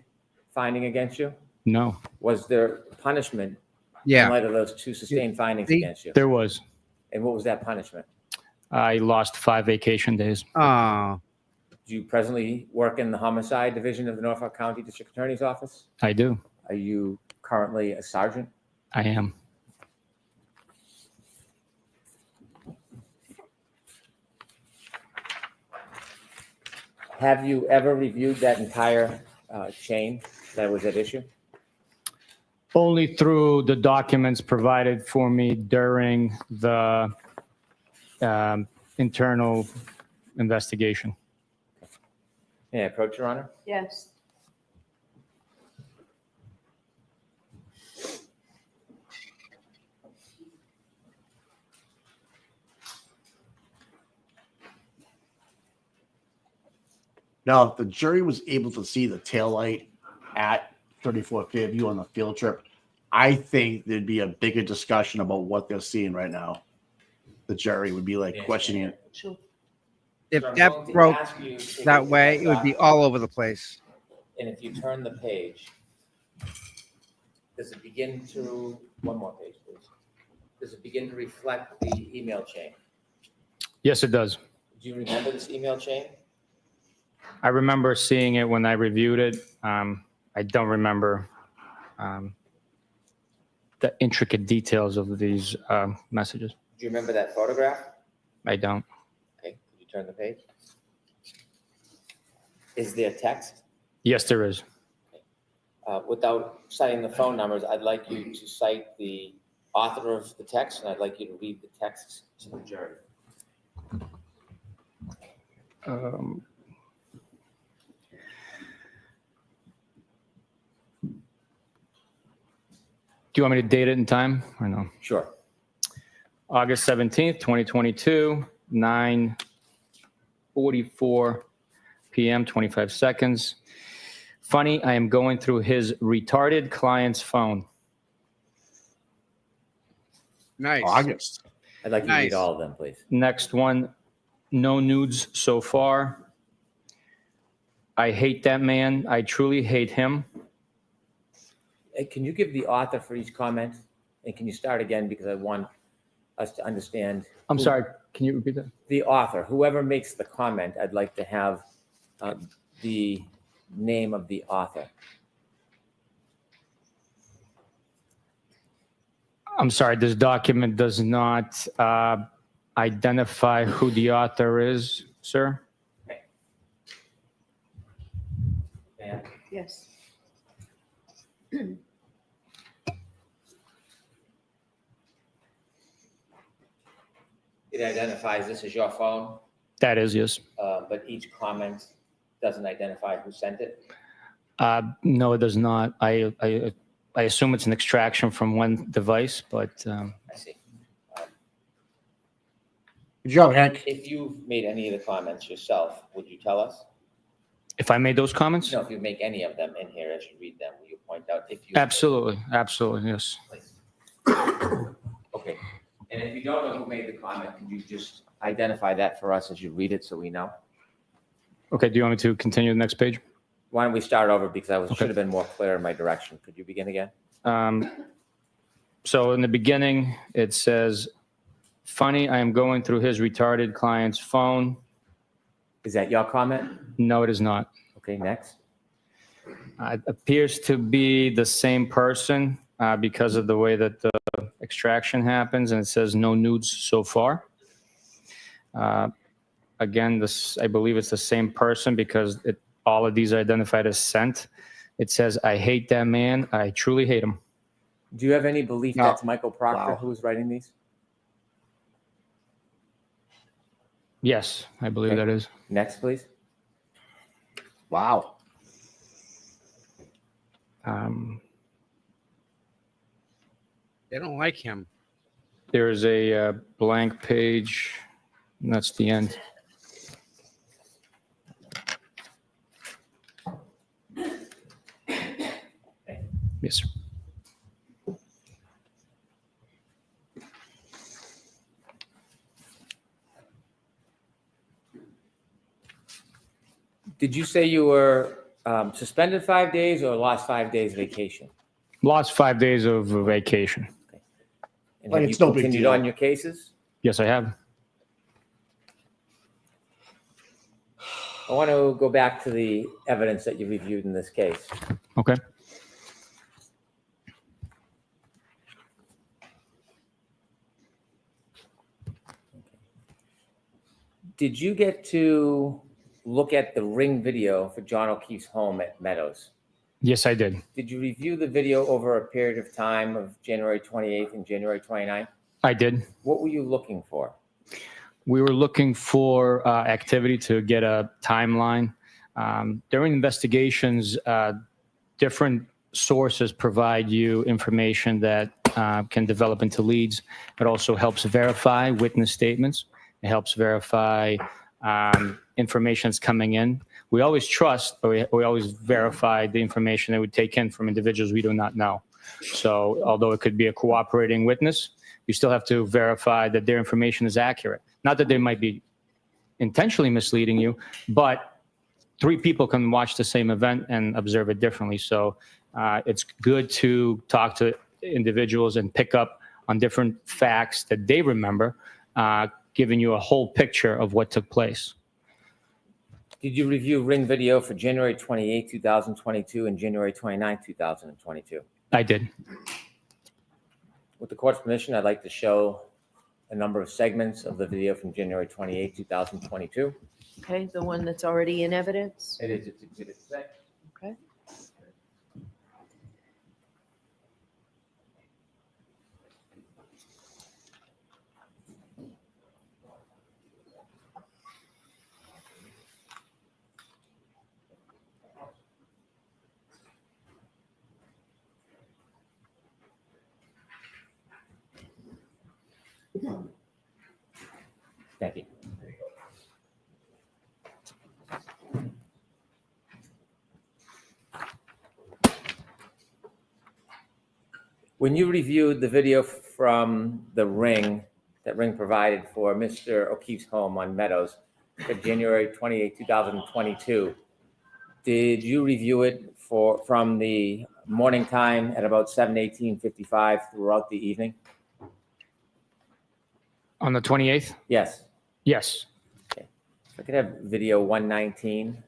finding against you? No, Was there punishment in Yeah. light of those 2 sustained findings See? against you? there was. And what was that punishment? I lost 5 vacation days. Oh, Do you presently work in the homicide division of the Norfolk County District Attorney's Office? I do. Are you currently a sergeant? I am. Have you ever reviewed that entire chain that was at issue? Only through the documents provided for me during the internal investigation. May I approach, Your Honor? Yes. Now, if the jury was able to see the taillight at 34 Fairview on the field trip, I think there'd be a bigger discussion about what they're seeing right now. The jury would be like questioning it. if So I'm that going to broke ask you to that look way, at it would be the all over the place. And if you turn the page, does it begin to, one more page, please. Does it begin to reflect the email chain? Yes, it does. Do you remember this email chain? I remember seeing it when I reviewed it. I don't remember the intricate details of these messages. Do you remember that photograph? I don't. Okay, could you turn the page? Is there text? Yes, there is. Without citing the phone numbers, I'd like you to cite the author of the text, and I'd like you to read the text to the jury. Do you want me to date it in time or no? Sure. August 17th, 2022, 9:44 p.m., 25 seconds. Funny, I am going through his retarded client's phone. Nice. August. I'd like you to read all of them, please. Next one, no nudes so far. I hate that man. I truly hate him. Hey, can you give the author for each comment? And can you start again, because I want us to understand. I'm sorry, can you repeat that? The author, whoever makes the comment, I'd like to have the name of the author. I'm sorry, this document does not identify who the author is, sir. Yes. It identifies this as your phone, That is, yes. but each comment doesn't identify who sent it. No, it does not. I assume it's an extraction from one device, but I see. Good job, Hank. If you've made any of the comments yourself, would you tell us? if I made those comments? No, if you make any of them in here as you read them, will you point out if you? Absolutely, absolutely, yes. Okay. And if you don't know who made the comment, could you just identify that for us as you read it so we know? Okay, do you want me to continue the next page? Why don't we start over because I Okay. should have been more clear in my direction. Could you begin again? So in the beginning, it says, funny, I am going through his retarded client's phone. Is that your comment? No, it is not. Okay, next. It appears to be the same person because of the way that the extraction happens, and it says no nudes so far. Again, this I believe it's the same person because all of these are identified as sent. It says, I hate that man. I truly hate him. Do you have any belief that's Michael Proctor who is writing these? Yes, I believe that is. Next, please. Wow. They don't like him. There's a blank page, and that's the end. Yes, sir. Did you say you were suspended 5 days or lost 5 days vacation? Lost 5 days of vacation. And Like, have it's you no big continued deal. on your cases? Yes, I have. I want to go back to the evidence that you reviewed in this case. Okay. Did you get to look at the Ring video for John O'Keefe's home at Meadows? Yes, I did. Did you review the video over a period of time of January 28th and January 29th? I did. What were you looking for? We were looking for activity to get a timeline. During investigations, different sources provide you information that can develop into leads. It also helps verify witness statements. It helps verify information that's coming in. We always trust, but we always verify the information that we take in from individuals we do not know. So although it could be a cooperating witness, you still have to verify that their information is accurate. Not that they might be intentionally misleading you, but 3 people can watch the same event and observe it differently. So it's good to talk to individuals and pick up on different facts that they remember, giving you a whole picture of what took place. Did you review Ring video for January 28, 2022 and January 29, 2022? I did. With the court's permission, I'd like to show a number of segments of the video from January 28, 2022. Okay, the one that's already in evidence. It is, it's Exhibit 6. Okay. Thank you. When you reviewed the video from the Ring that Ring provided for Mr. O'Keefe's home on Meadows for January 28, 2022, did you review it from the morning time at about 7:18:55 throughout the evening? On the 28th? Yes. Yes. Okay. If I could have video 119.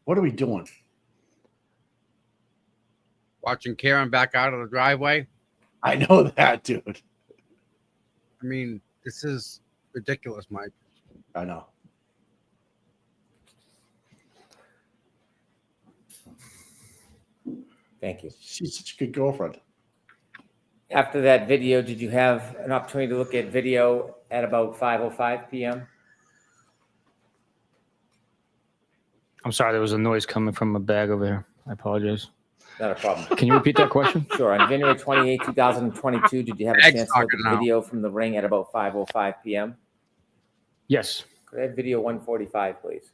What are we doing? Watching Karen back out of the driveway. I know that, dude. I mean, this is ridiculous, Mike. I know. Thank you. She's such a good girlfriend. After that video, did you have an opportunity to look at video at about 5:05 p.m.? I'm sorry, there was a noise coming from a bag over here. I apologize. Not a problem. Can you repeat that question? Sure. On January 28, 2022, did you have a Bag's chance to look talking at now. video from the ring at about 5:05 p.m.? Yes. Could I have video 145, please?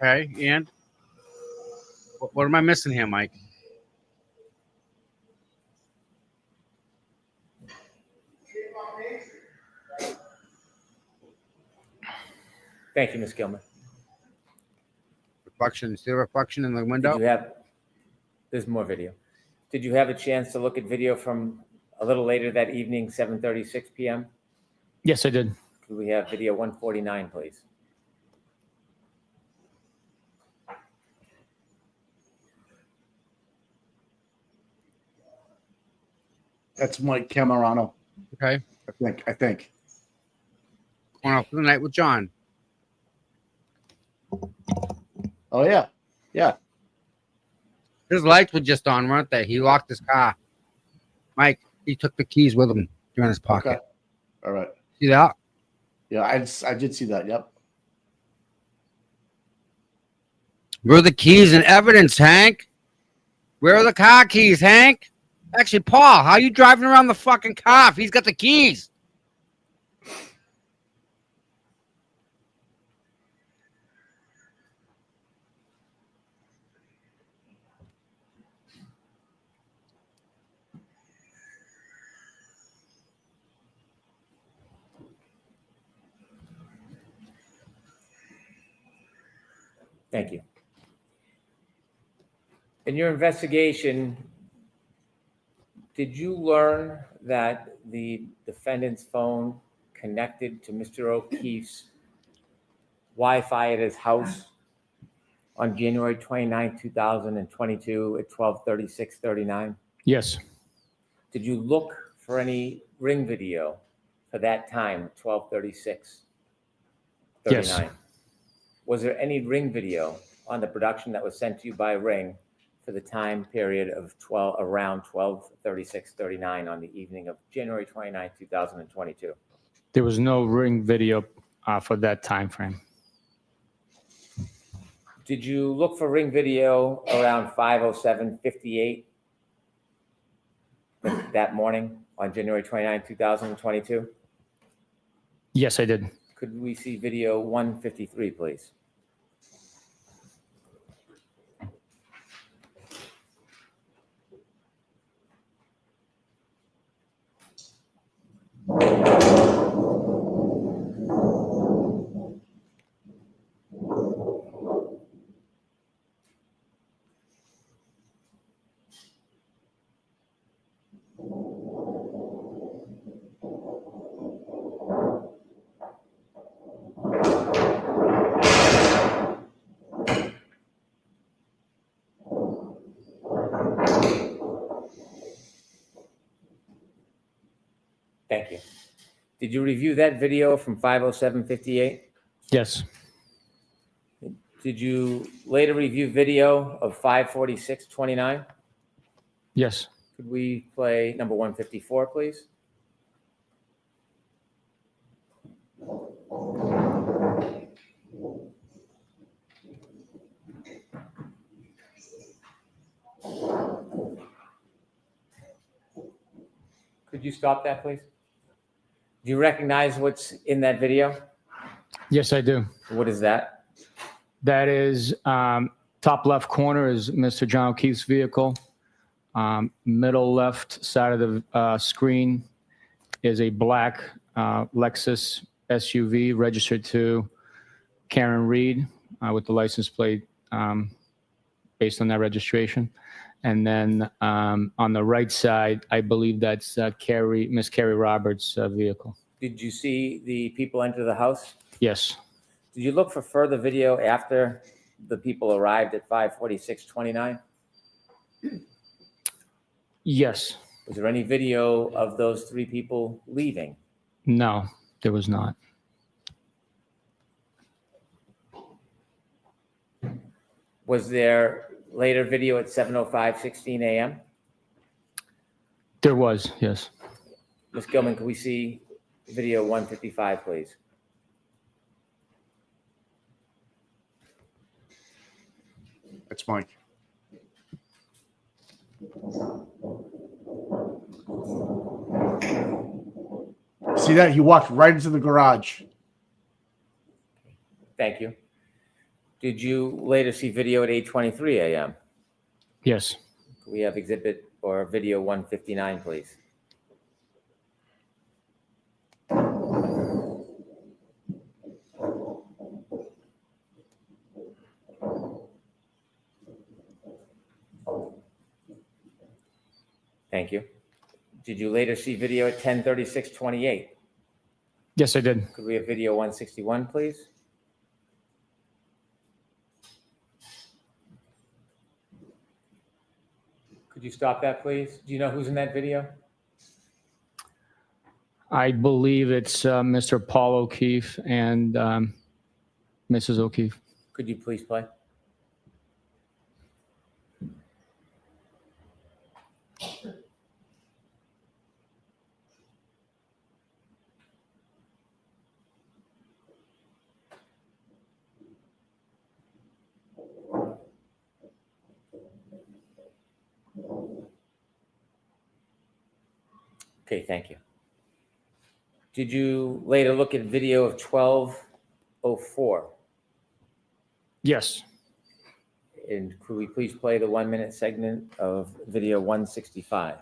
Okay, and what am I missing here, Mike? Thank you, Ms. Gilman. Reflection. See the reflection in the Did window? you have, there's more video. Did you have a chance to look at video from a little later that evening, 7:36 p.m.? Yes, I did. Could we have video 149, please? That's Mike Camerano. Okay. I think. Going out for the night with John. Oh yeah. Yeah. His lights were just on, weren't they? He locked his car. Mike, he took the keys with him. They're in his pocket. Okay. All right. See that? Yeah, I did see that. Yep. Where are the keys and evidence, Hank? Where are the car keys, Hank? Actually, Paul, how are you driving around the fucking car if he's got the keys? Thank you. In your investigation, did you learn that the defendant's phone connected to Mr. O'Keefe's Wi-Fi at his house on January 29, 2022 at 12:36:39? Yes. Did you look for any ring video for that time, 12:36:39? Yes. Was there any ring video on the production that was sent to you by Ring for the time period of around 12:36:39 on the evening of January 29, 2022? There was no ring video for that time frame. Did you look for ring video around 5:07:58 that morning on January 29, 2022? Yes, I did. Could we see video 153, please? Thank you. Did you review that video from 5:07:58? Yes. Did you later review video of 5:46:29? Yes. Could we play number 154, please? Could you stop that, please? Do you recognize what's in that video? Yes, I do. What is that? That is top left corner is Mr. John O'Keefe's vehicle. Middle left side of the screen is a black Lexus SUV registered to Kaen Read with the license plate based on that registration. And then on the right side, I believe that's Miss Carrie Roberts' vehicle. Did you see the people enter the house? Yes. Did you look for further video after the people arrived at 5:46:29? Yes. Was there any video of those three people leaving? No, there was not. Was there later video at 7:05:16 a.m.? There was, yes. Ms. Gilman, can we see video 155, please? That's Mike. See that? He walked right into the garage. Thank you. Did you later see video at 8:23 a.m.? Yes. Can we have exhibit or video 159, please? Thank you. Did you later see video at 10:36:28? Yes, I did. Could we have video 161, please? Could you stop that, please? Do you know who's in that video? I believe it's Mr. Paul O'Keefe and Mrs. O'Keefe. Could you please play? Okay, thank you. Did you later look at video of 12:04? Yes. And could we please play the 1-minute segment of video 165?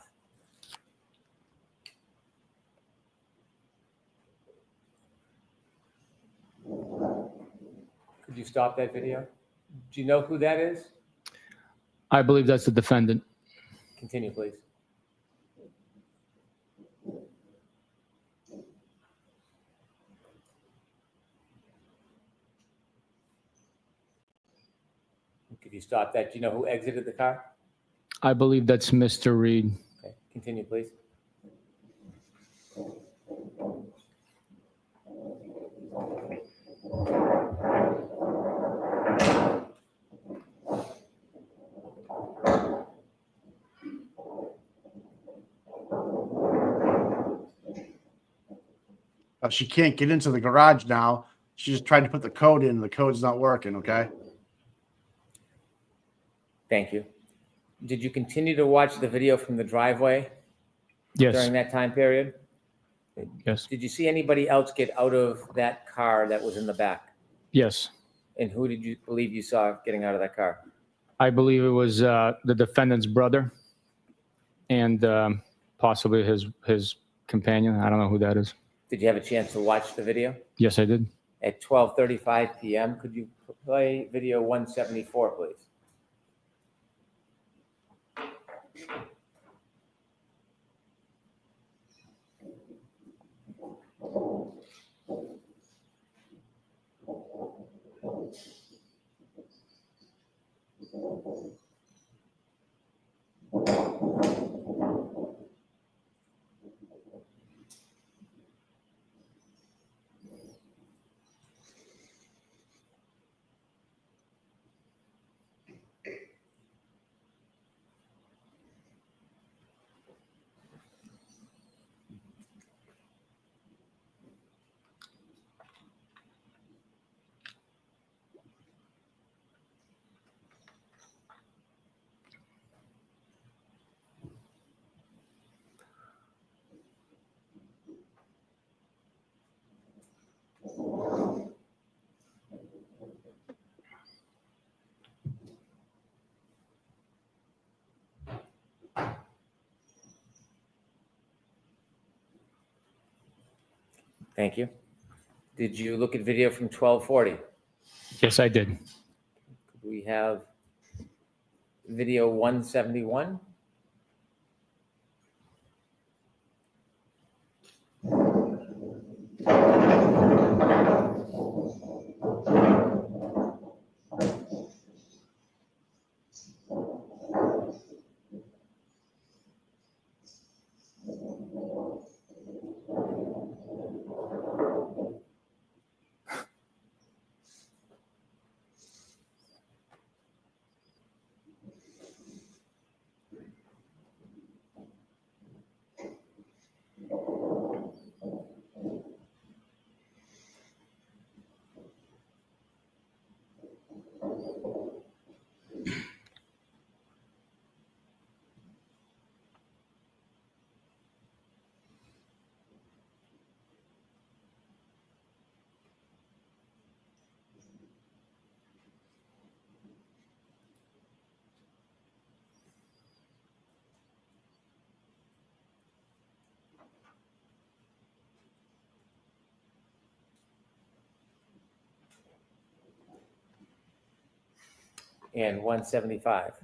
Could you stop that video? Do you know who that is? I believe that's the defendant. Continue, please. Could you stop that? Do you know who exited the car? I believe that's Mr. Reed. Okay, continue, please. She can't get into the garage now. She just tried to put the code in. The code's not working, okay? Thank you. Did you continue to watch the video from the driveway Yes. during that time period? Yes. Did you see anybody else get out of that car that was in the back? Yes. And who did you believe you saw getting out of that car? I believe it was the defendant's brother and possibly his companion. I don't know who that is. Did you have a chance to watch the video? Yes, I did. At 12:35 p.m., could you play video 174, please? Thank you. Did you look at video from 12:40? Yes, I did. Could we have video 171. And 175.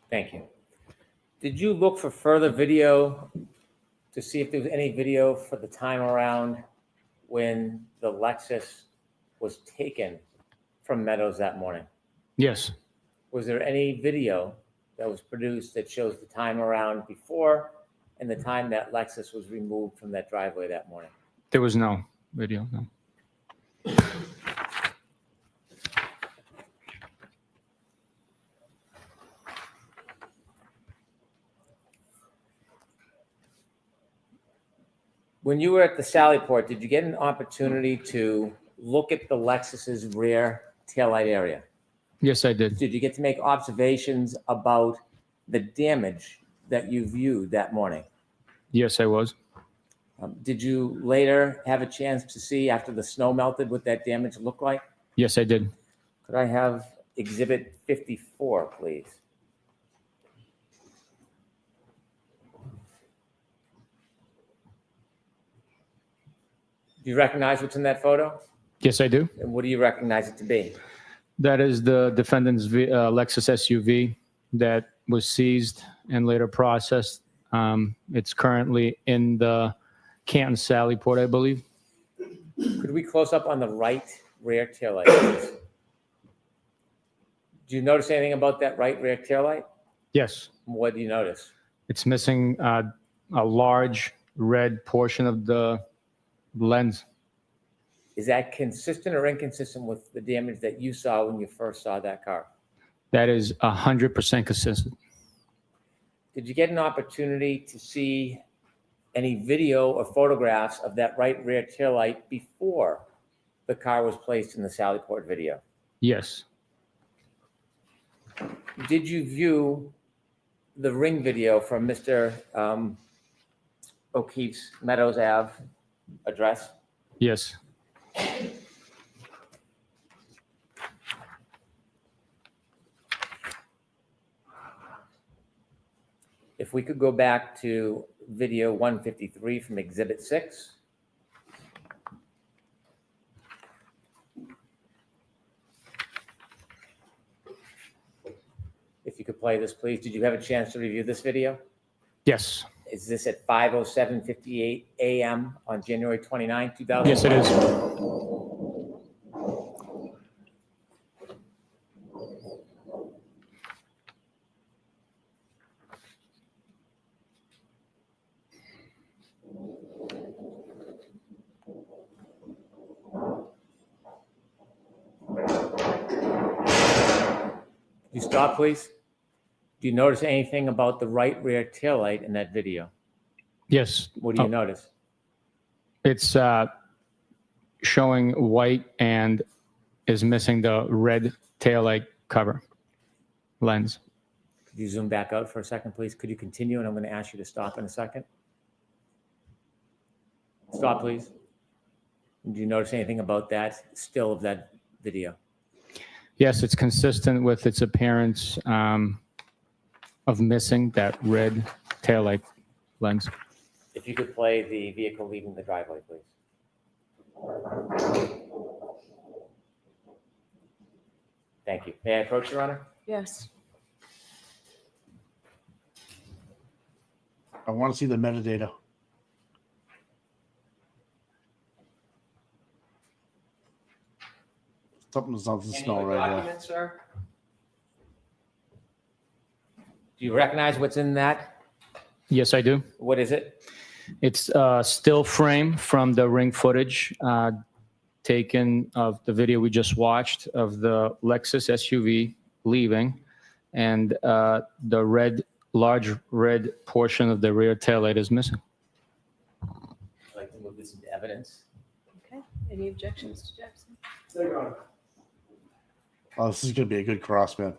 Thank you. Did you look for further video to see if there was any video for the time around when the Lexus was taken from Meadows that morning? Yes. Was there any video that was produced that shows the time around before and the time that Lexus was removed from that driveway that morning? There was no video, no. When you were at the Sallyport, did you get an opportunity to look at the Lexus's rear taillight area? Yes, I did. Did you get to make observations about the damage that you viewed that morning? Yes, I was. Did you later have a chance to see, after the snow melted, what that damage looked like? Yes, I did. Could I have Exhibit 54, please? Do you recognize what's in that photo? Yes, I do. And what do you recognize it to be? That is the defendant's Lexus SUV that was seized and later processed. It's currently in the Canton Sallyport, I believe. Could we close up on the right rear taillight, please? Do you notice anything about that right rear taillight? Yes. What do you notice? It's missing a large red portion of the lens. Is that consistent or inconsistent with the damage that you saw when you first saw that car? That is 100% consistent. Did you get an opportunity to see any video or photographs of that right rear taillight before the car was placed in the Sallyport video? Yes. Did you view the ring video from Mr. O'Keefe's Meadows Ave address? Yes. If we could go back to video 153 from Exhibit 6. If you could play this, please. Did you have a chance to review this video? Yes. Is this at 5:07:58 a.m. on January 29, 2000? Yes, it is. You stop, please. Do you notice anything about the right rear taillight in that video? Yes. What do you notice? It's showing white and is missing the red taillight cover lens. Could you zoom back out for a second, please? Could you continue? And I'm going to ask you to stop in a second. Stop, please. Do you notice anything about that still of that video? Yes, it's consistent with its appearance of missing that red taillight lens. If you could play the vehicle leaving the driveway, please. Thank you. May I approach, Your Honor? Yes. I want to see the metadata. Something doesn't smell right here. Sir? Do you recognize what's in that? Yes, I do. What is it? It's a still frame from the ring footage taken of the video we just watched of the Lexus SUV leaving, and the large red portion of the rear taillight is missing. I'd like to move this into evidence. Okay. Any objections to Jackson? Oh, this is going to be a good cross, man.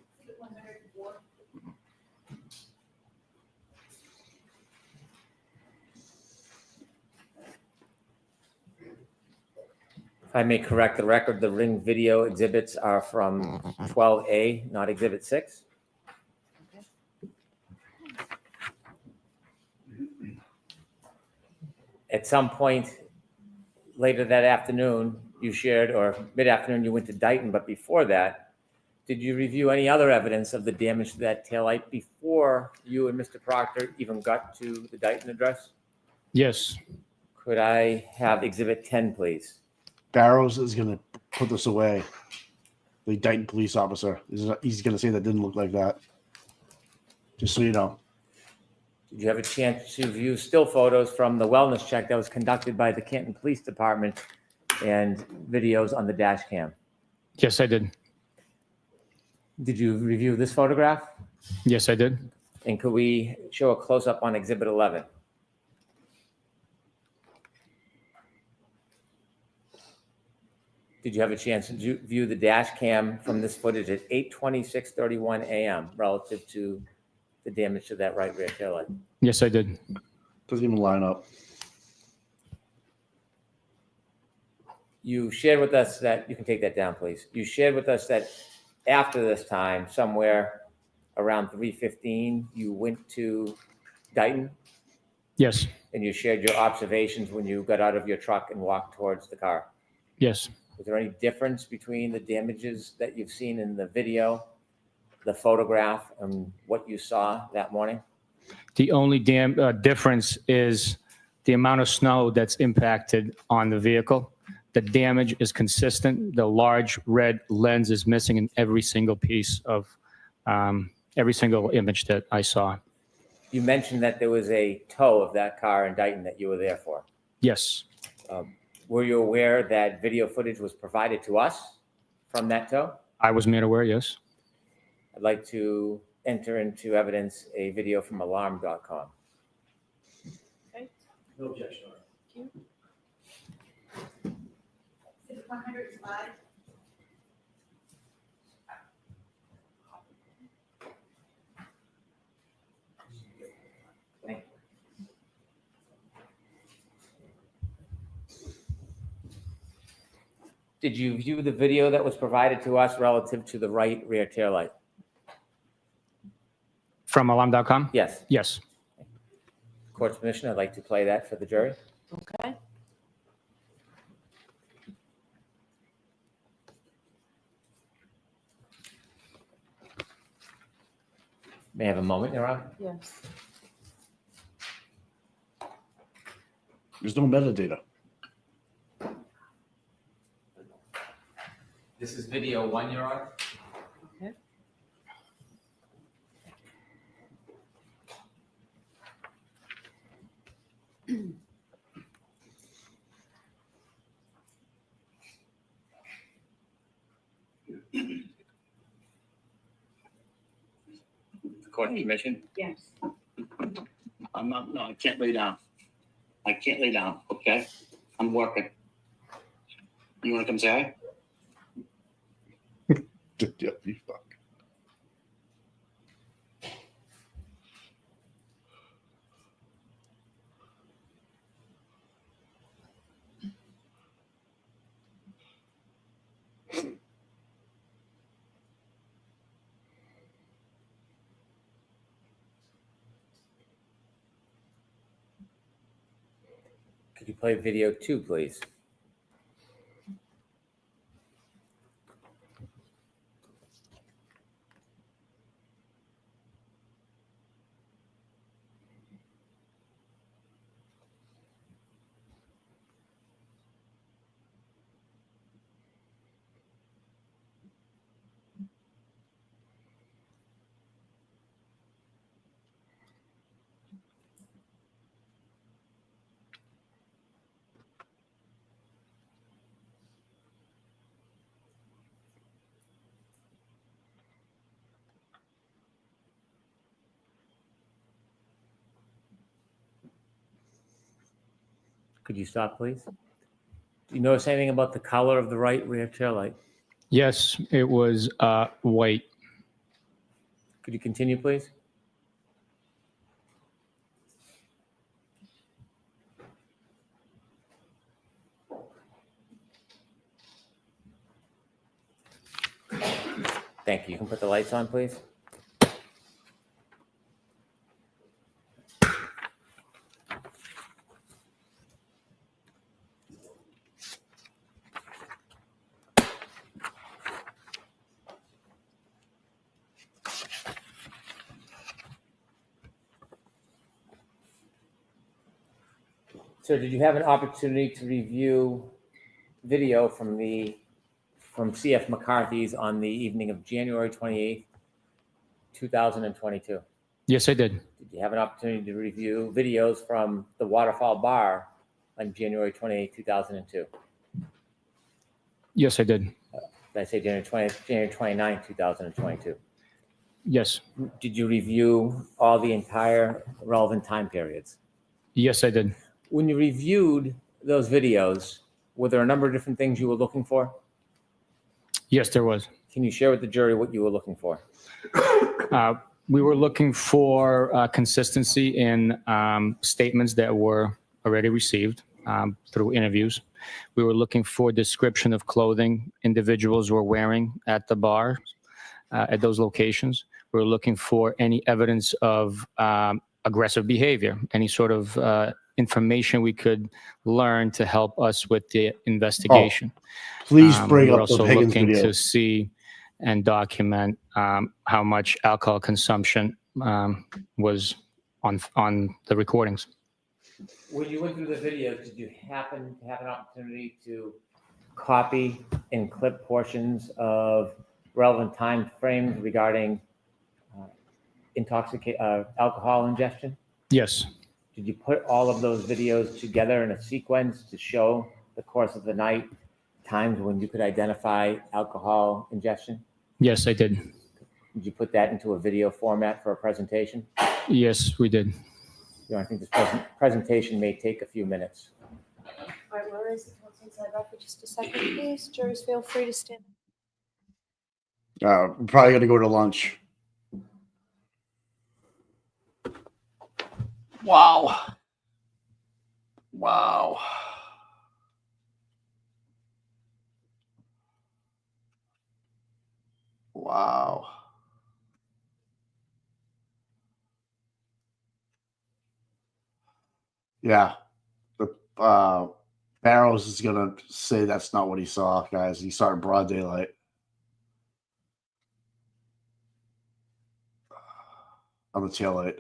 If I may correct the record, the ring video exhibits are from 12A, not Exhibit 6. At some point later that afternoon, you shared, or mid-afternoon, you went to Dighton, but before that, did you review any other evidence of the damage to that taillight before you and Mr. Proctor even got to the Dighton address? Yes. Could I have Exhibit 10, please? Barrows is going to put this away. The Dighton police officer. He's going to say that didn't look like that. Just so you know. Did you have a chance to view still photos from the wellness check that was conducted by the Canton Police Department and videos on the dash cam? Yes, I did. Did you review this photograph? Yes, I did. And could we show a close-up on Exhibit 11? Did you have a chance to view the dash cam from this footage at 8:26:31 a.m. relative to the damage to that right rear taillight? Yes, I did. Doesn't even line up. You shared with us that, you can take that down, please. You shared with us that after this time, somewhere around 3:15, you went to Dighton? Yes. And you shared your observations when you got out of your truck and walked towards the car? Yes. Was there any difference between the damages that you've seen in the video, the photograph, and what you saw that morning? The only difference is the amount of snow that's impacted on the vehicle. The damage is consistent. The large red lens is missing in every single piece of every single image that I saw. You mentioned that there was a tow of that car in Dighton that you were there for. Yes. Were you aware that video footage was provided to us from that tow? I was made aware, yes. I'd like to enter into evidence a video from alarm.com. Okay. No objection. Thank you. Is it 105? Did you view the video that was provided to us relative to the right rear taillight? From alarm.com? Yes. Yes. Court's permission, I'd like to play that for the jury. Okay. May I have a moment, Your Honor? Yes. There's no metadata. This is video 1 you're on? Okay. Court commission? Yes. I'm not, no, I can't lay down. I can't lay down, okay? I'm working. You wanna come say hi? Yeah, you fuck. Could you play video 2, please? Could you stop, please? Do you notice anything about the color of the right rear tail light? Yes, it was white. Could you continue, please? Thank you. You can put the lights on, please. Sir, did you have an opportunity to review video from CF McCarthy's on the evening of January 28th, 2022? Yes, I did. Did you have an opportunity to review videos from the Waterfall Bar on January 28th, 2002? Yes, I did. Did I say January 29th, 2022? Yes. Did you review all the entire relevant time periods? Yes, I did. When you reviewed those videos, were there a number of different things you were looking for? Yes, there was. Can you share with the jury what you were looking for? We were looking for consistency in statements that were already received through interviews. We were looking for description of clothing individuals were wearing at the bar, at those locations. We were looking for any evidence of aggressive behavior, any sort of information we could learn to help us with the investigation. Please bring we're up the also Higgins looking video. to see and document how much alcohol consumption was on the recordings. When you went through the videos, did you happen to have an opportunity to copy and clip portions of relevant time frames regarding alcohol ingestion? Yes. Did you put all of those videos together in a sequence to show the course of the night, times when you could identify alcohol ingestion? Yes, I did. Did you put that into a video format for a presentation? Yes, we did. You know, I think this presentation may take a few minutes. All right, we'll raise the council inside back for just a second, please. Jurors, feel free to stand. We're probably going to go to lunch. Wow. Wow. Wow. Yeah. The Barrows is going to say that's not what he saw, guys. He saw it in broad daylight. On the taillight.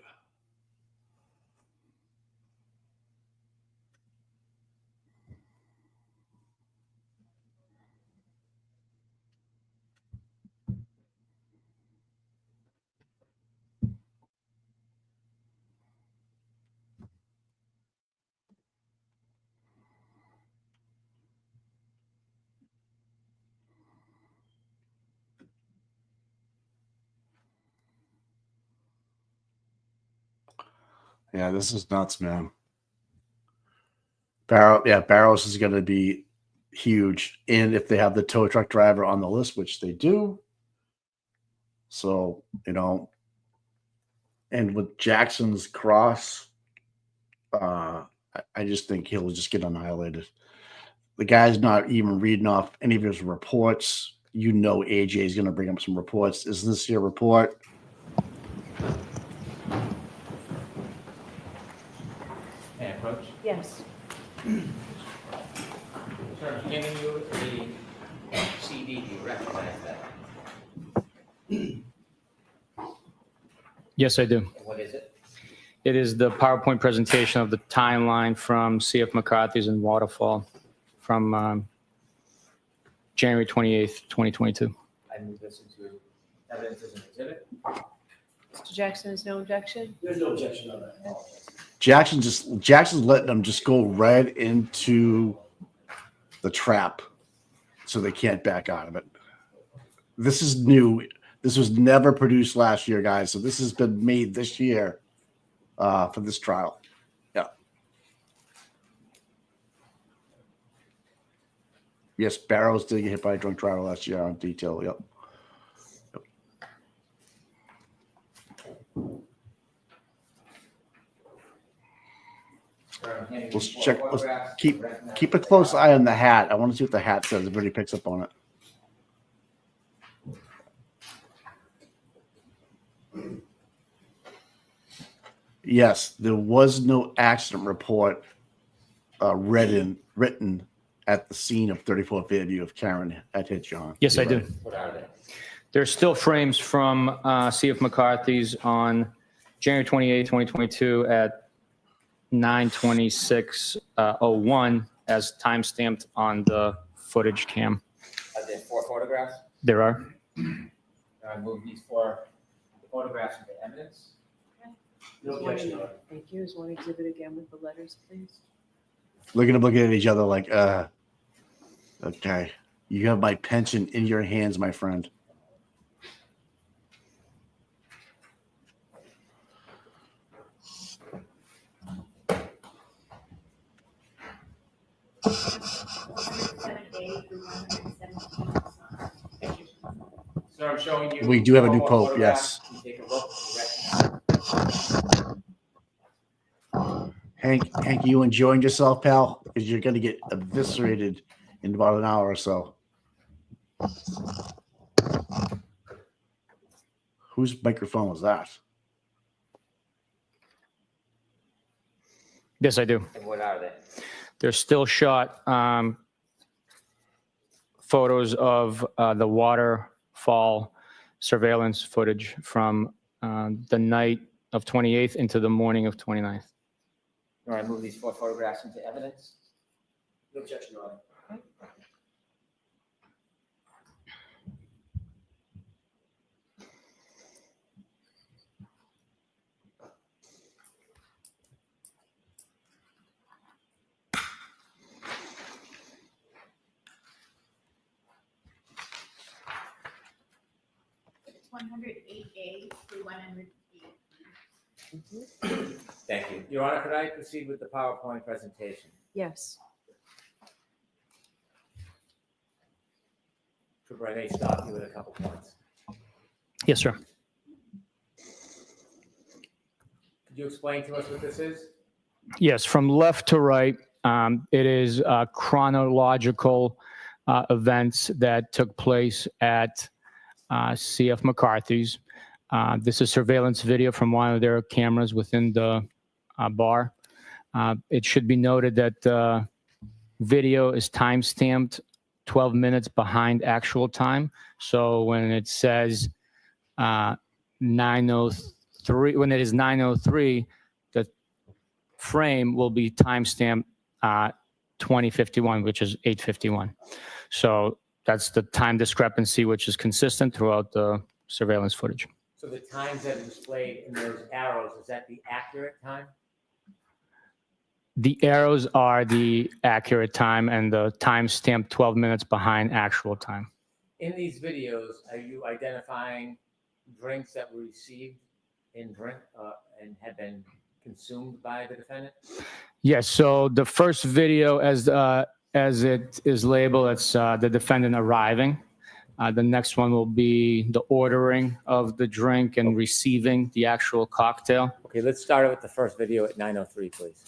Yeah, this is nuts, man. Barrows is going to be huge. And if they have the tow truck driver on the list, which they do. So, and with Jackson's cross, I just think he'll just get annihilated. The guy's not even reading off any of his reports. AJ is going to bring up some reports. Is this your report? May I approach? Yes. Sir, I'm handing you the CD. Do you recognize that? Yes, I do. What is it? It is the PowerPoint presentation of the timeline from CF McCarthy's and Waterfall from January 28th, 2022. I move this into evidence as an exhibit. Mr. Jackson has no objection? There's no objection on that. Jackson's letting them just go right into the trap so they can't back out of it. This is new. This was never produced last year, guys. So this has been made this year for this trial. Yeah. Yes, Barrows did get hit by a drunk driver last year on detail. Yep. Let's check. Let's keep a close eye on the hat. I want to see what the hat says. Everybody picks up on it. Yes, there was no accident report written at the scene of 34 Fairview of Karen had hit John. Yes, I do. What are they? There's still frames from CF McCarthy's on January 28, 2022 at 9:26:01 as timestamped on the footage cam. Are there 4 photographs? There are. I move these 4 photographs into evidence. No objection. Thank you. Is one exhibit again with the letters, please? Looking at each other like, okay, you have my pension in your hands, my friend. Sir, I'm showing you. We do have a new 4 pope, photographs. yes. You take a look. Hank, you enjoying yourself, pal? Because you're going to get eviscerated in about an hour or so. Whose microphone was that? Yes, I do. And what are they? They're still shot photos of the waterfall surveillance footage from the night of 28th into the morning of 29th. All right, move these 4 photographs into evidence. No objection, Your Honor. It's 108A through 108. Thank you. Your Honor, could I proceed with the PowerPoint presentation? Yes. Trooper, I may stop you at a couple points. Yes, sir. Could you explain to us what this is? Yes, from left to right, it is chronological events that took place at CF McCarthy's. This is surveillance video from one of their cameras within the bar. It should be noted that the video is time-stamped 12 minutes behind actual time. So when it says 9:03, when it is 9:03, the frame will be time-stamped 2051, which is 8:51. So that's the time discrepancy, which is consistent throughout the surveillance footage. So the times that are displayed in those arrows, is that the accurate time? The arrows are the accurate time, and the time stamped 12 minutes behind actual time. In these videos, are you identifying drinks that were received in drink and had been consumed by the defendant? Yes. So the first video, as it is labeled, it's the defendant arriving. The next one will be the ordering of the drink and receiving the actual cocktail. Okay, let's start with the first video at 9:03, please.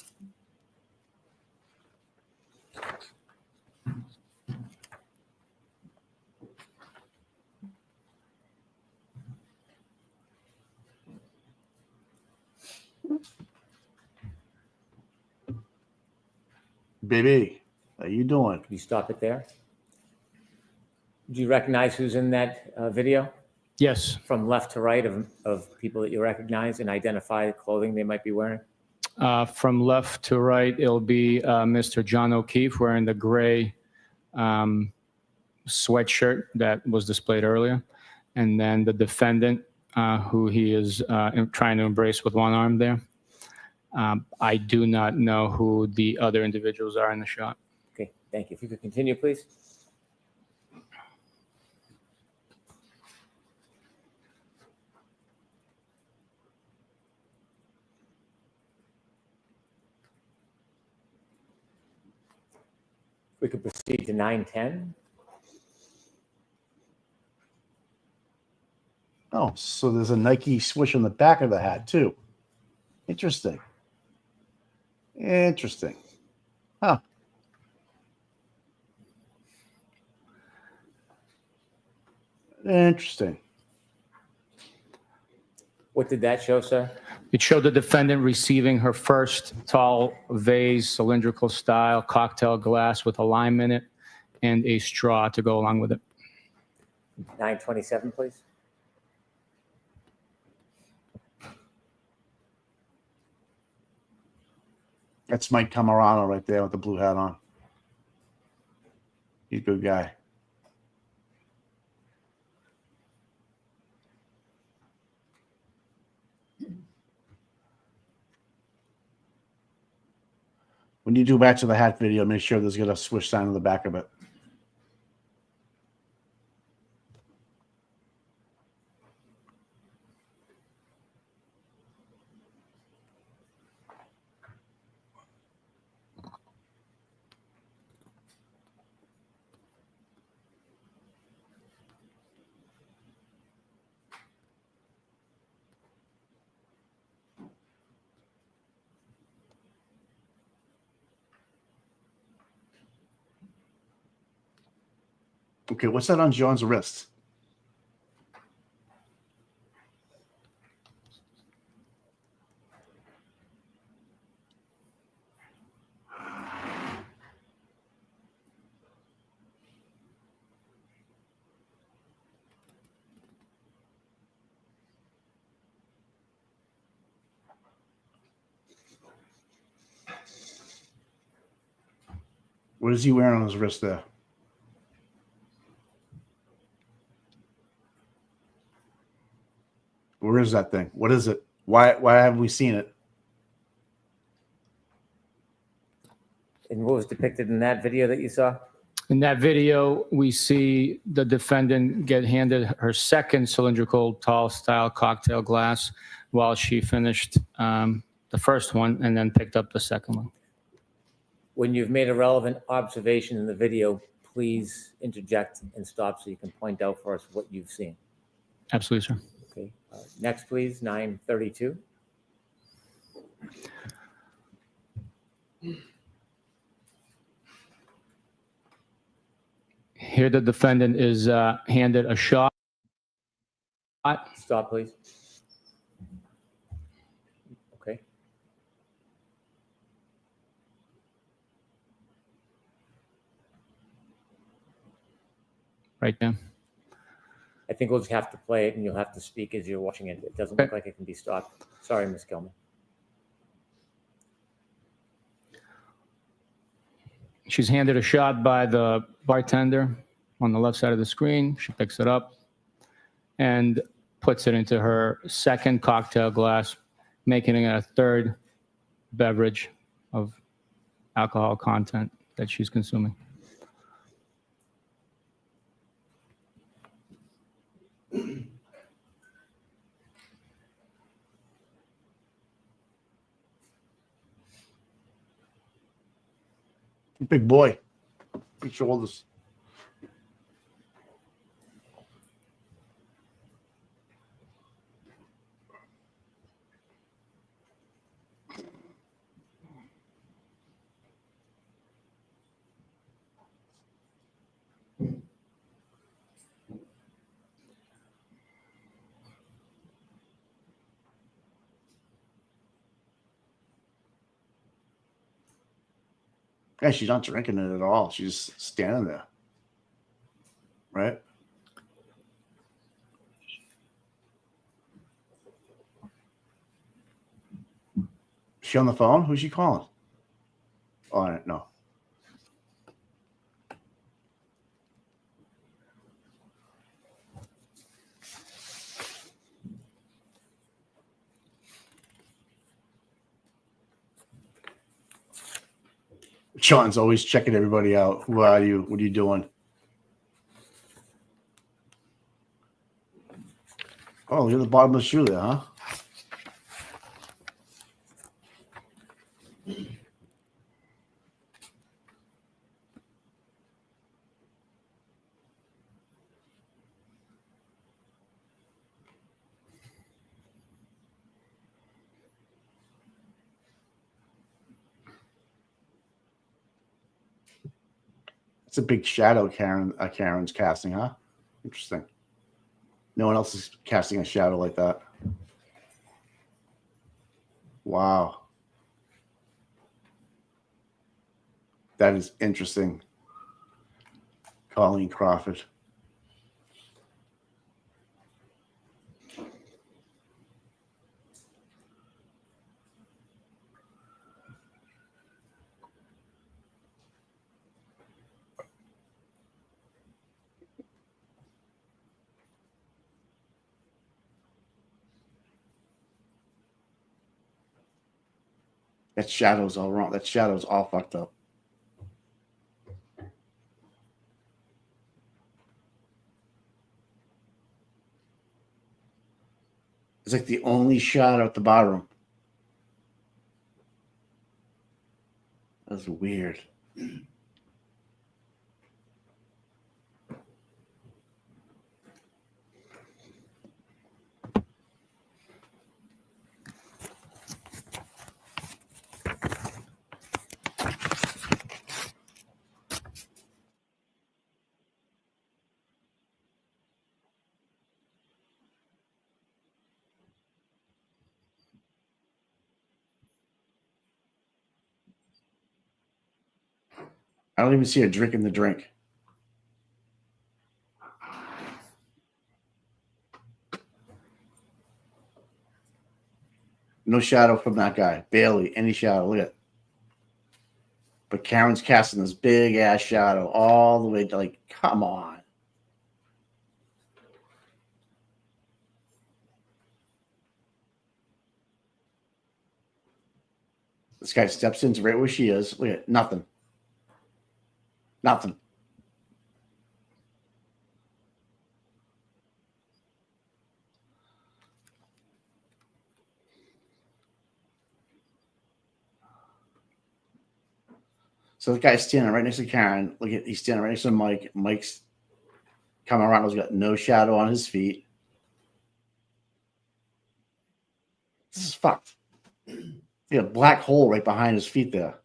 Baby, how you doing? Can you stop it there? Do you recognize who's in that video? Yes. From left to right of people that you recognize and identify the clothing they might be wearing? From left to right, it'll be Mr. John O'Keefe wearing the gray sweatshirt that was displayed earlier. And then the defendant, who he is trying to embrace with one arm there. I do not know who the other individuals are in the shot. Okay, thank you. If you could continue, please. We could proceed to 9:10. Oh, so there's a Nike swoosh on the back of the hat too. Interesting. Interesting. Huh. Interesting. What did that show, sir? It showed the defendant receiving her first tall vase, cylindrical style cocktail glass with a lime in it and a straw to go along with it. 9:27, please. That's Mike Camarano right there with the blue hat on. He's a good guy. When you do Match of the Hat video, make sure there's got a swish sign on the back of it. Okay, what's that on John's wrist? What is he wearing on his wrist there? Where is that thing? What is it? Why haven't we seen it? And what was depicted in that video that you saw? In that video, we see the defendant get handed her second cylindrical tall style cocktail glass while she finished the first one and then picked up the second one. When you've made a relevant observation in the video, please interject and stop so you can point out for us what you've seen. Absolutely, sir. Okay. Next, please, 9:32. Here, the defendant is handed a shot. Stop, please. Okay. Right there. I think we'll just have to play it and you'll have to speak as you're watching it. It doesn't look like it can be stopped. Sorry, Ms. Gilman. She's handed a shot by the bartender on the left side of the screen. She picks it up and puts it into her second cocktail glass, making it a third beverage of alcohol content that she's consuming. Big boy. Big shoulders. Yeah, she's not drinking it at all. She's just standing there. Right? Is she on the phone? Who's she calling? Oh, I don't know. Sean's always checking everybody out. Who are you? What are you doing? Oh, you're the bottom of the shoe there, huh? It's a big shadow Karen's casting, huh? Interesting. No one else is casting a shadow like that. Wow. That is interesting. Colleen Crawford. That shadow's all wrong. That shadow's all fucked up. It's like the only shadow at the bottom. That's weird. I don't even see her drinking the drink. No shadow from that guy. Barely any shadow. Look at it. But Karen's casting this big ass shadow all the way to, like, come on. This guy steps into right where she is. Look at it. Nothing. Nothing. So the guy's standing right next to Karen. Look at, he's standing right next to Mike. Mike's coming around. He's got no shadow on his feet. This is fucked. Yeah, black hole right behind his feet there.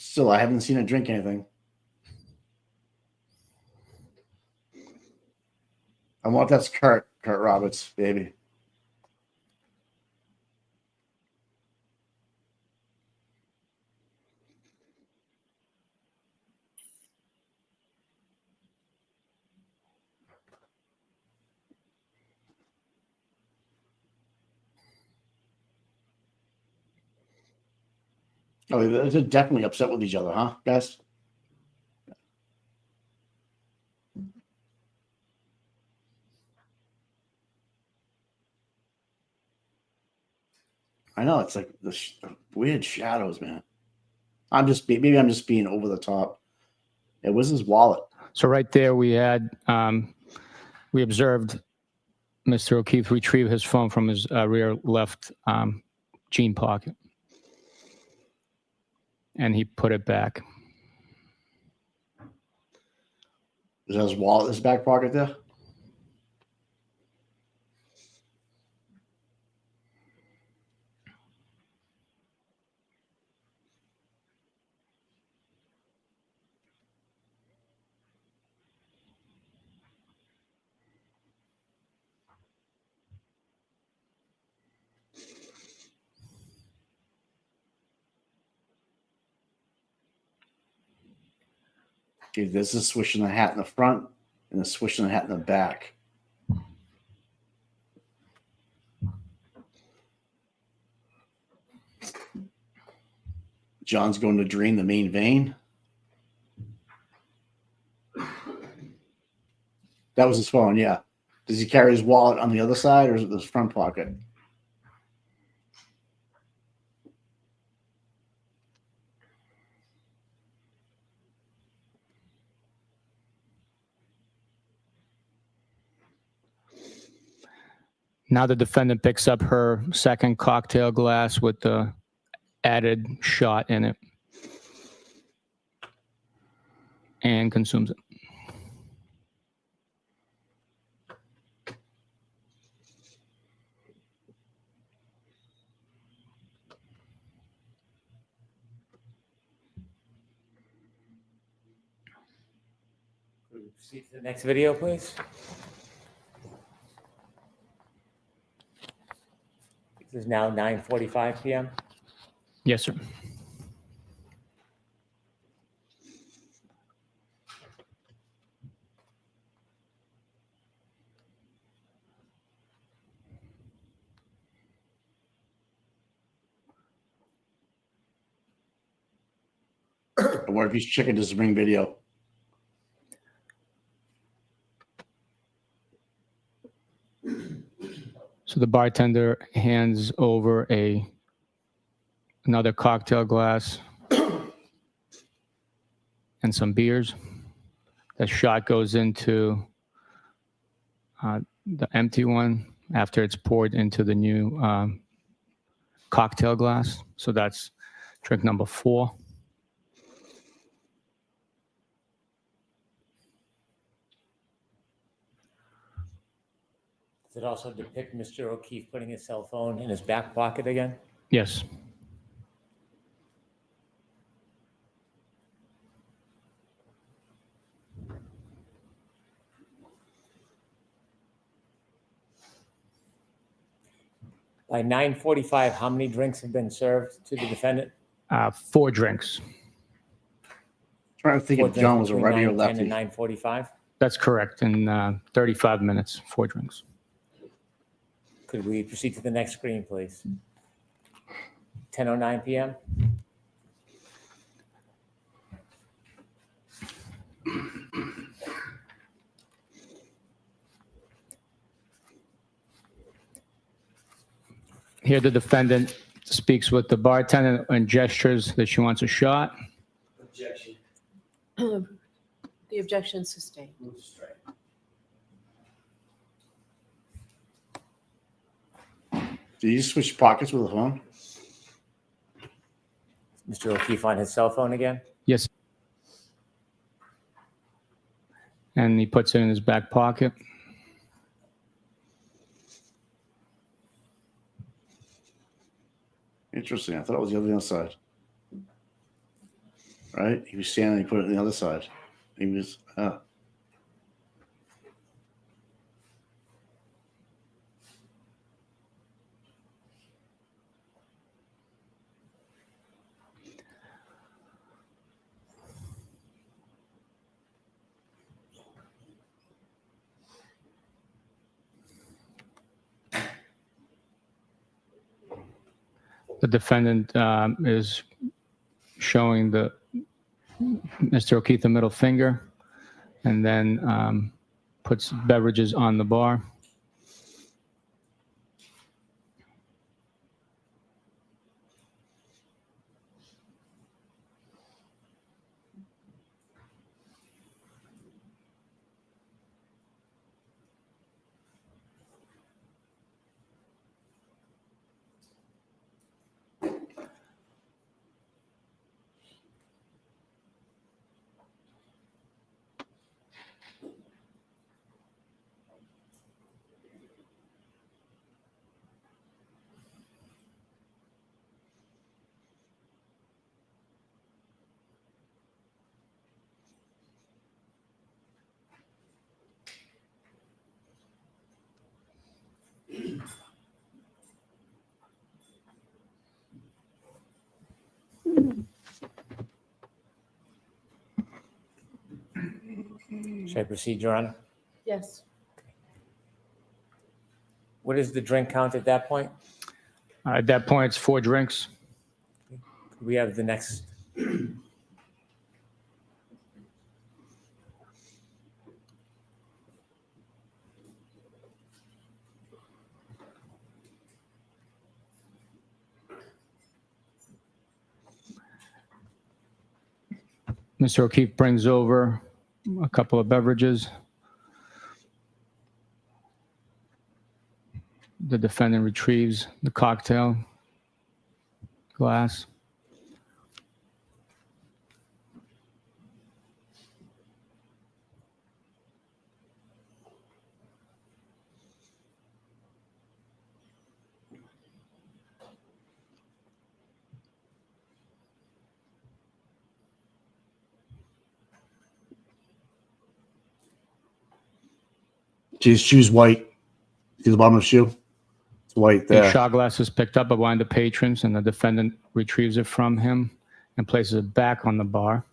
Still, I haven't seen her drink anything. I wonder if that's Kurt Roberts, baby. Oh, they're definitely upset with each other, huh, guys? I know it's like the weird shadows, man. Maybe I'm just being over the top. It was his wallet. So right there, we had we observed Mr. O'Keefe retrieve his phone from his rear left jean pocket, and he put it back. Is that his wallet in his back pocket there? Okay, this is swishing the hat in the front and the swishing the hat in the back. John's going to drain the main vein. That was his phone, yeah. Does he carry his wallet on the other side, or is it his front pocket? Now the defendant picks up her second cocktail glass with the added shot in it and consumes it. Proceed to the next video, please. This is now 9:45 p.m. Yes, sir. And what if he's checking his ring video? So the bartender hands over another cocktail glass and some beers. The shot goes into the empty one after it's poured into the new cocktail glass. So that's drink number 4. Does it also depict Mr. O'Keefe putting his cell phone in his back pocket again? Yes. By 9:45, how many drinks have been served to the defendant? 4 drinks. Trying to think if John was a righty or 9:10 lefty. and 9:45. That's correct. In 35 minutes, 4 drinks. Could we proceed to the next screen, please? 10:09 p.m. Here, the defendant speaks with the bartender and gestures that she wants a shot. Objection. The objection sustained. Move straight. Did you switch pockets with the phone? Mr. O'Keefe on his cell phone again? Yes. And he puts it in his back pocket. Interesting. I thought it was the other side. Right? He was standing, he put it on the other side. He was, The defendant is showing Mr. O'Keefe the middle finger, and then puts beverages on the bar. Should I proceed, Your Honor? Yes. What is the drink count at that point? At that point, it's 4 drinks. Could we have the next? Mr. O'Keefe brings over a couple of beverages. The defendant retrieves the cocktail glass. His shoe's white. See the bottom of the shoe? It's white The there. shot glass is picked up by one of the patrons, and the defendant retrieves it from him and places it back on the bar.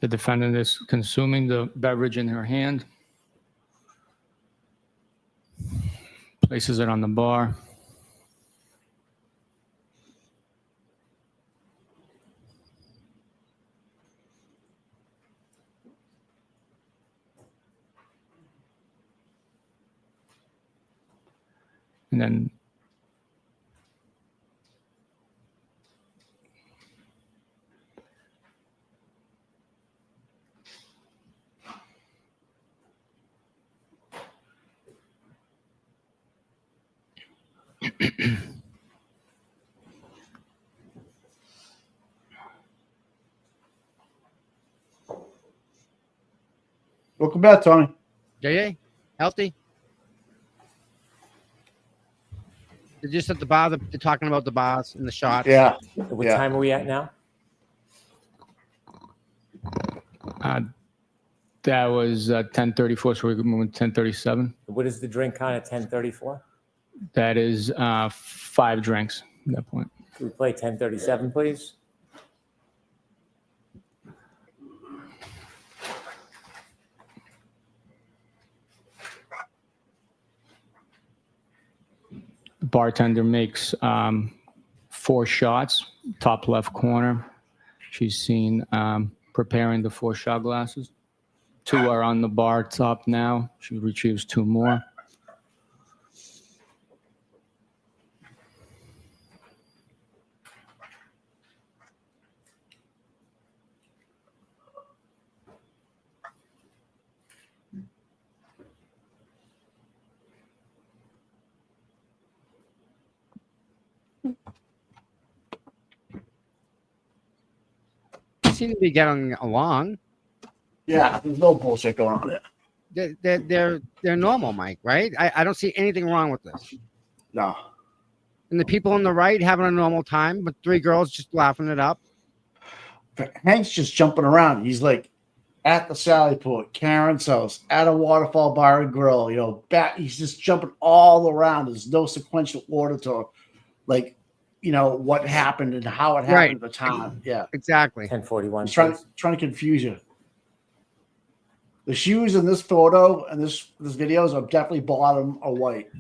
The defendant is consuming the beverage in her hand, places it on the bar. And then Welcome back, Tony. Yeah, healthy. They're just at the bar. They're talking about the bars and the shots. Yeah. What time are we at now? That was 10:34, so we're moving 10:37. What is the drink count at 10:34? That is 5 drinks at that point. Could we play 10:37, please? The bartender makes 4 shots, top left corner. She's seen preparing the 4 shot glasses. 2 are on the bar top now. She retrieves 2 more. They seem to be getting along. Yeah, there's no bullshit going on there. They're normal, Mike, right? I don't see anything wrong with this. No. And the people on the right having a normal time, but 3 girls just laughing it up. But Hank's just jumping around. He's like at the Sally Port, Karen's house, at a waterfall bar and grill, he's just jumping all around. There's no sequential order to like, what happened and how it happened at the time. Yeah. Exactly. 10:41. He's trying to confuse you. The shoes in this photo and this videos are definitely bottom or white.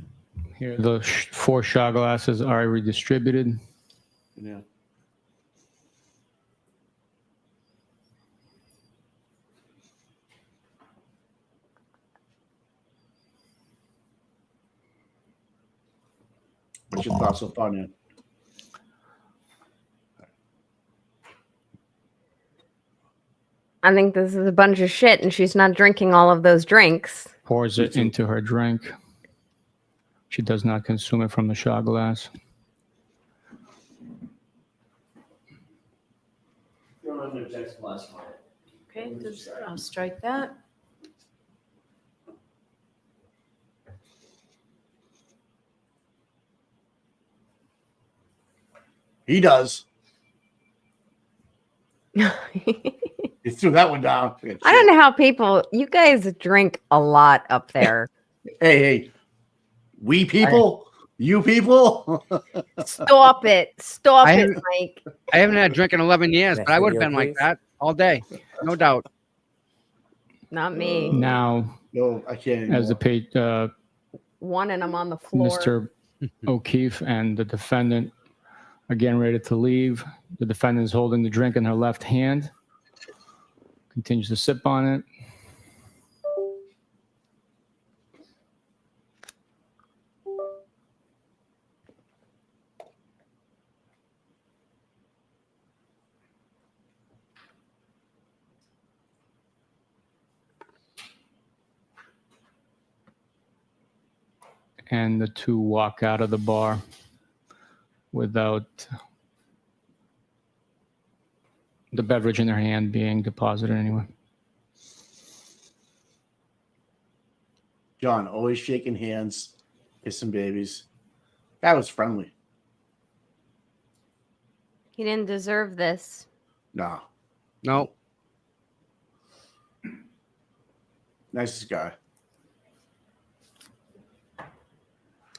Here, the 4 shot glasses are redistributed. Yeah. What's your thoughts so far, man? I think this is a bunch of shit, and she's not drinking all of those drinks. Pours it into her drink. She does not consume it from the shot glass. Okay, I'll strike that. He does. He threw that one down. I don't know how people, you guys drink a lot up there. Hey, we people, you people. Stop it. Stop it, Mike. I haven't had a drink in 11 years, but I would have been like that all day. No doubt. Not me. Now, no, I can't. As the One and I'm on the floor. Mr. O'Keefe and the defendant are getting ready to leave. The defendant is holding the drink in her left hand. Continues to sip on it. And the two walk out of the bar without the beverage in their hand being deposited anyway. John, always shaking hands, kissing babies. That was friendly. He didn't deserve this. No. No. Nicest guy.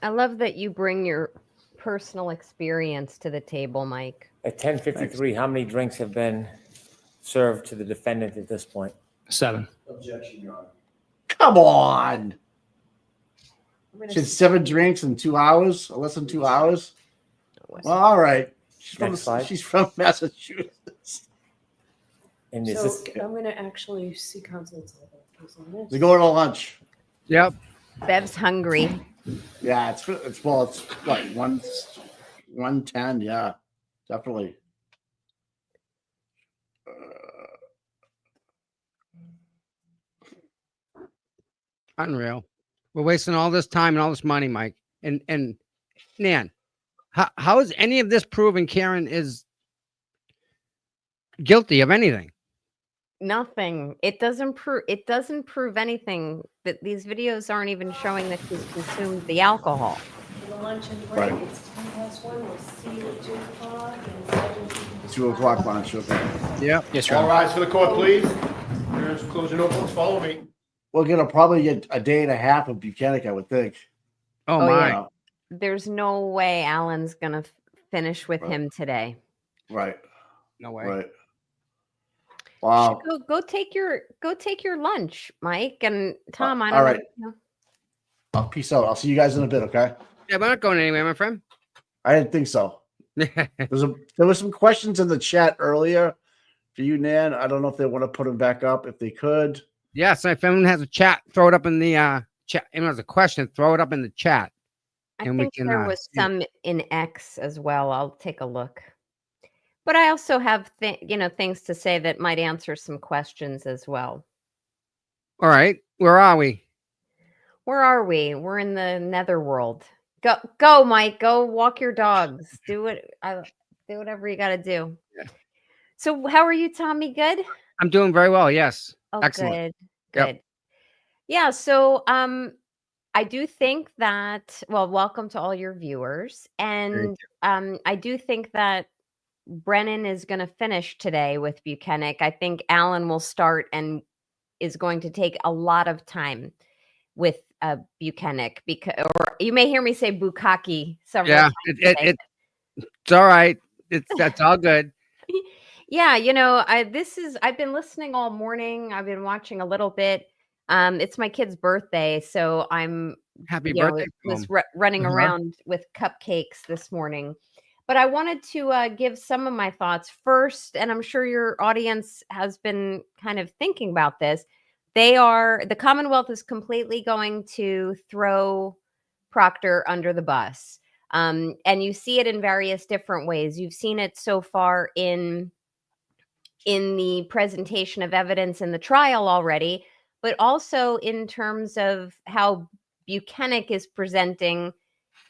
I love that you bring your personal experience to the table, Mike. At 10:53, how many drinks have been served to the defendant at this point? 7. Objection, Your Honor. Come on. She had 7 drinks in 2 hours, or less than 2 hours. Well, all right. She's from Massachusetts. And So I'm going to actually see counsel's on this. They're going to lunch. Yep. Bev's hungry. Yeah, it's what 110. Yeah, definitely. Unreal. We're wasting all this time and all this money, Mike. And Nan, how is any of this proving Karen is guilty of anything? Nothing. It doesn't prove anything. That these videos aren't even showing that she's consumed the alcohol. For the lunch and break, it's 1:10. We'll see you at 2 o'clock. And 2 o'clock lunch. Okay. Yeah. Yes, All rise for the court, please. Here's closing votes. Follow me. We're gonna probably get a day and a half of Buchanan, I would think. Oh my. Yeah. There's no way Alan's gonna finish with him today. Right. No way. Right. Wow. Go take your lunch, Mike and Tom. I don't all right. know. Peace out. I'll see you guys in a bit. Okay. Yeah, we're not going anywhere, my friend. I didn't think so. There was some questions in the chat earlier for you, Nan. I don't know if they want to put them back up. If they could. Yes, if anyone has a chat, throw it up in the chat. If anyone has a question, throw it up in the chat. I think there was some in X as well. I'll take a look. But I also have things to say that might answer some questions as well. All right. Where are we? Where are we? We're in the netherworld. Go, Mike. Go walk your dogs. Do whatever you got to do. Yeah. So how are you, Tommy? Good? I'm doing very well. Yes. Oh, excellent. Good. Yep. Yeah. So I do think that, welcome to all your viewers. And I do think that Brennan is going to finish today with Buchanan. I think Alan will start and is going to take a lot of time with Buchanan, or you may hear me say Bukaki several times. It's all right. That's all good. Yeah, I've been listening all morning. I've been watching a little bit. It's my kid's birthday, so I'm happy birthday. Was running around with cupcakes this morning. But I wanted to give some of my thoughts first, and I'm sure your audience has been kind of thinking about this. The Commonwealth is completely going to throw Proctor under the bus. And you see it in various different ways. You've seen it so far in the presentation of evidence in the trial already, but also in terms of how Buchanan is presenting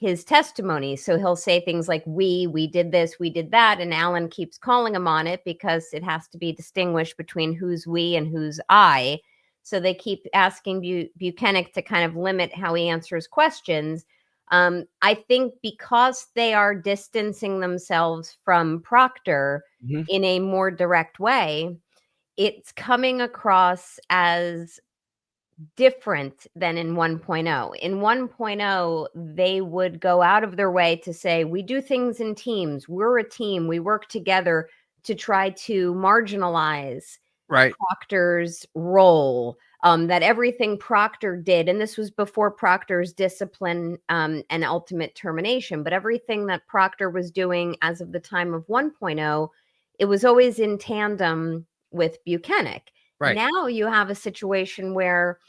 his testimony. So he'll say things like, we did this, we did that. And Alan keeps calling him on it because it has to be distinguished between who's we and who's I. So they keep asking Buchanan to kind of limit how he answers questions. I think because they are distancing themselves from Proctor in a more direct way, it's coming across as different than in 1.0. In 1.0, they would go out of their way to say, we do things in teams. We're a team. We work together to try to marginalize Proctor's role. That everything Proctor did, and this was before Proctor's discipline and ultimate termination, but everything that Proctor was doing as of the time of 1.0, it was always in tandem with Buchanan. Now you have a situation where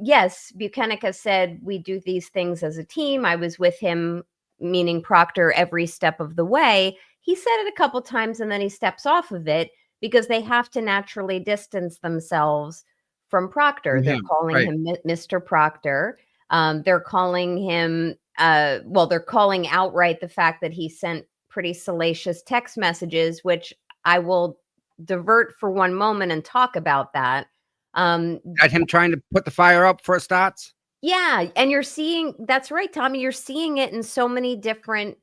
yes, Buchanan has said we do these things as a team. I was with him, meaning Proctor, every step of the way. He said it a couple times and then he steps off of it because they have to naturally distance themselves from Proctor. They're calling him Mr. Proctor. They're calling him, they're calling outright the fact that he sent pretty salacious text messages, which I will divert for one moment and talk about that. Got him trying to put the fire up for starts. Yeah, and you're seeing, that's right, Tommy, you're seeing it in so many different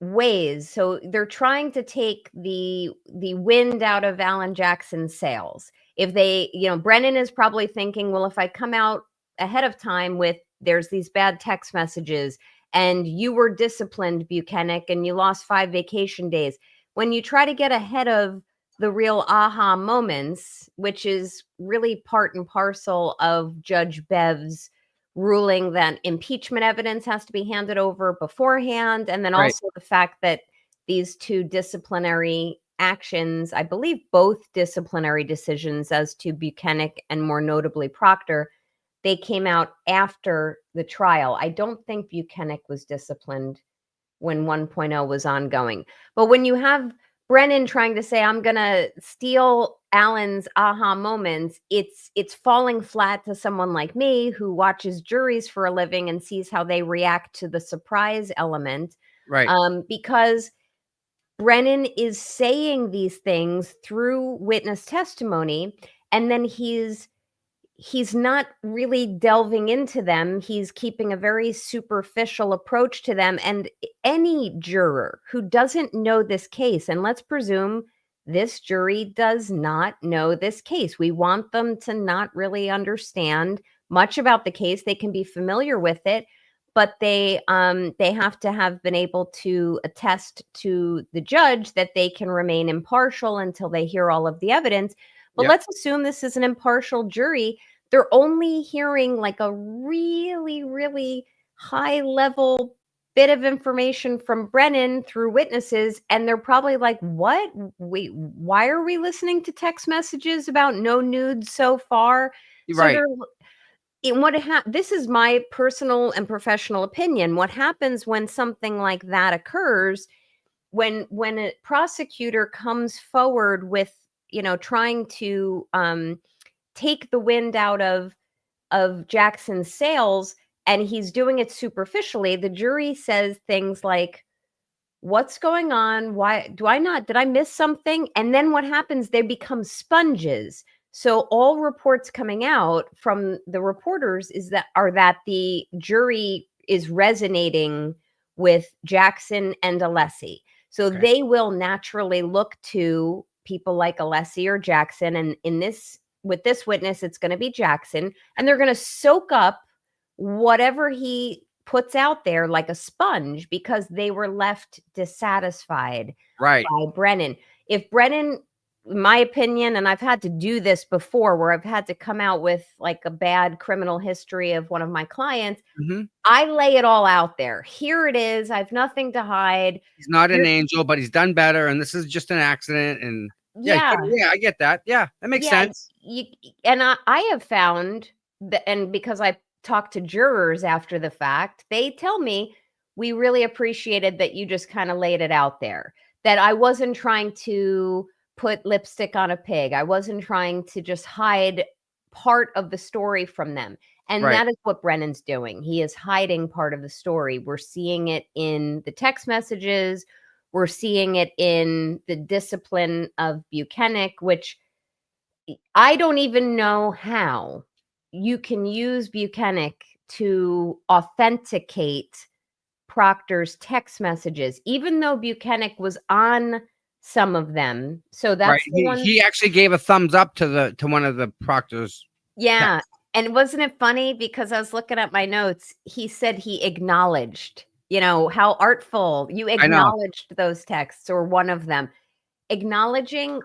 ways. So they're trying to take the wind out of Alan Jackson's sails. If they, Brennan is probably thinking, well, if I come out ahead of time with there's these bad text messages and you were disciplined, Buchanan, and you lost 5 vacation days. When you try to get ahead of the real aha moments, which is really part and parcel of Judge Bev's ruling that impeachment evidence has to be handed over beforehand. And then also the fact that these 2 disciplinary actions, I believe both disciplinary decisions as to Buchanan and more notably Proctor, they came out after the trial. I don't think Buchanan was disciplined when 1.0 was ongoing. But when you have Brennan trying to say, I'm going to steal Alan's aha moments, it's falling flat to someone like me who watches juries for a living and sees how they react to the surprise element. Because Brennan is saying these things through witness testimony, and then he's not really delving into them. He's keeping a very superficial approach to them. And any juror who doesn't know this case, and let's presume this jury does not know this case. We want them to not really understand much about the case. They can be familiar with it, but they have to have been able to attest to the judge that they can remain impartial until they hear all of the evidence. But let's assume this is an impartial jury. They're only hearing like a really, really high level bit of information from Brennan through witnesses. And they're probably like, what? Wait, why are we listening to text messages about no nudes so far? This is my personal and professional opinion. What happens when something like that occurs, when a prosecutor comes forward with, trying to take the wind out of Jackson's sails, and he's doing it superficially, the jury says things like, what's going on? Why did I miss something? And then what happens? They become sponges. So all reports coming out from the reporters are that the jury is resonating with Jackson and Alessi. So they will naturally look to people like Alessi or Jackson. And with this witness, it's going to be Jackson. And they're going to soak up whatever he puts out there like a sponge because they were left dissatisfied by Brennan. If Brennan, in my opinion, and I've had to do this before where I've had to come out with like a bad criminal history of one of my clients, I lay it all out there. Here it is. I have nothing to hide. He's not an angel, but he's done better. And this is just an accident. And yeah, I get that. Yeah, that makes sense. And I have found that, and because I talk to jurors after the fact, they tell me we really appreciated that you just kind of laid it out there, that I wasn't trying to put lipstick on a pig. I wasn't trying to just hide part of the story from them. And Right. that is what Brennan's doing. He is hiding part of the story. We're seeing it in the text messages. We're seeing it in the discipline of Buchanan, which I don't even know how you can use Buchanan to authenticate Proctor's text messages, even though Buchanan was on some of them. So Right. that's the one. He actually gave a thumbs up to one of the Proctor's. Yeah. texts. And wasn't it funny? Because I was looking at my notes. He said he acknowledged, how artful you know. acknowledged those texts, or one of them. Acknowledging,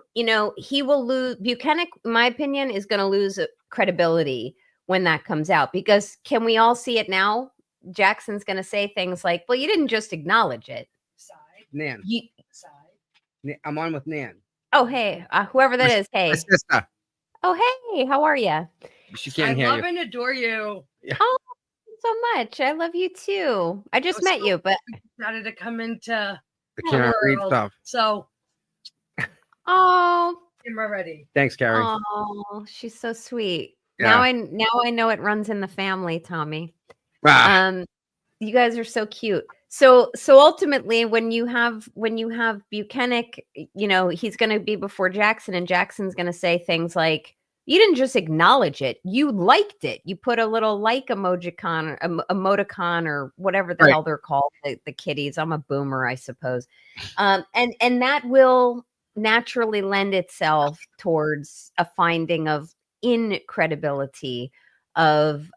he will lose. Buchanan, in my opinion, is going to lose credibility when that comes out, because can we all see it now? Jackson's going to say things like, well, you didn't just acknowledge it. Nan. I'm on with Nan. Oh, hey, whoever that is. Hey. My sister. Oh, hey, how are you? She can't hear you. I love and adore you. Oh, so much. I love you too. I just met you, but decided to come into The Kaen Read world. stuff. So oh, I'm ready. Thanks, Carrie. Oh, she's so sweet. Yeah. Now I know it runs in the family, Tommy. Ah. You guys are so cute. So ultimately, when you have Buchanan, he's going to be before Jackson, and Jackson's going to say things like, you didn't just acknowledge it, you liked it. You put a little like emoticon or whatever the hell they're called, the kitties. I'm a boomer, I suppose. And that will naturally lend itself towards a finding of incredibility of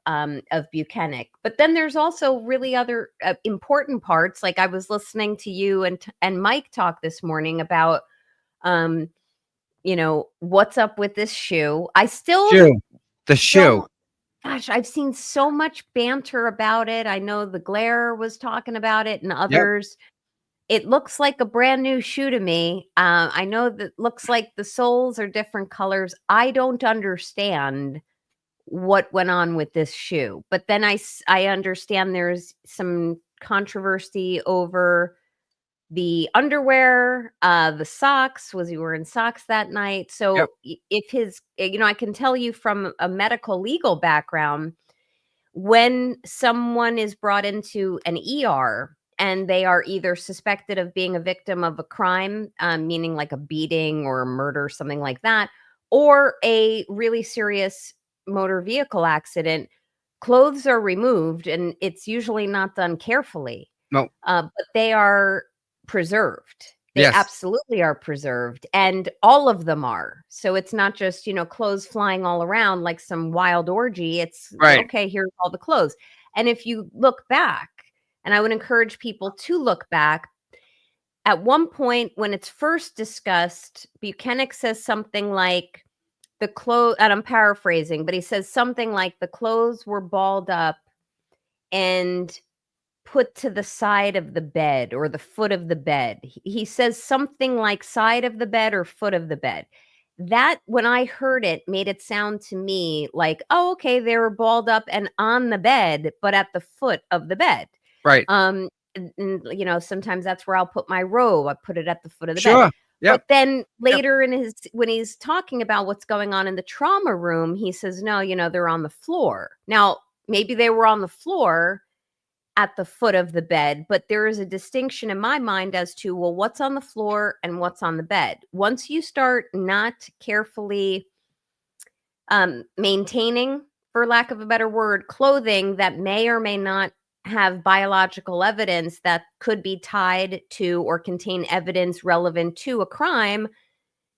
Buchanan. But then there's also really other important parts. Like I was listening to you and Mike talk this morning about what's up with this shoe. I still the shoe. Gosh, I've seen so much banter about it. I know the Glare was talking about it and others. It looks like a brand new shoe to me. I know that looks like the soles are different colors. I don't understand what went on with this shoe. But then I understand there's some controversy over the underwear, the socks. Was he wearing socks that night? So if his, I can tell you from a medical legal background, when someone is brought into an ER and they are either suspected of being a victim of a crime, meaning like a beating or a murder, something like that, or a really serious motor vehicle accident, clothes are removed, and it's usually not done carefully. No. But they are preserved. They absolutely are preserved, and all of them are. So it's not just, clothes flying all around like some wild orgy. It's okay, here's all the clothes. And if you look back, and I would encourage people to look back, at one point when it's first discussed, Buchanan says something like the clothes, and I'm paraphrasing, but he says something like the clothes were balled up and put to the side of the bed or the foot of the bed. He says something like side of the bed or foot of the bed. That, when I heard it, made it sound to me like, oh, okay, they were balled up and on the bed, but at the foot of the bed. Right. And, sometimes that's where I'll put my robe. I put it at the foot of the bed. Yep. But then later when he's talking about what's going on in the trauma room, he says, no, they're on the floor. Now, maybe they were on the floor at the foot of the bed, but there is a distinction in my mind as to, well, what's on the floor and what's on the bed. Once you start not carefully maintaining, for lack of a better word, clothing that may or may not have biological evidence that could be tied to or contain evidence relevant to a crime,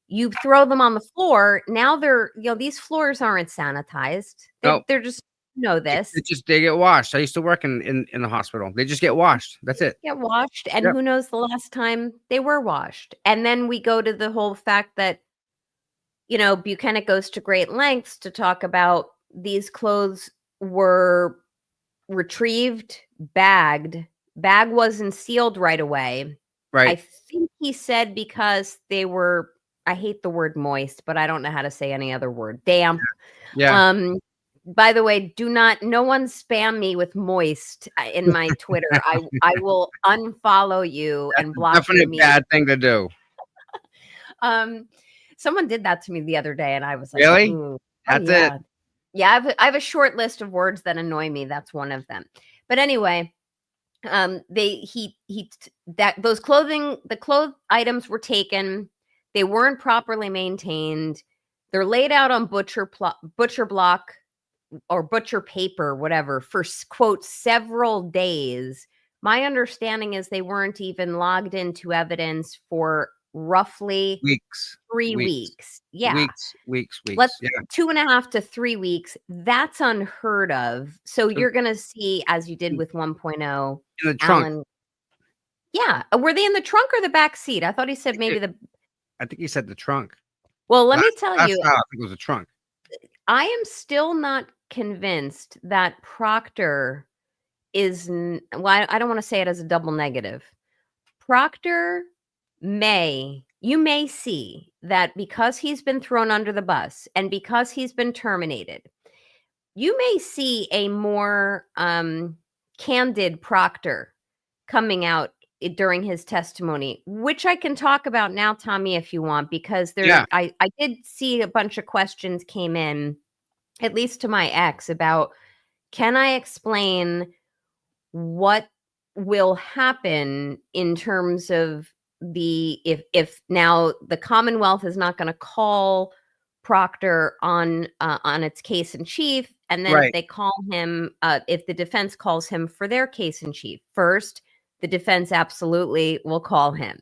you throw them on the floor. Now these floors aren't sanitized. They're just this. They get washed. I used to work in the hospital. They just get washed. That's it. Get washed. And who knows the last time they were washed. And then we go to the whole fact that, Buchanan goes to great lengths to talk about these clothes were retrieved, bagged. Bag wasn't sealed right away. Right. I think he said because they were, I hate the word moist, but I don't know how to say any other word. Damp. Yeah. by the way, no one spam me with moist in my Twitter. I will unfollow you and block you Definitely a immediately. bad thing to do. Someone did that to me the other day, and I was like, Really? ooh, That's yeah. it. Yeah, I have a short list of words that annoy me. That's one of them. But anyway, those clothes items were taken. They weren't properly maintained. They're laid out on butcher block or butcher paper, whatever, for quote several days. My understanding is they weren't even logged into evidence for roughly Weeks. 3 weeks. Yeah. Weeks. Let's Yeah. 2.5 to 3 weeks. That's unheard of. So you're gonna see, as you did with 1.0, In the trunk. Alan. Yeah. Were they in the trunk or the back seat? I thought he said maybe the. I think he said the trunk. Well, let me tell you, I think it was a trunk. I am still not convinced that Proctor is. Well, I don't want to say it as a double negative. Proctor you may see that because he's been thrown under the bus and because he's been terminated, you may see a more candid Proctor coming out during his testimony, which I can talk about now, Tommy, if you want, because I did see a bunch of questions came in, at least to my ex, about can I explain what will happen in terms of if now the Commonwealth is not going to call Proctor on its case in chief, and then if they call him, if the defense calls him for their case in chief first, the defense absolutely will call him,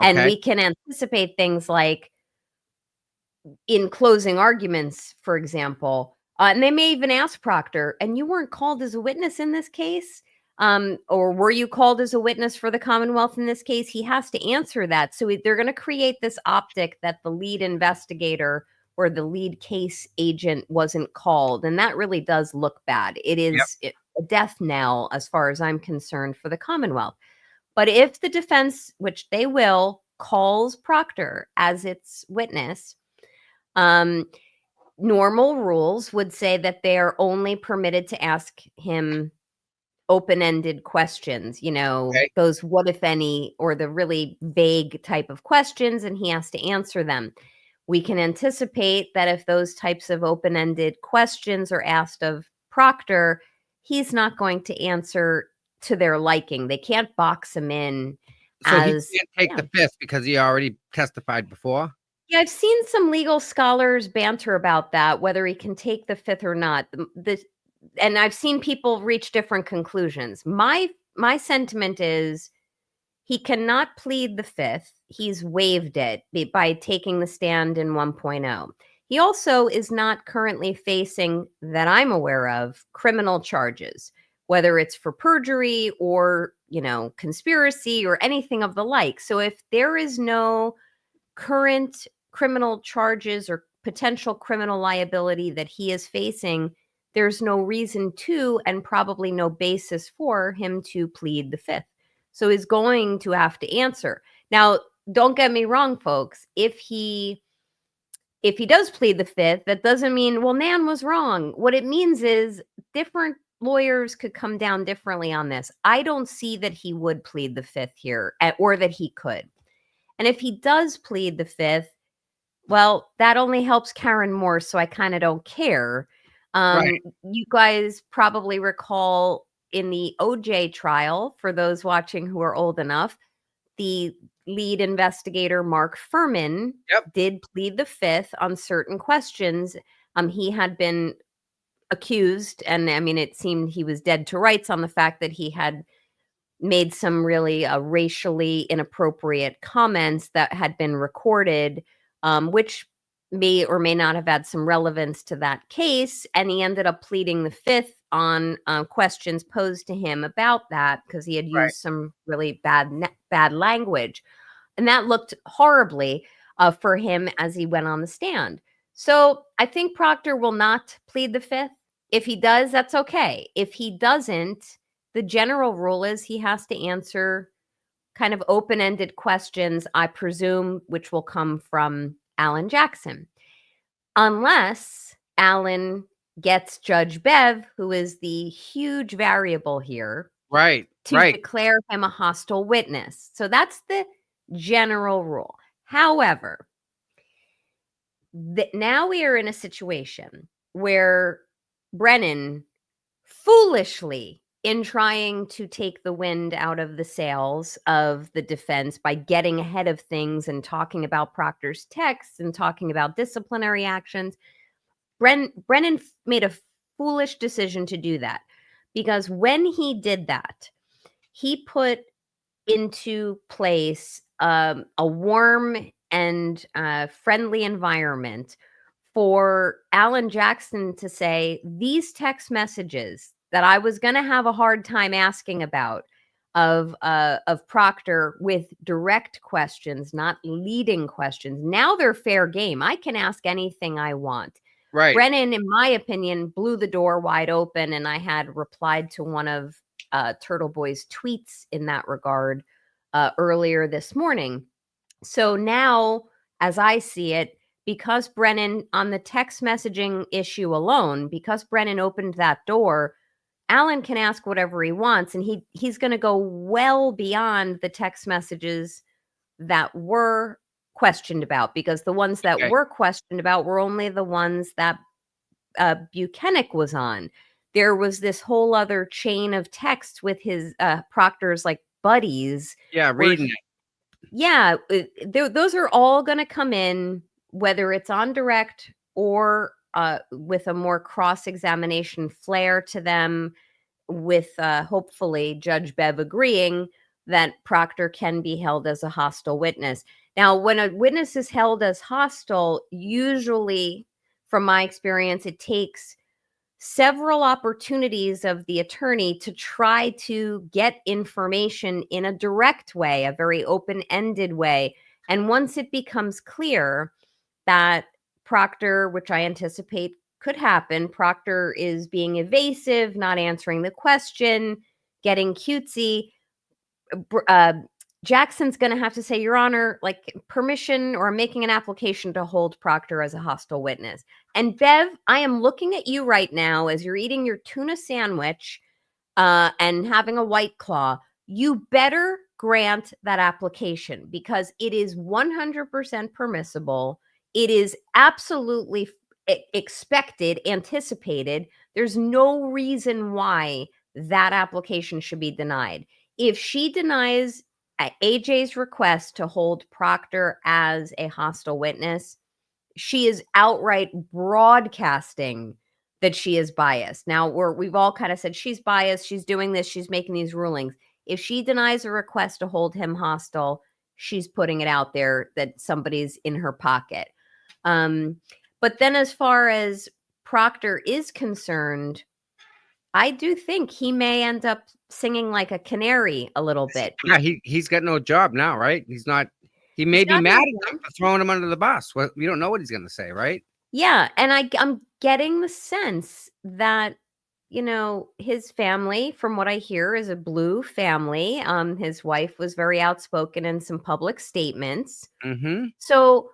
and we can anticipate things like in closing arguments, for example, and they may even ask Proctor, and you weren't called as a witness in this case. Or were you called as a witness for the Commonwealth in this case? He has to answer that. So they're going to create this optic that the lead investigator or the lead case agent wasn't called. And that really does look bad. It is a death knell, as far as I'm concerned, for the Commonwealth. But if the defense, which they will, calls Proctor as its witness, normal rules would say that they are only permitted to ask him open-ended questions, those what if any, or the really vague type of questions, and he has to answer them. We can anticipate that if those types of open-ended questions are asked of Proctor, he's not going to answer to their liking. They can't box him in. So he can't take the fifth because he already testified before? Yeah, I've seen some legal scholars banter about that, whether he can take the fifth or not. And I've seen people reach different conclusions. My sentiment is he cannot plead the fifth. He's waived it by taking the stand in 1.0. He also is not currently facing, that I'm aware of, criminal charges, whether it's for perjury or, conspiracy or anything of the like. So if there is no current criminal charges or potential criminal liability that he is facing, there's no reason to, and probably no basis for him to plead the fifth. So he's going to have to answer. Now, don't get me wrong, folks. If he does plead the fifth, that doesn't mean, well, Nan was wrong. What it means is different lawyers could come down differently on this. I don't see that he would plead the fifth here, or that he could. And if he does plead the fifth, well, that only helps Karen more, so I kind of don't care. You guys probably recall in the OJ trial, for those watching who are old enough, the lead investigator, Mark Furman, did plead the fifth on certain questions. He had been accused, and I mean, it seemed he was dead to rights on the fact that he had made some really racially inappropriate comments that had been recorded, which may or may not have had some relevance to that case. And he ended up pleading the fifth on questions posed to him about that because he had used some really bad language. And that looked horribly for him as he went on the stand. So I think Proctor will not plead the fifth. If he does, that's okay. If he doesn't, the general rule is he has to answer kind of open-ended questions, I presume, which will come from Alan Jackson. Unless Alan gets Judge Bev, who is the huge variable here, Right. to Right. declare him a hostile witness. So that's the general rule. However, now we are in a situation where Brennan foolishly, in trying to take the wind out of the sails of the defense by getting ahead of things and talking about Proctor's texts and talking about disciplinary actions, Brennan made a foolish decision to do that, because when he did that, he put into place a warm and friendly environment for Alan Jackson to say these text messages that I was going to have a hard time asking about of Proctor with direct questions, not leading questions. Now they're fair game. I can ask anything I want. Right. Brennan, in my opinion, blew the door wide open, and I had replied to one of Turtle Boy's tweets in that regard earlier this morning. So now, as I see it, because Brennan, on the text messaging issue alone, because Brennan opened that door, Alan can ask whatever he wants, and he's going to go well beyond the text messages that were questioned about, because the ones that were questioned about were only the ones that Buchanan was on. There was this whole other chain of texts with his Proctor's like buddies. Yeah, reading it. Yeah, those are all going to come in, whether it's on direct or with a more cross-examination flair to them, with hopefully Judge Bev agreeing that Proctor can be held as a hostile witness. Now, when a witness is held as hostile, usually, from my experience, it takes several opportunities of the attorney to try to get information in a direct way, a very open-ended way. And once it becomes clear that Proctor, which I anticipate could happen, Proctor is being evasive, not answering the question, getting cutesy, Jackson's going to have to say, Your Honor, like permission or making an application to hold Proctor as a hostile witness. And Bev, I am looking at you right now as you're eating your tuna sandwich and having a White Claw. You better grant that application, because it is 100% permissible. It is absolutely expected, anticipated. There's no reason why that application should be denied. If she denies AJ's request to hold Proctor as a hostile witness, she is outright broadcasting that she is biased. Now, we've all kind of said she's biased, she's doing this, she's making these rulings. If she denies a request to hold him hostile, she's putting it out there that somebody's in her pocket. But then as far as Proctor is concerned, I do think he may end up singing like a canary a little bit. Yeah, he's got no job now, right? He may be mad at him for throwing him under the bus. Well, we don't know what he's going to say, right? Yeah, and I'm getting the sense that, you know, his family, from what I hear, is a blue family. His wife was very outspoken in some public statements. Mm-hmm. So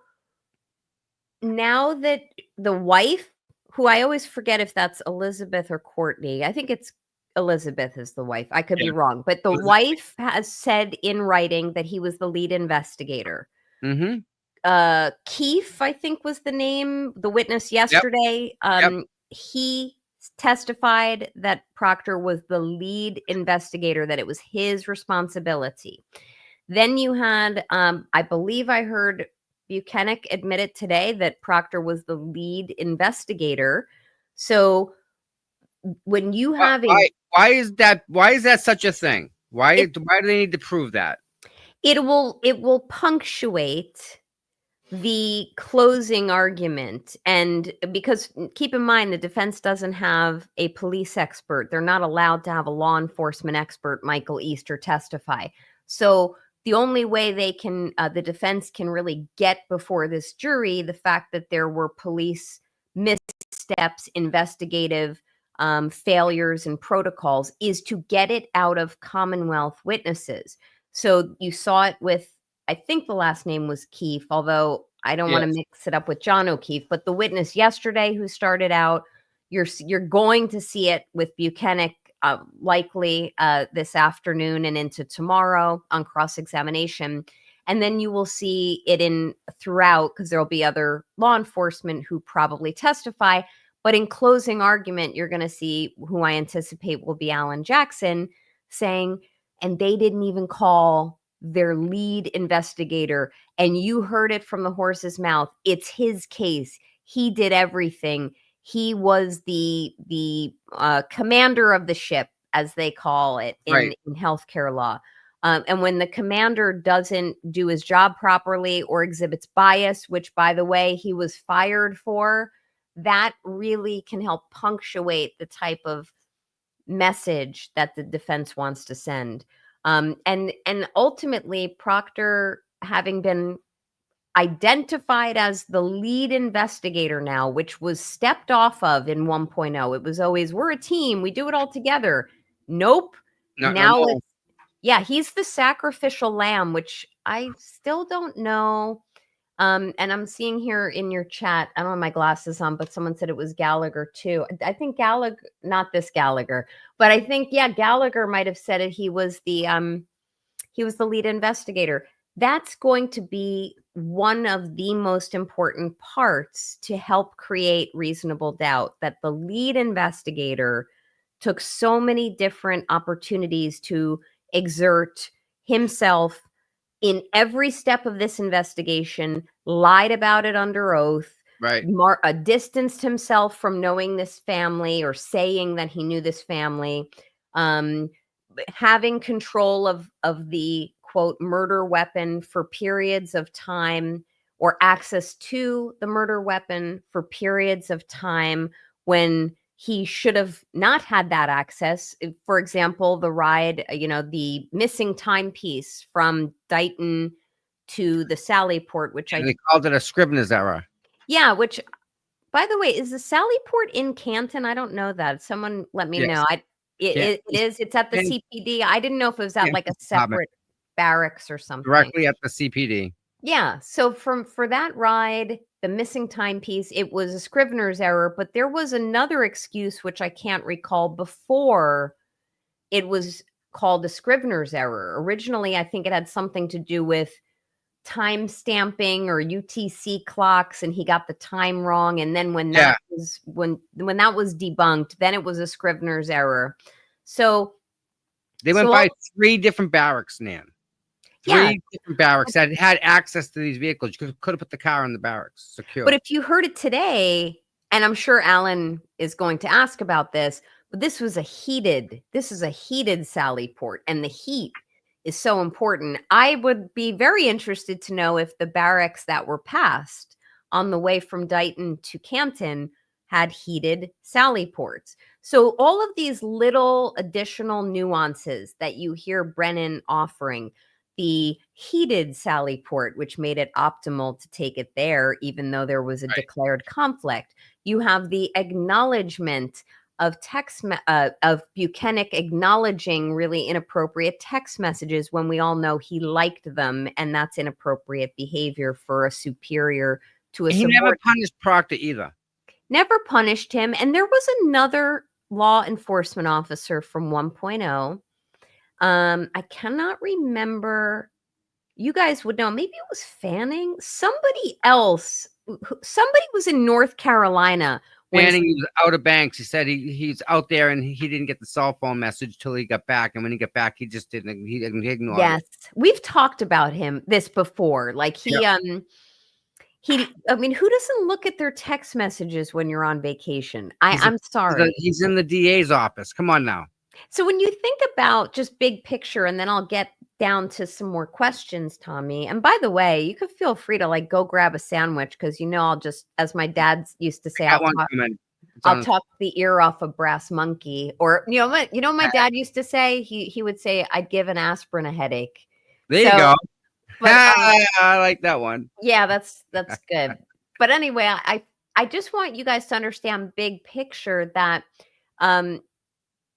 now that the wife, who I always forget if that's Elizabeth or Courtney, I think it's Elizabeth is the wife. I could be wrong, but the wife has said in writing that he was the lead investigator. Mm-hmm. Keefe, I think, was the name, the witness yesterday. He testified that Proctor was the lead investigator, that it was his responsibility. Then you had, I believe I heard Buchanan admitted today that Proctor was the lead investigator. So when you have why is that such a thing? Why do they need to prove that? It will punctuate the closing argument. And because keep in mind, the defense doesn't have a police expert. They're not allowed to have a law enforcement expert, Michael Easter, testify. So the only way they can, the defense can really get before this jury the fact that there were police missteps, investigative failures and protocols, is to get it out of Commonwealth witnesses. So you saw it with, I think the last name was Keefe, although I don't want to mix it up with John O'Keefe, but the witness yesterday who started out, You're going to see it with Buchanan likely this afternoon and into tomorrow on cross-examination. And then you will see it in throughout, because there'll be other law enforcement who probably testify. But in closing argument, you're going to see who I anticipate will be Alan Jackson saying, and they didn't even call their lead investigator. And you heard it from the horse's mouth. It's his case. He did everything. He was the commander of the ship, as they call it in healthcare law. And when the commander doesn't do his job properly or exhibits bias, which, by the way, he was fired for, that really can help punctuate the type of message that the defense wants to send. And ultimately, Proctor, having been identified as the lead investigator now, which was stepped off of in 1.0. It was always, we're a team, we do it all together. Nope. Now it's, yeah, he's the sacrificial lamb, which I still don't know. And I'm seeing here in your chat, I don't have my glasses on, but someone said it was Gallagher too. I think Gallagher, not this Gallagher, but I think, yeah, Gallagher might have said it. He was the lead investigator. That's going to be one of the most important parts to help create reasonable doubt, that the lead investigator took so many different opportunities to exert himself in every step of this investigation, lied about it under oath, distanced himself from knowing this family or saying that he knew this family, having control of the quote murder weapon for periods of time, or access to the murder weapon for periods of time when he should have not had that access. For example, the ride, the missing timepiece from Dighton to the Sallyport, which they called it a Scribner's error. Yeah, which, by the way, is the Sallyport in Canton? I don't know that. Someone let me know. It is. It's at the CPD. I didn't know if it was at like a separate barracks or something. Directly at the CPD. Yeah. So for that ride, the missing timepiece, it was a Scrivener's error, but there was another excuse which I can't recall before it was called a Scrivener's error. Originally, I think it had something to do with time stamping or UTC clocks, and he got the time wrong. And then when that was when that was debunked, then it was a Scrivener's error. So they went by 3 different barracks, Nan. 3 different barracks that had access to these vehicles. You could have put the car in the barracks secure. But if you heard it today, and I'm sure Alan is going to ask about this, but this is a heated Sallyport, and the heat is so important. I would be very interested to know if the barracks that were passed on the way from Dighton to Canton had heated Sallyports. So all of these little additional nuances that you hear Brennan offering, the heated Sallyport, which made it optimal to take it there, even though there was a declared conflict. You have the acknowledgement of of Buchanan acknowledging really inappropriate text messages when we all know he liked them, and that's inappropriate behavior for a superior to a He subordinate. never punished Proctor either. Never punished him. And there was another law enforcement officer from 1.0. I cannot remember. You guys would know. Maybe it was Fanning. Somebody else. Somebody was in North Carolina. Fanning was out of Banks. He said he's out there and he didn't get the cell phone message till he got back. And when he got back, he just didn't. He ignored Yes, it. we've talked about this before. Like I mean, who doesn't look at their text messages when you're on vacation? I'm sorry. He's in the DA's office. Come on now. So when you think about just big picture, and then I'll get down to some more questions, Tommy. And by the way, you could feel free to go grab a sandwich, because I'll just, as my dad used to say, I'll talk the ear off a brass monkey. Or my dad used to say, he would say, I'd give an aspirin a headache. There you go. But, I like that one. Yeah, that's good. But anyway, I just want you guys to understand big picture that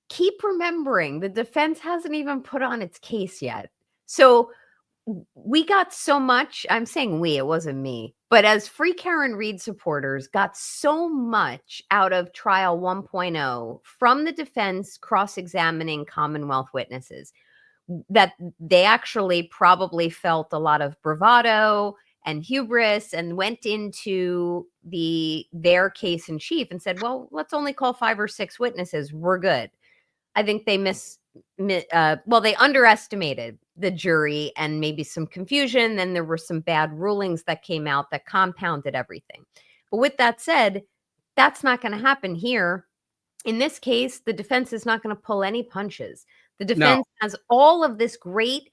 keep remembering the defense hasn't even put on its case yet. So we got so much. I'm saying we, it wasn't me. But as Free Kaen Read supporters got so much out of trial 1.0 from the defense cross-examining Commonwealth witnesses that they actually probably felt a lot of bravado and hubris and went into their case in chief and said, well, let's only call 5 or 6 witnesses. We're good. I think they they underestimated the jury and maybe some confusion. Then there were some bad rulings that came out that compounded everything. But with that said, that's not going to happen here. In this case, the defense is not going to pull any punches. The defense has all of this great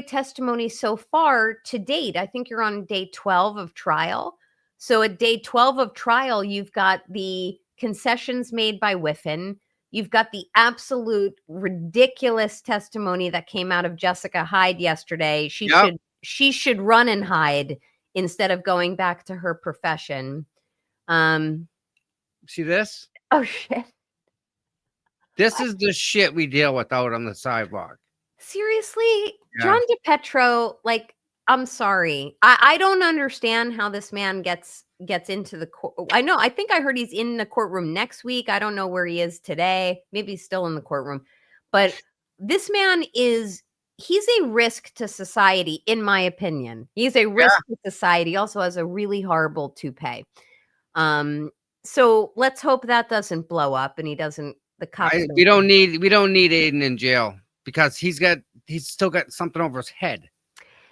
testimony so far to date. I think you're on day 12 of trial. So at day 12 of trial, you've got the concessions made by Whiffen. You've got the absolute ridiculous testimony that came out of Jessica Hyde yesterday. She should run and hide instead of going back to her profession. See this? Oh shit. This is the shit we deal with out on the sidewalk. Seriously, Yeah. John DePetro, like, I'm sorry. I don't understand how this man gets into the court. I think I heard he's in the courtroom next week. I don't know where he is today. Maybe he's still in the courtroom. But this man he's a risk to society, in my opinion. He's a risk to society. He also has a really horrible toupee. So let's hope that doesn't blow up and he doesn't, the cops. We don't need Aiden in jail because he's still got something over his head.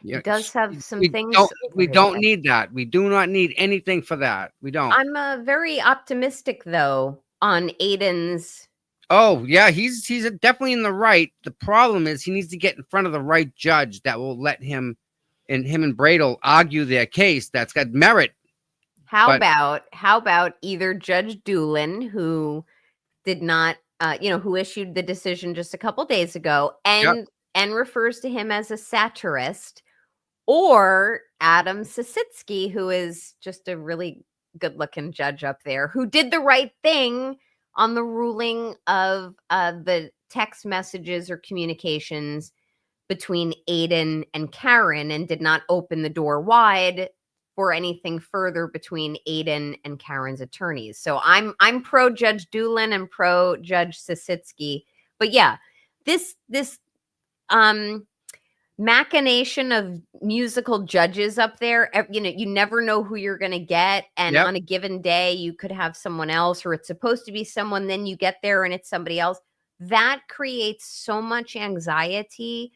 He does have some things. We don't need that. We do not need anything for that. We don't. I'm very optimistic though on Aiden's. Oh yeah, he's definitely in the right. The problem is he needs to get in front of the right judge that will let him and Bradel argue their case that's got merit. How about either Judge Doolin, who did not, who issued the decision just a couple days ago and refers to him as a satirist, or Adam Sisitsky, who is just a really good-looking judge up there, who did the right thing on the ruling of the text messages or communications between Aiden and Karen and did not open the door wide for anything further between Aiden and Karen's attorneys. So I'm pro Judge Doolin and pro Judge Sisitsky. But yeah, this machination of musical judges up there, you never know who you're going to get. And on a given day, you could have someone else, or it's supposed to be someone, then you get there and it's somebody else. That creates so much anxiety.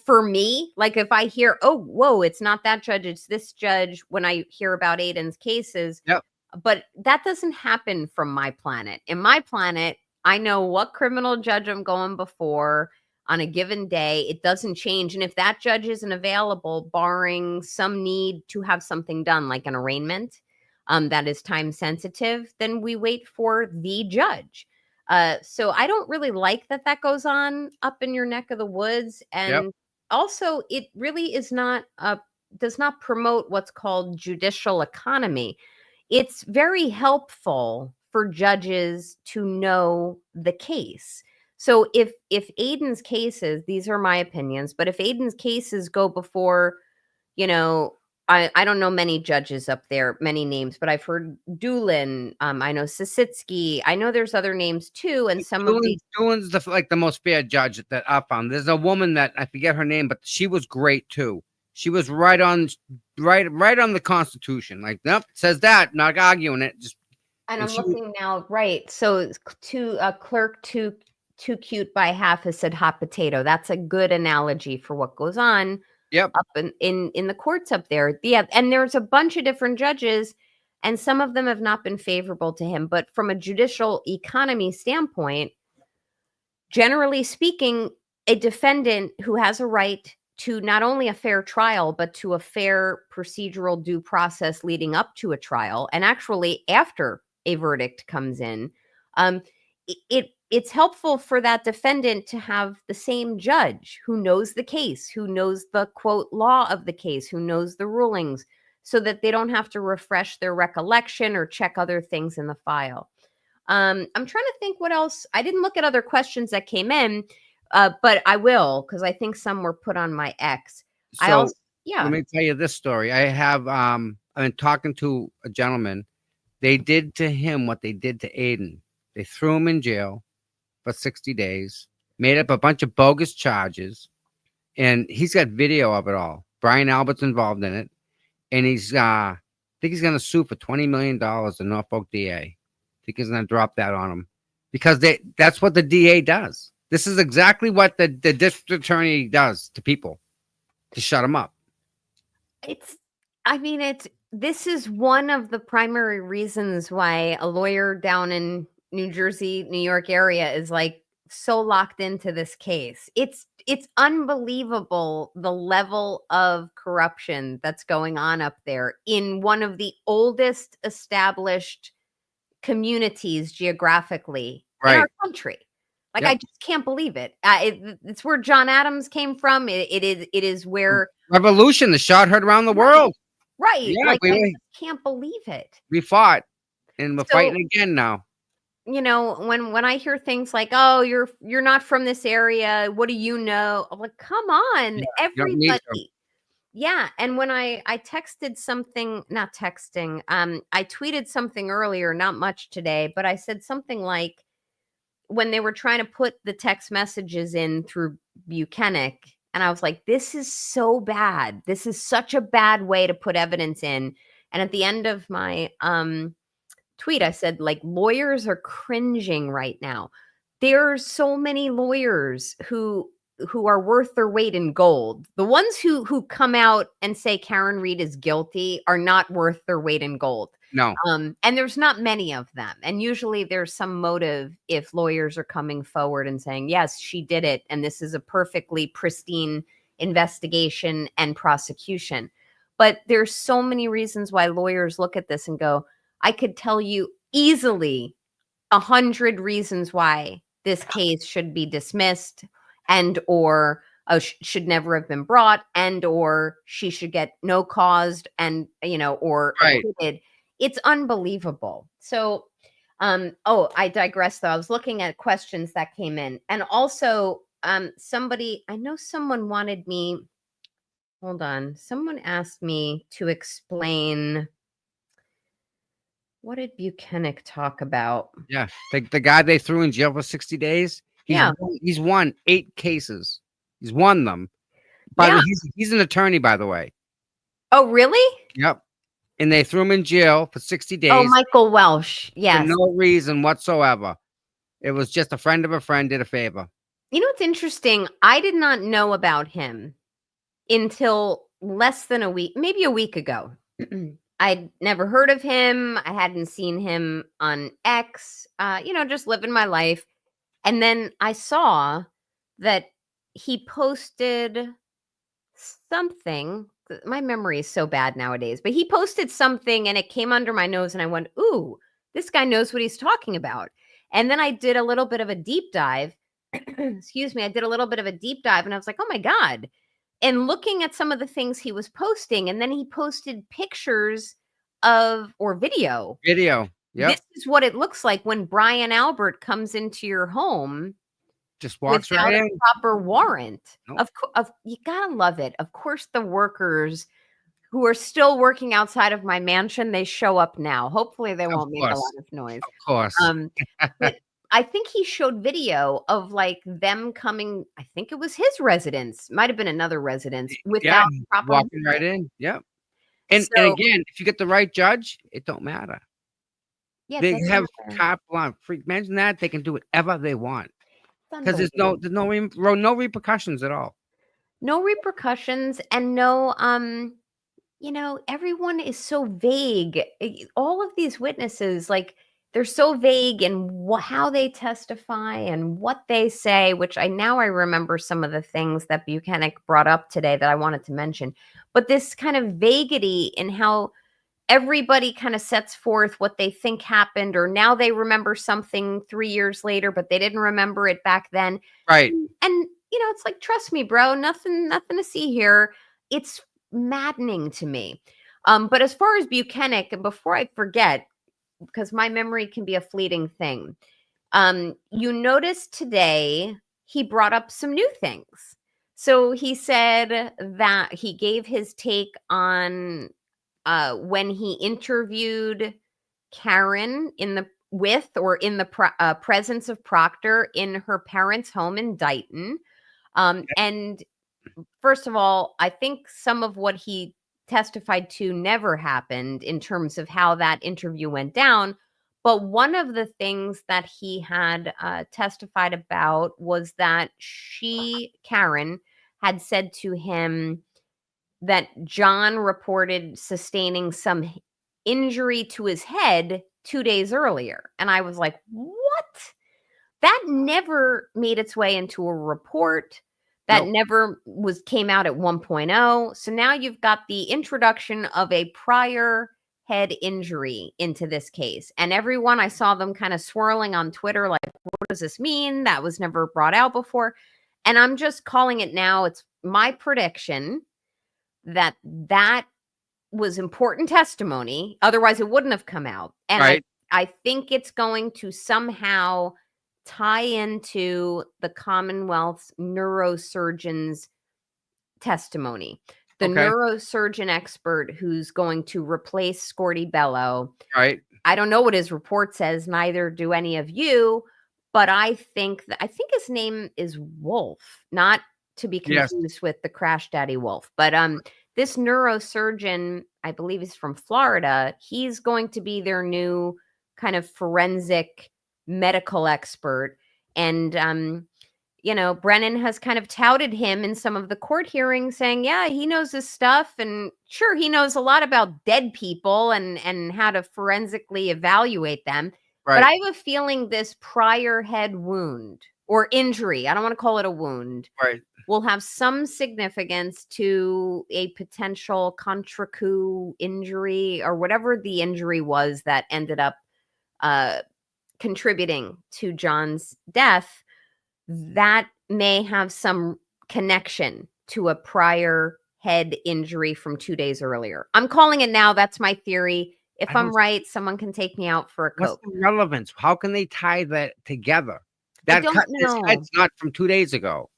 For me, like if I hear, oh, whoa, it's not that judge, it's this judge, when I hear about Aiden's cases. But that doesn't happen from my planet. In my planet, I know what criminal judge I'm going before on a given day. It doesn't change. And if that judge isn't available, barring some need to have something done, like an arraignment that is time sensitive, then we wait for the judge. So I don't really like that goes on up in your neck of the woods. And also it really is not, does not promote what's called judicial economy. It's very helpful for judges to know the case. So if Aiden's cases, these are my opinions, but if Aiden's cases go before, I don't know many judges up there, many names, but I've heard Doolin. I know Sisitsky. I know there's other names too. And some of these. Doolin's the most fair judge that I found. There's a woman that I forget her name, but she was great too. She was right on the Constitution. Like, nope, says that, not arguing it. And I'm looking now, right? So clerk too cute by half has said hot potato. That's a good analogy for what goes on. Up in the courts up there. Yeah, and there's a bunch of different judges, and some of them have not been favorable to him. But from a judicial economy standpoint, generally speaking, a defendant who has a right to not only a fair trial, but to a fair procedural due process leading up to a trial, and actually after a verdict comes in, it's helpful for that defendant to have the same judge who knows the case, who knows the quote law of the case, who knows the rulings, so that they don't have to refresh their recollection or check other things in the file. I'm trying to think what else. I didn't look at other questions that came in, but I will, because I think some were put on my X. Yeah. Let me tell you this story. I've been talking to a gentleman. They did to him what they did to Aiden. They threw him in jail for 60 days, made up a bunch of bogus charges, and he's got video of it all. Brian Albert's involved in it, and he's I think he's gonna sue for $20 million the Norfolk DA. I think he's gonna drop that on him because that's what the DA does. This is exactly what the district attorney does to people to shut them up. This is one of the primary reasons why a lawyer down in New Jersey, New York area is like so locked into this case. It's unbelievable the level of corruption that's going on up there in one of the oldest established communities geographically in our country. Like, I just can't believe it. It's where John Adams came from. It is where Revolution, the shot heard around the world. Right. Yeah, Like, I we just can't believe it. fought, and we're So- fighting again now. You know, when I hear things like, "Oh, you're not from this area. What do you know?" I'm like, "Come on, You don't need to. everybody." Yeah, and when I texted something, not texting, I tweeted something earlier, not much today, but I said something like when they were trying to put the text messages in through Buchanan, and I was like, this is so bad. This is such a bad way to put evidence in. And at the end of my tweet, I said, like, lawyers are cringing right now. There are so many lawyers who are worth their weight in gold. The ones who come out and say Kaen Read is guilty are not worth their weight in gold. No. And there's not many of them. And usually there's some motive if lawyers are coming forward and saying, yes, she did it. And this is a perfectly pristine investigation and prosecution. But there's so many reasons why lawyers look at this and go, I could tell you easily 100 reasons why this case should be dismissed and or should never have been brought and or she should get no caused and, or acquitted. It's unbelievable. So, I digress though. I was looking at questions that came in, and also I know someone wanted me, hold on. Someone asked me to explain, what did Buchanan talk about? Yeah, the guy they threw in jail for 60 days. He's won 8 cases. He's won them. By the way, he's an attorney, by the way. Oh, really? Yep. And they threw him in jail for 60 days. Oh, Michael Welsh. Yes. For no reason whatsoever. It was just a friend of a friend did a favor. You know what's interesting? I did not know about him until less than a week, maybe a week ago. I'd never heard of him. I hadn't seen him on X, just living my life. And then I saw that he posted something. My memory is so bad nowadays, but he posted something and it came under my nose and I went, ooh, this guy knows what he's talking about. And then I did a little bit of a deep dive. Excuse me. I did a little bit of a deep dive and I was like, oh my God. And looking at some of the things he was posting, and then he posted pictures or video. Video. Yep. This is what it looks like when Brian Albert comes into your home. Just walks without right a in. proper warrant. Nope. You gotta love it. Of course, the workers who are still working outside of my mansion, they show up now. Hopefully, they won't make a lot of noise. Of course. But I think he showed video of like them coming. I think it was his residence. Might have been another residence without proper walking right in. Yep. And again, if you get the right judge, it don't matter. Yeah, they have carte blanche. Imagine that they can do whatever they want because there's no repercussions at all. No repercussions and no everyone is so vague. All of these witnesses, like, they're so vague in how they testify and what they say, which I remember some of the things that Buchanan brought up today that I wanted to mention. But this kind of vaguity in how everybody kind of sets forth what they think happened, or now they remember something 3 years later, but they didn't remember it back then. Right. And it's like, trust me, bro, nothing to see here. It's maddening to me. But as far as Buchanan, before I forget, because my memory can be a fleeting thing. You noticed today he brought up some new things. So he said that he gave his take on when he interviewed Karen in the presence of Proctor in her parents' home in Dighton. And first of all, I think some of what he testified to never happened in terms of how that interview went down. But one of the things that he had testified about was that Karen, had said to him that John reported sustaining some injury to his head 2 days earlier. And I was like, what? That never made its way into a report. That never came out at 1.0. So now you've got the introduction of a prior head injury into this case. And everyone, I saw them kind of swirling on Twitter, like, what does this mean? That was never brought out before. And I'm just calling it now. It's my prediction that was important testimony. Otherwise, it wouldn't have come out. And I think it's going to somehow tie into the Commonwealth's neurosurgeon's testimony. The neurosurgeon expert who's going to replace Scorty Bello. Right. I don't know what his report says, neither do any of you, but I think his name is Wolf, not to be confused with the Crash Daddy Wolf. But this neurosurgeon, I believe is from Florida, he's going to be their new kind of forensic medical expert. And Brennan has kind of touted him in some of the court hearings, saying, yeah, he knows his stuff. And sure, he knows a lot about dead people and how to forensically evaluate them. But I have a feeling this prior head wound or injury, I don't want to call it a wound, will have some significance to a potential contra coup injury or whatever the injury was that ended up contributing to John's death. That may have some connection to a prior head injury from 2 days earlier. I'm calling it now. That's my theory. If I'm right, someone can take me out for a Coke. What's the relevance? How can they tie that together? That I don't know. His head's not from 2 days ago.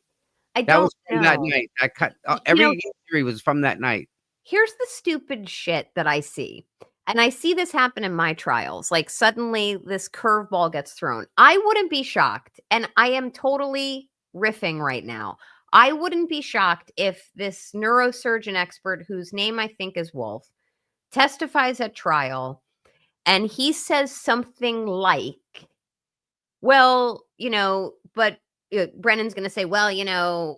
I That don't was from know. that night. That cut. Every injury was from that night. Here's the stupid shit that I see. And I see this happen in my trials. Like suddenly this curveball gets thrown. I wouldn't be shocked. And I am totally riffing right now. I wouldn't be shocked if this neurosurgeon expert, whose name I think is Wolf, testifies at trial and he says something like, well, but Brennan's going to say, well,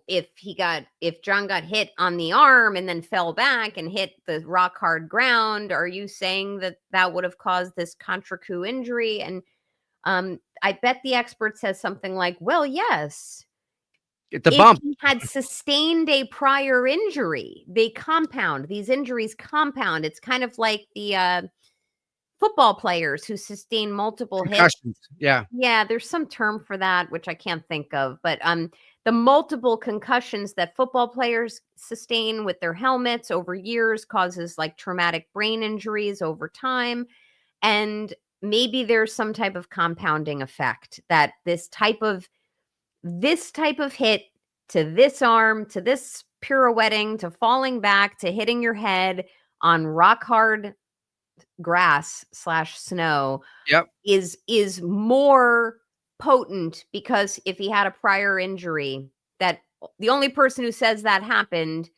if John got hit on the arm and then fell back and hit the rock hard ground, are you saying that would have caused this contra coup injury? And I bet the expert says something like, well, yes. It's a bump. If he had sustained a prior injury, these injuries compound. It's kind of like the football players who sustain multiple concussions. hits. Yeah, there's some term for that, which I can't think of. But the multiple concussions that football players sustain with their helmets over years causes like traumatic brain injuries over time. And maybe there's some type of compounding effect that this type of hit to this arm, to this pirouetting, to falling back, to hitting your head on rock hard grass / snow is more potent, because if he had a prior injury, that the only person who says that happened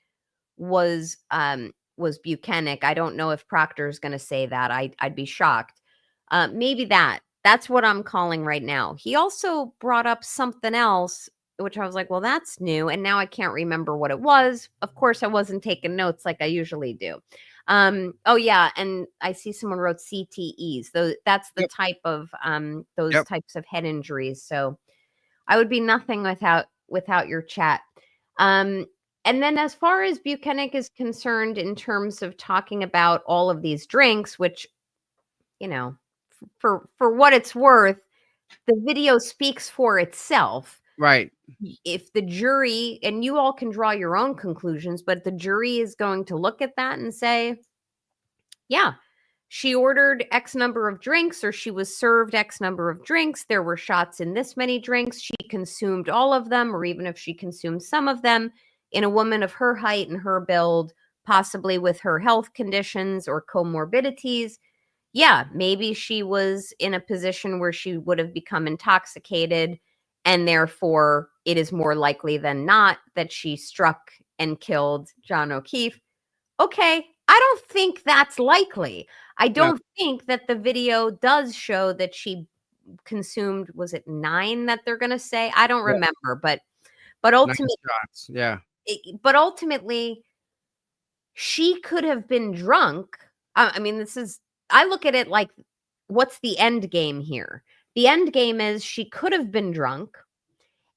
was Buchanan. I don't know if Proctor's going to say that. I'd be shocked. Maybe that's what I'm calling right now. He also brought up something else, which I was like, well, that's new. And now I can't remember what it was. Of course, I wasn't taking notes like I usually do. Oh yeah. And I see someone wrote CTEs. That's the type of, those types of head injuries. So I would be nothing without your chat. And then as far as Buchanan is concerned, in terms of talking about all of these drinks, which, for what it's worth, the video speaks for itself. Right. If the jury, and you all can draw your own conclusions, but the jury is going to look at that and say, yeah, she ordered X number of drinks, or she was served X number of drinks. There were shots in this many drinks. She consumed all of them, or even if she consumed some of them, in a woman of her height and her build, possibly with her health conditions or comorbidities, yeah, maybe she was in a position where she would have become intoxicated, and therefore it is more likely than not that she struck and killed John O'Keefe. Okay, I don't think that's likely. I No. don't think that the video does show that she consumed, was it 9 that they're going to say? I don't Yeah. remember, but 9 ultimately, shots. Yeah. but ultimately, she could have been drunk. I mean, I look at it like, what's the end game here? The end game is she could have been drunk.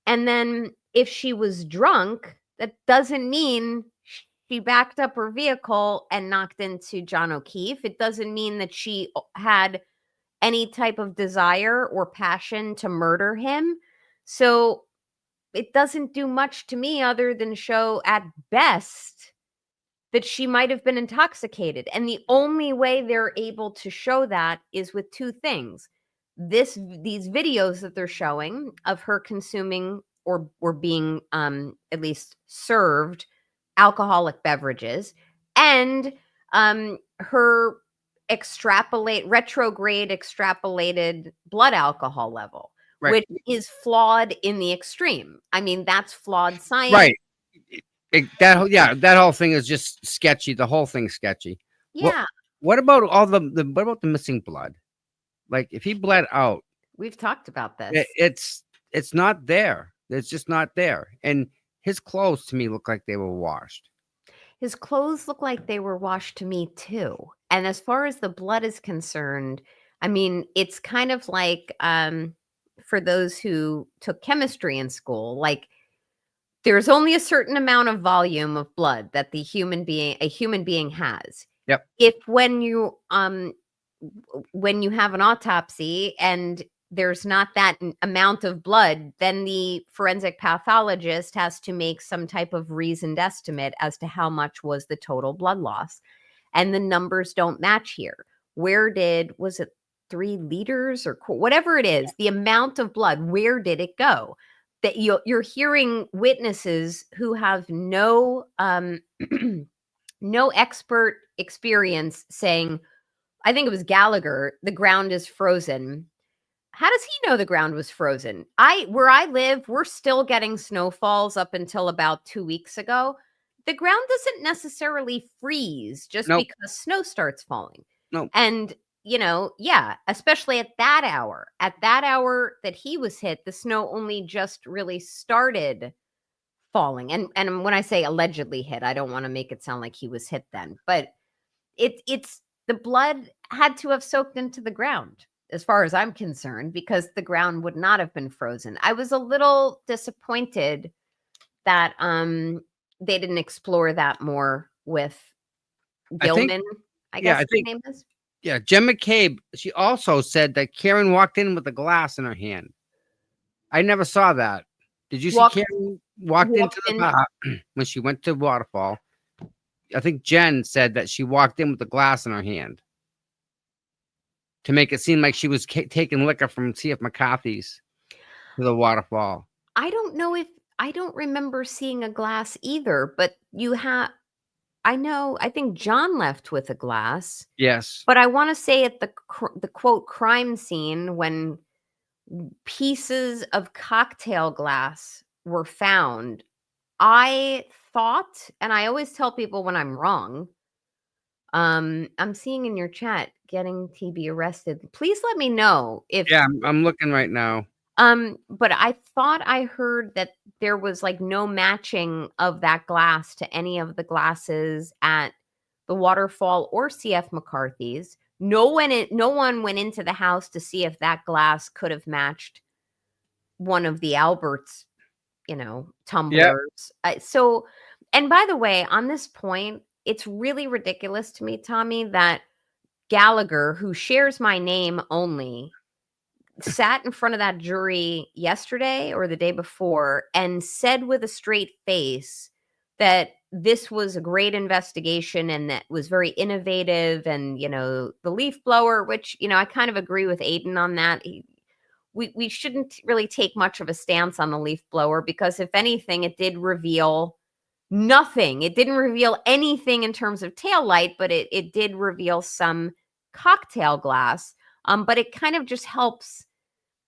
And then if she was drunk, that doesn't mean she backed up her vehicle and knocked into John O'Keefe. It doesn't mean that she had any type of desire or passion to murder him. So it doesn't do much to me other than show at best that she might have been intoxicated. And the only way they're able to show that is with 2 things. These videos that they're showing of her consuming or being at least served alcoholic beverages, and her retrograde extrapolated blood alcohol level, Right. which is flawed in the extreme. I mean, that's flawed science. Right. That whole thing is just sketchy. The whole thing's sketchy. Yeah. What about what about the missing blood? Like, if he bled out, We've talked about this. it's not there. It's just not there. And his clothes to me look like they were washed. His clothes look like they were washed to me too. And as far as the blood is concerned, I mean, it's kind of like for those who took chemistry in school, like, there's only a certain amount of volume of blood that a human being has. Yep. If when you have an autopsy and there's not that amount of blood, then the forensic pathologist has to make some type of reasoned estimate as to how much was the total blood loss. And the numbers don't match here. Was it 3 liters or whatever it is, the amount of blood, where did it go? That you're hearing witnesses who have no no expert experience saying, I think it was Gallagher, the ground is frozen. How does he know the ground was frozen? Where I live, we're still getting snowfalls up until about 2 weeks ago. The ground doesn't necessarily freeze just Nope. because snow starts falling. No. And especially at that hour that he was hit, the snow only just really started falling. And when I say allegedly hit, I don't want to make it sound like he was hit then, but it's the blood had to have soaked into the ground, as far as I'm concerned, because the ground would not have been frozen. I was a little disappointed that they didn't explore that more with Gilman. I guess his name is. Yeah, Jen McCabe, she also said that Karen walked in with a glass in her hand. I never saw that. Did you see Karen walked into the bar when she went to Waterfall? I think Jen said that she walked in with a glass in her hand to make it seem like she was taking liquor from C.F. McCarthy's to the Waterfall. I don't remember seeing a glass either, but I think John left with a glass. Yes. But I want to say at the quote crime scene, when pieces of cocktail glass were found, I thought, and I always tell people when I'm wrong, I'm seeing in your chat, getting TB arrested. Please let me know if. Yeah, I'm looking right now. But I thought I heard that there was like no matching of that glass to any of the glasses at the Waterfall or CF McCarthy's. No one went into the house to see if that glass could have matched one of the Albert's, tumblers. So, and by the way, on this point, it's really ridiculous to me, Tommy, that Gallagher, who shares my name only, sat in front of that jury yesterday or the day before and said with a straight face that this was a great investigation and that was very innovative. And, the leaf blower, which, I kind of agree with Aiden on that. We shouldn't really take much of a stance on the leaf blower, because if anything, it did reveal nothing. It didn't reveal anything in terms of tail light, but it did reveal some cocktail glass. But it kind of just helps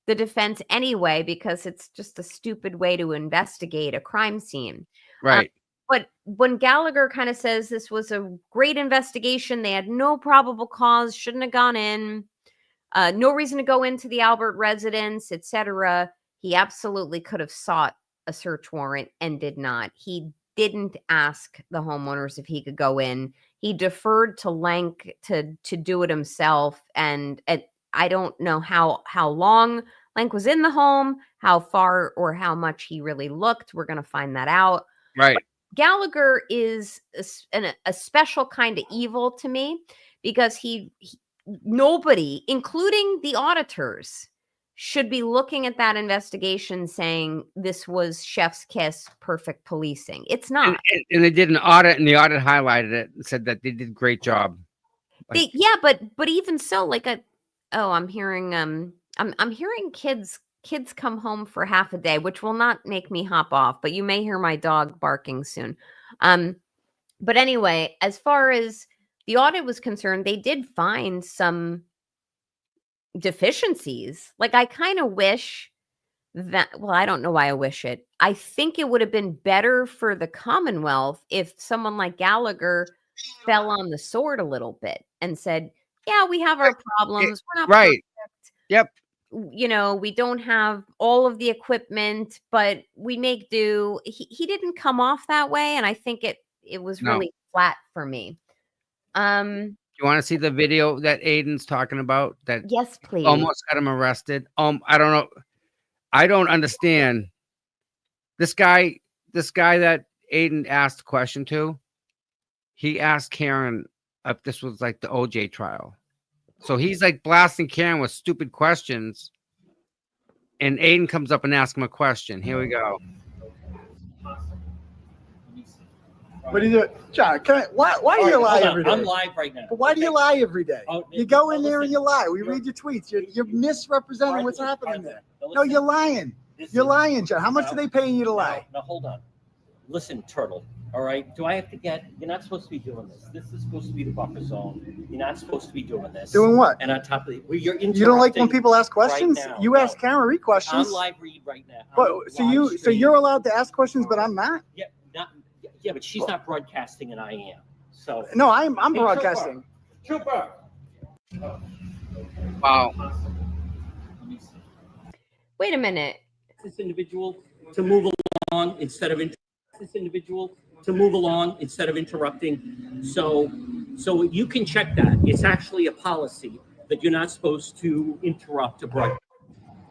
the defense anyway, because it's just a stupid way to investigate a crime scene. Right. But when Gallagher kind of says this was a great investigation, they had no probable cause, shouldn't have gone in, no reason to go into the Albert residence, etc. He absolutely could have sought a search warrant and did not. He didn't ask the homeowners if he could go in. He deferred to Lank to do it himself. And I don't know how long Lank was in the home, how far or how much he really looked. We're going to find that out. Right. Gallagher is a special kind of evil to me, because nobody, including the auditors, should be looking at that investigation saying this was chef's kiss, perfect policing. It's not. And they did an audit, and the audit highlighted it and said that they did a great job. Yeah, but even so, I'm hearing I'm hearing kids come home for half a day, which will not make me hop off, but you may hear my dog barking soon. But anyway, as far as the audit was concerned, they did find some deficiencies. I kind of wish that, well, I don't know why I wish it. I think it would have been better for the Commonwealth if someone like Gallagher fell on the sword a little bit and said, yeah, we have our problems. We're not right. perfect. Yep. We don't have all of the equipment, but we make do. He didn't come off that way, and I think it was really flat for me. You want to see the video that Aiden's talking about? That yes, please. Almost got him arrested. I don't know. I don't understand. This guy that Aiden asked a question to, he asked Karen if this was like the OJ trial. So he's like blasting Karen with stupid questions, and Aiden comes up and asks him a question. Here we go. What do you do, John? Why do you lie every day? I'm live right now. But why do you lie every day? Oh, you go in there and you lie. We read your tweets. You're misrepresenting what's happening there. No, you're lying. You're lying, John. How much are they paying you to lie? Now hold on. Listen, Turtle. All right. Do I have to get? You're not supposed to be doing this. This is supposed to be the buffer zone. You're not supposed to be doing this. Doing what? And on top of it, you're you don't like when people ask questions? Right now. You ask Kaen Read questions. I'm live read right now. But so you're allowed to ask questions, but I'm not. Yeah, but she's not broadcasting, and I am. So no, I'm broadcasting. Trooper. Wow. Wait a minute. This individual to move along instead of interrupting. So you can check that. It's actually a policy that you're not supposed to interrupt a broadcast.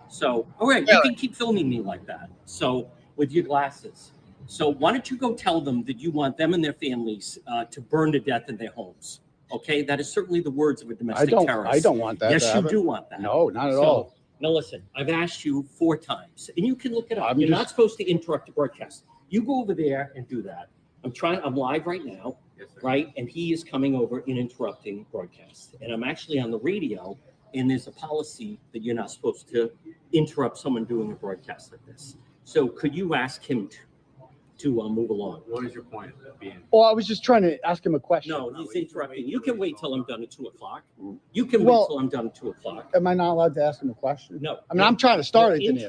So, all right, you can keep filming me like that. So with your glasses. So why don't you go tell them that you want them and their families to burn to death in their homes? Okay, that is certainly the words of a domestic terrorist. I don't want that. Yes, you do want that. No, not at all. Now listen, I've asked you 4 times, and you can look it up. You're not supposed to interrupt the broadcast. You go over there and do that. I'm live right now, right? And he is coming over and interrupting broadcast. And I'm actually on the radio, and there's a policy that you're not supposed to interrupt someone doing a broadcast like this. So could you ask him to move along? What is your point of being? Well, I was just trying to ask him a question. No, he's interrupting. You can wait till I'm done at 2 o'clock. You can wait till I'm done at 2 o'clock. Am I not allowed to ask him a question? No. I mean, I'm trying to start it. Yes,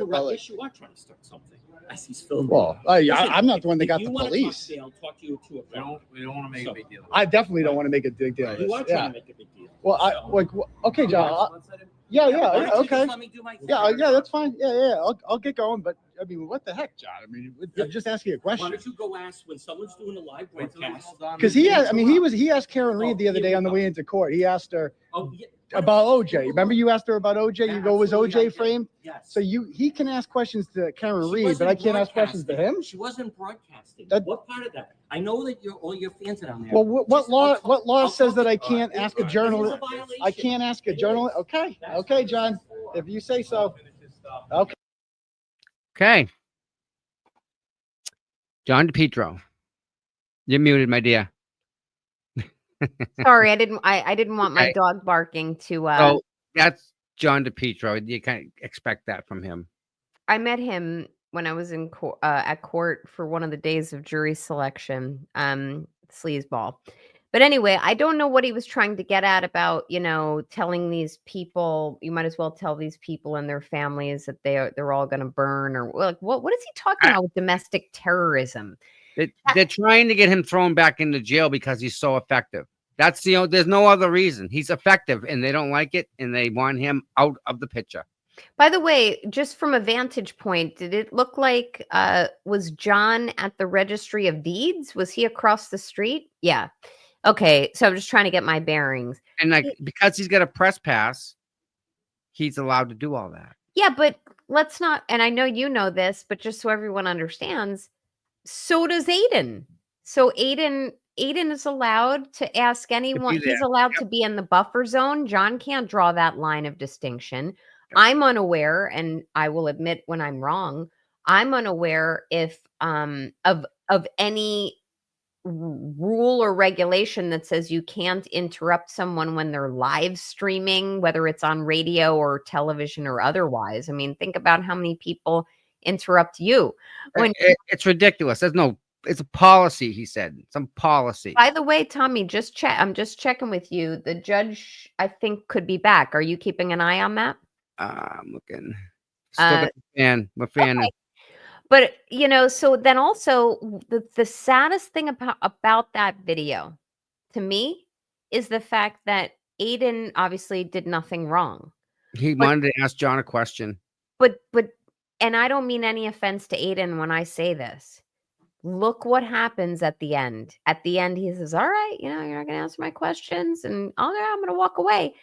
you are trying to start something. As he's filming. Well, I'm not the one that got the police. I'll talk to you at 2 o'clock. We don't want to make a big deal. I definitely don't want to make a big deal. You are trying to make a big deal. Well, okay, John. Yeah, okay. Yeah, that's fine. Yeah. I'll get going. But I mean, what the heck, John? I mean, I'm just asking a question. Why don't you go ask when someone's doing a live broadcast? Because he asked Kaen Read the other day on the way into court. He asked her about OJ. Remember, you asked her about OJ. You go, was OJ framed? Yes. So he can ask questions to Kaen Read, but I can't ask questions to him. She wasn't broadcasting. What part of that? I know that all your fans are down there. Well, what law says that I can't ask a journalist? I can't ask a journalist. Okay, John, if you say so. Okay. John DePietro, you're muted, my dear. Sorry, I didn't want my dog barking to. So that's John DePietro. You can't expect that from him. I met him when I was in at court for one of the days of jury selection, sleazeball. But anyway, I don't know what he was trying to get at about, telling these people, you might as well tell these people and their families that they're all going to burn, or like what is he talking about with domestic terrorism? They're trying to get him thrown back into jail because he's so effective. That's there's no other reason. He's effective and they don't like it and they want him out of the picture. By the way, just from a vantage point, did it look like was John at the Registry of Deeds? Was he across the street? Yeah. Okay, so I'm just trying to get my bearings. And because he's got a press pass, he's allowed to do all that. Yeah, but let's not, and I know you know this, but just so everyone understands, so does Aiden. So Aiden is allowed to ask anyone. He's allowed to be in the buffer zone. John can't draw that line of distinction. I'm unaware, and I will admit when I'm wrong. I'm unaware if of any rule or regulation that says you can't interrupt someone when they're live streaming, whether it's on radio or television or otherwise. I mean, think about how many people interrupt you. It's ridiculous. It's a policy, he said. Some policy. By the way, Tommy, I'm just checking with you. The judge, I think, could be back. Are you keeping an eye on that? I'm looking. Still got the fan. We're fanning. Okay. But so then also the saddest thing about that video to me is the fact that Aiden obviously did nothing wrong. He wanted to ask John a question. But and I don't mean any offense to Aiden when I say this. Look what happens at the end. At the end, he says, "All right, you're not going to answer my questions, and I'm going to walk away."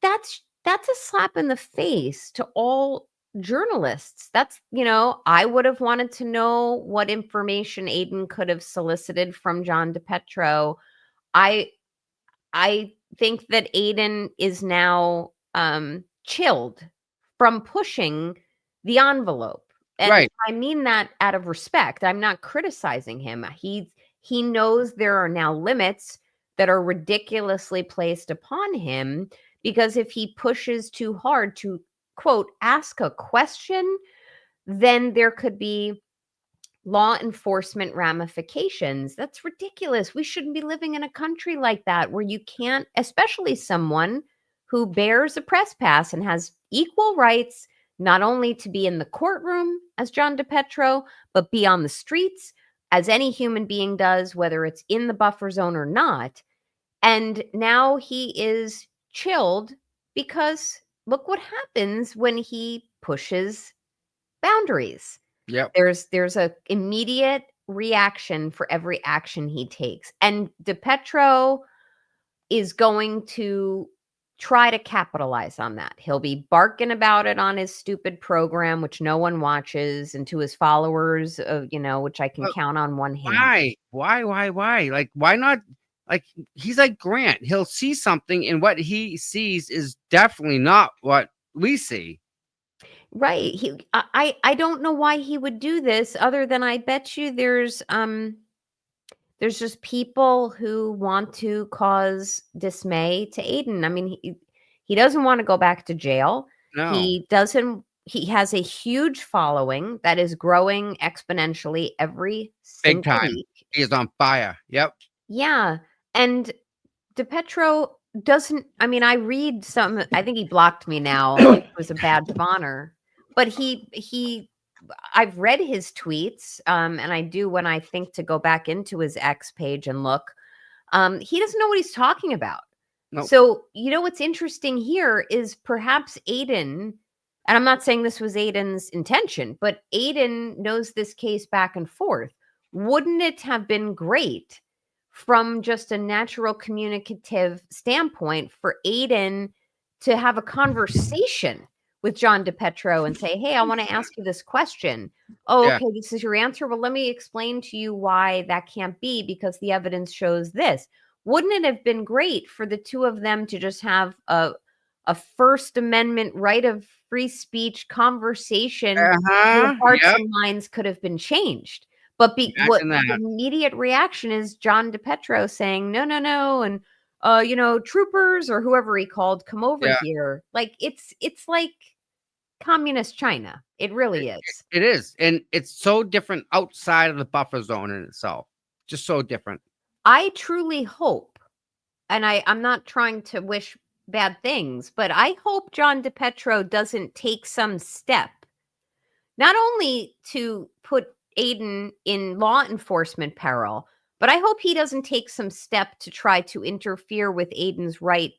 That's a slap in the face to all journalists. That's, I would have wanted to know what information Aiden could have solicited from John DePetro. I think that Aiden is now chilled from pushing the envelope. And right. I mean that out of respect. I'm not criticizing him. He knows there are now limits that are ridiculously placed upon him, because if he pushes too hard to, quote, ask a question, then there could be law enforcement ramifications. That's ridiculous. We shouldn't be living in a country like that where you can't, especially someone who bears a press pass and has equal rights, not only to be in the courtroom as John DePetro, but be on the streets as any human being does, whether it's in the buffer zone or not. And now he is chilled because look what happens when he pushes boundaries. Yep. There's a immediate reaction for every action he takes. And DePetro is going to try to capitalize on that. He'll be barking about it on his stupid program, which no one watches, and to his followers, which I can count on one hand. Why? Like, why not? Like, he's like Grant. He'll see something, and what he sees is definitely not what we see. Right. I don't know why he would do this, other than I bet you there's just people who want to cause dismay to Aiden. I mean, he doesn't want to go back to jail. No. He has a huge following that is growing exponentially every Big single time. week. He is on fire. Yep. Yeah. And DePetro doesn't, I mean, I read some, I think he blocked me now. It was a badge of honor. But I've read his tweets, and I do when I think to go back into his X page and look. He doesn't know what he's talking about. Nope. So, what's interesting here is perhaps Aiden, and I'm not saying this was Aiden's intention, but Aiden knows this case back and forth. Wouldn't it have been great from just a natural communicative standpoint for Aiden to have a conversation with John DePetro and say, "Hey, I want to ask you this question." "Oh, Yeah. okay, this is your answer. Well, let me explain to you why that can't be, because the evidence shows this." Wouldn't it have been great for the two of them to just have a First Amendment right of free speech conversation where hearts and minds could have been changed? But what the immediate reaction is John DePetro saying, no, and troopers or whoever he called, come over here. Like it's like communist China. It really is. It is. And it's so different outside of the buffer zone in itself. Just so different. I truly hope, and I'm not trying to wish bad things, but I hope John DePetro doesn't take some step, not only to put Aiden in law enforcement peril, but I hope he doesn't take some step to try to interfere with Aiden's right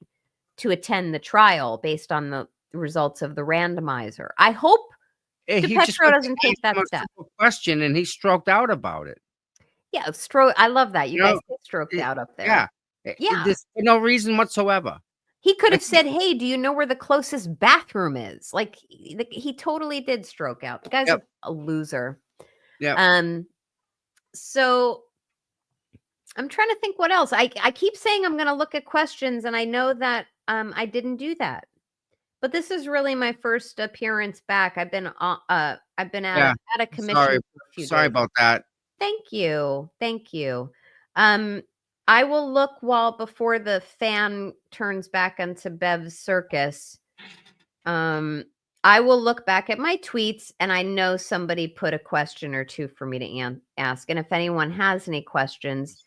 to attend the trial based on the results of the randomizer. I hope DePetro doesn't take that step. Question, and he stroked out about it. Yeah, I love that. You guys get stroked out up there. Yeah. Yeah. There's no reason whatsoever. He could have said, "Hey, do you know where the closest bathroom is?" Like he totally did stroke out. The guy's a loser. Yeah. So I'm trying to think what else. I keep saying I'm going to look at questions, and I know that I didn't do that. But this is really my first appearance back. I've been out of commission for a few Sorry days. about that. Thank you. Thank you. I will look before the fan turns back onto Bev's circus. I will look back at my tweets, and I know somebody put a question or two for me to ask. And if anyone has any questions,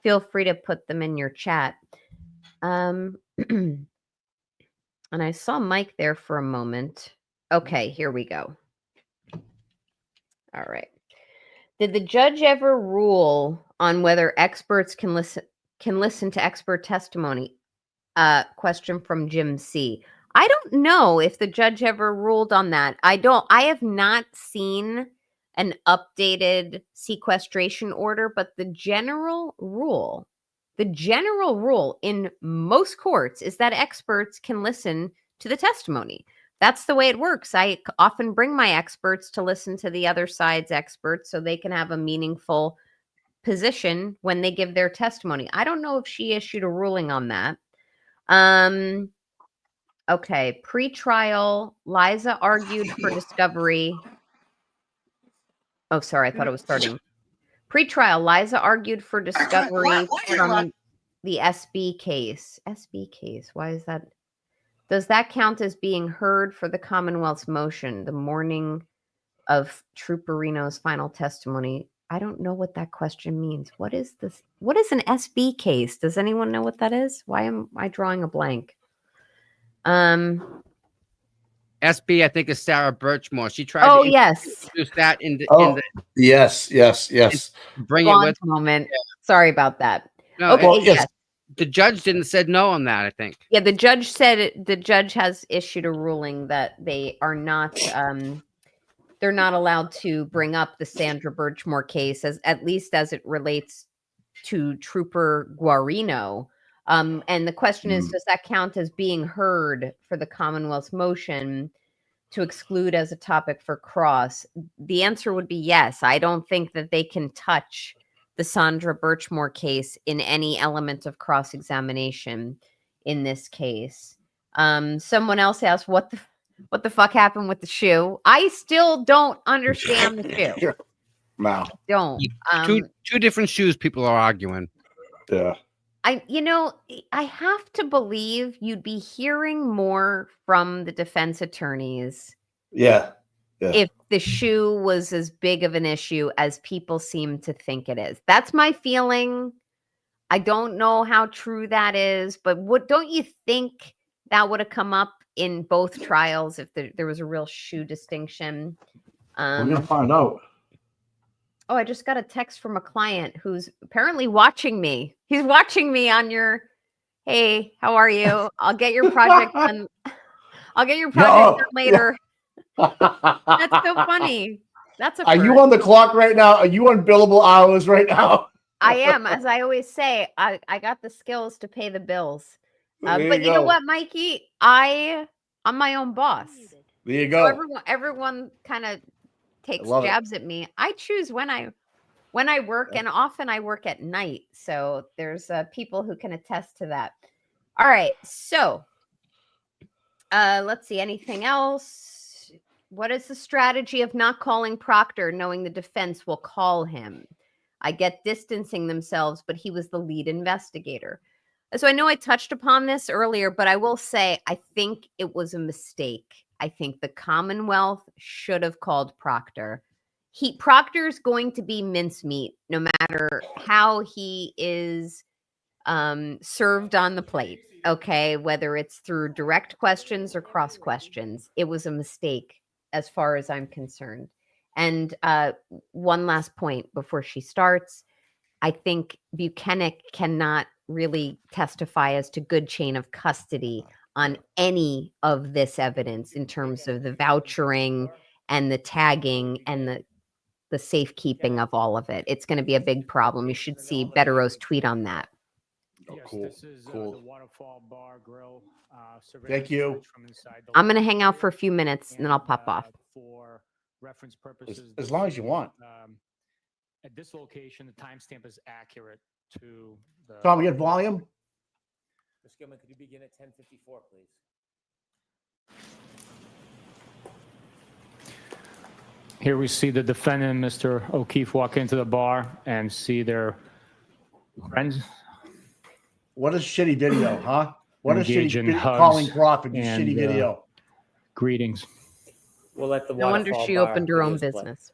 feel free to put them in your chat. And I saw Mike there for a moment. Okay, here we go. All right. Did the judge ever rule on whether experts can listen to expert testimony? Question from Jim C. I don't know if the judge ever ruled on that. I have not seen an updated sequestration order, but the general rule in most courts is that experts can listen to the testimony. That's the way it works. I often bring my experts to listen to the other side's experts so they can have a meaningful position when they give their testimony. I don't know if she issued a ruling on that. Okay, pre-trial, Liza argued for discovery. Oh, sorry, I thought it was starting. Pre-trial, Liza argued for discovery from the SB case. SB case, why is that? Does that count as being heard for the Commonwealth's motion the morning of Trooperino's final testimony? I don't know what that question means. What is this? What is an SB case? Does anyone know what that is? Why am I drawing a blank? SB, I think, is Sarah Birchmore. She tried to introduce that in the yes. bring it with moment. Yeah. Sorry about that. No, okay, yes. The judge said no on that, I think. Yeah, the judge said the judge has issued a ruling that they are not they're not allowed to bring up the Sandra Birchmore case at least as it relates to Trooper Guarino. And the question is, does that count as being heard for the Commonwealth's motion to exclude as a topic for cross? The answer would be yes. I don't think that they can touch the Sandra Birchmore case in any element of cross-examination in this case. Someone else asked, what the fuck happened with the shoe? I still don't understand the shoe. Wow. Don't. Two different shoes people are arguing. Yeah. I have to believe you'd be hearing more from the defense attorneys. Yeah. If the shoe was as big of an issue as people seem to think it is. That's my feeling. I don't know how true that is, but don't you think that would have come up in both trials if there was a real shoe distinction? We're going to find out. Oh, I just got a text from a client who's apparently watching me. He's watching me on your, hey, how are you? I'll get your project done. I'll get your project done later. That's so funny. That's Are you on the clock right now? Are you on billable hours right now? I am. As I always say, I got the skills to pay the bills. But you know what, Mikey? I'm my own boss. There you go. So everyone kind of takes jabs at me. I choose when I work, and often I work at night. So there's people who can attest to that. All right. So let's see. Anything else? What is the strategy of not calling Proctor, knowing the defense will call him? I get distancing themselves, but he was the lead investigator. So I know I touched upon this earlier, but I will say I think it was a mistake. I think the Commonwealth should have called Proctor. Proctor's going to be mincemeat no matter how he is served on the plate. Okay, whether it's through direct questions or cross questions, it was a mistake as far as I'm concerned. And one last point before she starts. I think Buchanan cannot really testify as to good chain of custody on any of this evidence in terms of the vouchering and the tagging and the safekeeping of all of it. It's going to be a big problem. You should see Bettero's tweet on that. Oh, cool. Cool. The Waterfall Bar Grill. Thank you. I'm going to hang out for a few minutes and then I'll pop off. For reference purposes, As long as you want. At this location, the timestamp is accurate to the. Tom, we get volume? Ms. Gilman, could you begin at 10:54, please? Here we see the defendant, Mr. O'Keefe, walk into the bar and see their friends. What a shitty video, huh? What a Engage shitty in video. hugs Colin Crawford, you and, shitty video. Greetings. We'll let the No wonder Waterfall she Bar opened her own videos play. business.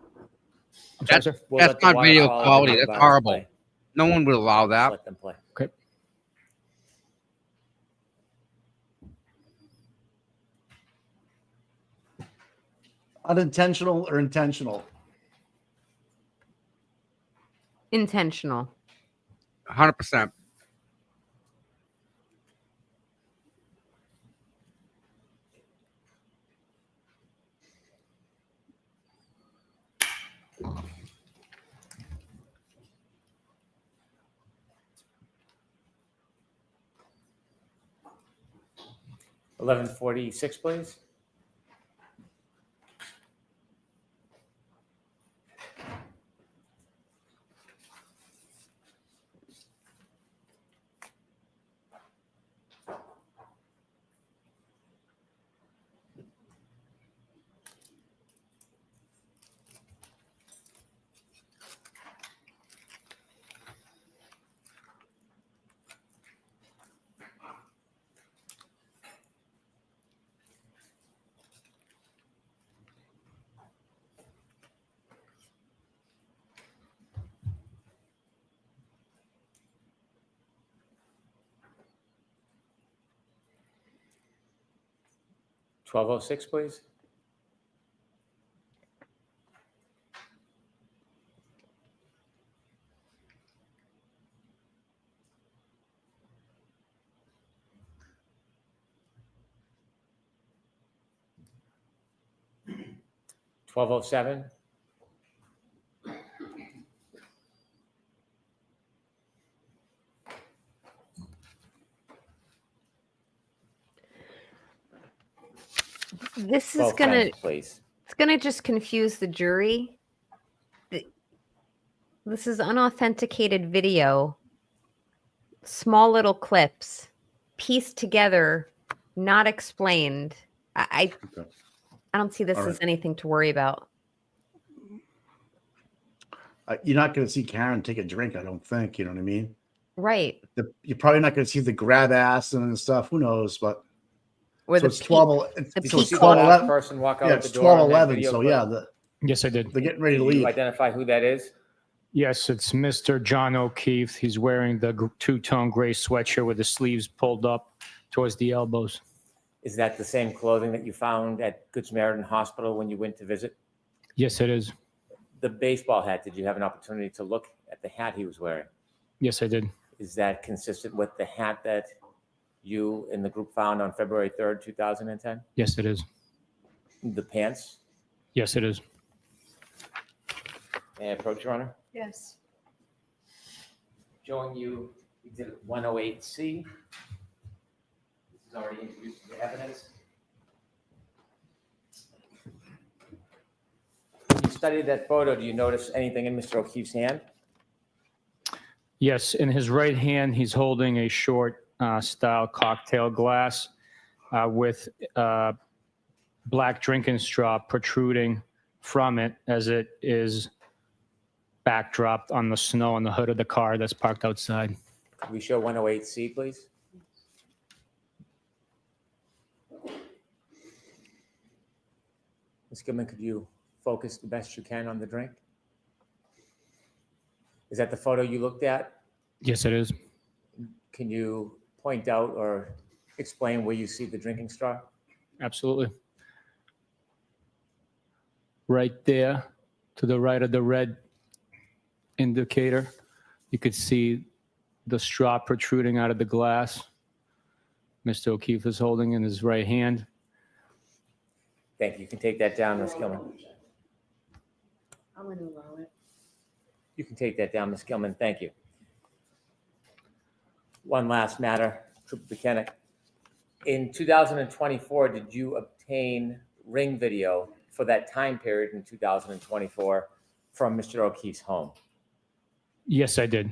That's, We'll that's let the not video Waterfall quality. video That's videos horrible. play. No one would allow that. Let them play. Okay. Unintentional or intentional? Intentional. 100%. $11.46, please. $12.06, please. $12.07. This is gonna please. It's gonna just confuse the jury. This is unauthenticated video, small little clips, pieced together, not explained. I don't see this All as right. anything to worry about. You're not going to see Karen take a drink, I don't think. You know what I mean? Right. You're probably not going to see the grab ass and stuff. Who knows? But Or so the it's peak- 12. the So peak it's See the 12. last 11. person walk out Yeah, the it's door 12. on that 11. video So clip? yeah, Yes, I did. they're getting ready to Can you leave. identify who that is? Yes, it's Mr. John O'Keefe. He's wearing the two-tone gray sweatshirt with the sleeves pulled up towards the elbows. Is that the same clothing that you found at Good Samaritan Hospital when you went to visit? Yes, it is. The baseball hat, did you have an opportunity to look at the hat he was wearing? Yes, I did. Is that consistent with the hat that you and the group found on February 3rd, 2010? Yes, it is. The pants? Yes, it is. May I approach, Your Honor? Yes. Showing you Exhibit 108C. This is already introduced to the evidence. When you studied that photo, do you notice anything in Mr. O'Keefe's hand? Yes, in his right hand, he's holding a short style cocktail glass with black drinking straw protruding from it as it is backdropped on the snow on the hood of the car that's parked outside. Could we show 108C, please? Ms. Gilman, could you focus the best you can on the drink? Is that the photo you looked at? Yes, it is. Can you point out or explain where you see the drinking straw? Absolutely. Right there to the right of the red indicator, you could see the straw protruding out of the glass. Mr. O'Keefe is holding in his right hand. Thank you. You can take that down, Ms. Gilman. I'm going to allow it. You can take that down, Ms. Gilman. Thank you. One last matter, Trooper Buchanan. In 2024, did you obtain ring video for that time period in 2024 from Mr. O'Keefe's home? Yes, I did.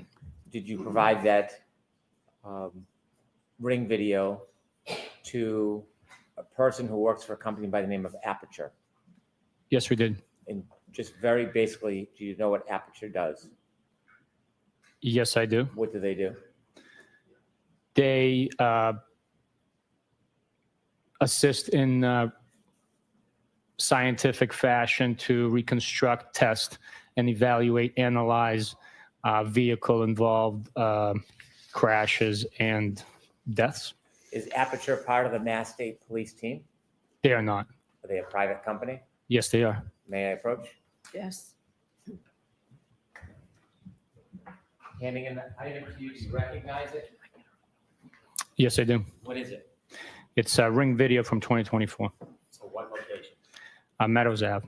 Did you provide that ring video to a person who works for a company by the name of Aperture? Yes, we did. And just very basically, do you know what Aperture does? Yes, I do. What do they do? They assist in scientific fashion to reconstruct, test, and evaluate, analyze vehicle-involved crashes and deaths. Is Aperture part of the Mass State Police team? They are not. Are they a private company? Yes, they are. May I approach? Yes. Handing in the item to you, do you recognize it? Yes, I do. What is it? It's a ring video from 2024. So what location? Meadows Ave.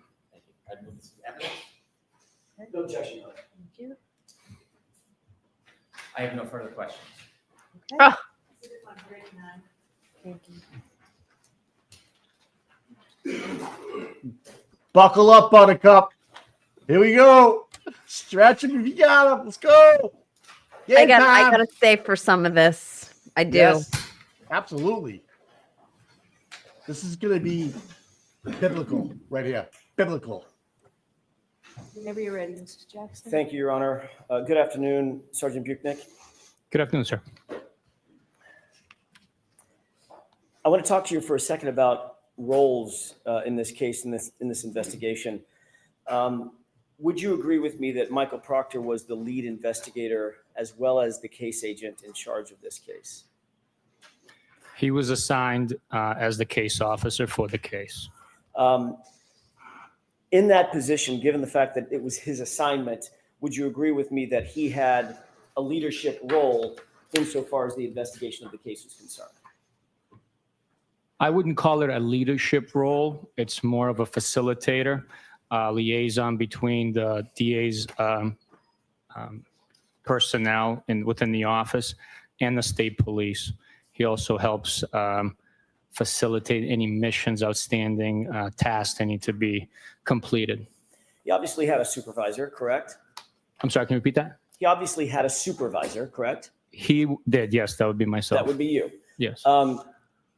I'd move this to evidence. No objection. Thank you. I have no further questions. Okay. Oh. Thank you. Buckle up, Buttercup. Here we go. Stretch him if you got him. Let's go. I Game time. gotta stay for some of this. I do. Yes, absolutely. This is going to be biblical right here. Biblical. Whenever you're ready, Mr. Jackson. Thank you, Your Honor. Good afternoon, Sergeant Buchnick. Good afternoon, sir. I want to talk to you for a second about roles in this case, in this investigation. Would you agree with me that Michael Proctor was the lead investigator as well as the case agent in charge of this case? He was assigned as the case officer for the case. In that position, given the fact that it was his assignment, would you agree with me that he had a leadership role insofar as the investigation of the case was concerned? I wouldn't call it a leadership role. It's more of a facilitator, liaison between the DA's personnel within the office and the state police. He also helps facilitate any missions, outstanding tasks that need to be completed. He obviously had a supervisor, correct? I'm sorry, can you repeat that? He obviously had a supervisor, correct? He did, yes, that would be myself. That would be you. Yes.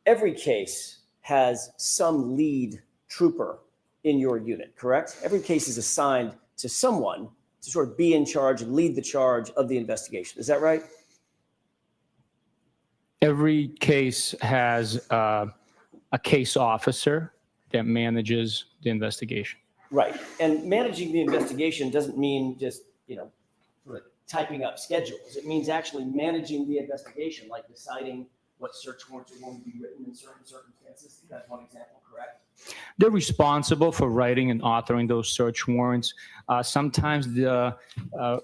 Every case has some lead trooper in your unit, correct? Every case is assigned to someone to sort of be in charge and lead the charge of the investigation. Is that right? Every case has a case officer that manages the investigation. Right. And managing the investigation doesn't mean just, sort of typing up schedules. It means actually managing the investigation, like deciding what search warrants are going to be written in certain circumstances. That's one example, correct? They're responsible for writing and authoring those search warrants. Sometimes the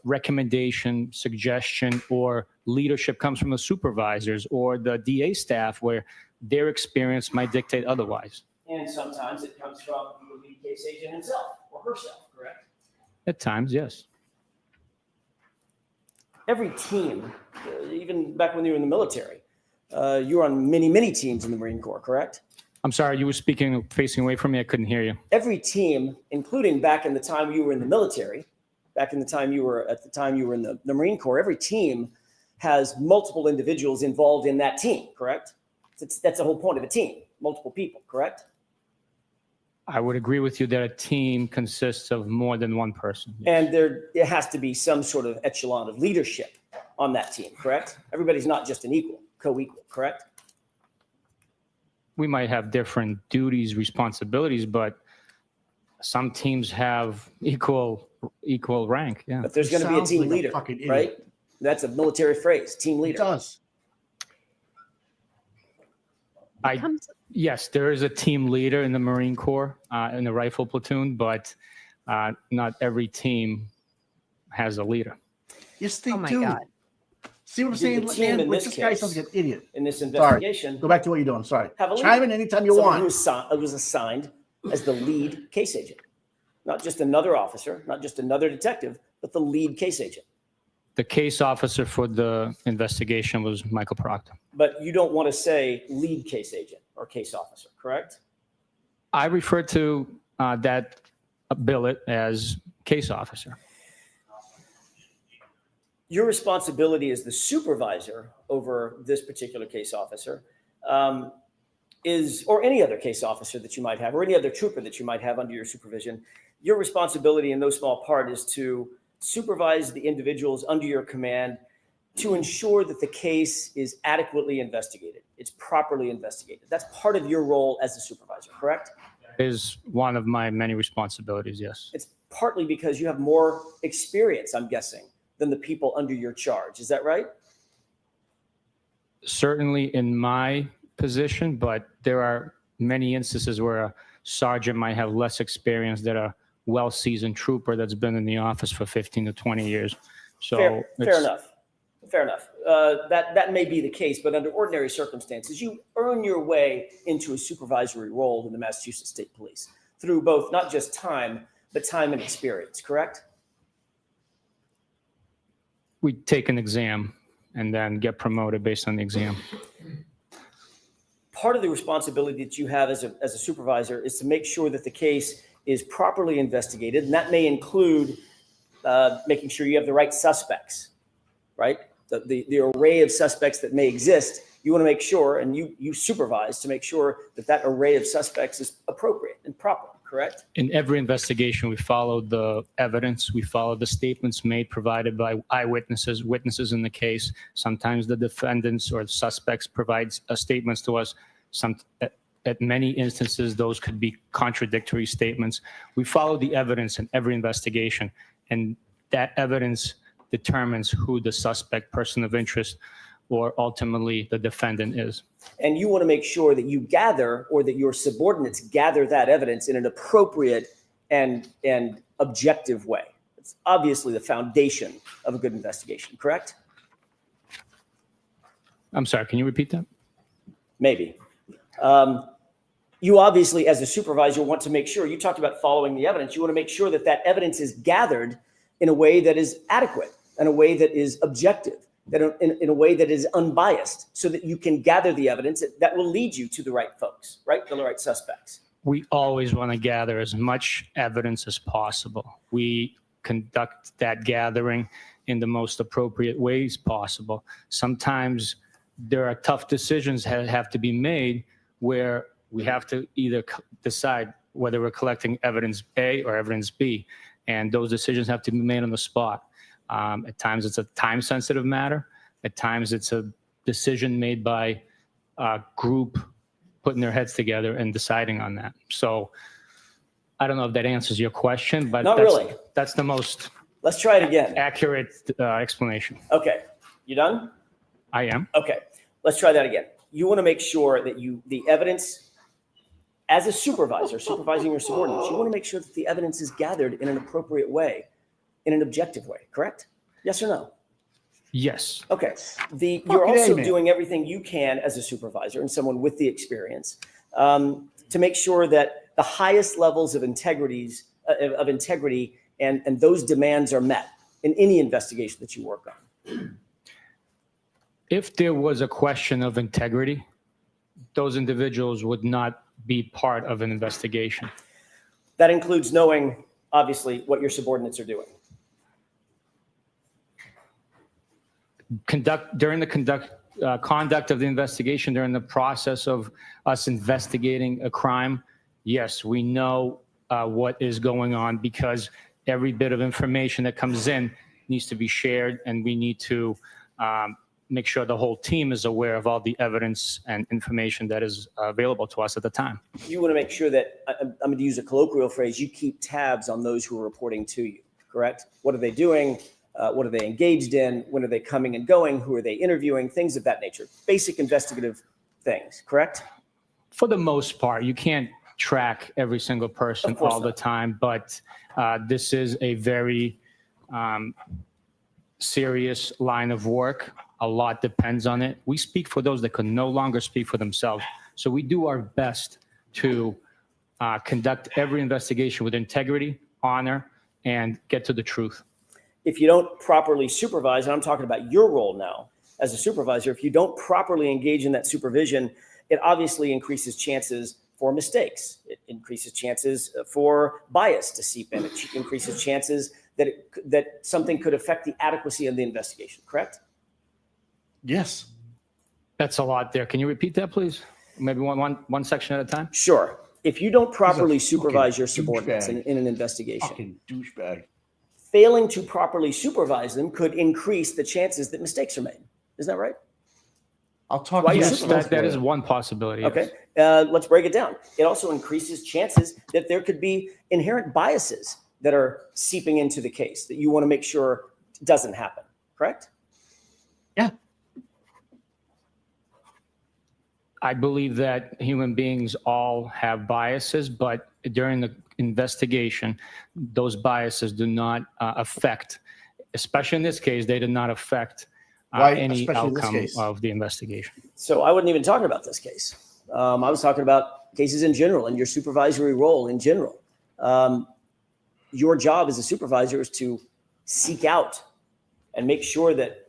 recommendation, suggestion, or leadership comes from the supervisors or the DA staff where their experience might dictate otherwise. And sometimes it comes from the lead case agent himself or herself, correct? At times, yes. Every team, even back when you were in the military, you were on many, many teams in the Marine Corps, correct? I'm sorry, you were speaking, facing away from me. I couldn't hear you. Every team, including back in the time you were in the military, back in the time you were in the Marine Corps, every team has multiple individuals involved in that team, correct? That's the whole point of a team, multiple people, correct? I would agree with you that a team consists of more than one person. And there has to be some sort of echelon of leadership on that team, correct? Everybody's not just an equal, co-equal, correct? We might have different duties, responsibilities, but Some teams have equal rank. Yeah. But there's going to be a team leader, right? That's a military phrase, team leader. It does. Yes, there is a team leader in the Marine Corps, in the rifle platoon, but not every team has a leader. Yes, they Oh my do. God. See what I'm The saying? team Man, in this this guy case, sounds like an idiot. In this Sorry. investigation, Go back to what you're doing. Sorry. have a Chime leader. in anytime you Someone want. who was assigned as the lead case agent, not just another officer, not just another detective, but the lead case agent. The case officer for the investigation was Michael Proctor. But you don't want to say lead case agent or case officer, correct? I refer to that billet as case officer. Your responsibility as the supervisor over this particular case officer is, or any other case officer that you might have, or any other trooper that you might have under your supervision, your responsibility in no small part is to supervise the individuals under your command to ensure that the case is adequately investigated. It's properly investigated. That's part of your role as a supervisor, correct? Is one of my many responsibilities, yes. It's partly because you have more experience, I'm guessing, than the people under your charge. Is that right? Certainly in my position, but there are many instances where a sergeant might have less experience than a well-seasoned trooper that's been in the office for 15 to 20 years. So fair enough. Fair enough. That may be the case, but under ordinary circumstances, you earn your way into a supervisory role in the Massachusetts State Police through both not just time, but time and experience, correct? We take an exam and then get promoted based on the exam. Part of the responsibility that you have as a supervisor is to make sure that the case is properly investigated, and that may include making sure you have the right suspects, right? The array of suspects that may exist, you want to make sure, and you supervise to make sure that that array of suspects is appropriate and proper, correct? In every investigation, we follow the evidence. We follow the statements made, provided by eyewitnesses, witnesses in the case. Sometimes the defendants or the suspects provide statements to us. At many instances, those could be contradictory statements. We follow the evidence in every investigation, and that evidence determines who the suspect, person of interest, or ultimately the defendant is. And you want to make sure that you gather, or that your subordinates gather, that evidence in an appropriate and objective way. It's obviously the foundation of a good investigation, correct? I'm sorry, can you repeat that? Maybe. You obviously, as a supervisor, want to make sure, you talked about following the evidence, you want to make sure that that evidence is gathered in a way that is adequate, in a way that is objective, that in a way that is unbiased, so that you can gather the evidence that will lead you to the right folks, right? The right suspects. We always want to gather as much evidence as possible. We conduct that gathering in the most appropriate ways possible. Sometimes there are tough decisions that have to be made where we have to either decide whether we're collecting evidence A or evidence B, and those decisions have to be made on the spot. At times it's a time-sensitive matter. At times it's a decision made by a group putting their heads together and deciding on that. So I don't know if that answers your question, but Not really. That's the most Let's try it again. Accurate explanation. Okay, you done? I am. Okay, let's try that again. You want to make sure that the evidence, as a supervisor, supervising your subordinates, you want to make sure that the evidence is gathered in an appropriate way, in an objective way, correct? Yes or no? Yes. Okay. You're also doing everything you can as a supervisor and someone with the experience to make sure that the highest levels of integrity and those demands are met in any investigation that you work on. If there was a question of integrity, those individuals would not be part of an investigation. That includes knowing, obviously, what your subordinates are doing. During the conduct of the investigation, during the process of us investigating a crime, yes, we know what is going on, because every bit of information that comes in needs to be shared, and we need to make sure the whole team is aware of all the evidence and information that is available to us at the time. You want to make sure that, I'm going to use a colloquial phrase, you keep tabs on those who are reporting to you, correct? What are they doing? What are they engaged in? When are they coming and going? Who are they interviewing? Things of that nature. Basic investigative things, correct? For the most part, you can't track every single person all the time, but this is a very serious line of work. A lot depends on it. We speak for those that can no longer speak for themselves. So we do our best to conduct every investigation with integrity, honor, and get to the truth. If you don't properly supervise, and I'm talking about your role now as a supervisor, if you don't properly engage in that supervision, it obviously increases chances for mistakes. It increases chances for bias to seep in. It increases chances that something could affect the adequacy of the investigation, correct? Yes. That's a lot there. Can you repeat that, please? Maybe one section at a time? Sure. If you don't properly supervise your subordinates in an investigation, Fucking douchebag. failing to properly supervise them could increase the chances that mistakes are made. Isn't that right? I'll talk Why to you. you That is one possibility. Okay. Yes. Let's break it down. It also increases chances that there could be inherent biases that are seeping into the case that you want to make sure doesn't happen, correct? Yeah. I believe that human beings all have biases, but during the investigation, those biases do not affect, especially in this case, they did not affect any outcome of the investigation. So I wasn't even talking about this case. I was talking about cases in general and your supervisory role in general. Your job as a supervisor is to seek out and make sure that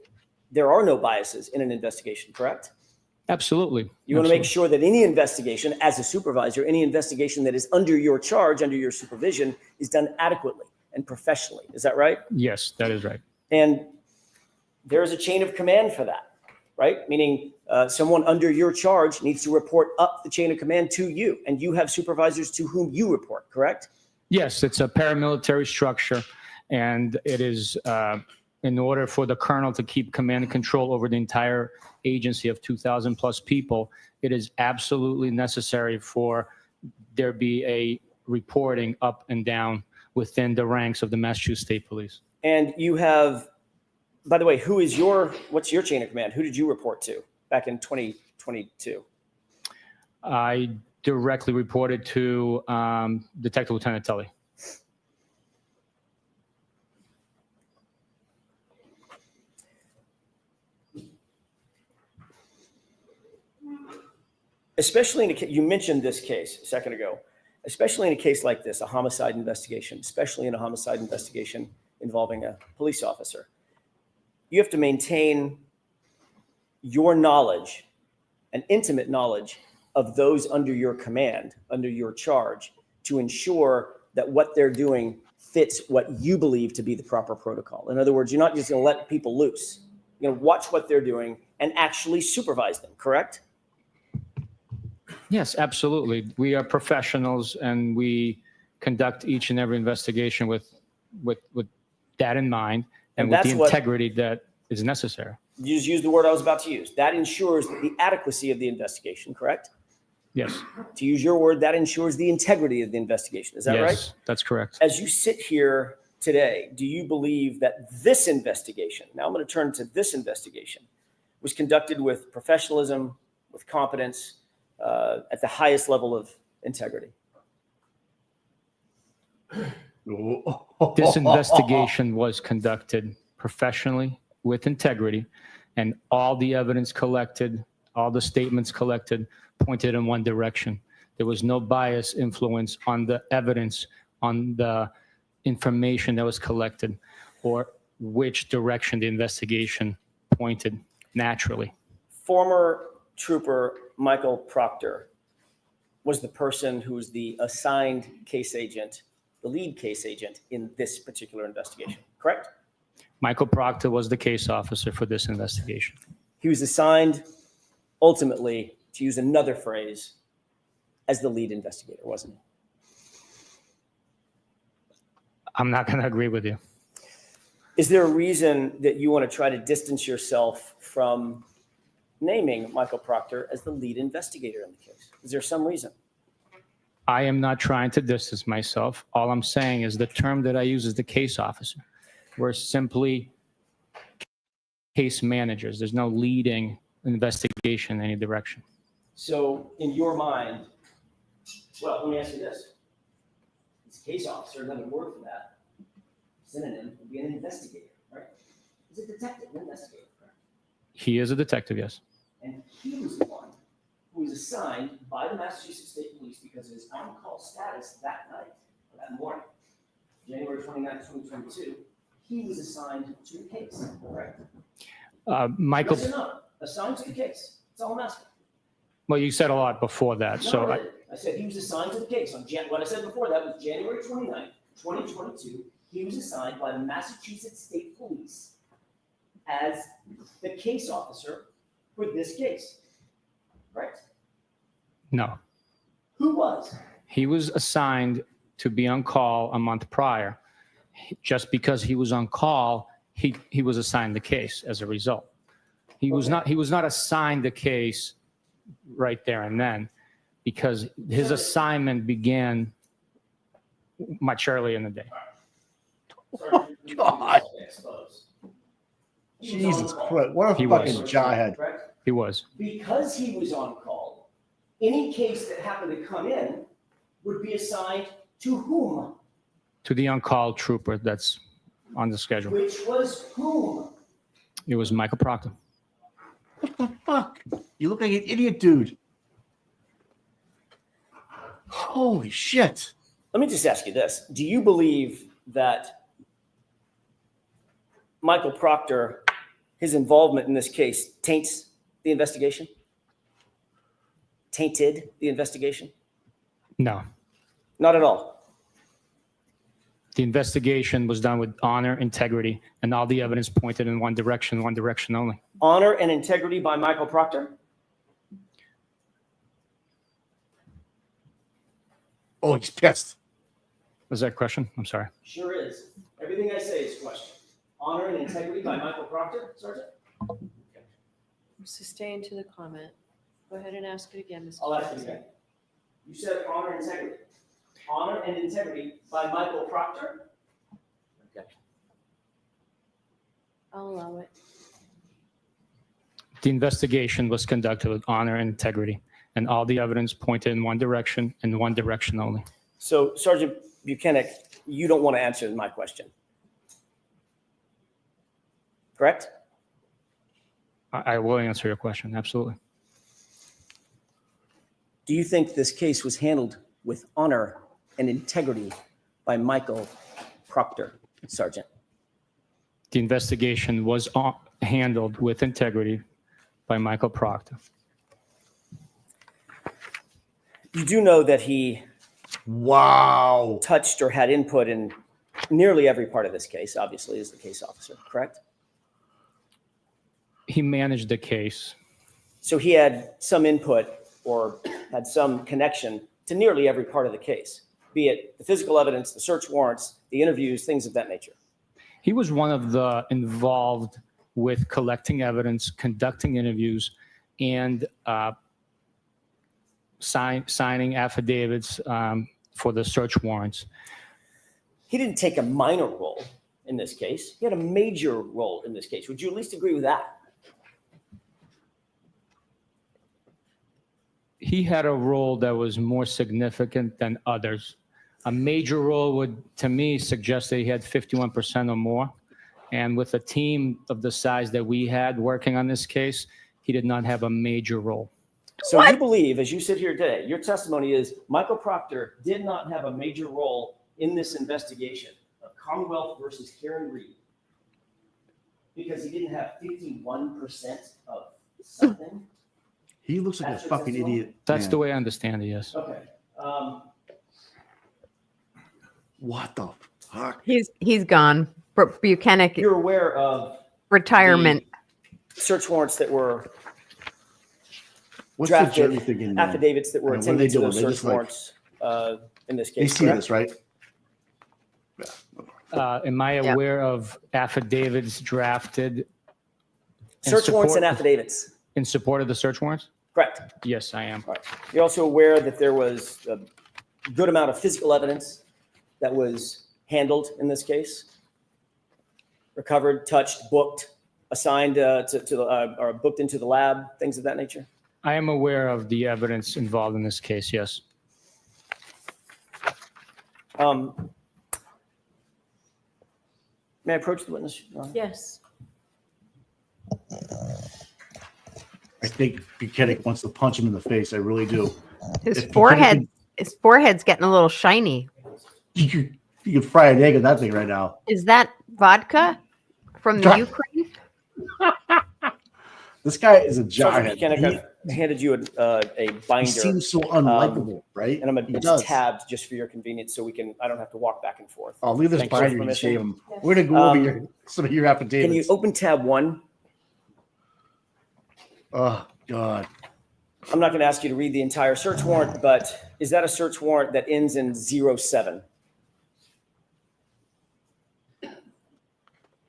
there are no biases in an investigation, correct? Absolutely. You want to make sure that any investigation, as a supervisor, any investigation that is under your charge, under your supervision, is done adequately and professionally. Is that right? Yes, that is right. And there is a chain of command for that, right? Meaning someone under your charge needs to report up the chain of command to you, and you have supervisors to whom you report, correct? Yes, it's a paramilitary structure, and it is in order for the colonel to keep command and control over the entire agency of 2,000 plus people, it is absolutely necessary for there be a reporting up and down within the ranks of the Massachusetts State Police. And you have, by the way, what's your chain of command? Who did you report to back in 2022? I directly reported to Detective Lieutenant Tully. Especially in a case, you mentioned this case a second ago, especially in a case like this, a homicide investigation, especially in a homicide investigation involving a police officer, you have to maintain your knowledge and intimate knowledge of those under your command, under your charge, to ensure that what they're doing fits what you believe to be the proper protocol. In other words, you're not just going to let people loose. You're going to watch what they're doing and actually supervise them, correct? Yes, absolutely. We are professionals, and we conduct each and every investigation with that in mind and with the integrity that is necessary. You just used the word I was about to use. That ensures the adequacy of the investigation, correct? Yes. To use your word, that ensures the integrity of the investigation. Is that right? Yes, that's correct. As you sit here today, do you believe that this investigation, now I'm going to turn to this investigation, was conducted with professionalism, with competence, at the highest level of integrity? This investigation was conducted professionally, with integrity, and all the evidence collected, all the statements collected pointed in one direction. There was no bias influence on the evidence, on the information that was collected, or which direction the investigation pointed naturally. Former Trooper Michael Proctor was the person who was the assigned case agent, the lead case agent in this particular investigation, correct? Michael Proctor was the case officer for this investigation. He was assigned, ultimately, to use another phrase, as the lead investigator, wasn't he? I'm not going to agree with you. Is there a reason that you want to try to distance yourself from naming Michael Proctor as the lead investigator in the case? Is there some reason? I am not trying to distance myself. All I'm saying is the term that I use is the case officer. We're simply case managers. There's no leading investigation in any direction. So in your mind, well, let me ask you this. He's a case officer, another word for that, synonym would be an investigator, right? He's a detective, an investigator, correct? He is a detective, yes. And he was the one who was assigned by the Massachusetts State Police because of his on-call status that night, or that morning, January 29th, 2022. He was assigned to the case, correct? Michael. Yes or no? Assigned to the case. That's all I'm asking. Well, you said a lot before that. No, So I said he was assigned to the case. What I said before that was January 29th, 2022. He was assigned by the Massachusetts State Police as the case officer for this case, right? no, Who was? he was assigned to be on call a month prior. Just because he was on call, he was assigned the case as a result. He was not assigned the case right there and then, because his assignment began much earlier in the day. Oh, God. Jesus Christ. What a He fucking was. jawhead. He was. Because he was on call, any case that happened to come in would be assigned to whom? To the on-call trooper that's on the schedule. Which was whom? It was Michael Proctor. What the fuck? You look like an idiot, dude. Holy shit. Let me just ask you this. Do you believe that Michael Proctor, his involvement in this case, taints the investigation? Tainted the investigation? No. Not at all. The investigation was done with honor, integrity, and all the evidence pointed in one direction only. Honor and integrity by Michael Proctor? Oh, he's pissed. Was that a question? I'm sorry. Sure is. Everything I say is a question. Honor and integrity by Michael Proctor, Sergeant? Sustain to the comment. Go ahead and ask it again, Mr. I'll ask it again. You said honor and integrity. Honor and integrity by Michael Proctor? I'll allow it. The investigation was conducted with honor and integrity, and all the evidence pointed in one direction and one direction only. So, Sergeant Buchanan, you don't want to answer my question, correct? I will answer your question, absolutely. Do you think this case was handled with honor and integrity by Michael Proctor, Sergeant? The investigation was handled with integrity by Michael Proctor. You do know that he touched or had input in nearly every part of this case, obviously, as the case officer, correct? He managed the case. So he had some input or had some connection to nearly every part of the case, be it the physical evidence, the search warrants, the interviews, things of that nature. He was one of the involved with collecting evidence, conducting interviews, and signing affidavits for the search warrants. He didn't take a minor role in this case. He had a major role in this case. Would you at least agree with that? He had a role that was more significant than others. A major role would, to me, suggest that he had 51% or more. And with a team of the size that we had working on this case, he did not have a major role. So you believe, as you sit here today, your testimony is Michael Proctor did not have a major role in this investigation of Commonwealth versus Kaen Read because he didn't have 51% of something? He looks like a fucking idiot. That's man. the way I understand it, yes. Okay. What the fuck? He's gone. Buchanan. You're aware of retirement search warrants that were What's the drafted, jury thinking? affidavits that were And what are they attended to doing? those They search just, like- warrants in this They case. see correct? this, right? Am I aware of affidavits drafted Search warrants and affidavits. In support of the search warrants? Correct. Yes, I am. All right. You're also aware that there was a good amount of physical evidence that was handled in this case? Recovered, touched, booked, assigned or booked into the lab, things of that nature? I am aware of the evidence involved in this case, yes. May I approach the witness? Yes. I think Buchanan wants to punch him in the face. I really do. His If forehead, Buchanan his forehead's getting a little shiny. you could fry an egg on that thing right now. Is that vodka from the Ukraine? This guy is a Sergeant giant. Buchanan, I handed you a binder. He seems so unlikable, right? And He it's does. tabbed just for your convenience, so I don't have to walk back and forth. I'll leave this Thank you. binder you Permission? gave him. We're gonna go over some of your affidavits. Can you open tab 1? Oh God. I'm not going to ask you to read the entire search warrant, but is that a search warrant that ends in 07?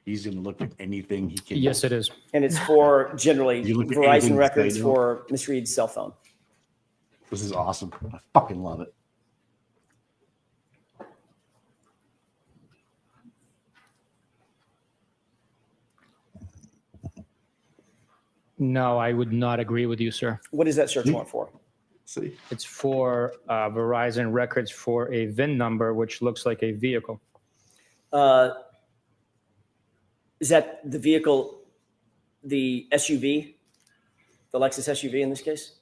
He's gonna look at anything he can. Yes, it is. And it's for generally You look at anything Verizon records they do. for Miss Reed's cell phone. This is awesome. I fucking love it. No, I would not agree with you, sir. What is that search warrant for? See, it's for Verizon records for a VIN number, which looks like a vehicle. Is that the vehicle, the SUV, the Lexus SUV in this case?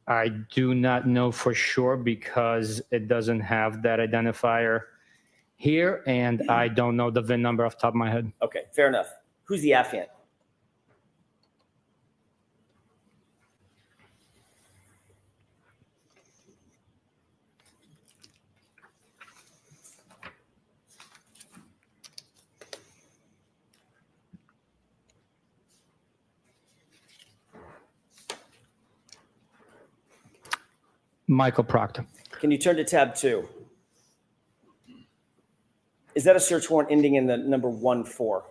I do not know for sure because it doesn't have that identifier here, and I don't know the VIN number off the top of my head. Okay, fair enough. Who's the affiant? Michael Proctor. Can you turn to tab 2? Is that a search warrant ending in the number 14?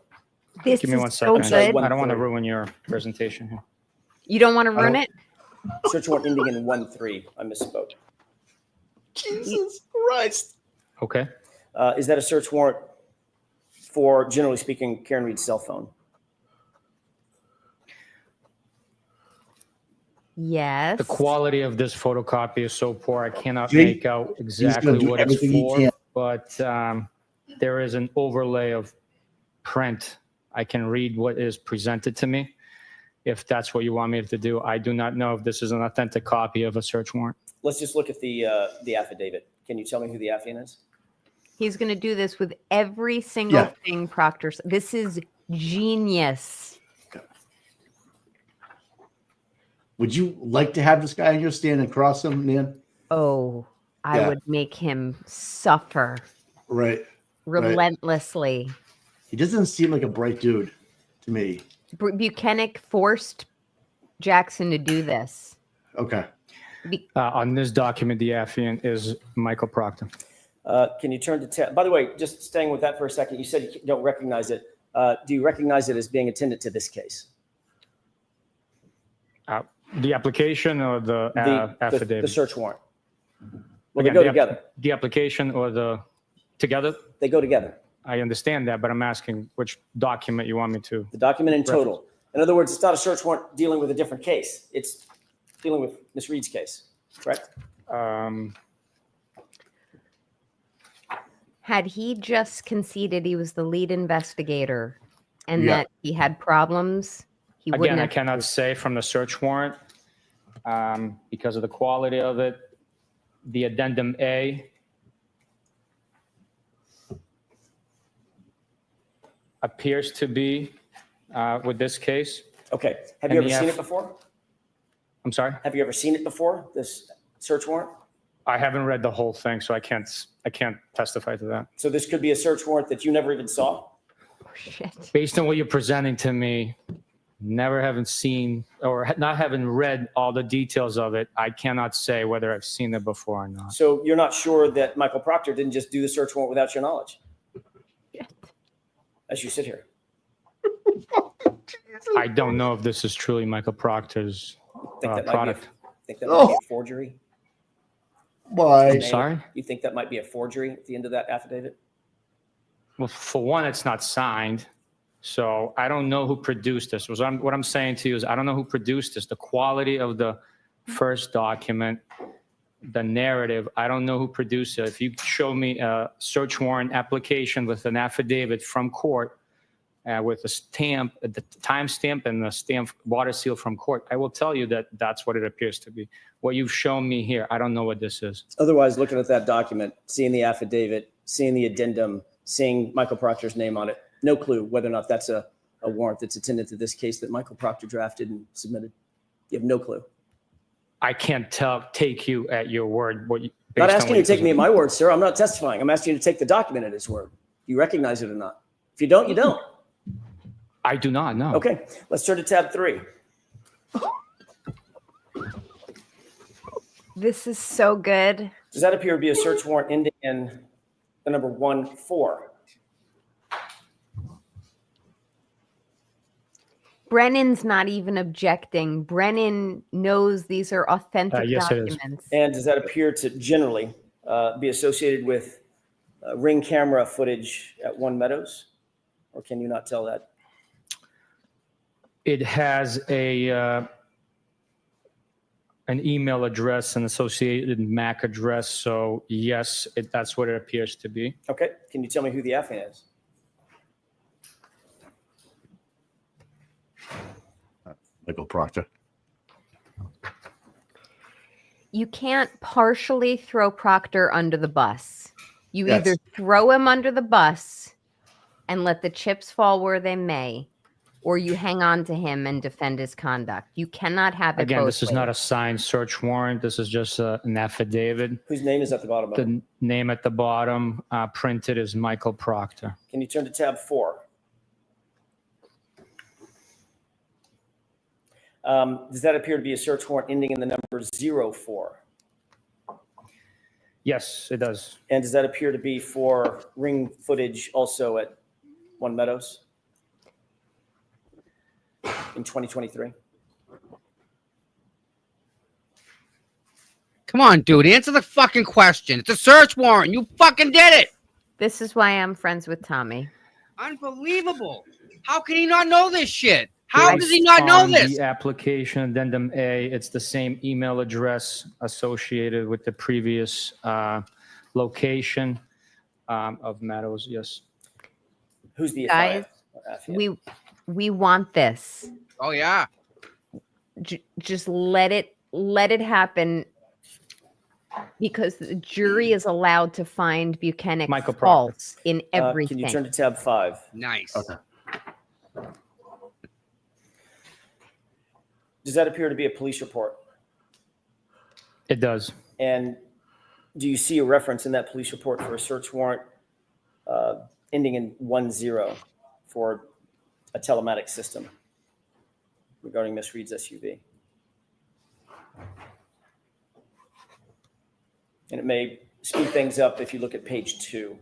This Give me is one so second. good. I don't want to ruin your presentation here. You don't want to ruin it? Search warrant ending in 13. I misspoke. Jesus Christ. Okay. Is that a search warrant for, generally speaking, Kaen Read's cell phone? Yes. The quality of this photocopy is so poor, I cannot See? make out He's exactly gonna do what it's everything he for, can. but there is an overlay of print. I can read what is presented to me, if that's what you want me to do. I do not know if this is an authentic copy of a search warrant. Let's just look at the affidavit. Can you tell me who the affiant is? He's going to do this with every single thing Proctor. This is genius. Would you like to have this guy on your stand and cross him, man? Oh, I would make him suffer Right. relentlessly. He doesn't seem like a bright dude to me. Buchanan forced Jackson to do this. Okay. On this document, the affiant is Michael Proctor. Can you turn to tab? By the way, just staying with that for a second, you said you don't recognize it. Do you recognize it as being attendant to this case? The application or the affidavit? The search warrant. Well, Again, they go together. The application or the together? They go together. I understand that, but I'm asking which document you want me to. The document in total. In other words, it's not a search warrant dealing with a different case. It's dealing with Miss Reed's case, correct? Had he just conceded he was the lead investigator and that he had problems, he wouldn't Again, I have. cannot say from the search warrant because of the quality of it. The addendum A appears to be with this case. Okay. Have you ever seen it before? I'm sorry? Have you ever seen it before, this search warrant? I haven't read the whole thing, so I can't testify to that. So this could be a search warrant that you never even saw? Oh, shit. Based on what you're presenting to me, never having seen or not having read all the details of it, I cannot say whether I've seen it before or not. So you're not sure that Michael Proctor didn't just do the search warrant without your knowledge? As you sit here. I don't know if this is truly Michael Proctor's Think that product. Think that might be a forgery? Why? I'm sorry? You think that might be a forgery at the end of that affidavit? Well, for one, it's not signed. So I don't know who produced this. What I'm saying to you is I don't know who produced this. The quality of the first document, the narrative, I don't know who produced it. If you show me a search warrant application with an affidavit from court, with a stamp, the time stamp and the stamp water seal from court, I will tell you that that's what it appears to be. What you've shown me here, I don't know what this is. Otherwise, looking at that document, seeing the affidavit, seeing the addendum, seeing Michael Proctor's name on it, no clue whether or not that's a warrant that's attendant to this case that Michael Proctor drafted and submitted. You have no clue. I can't take you at your word. Not asking you to take me at my word, sir. I'm not testifying. I'm asking you to take the document at his word. Do you recognize it or not? If you don't, you don't. I do not know. Okay, let's turn to tab 3. This is so good. Does that appear to be a search warrant ending in the number 14? Brennan's not even objecting. Brennan knows these are authentic Yes, it is. documents. And does that appear to generally be associated with Ring camera footage at One Meadows? Or can you not tell that? It has an email address, an associated MAC address. So yes, that's what it appears to be. Okay, can you tell me who the affiant is? Michael Proctor. You can't partially throw Proctor under the bus. You Yes. either throw him under the bus and let the chips fall where they may, or you hang on to him and defend his conduct. You cannot have it Again, both this is ways. not a signed search warrant. This is just an affidavit. Whose name is at the bottom of it? The name at the bottom printed is Michael Proctor. Can you turn to tab 4? Does that appear to be a search warrant ending in the number 04? Yes, it does. And does that appear to be for Ring footage also at One Meadows in 2023? Come on, dude. Answer the fucking question. It's a search warrant. You fucking did it. This is why I'm friends with Tommy. Unbelievable. How can he not know this shit? How does he not know On this? The application addendum A, it's the same email address associated with the previous location of Meadows. Yes. Who's the Guys, affiant? we want this. Oh yeah. Just let it happen, because the jury is allowed to find Buchanan Michael false in everything. Can you turn to tab 5? Nice. Okay. Does that appear to be a police report? It does. And do you see a reference in that police report for a search warrant ending in 10 for a telematic system regarding Miss Reed's SUV? And it may speed things up if you look at page 2.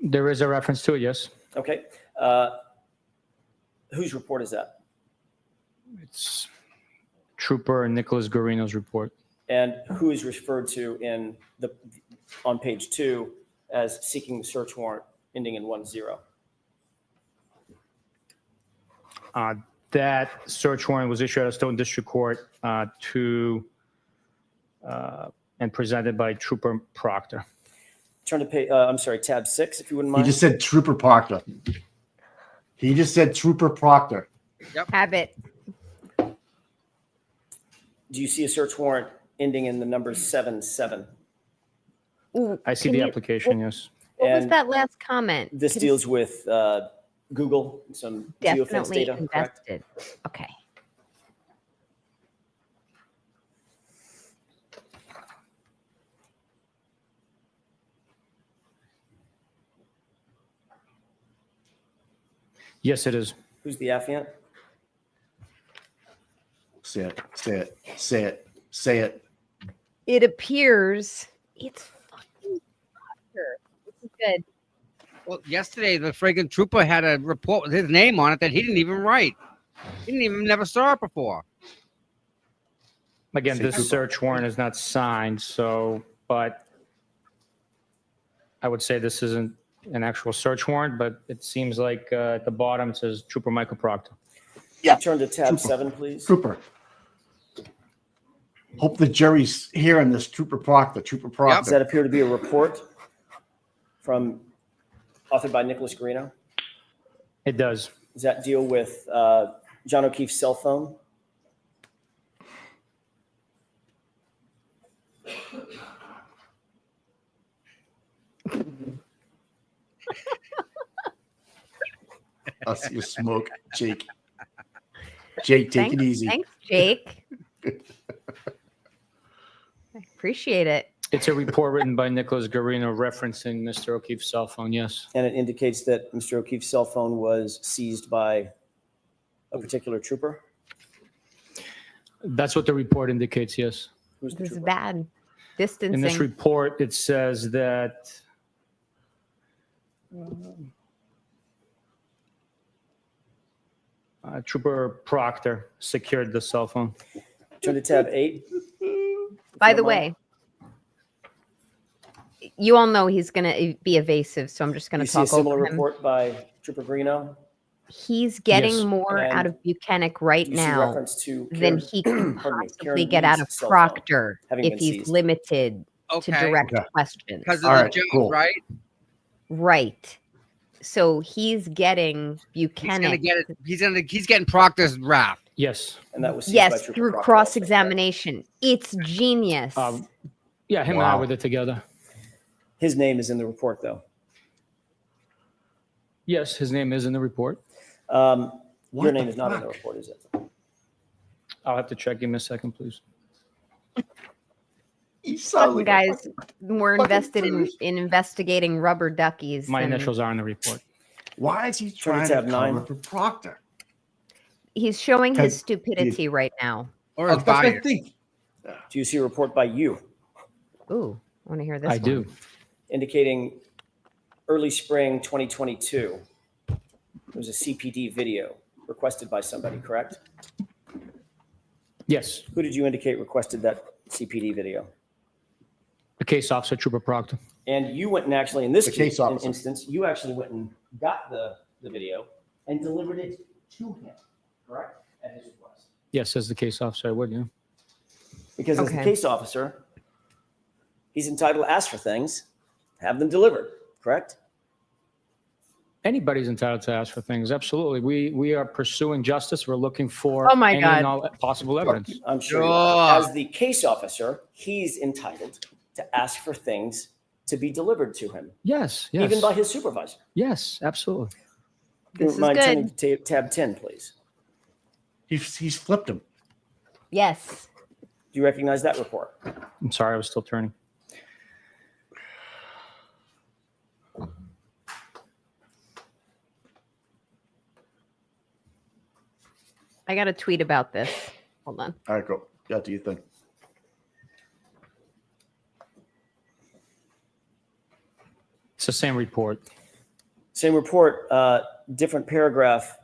There is a reference to it, yes. Okay. Whose report is that? It's Trooper Nicholas Guarino's report. And who is referred to on page 2 as seeking the search warrant ending in 10? That search warrant was issued at Stone District Court and presented by Trooper Proctor. Turn to page, tab 6, if you wouldn't He mind. just said Trooper Proctor. He just said Trooper Proctor. Yep. Have it. Do you see a search warrant ending in the number 77? Ooh, I see can the you- application, yes. What was And that last comment? This deals with Google, some geofence Definitely data, correct? invested. Okay. Yes, it is. Who's the affiant? Say it. Say it. Say it. Say it. It appears it's fucking Proctor. This is good. Well, yesterday the friggin' trooper had a report with his name on it that he didn't even write. He didn't even never saw it before. Again, Say this trooper. search warrant is not signed, so, but I would say this isn't an actual search warrant, but it seems like at the bottom it says Trooper Michael Proctor. Yeah. Turn to tab Trooper. 7, please. Trooper. Hope the jury's hearing this. Trooper Proctor. Trooper Proctor. Does that appear to be a report from authored by Nicholas Garino? It does. Does that deal with John O'Keefe's cell phone? I'll see you smoke, Jake. Jake, take it easy. Thanks, Jake. I appreciate it. It's a report written by Nicholas Garino referencing Mr. O'Keefe's cell phone, yes. And it indicates that Mr. O'Keefe's cell phone was seized by a particular trooper? That's what the report indicates, yes. Who's This is bad. Distancing. In this report, it says that Trooper Proctor secured the cell phone. Turn to tab 8. By the way, you all know he's going to be evasive, so I'm just going You to see a talk over similar him. report by Trooper Garino? He's getting Yes. more And out of Buchanan right do you see now reference to than Kaen- he can pardon me, possibly Kaen get out Read's of cell phone Proctor having if been he's seized? limited to Okay. direct Okay. questions. Because of All the right, judge, cool. right? Right. So he's getting He's Buchanan. gonna get it. He's getting Proctor's wrath. Yes. And that was seized by Yes, Trooper through Proctor cross examination. It's genius. Yeah, him and I Wow. were there together. His name is in the report, though. Yes, his name is in the report. Your What name the is not in the fuck? report, is it? I'll have to check. Give me a second, please. You sound Some like a guys more invested in investigating rubber duckies. My than- initials are in the report. Why is he Turn to trying to tab 9. cover for Proctor? He's showing his Because stupidity right now. Or Oh, his that's what I bias. think. Do you see a report by you Ooh, I want to hear this I one. do. indicating early spring 2022? There was a CPD video requested by somebody, correct? Yes, Who did you indicate requested that CPD video? the case officer, Trooper Proctor. And you went and actually, in this The case officer. instance, you actually went and got the video and delivered it to him, correct? At his request. Yes, as the case officer, I would, yeah. Because as the Okay. case officer, he's entitled to ask for things, have them delivered, correct? Anybody's entitled to ask for things. Absolutely. We are pursuing justice. We're looking for Oh my any God. and all possible evidence. I'm sure. Sure. As the case officer, he's entitled to ask for things to be delivered to him, Yes, yes. even by his supervisor. Yes, absolutely. This is Mind good. turning to tab 10, please. He's flipped him. Yes. Do you recognize that report? I'm sorry, I was still turning. I got a tweet about this. Hold on. All right, go. Yeah, do you think? It's the same report. Same report, different paragraph,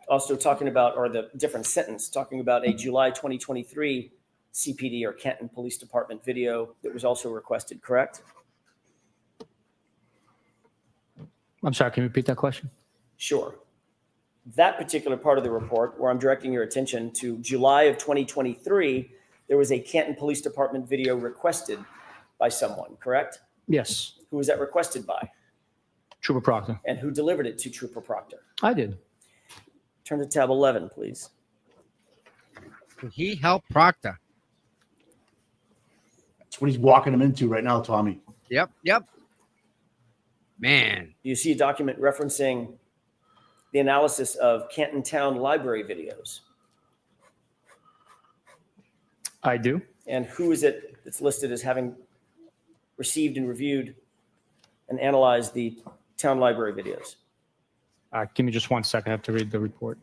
also talking about, or the different sentence, talking about a July 2023 CPD or Canton Police Department video that was also requested, correct? I'm sorry, can you repeat that question? Sure. That particular part of the report, where I'm directing your attention to July of 2023, there was a Canton Police Department video requested by someone, correct? Yes, Who was that requested by? Trooper Proctor. And who delivered it to Trooper Proctor? I did. Turn to tab 11, please. He helped Proctor. That's what he's walking him into right now, Tommy. Yep. Man. Do you see a document referencing the analysis of Canton Town Library videos? I do. And who is it that's listed as having received and reviewed and analyzed the town library videos? Give me just 1 second. I have to read the report.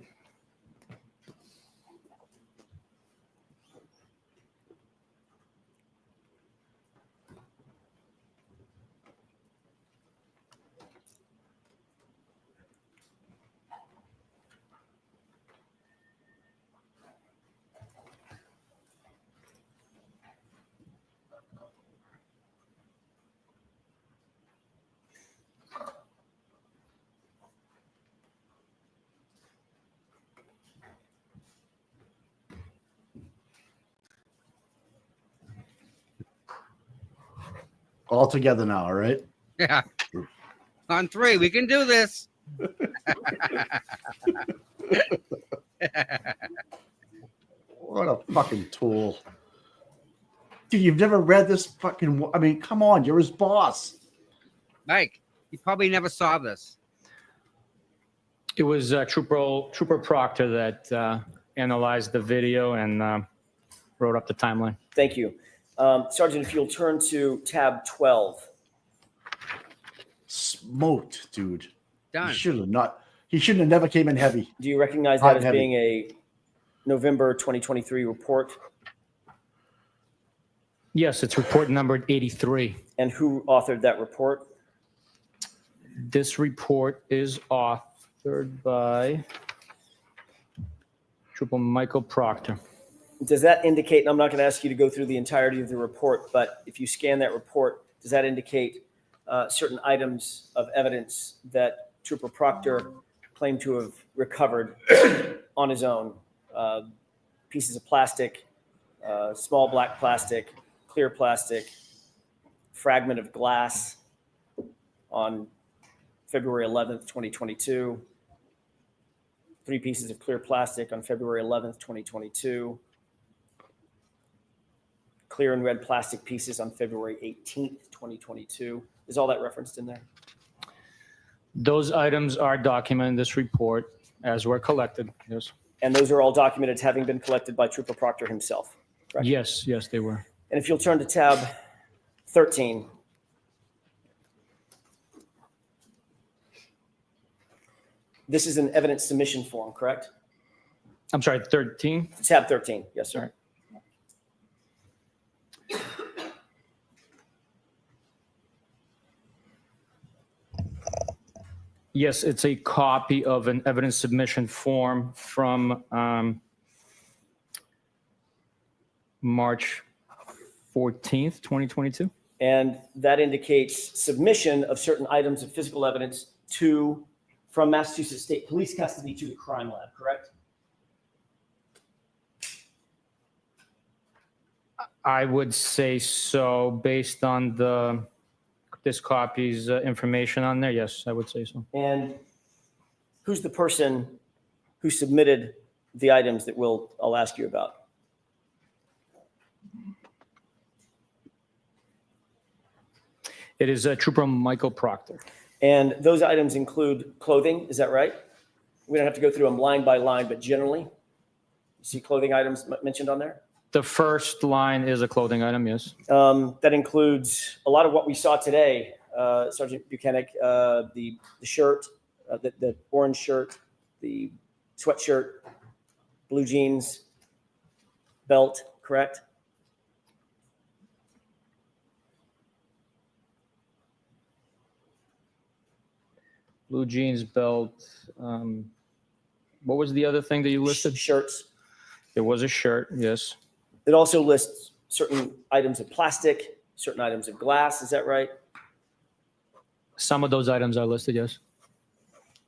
All together now, all right? Yeah. On 3, we can do this. What a fucking tool. Dude, you've never read this fucking... I mean, come on. You're his boss. Mike, he probably never saw this. It was Trooper Proctor that analyzed the video and wrote up the timeline. Thank you. Sergeant, if you'll turn to tab 12. Smoked, dude. Done. He shouldn't have never came in heavy. Do you recognize Hot that and as heavy. being a November 2023 report? Yes, it's report number 83. And who authored that report? This report is authored by Trooper Michael Proctor. Does that indicate, and I'm not going to ask you to go through the entirety of the report, but if you scan that report, does that indicate certain items of evidence that Trooper Proctor claimed to have recovered on his own? Pieces of plastic, small black plastic, clear plastic, fragment of glass on February 11th, 2022, 3 pieces of clear plastic on February 11th, 2022, clear and red plastic pieces on February 18th, 2022. Is all that referenced in there? Those items are documented in this report as were collected. Yes. And those are all documented as having been collected by Trooper Proctor himself, correct? Yes, they were. And if you'll turn to tab 13. This is an evidence submission form, correct? I'm sorry, 13? Tab 13, yes, sir. Yes, it's a copy of an evidence submission form from March 14th, 2022. And that indicates submission of certain items of physical evidence from Massachusetts State Police custody to the crime lab, correct? I would say so, based on this copy's information on there. Yes, I would say so. And who's the person who submitted the items that I'll ask you about? It is Trooper Michael Proctor. And those items include clothing, is that right? We don't have to go through them line by line, but generally, you see clothing items mentioned on there? The first line is a clothing item, yes. That includes a lot of what we saw today, Sergeant Buchanan, the shirt, the orange shirt, the sweatshirt, blue jeans, belt, correct? Blue jeans, belt. What was the other thing that you listed? Shirts. There was a shirt, yes. It also lists certain items of plastic, certain items of glass. Is that right? Some of those items are listed, yes.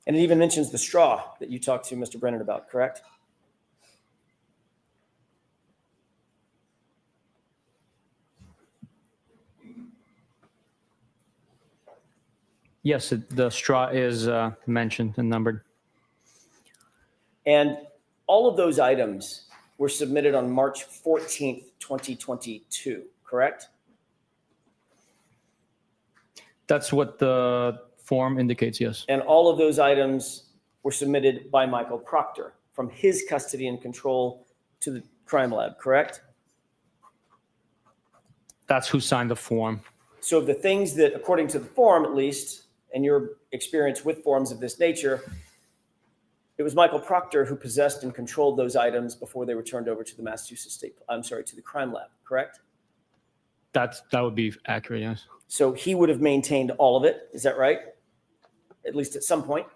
And it even mentions the straw that you talked to Mr. Brennan about, correct? Yes, the straw is mentioned and numbered. And all of those items were submitted on March 14th, 2022, correct? That's what the form indicates, yes. And all of those items were submitted by Michael Proctor from his custody and control to the crime lab, correct? That's who signed the form. So the things that, according to the form at least, and your experience with forms of this nature, it was Michael Proctor who possessed and controlled those items before they were turned over to the to the crime lab, correct? That would be accurate, yes. So he would have maintained all of it, is that right? At least at some point?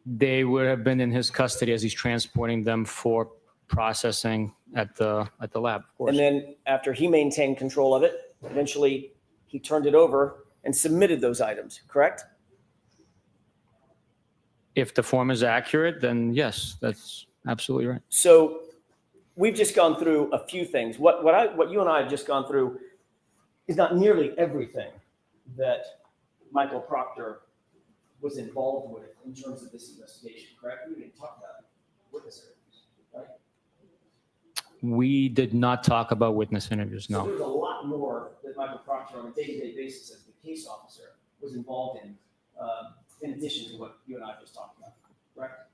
They would have been in his custody as he's transporting them for processing at the lab, of course. And then after he maintained control of it, eventually he turned it over and submitted those items, correct? If the form is accurate, then yes, that's absolutely right. So we've just gone through a few things. What you and I have just gone through is not nearly everything that Michael Proctor was involved with in terms of this investigation, correct? We didn't talk about witness interviews, right? We did not talk about witness interviews, So no. there's a lot more that Michael Proctor on a day-to-day basis as the case officer was involved in addition to what you and I just talked about, correct?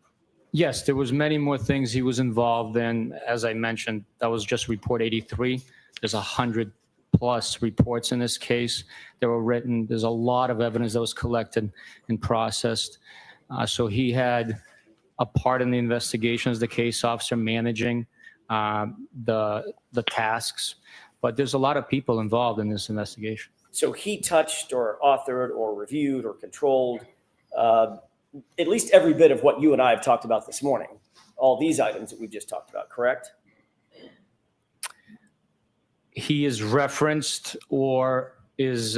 Yes, there was many more things he was involved in. As I mentioned, that was just report 83. There's 100 plus reports in this case that were written. There's a lot of evidence that was collected and processed. So he had a part in the investigation as the case officer managing the tasks. But there's a lot of people involved in this investigation. So he touched or authored or reviewed or controlled at least every bit of what you and I have talked about this morning, all these items that we've just talked about, correct? He is referenced or is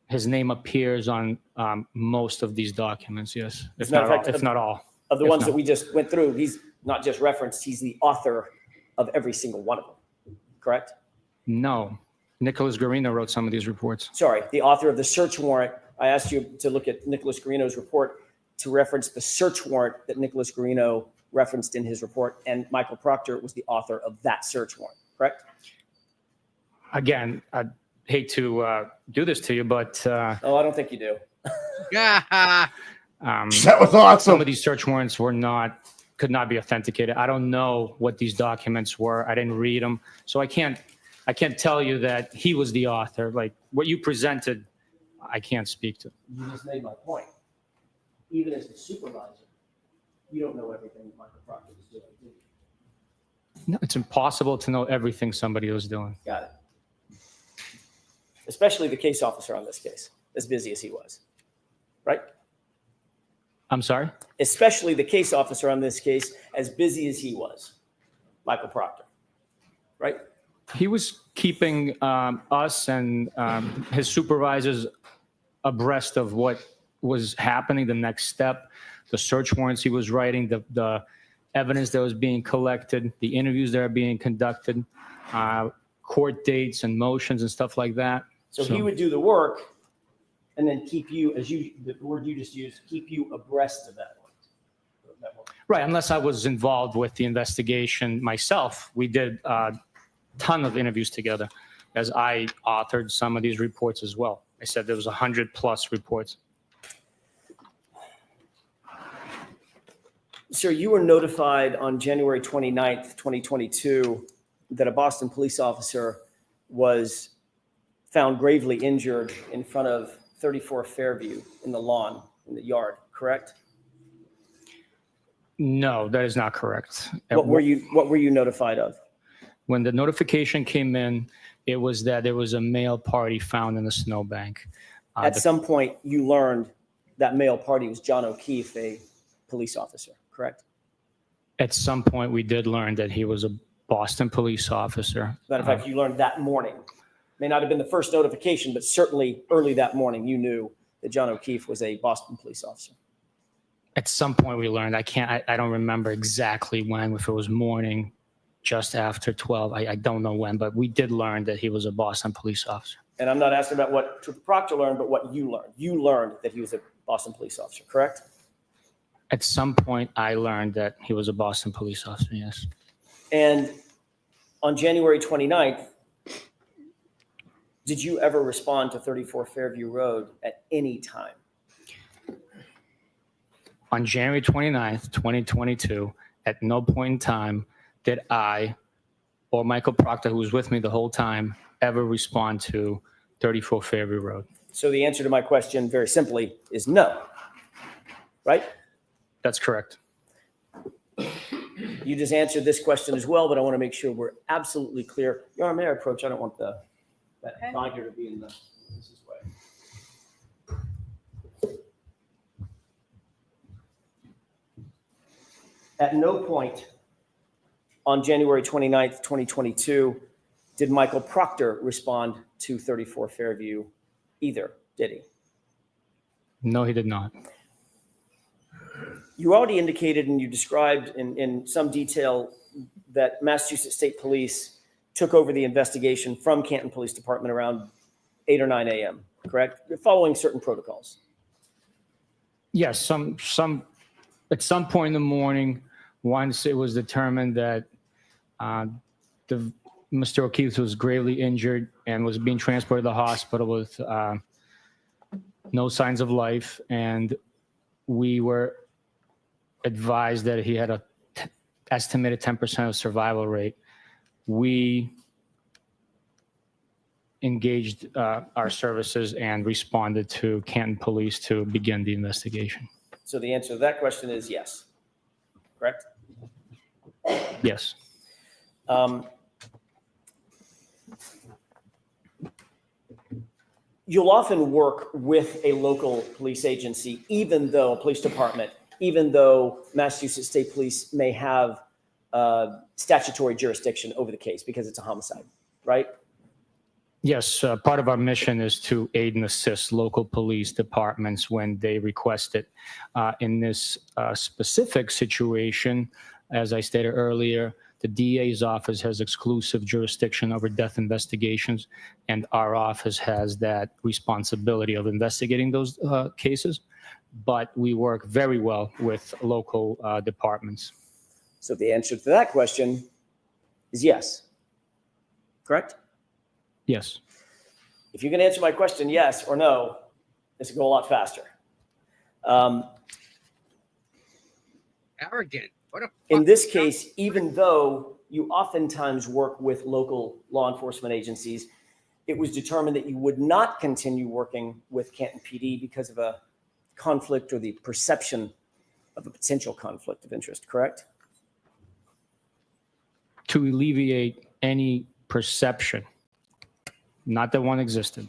his name appears on most of these documents, yes, if not all. Of the ones that we just went through, he's not just referenced, he's the author of every single one of them, correct? No. Nicholas Garino wrote some of these reports. Sorry, the author of the search warrant. I asked you to look at Nicholas Garino's report to reference the search warrant that Nicholas Garino referenced in his report, and Michael Proctor was the author of that search warrant, correct? Again, I hate to do this to you, but oh, I don't think you do. That was awesome. Some of these search warrants could not be authenticated. I don't know what these documents were. I didn't read them, so I can't tell you that he was the author. Like what you presented, I can't speak to. You just made my point. Even as the supervisor, you don't know everything that Michael Proctor was doing, do you? No, it's impossible to know everything somebody was doing. Got it. Especially the case officer on this case, as busy as he was, right? I'm sorry? Especially the case officer on this case, as busy as he was, Michael Proctor, right? He was keeping us and his supervisors abreast of what was happening, the next step, the search warrants he was writing, the evidence that was being collected, the interviews that are being conducted, court dates and motions and stuff like that. So he would do the work and then keep you, the word you just used, keep you abreast of that work. Right, unless I was involved with the investigation myself. We did a ton of interviews together as I authored some of these reports as well. I said there was 100 plus reports. Sir, you were notified on January 29th, 2022, that a Boston police officer was found gravely injured in front of 34 Fairview in the lawn, in the yard, correct? No, that is not correct. What were you notified of? When the notification came in, it was that there was a male party found in the snowbank. At some point, you learned that male party was John O'Keefe, a police officer, correct? At some point, we did learn that he was a Boston police officer. Matter of fact, you learned that morning. May not have been the first notification, but certainly early that morning, you knew that John O'Keefe was a Boston police officer. At some point, we learned. I don't remember exactly when, if it was morning, just after 12. I don't know when, but we did learn that he was a Boston police officer. And I'm not asking about what Trooper Proctor learned, but what you learned. You learned that he was a Boston police officer, correct? At some point, I learned that he was a Boston police officer, yes. And on January 29th, did you ever respond to 34 Fairview Road at any time? On January 29th, 2022, at no point in time did I or Michael Proctor, who was with me the whole time, ever respond to 34 Fairview Road. So the answer to my question, very simply, is no, right? That's correct. You just answered this question as well, but I want to make sure we're absolutely clear. Your Honor, may I approach? I don't want that binder to be in the way. At no point on January 29th, 2022, did Michael Proctor respond to 34 Fairview either, did he? No, he did not. You already indicated and you described in some detail that Massachusetts State Police took over the investigation from Canton Police Department around 8 or 9 a.m., correct? You're following certain protocols. Yes, at some point in the morning, once it was determined that Mr. O'Keefe was gravely injured and was being transported to the hospital with no signs of life, and we were advised that he had a estimated 10% of survival rate, we engaged our services and responded to Canton Police to begin the investigation. So the answer to that question is yes, correct? Yes. You'll often work with a local police agency, even though a police department, even though Massachusetts State Police may have statutory jurisdiction over the case because it's a homicide, right? Yes, part of our mission is to aid and assist local police departments when they request it. In this specific situation, as I stated earlier, the DA's office has exclusive jurisdiction over death investigations, and our office has that responsibility of investigating those cases. But we work very well with local departments. So the answer to that question is yes, correct? Yes. If you can answer my question yes or no, this will go a lot faster. Arrogant. What a In this case, even though you oftentimes work with local law enforcement agencies, it was determined that you would not continue working with Canton PD because of a conflict or the perception of a potential conflict of interest, correct? To alleviate any perception, not that one existed,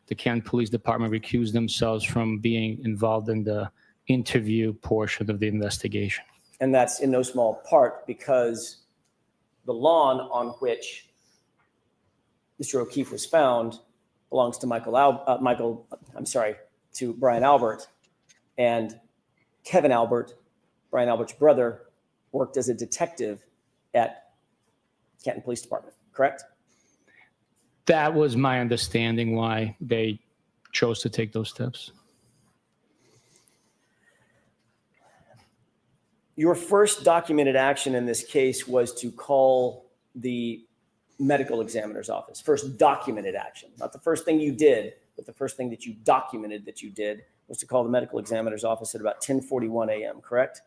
the Canton Police Department recused themselves from being involved in the interview portion of the investigation. And that's in no small part because the lawn on which Mr. O'Keefe was found belongs to to Brian Albert, and Kevin Albert, Brian Albert's brother, worked as a detective at Canton Police Department, correct? That was my understanding why they chose to take those steps. Your first documented action in this case was to call the medical examiner's office. First documented action, not the first thing you did, but the first thing that you documented that you did was to call the medical examiner's office at about 10:41 a.m., correct?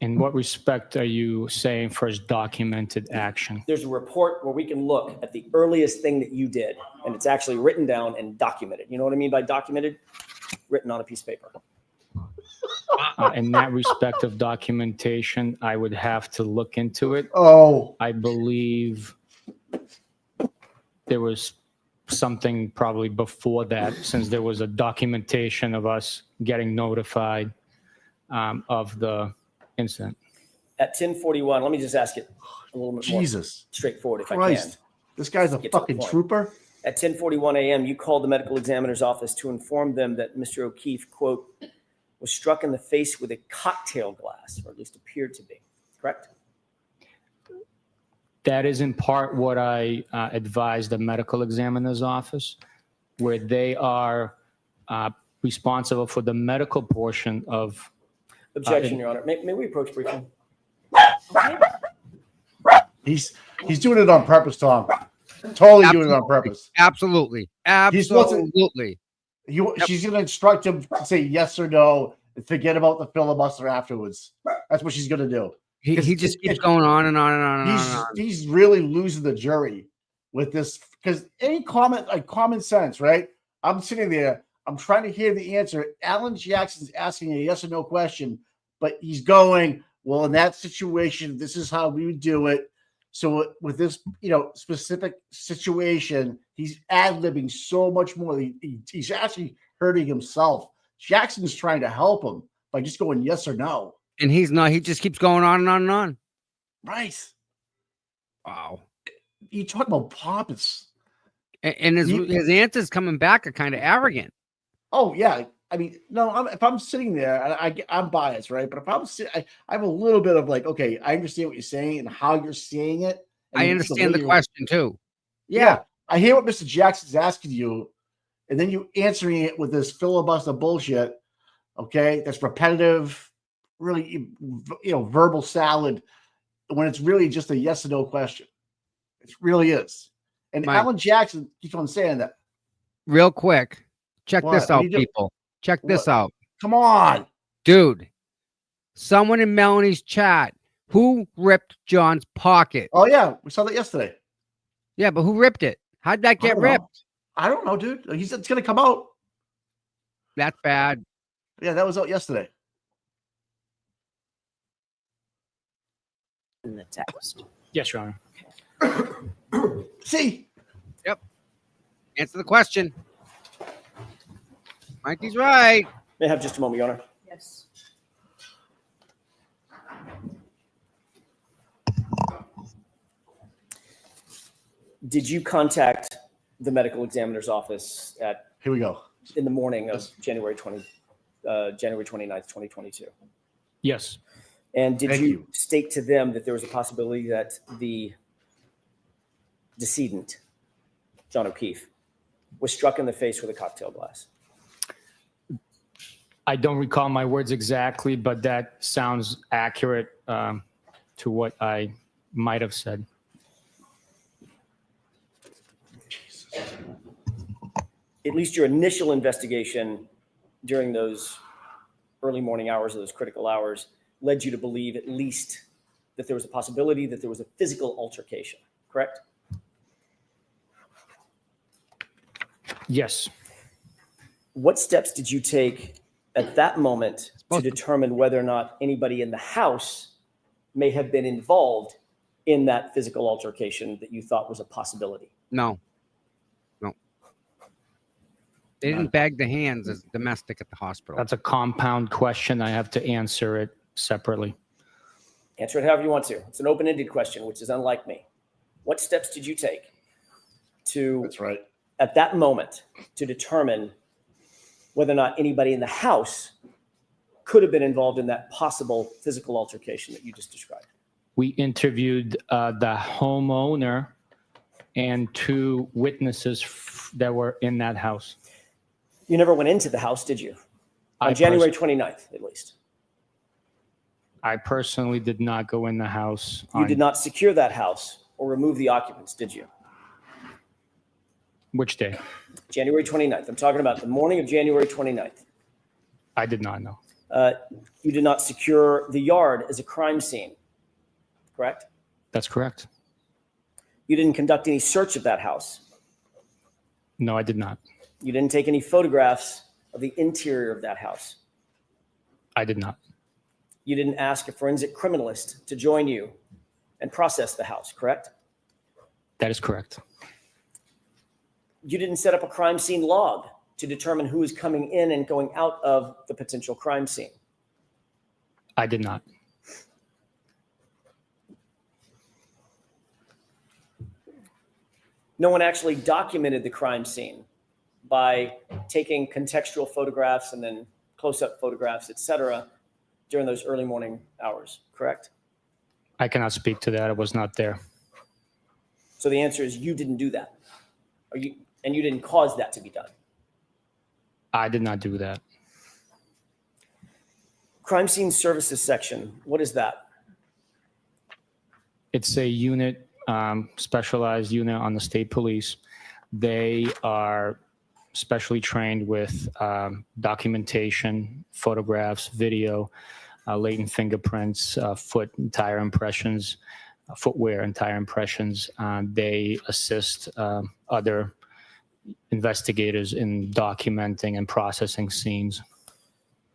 In what respect are you saying first documented action? There's a report where we can look at the earliest thing that you did, and it's actually written down and documented. You know what I mean by documented? Written on a piece of paper. In that respect of documentation, I would have to look into it. Oh, I believe there was something probably before that, since there was a documentation of us getting notified of the incident. At 10:41, let me just ask it a little bit more Jesus. straightforward if I Christ. can. This guy's a Get to the fucking point. trooper. At 10:41 a.m., you called the medical examiner's office to inform them that Mr. O'Keefe, quote, was struck in the face with a cocktail glass, or at least appeared to be, correct? That is in part what I advised the medical examiner's office, where they are responsible for the medical portion of. Objection, Your Honor. May we approach briefly? He's doing it on purpose, Tom. Totally doing it on purpose. Absolutely. He's supposed to- Absolutely. She's going to instruct him to say yes or no and forget about the filibuster afterwards. That's what she's going to do. He just keeps going on and on and on and on. And on. He's really losing the jury with this because any comment, like common sense, right? I'm sitting there, I'm trying to hear the answer. Alan Jackson's asking a yes or no question, but he's going, well, in that situation, this is how we would do it. So with this, specific situation, he's ad-libbing so much more. He's actually hurting himself. Jackson's trying to help him by just going yes or no. And he's not. He just keeps going on and on and on. Right. Wow. You talk about pompous. And his answers coming back are kind of arrogant. Oh, yeah. I mean, no, if I'm sitting there, and I'm biased, right? But if I'm sitting, I have a little bit of like, okay, I understand what you're saying and how you're saying it. I understand the question too. Yeah. I hear what Mr. Jackson's asking you, and then you answering it with this filibuster bullshit. Okay, that's repetitive, really, verbal salad. When it's really just a yes or no question, it really is. And Mike. Alan Jackson keeps on saying that. Real quick, check What? this What out, do you do? people. Check this out. Come on. Dude, someone in Melanie's chat, who ripped John's pocket? Oh, yeah. We saw that yesterday. Yeah, but who ripped it? How'd that get ripped? I don't know, dude. He said it's going to come out. That's bad. Yeah, that was out yesterday. In the text. Yes, Your Honor. See? Yep. Answer the question. Mikey's right. May I have just a moment, Your Honor? Yes. Did you contact the medical examiner's office Here we go. in the morning of January 29th, 2022? Yes. And did Thank you you. state to them that there was a possibility that the decedent, John O'Keefe, was struck in the face with a cocktail glass? I don't recall my words exactly, but that sounds accurate to what I might have said. At least your initial investigation during those early morning hours, or those critical hours, led you to believe at least that there was a possibility that there was a physical altercation, correct? Yes. What steps did you take at that moment to determine whether or not anybody in the house may have been involved in that physical altercation that you thought was a possibility? No. They didn't bag the hands as domestic at the hospital. That's a compound question. I have to answer it separately. Answer it however you want to. It's an open-ended question, which is unlike me. What steps did you take to, That's right, at that moment, to determine whether or not anybody in the house could have been involved in that possible physical altercation that you just described? We interviewed the homeowner and two witnesses that were in that house. You never went into the house, did you? On January 29th, at least. I personally did not go in the house. You did not secure that house or remove the occupants, did you? Which day? January 29th. I'm talking about the morning of January 29th. I did not know. You did not secure the yard as a crime scene, correct? That's correct. You didn't conduct any search of that house. No, I did not. You didn't take any photographs of the interior of that house. I did not. You didn't ask a forensic criminalist to join you and process the house, correct? That is correct. You didn't set up a crime scene log to determine who is coming in and going out of the potential crime scene. I did not. No one actually documented the crime scene by taking contextual photographs and then close-up photographs, etc., during those early morning hours, correct? I cannot speak to that. I was not there. So the answer is you didn't do that. And you didn't cause that to be done. I did not do that. Crime scene services section, what is that? It's a unit, specialized unit on the state police. They are specially trained with documentation, photographs, video, latent fingerprints, foot and tire impressions, footwear and tire impressions. They assist other investigators in documenting and processing scenes.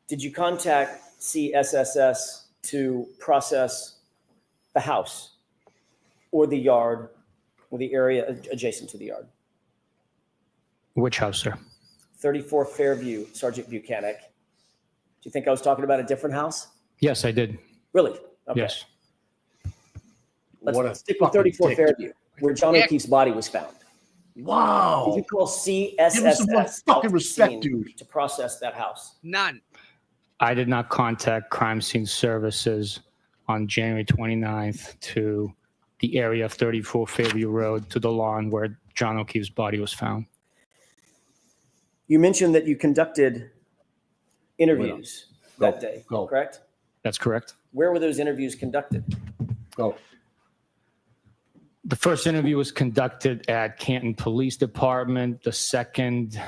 Did you contact CSSS to process the house or the yard or the area adjacent to the yard? Which house, sir? 34 Fairview, Sergeant Buchanan. Do you think I was talking about a different house? Yes, I did. Really? Okay. Yes. Let's stick with 34 Fairview, where John O'Keefe's body was found. Wow. Did you call Give him some more CSSS fucking respect, dude. to process that house? None. I did not contact crime scene services on January 29th to the area of 34 Fairview Road to the lawn where John O'Keefe's body was found. You mentioned that you conducted interviews that day, correct? That's correct. Where were those interviews conducted? The first interview was conducted at Canton Police Department. The second,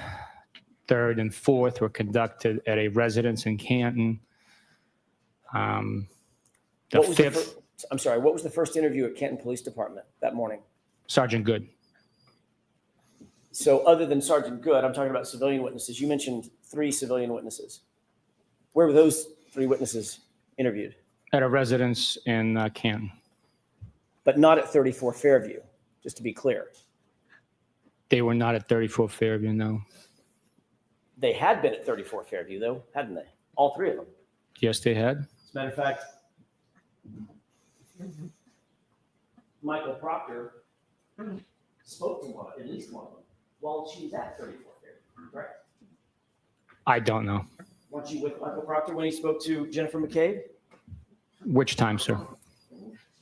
third, and fourth were conducted at a residence in Canton. The fifth, I'm sorry, what was the first interview at Canton Police Department that morning? Sergeant Good. So other than Sergeant Good, I'm talking about civilian witnesses. You mentioned 3 civilian witnesses. Where were those 3 witnesses interviewed? At a residence in Canton. But not at 34 Fairview, just to be clear. They were not at 34 Fairview, no. They had been at 34 Fairview, though, hadn't they? All 3 of them. Yes, they had. As a matter of fact, Michael Proctor spoke to one, at least one of them, while she was at 34 Fairview, correct? I don't know. Weren't you with Michael Proctor when he spoke to Jennifer McCabe? Which time, sir?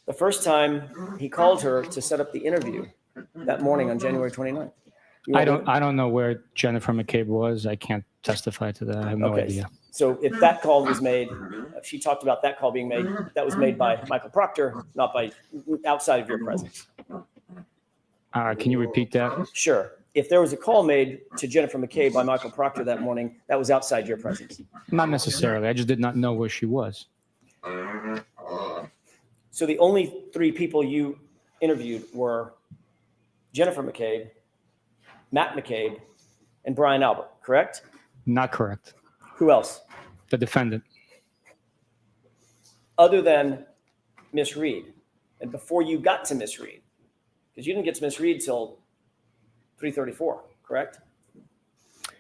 The first time he called her to set up the interview that morning on January 29th. I don't know where Jennifer McCabe was. I can't testify to that. I have no idea. So if that call was made, if she talked about that call being made, that was made by Michael Proctor, not by outside of your presence. Can you repeat that? Sure. If there was a call made to Jennifer McCabe by Michael Proctor that morning, that was outside your presence. Not necessarily. I just did not know where she was. So the only 3 people you interviewed were Jennifer McCabe, Matt McCabe, and Brian Albert, correct? Not correct. Who else? The defendant. Other than Miss Reed, and before you got to Miss Reed, because you didn't get to Miss Reed till 3:34, correct?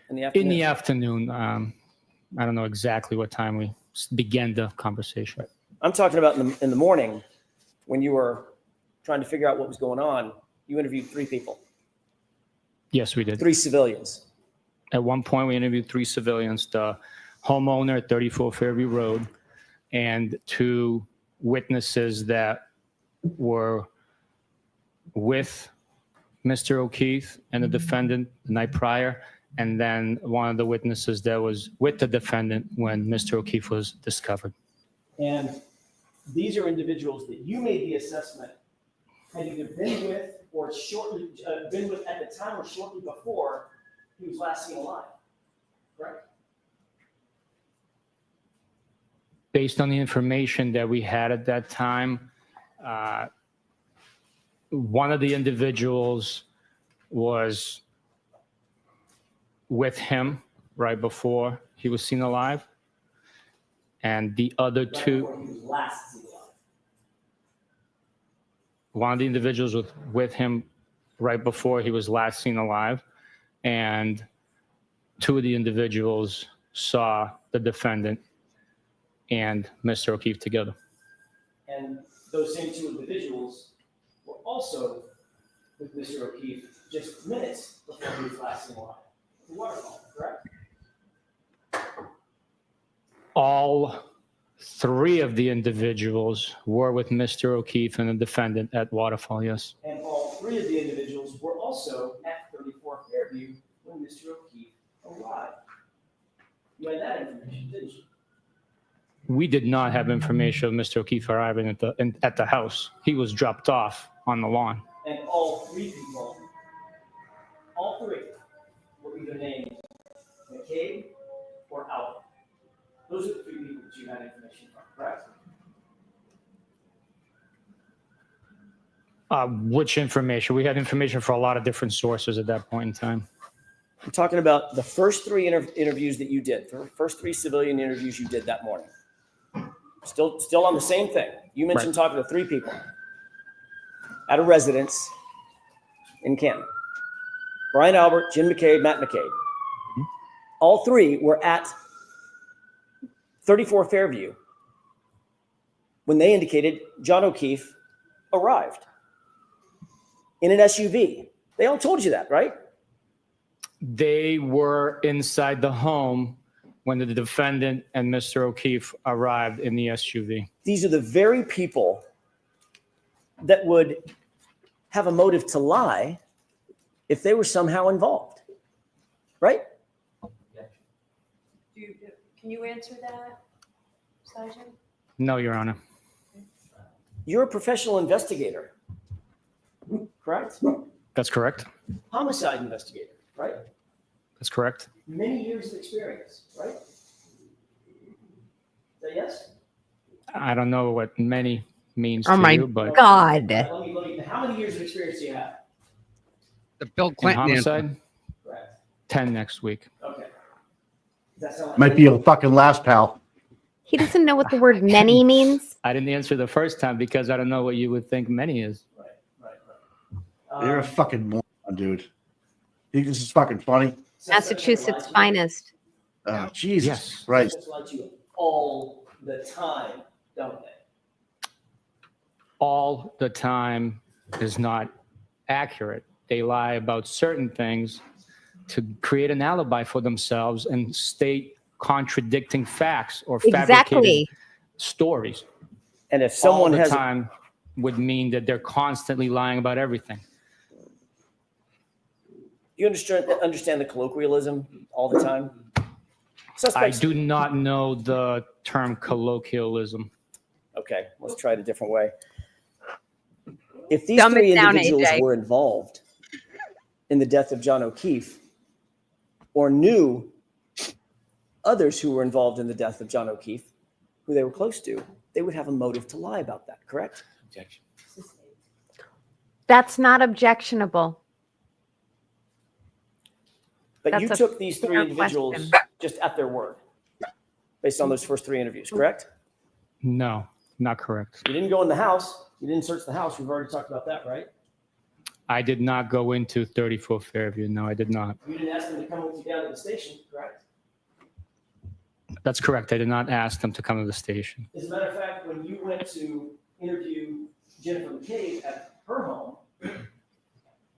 In the afternoon. In the afternoon. I don't know exactly what time we began the conversation. I'm talking about in the morning when you were trying to figure out what was going on. You interviewed 3 people. Yes, we did. 3 civilians. At one point, we interviewed 3 civilians, the homeowner at 34 Fairview Road, and 2 witnesses that were with Mr. O'Keefe and the defendant the night prior, and then one of the witnesses that was with the defendant when Mr. O'Keefe was discovered. And these are individuals that you made the assessment had either been with or shortly been with at the time or shortly before he was last seen alive, correct? Based on the information that we had at that time, one of the individuals was with him right before he was seen alive, and the other 2. Before he was last seen alive. One of the individuals was with him right before he was last seen alive, and 2 of the individuals saw the defendant and Mr. O'Keefe together. And those same 2 individuals were also with Mr. O'Keefe just minutes before he was last seen alive. The waterfall, correct? All 3 of the individuals were with Mr. O'Keefe and the defendant at Waterfall, yes. And all 3 of the individuals were also at 34 Fairview when Mr. O'Keefe arrived. You had that information, didn't you? We did not have information of Mr. O'Keefe arriving at the house. He was dropped off on the lawn. And all 3 people, all 3 were either named McCabe or Albert. Those are the 3 people that you had information from, correct? Which information? We had information for a lot of different sources at that point in time. I'm talking about the first 3 interviews that you did, the first 3 civilian interviews you did that morning. Still on the same thing. You mentioned talking to 3 people at a residence in Canton. Brian Albert, Jim McCabe, Matt McCabe. All 3 were at 34 Fairview when they indicated John O'Keefe arrived in an SUV. They all told you that, right? They were inside the home when the defendant and Mr. O'Keefe arrived in the SUV. These are the very people that would have a motive to lie if they were somehow involved, right? Can you answer that, Sergeant? No, Your Honor. You're a professional investigator, correct? That's correct. Homicide investigator, right? That's correct. Many years of experience, right? Is that yes? I don't know what many means Oh to my you, but God. Let me, how many years of experience do you have? The Bill in Clinton answer. homicide, Correct. 10 next week. Okay. Does that sound like Might be a fucking last pal. He doesn't know what the word many means. I didn't answer the first time because I don't know what you would think many is. You're a fucking moron, dude. Think this is fucking funny? Massachusetts finest. Oh, Jesus Yes. Christ. Suspects lie to you all the time, don't they? All the time is not accurate. They lie about certain things to create an alibi for themselves and state contradicting facts or fabricated Exactly. stories. And if someone all the has time would mean that they're constantly lying about everything. you understand the colloquialism all the time? I Suspects. do not know the term colloquialism. Okay, let's try it a different way. If these Dumb it three down, individuals AJ. were involved in the death of John O'Keefe or knew others who were involved in the death of John O'Keefe, who they were close to, they would have a motive to lie about that, correct? Objection. That's not objectionable. But That's you a took these three fair individuals question. just at their word, based on those first three interviews, correct? No, not correct. You didn't go in the house. You didn't search the house. We've already talked about that, right? I did not go into 34 Fairview. No, I did not. You didn't ask them to come with you down to the station, correct? That's correct. I did not ask them to come to the station. As a matter of fact, when you went to interview Jennifer McCabe at her home,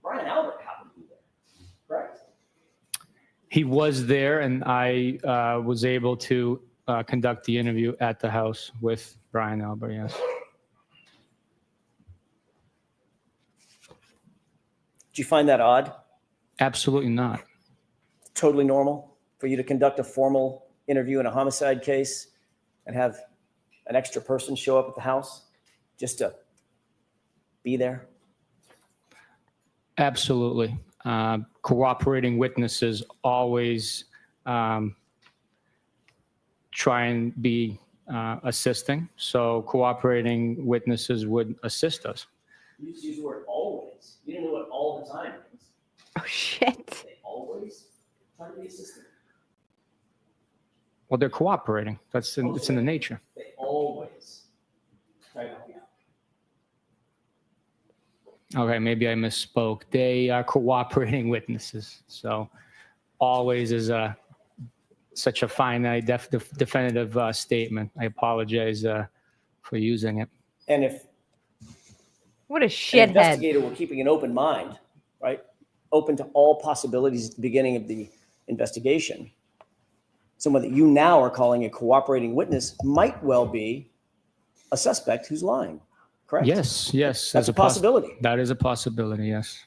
Brian Albert happened to be there, correct? He was there, and I was able to conduct the interview at the house with Brian Albert, yes. Did you find that odd? Absolutely not. Totally normal for you to conduct a formal interview in a homicide case and have an extra person show up at the house just to be there? Absolutely. Cooperating witnesses always try and be assisting. So cooperating witnesses would assist us. You just use the word always. You didn't know what all the time means. Oh, shit. They always try to be assistant. Well, they're cooperating. It's in the nature. They always try to help you out. Okay, maybe I misspoke. They are cooperating witnesses. So always is such a finite, definitive statement. I apologize for using it. And if What a an shithead. investigator were keeping an open mind, right? Open to all possibilities at the beginning of the investigation, someone that you now are calling a cooperating witness might well be a suspect who's lying, correct? Yes. That's there's a possibility. That is a possibility, yes.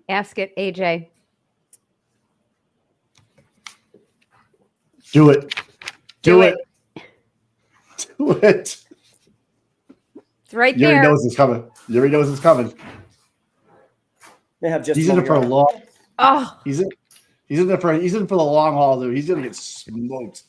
Ask it, AJ. Do it. Do it. Do it. It's right You already there. knows it's coming. You already knows it's coming. They have just He's in it for a long. Oh, He's in there for the long haul, dude. He's gonna get smoked.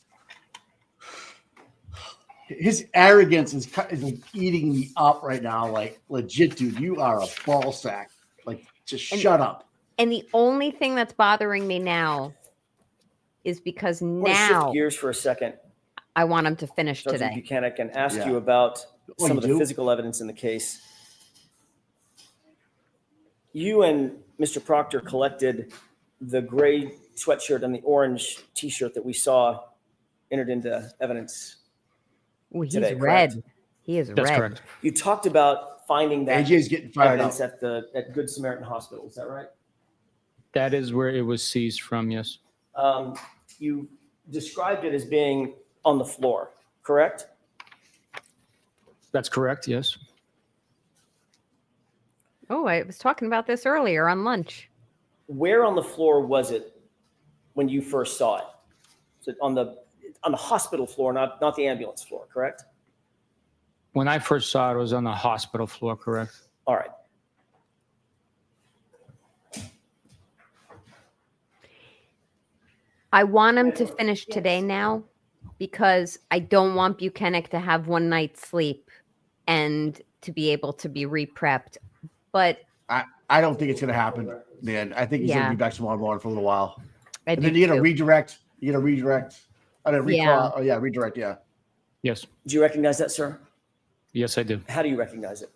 His arrogance is like eating me up right now. Like legit, dude. You are a ball sack. Like just shut up. and the only thing that's bothering me now is because I want to now shift gears for a second, I want him to finish Sergeant today. Buchanan, and ask Yeah. you about Oh, some you of the do? physical evidence in the case. You and Mr. Proctor collected the gray sweatshirt and the orange T-shirt that we saw entered into evidence. Ooh, he's today, red. correct? He is That's red. correct. You talked about finding that AJ's getting fired evidence up. at Good Samaritan Hospital. Is that right? That is where it was seized from, yes. You described it as being on the floor, correct? That's correct. Yes. Oh, I was talking about this earlier on lunch. Where on the floor was it when you first saw it? Was it on the hospital floor, not the ambulance floor, correct? When I first saw it, it was on the hospital floor. Correct. All right. I want him to finish today now because I don't want Buchanan to have one night's sleep and to be able to be re-prepped. But I don't think it's going to happen, man. I think he's going to Yeah. be back tomorrow morning for a little while. I And do then you get a too. redirect. You get a redirect. I don't recall. Yeah. Oh, yeah, redirect. Yeah. Yes. Do you recognize that, sir? Yes, I do. How do you recognize it?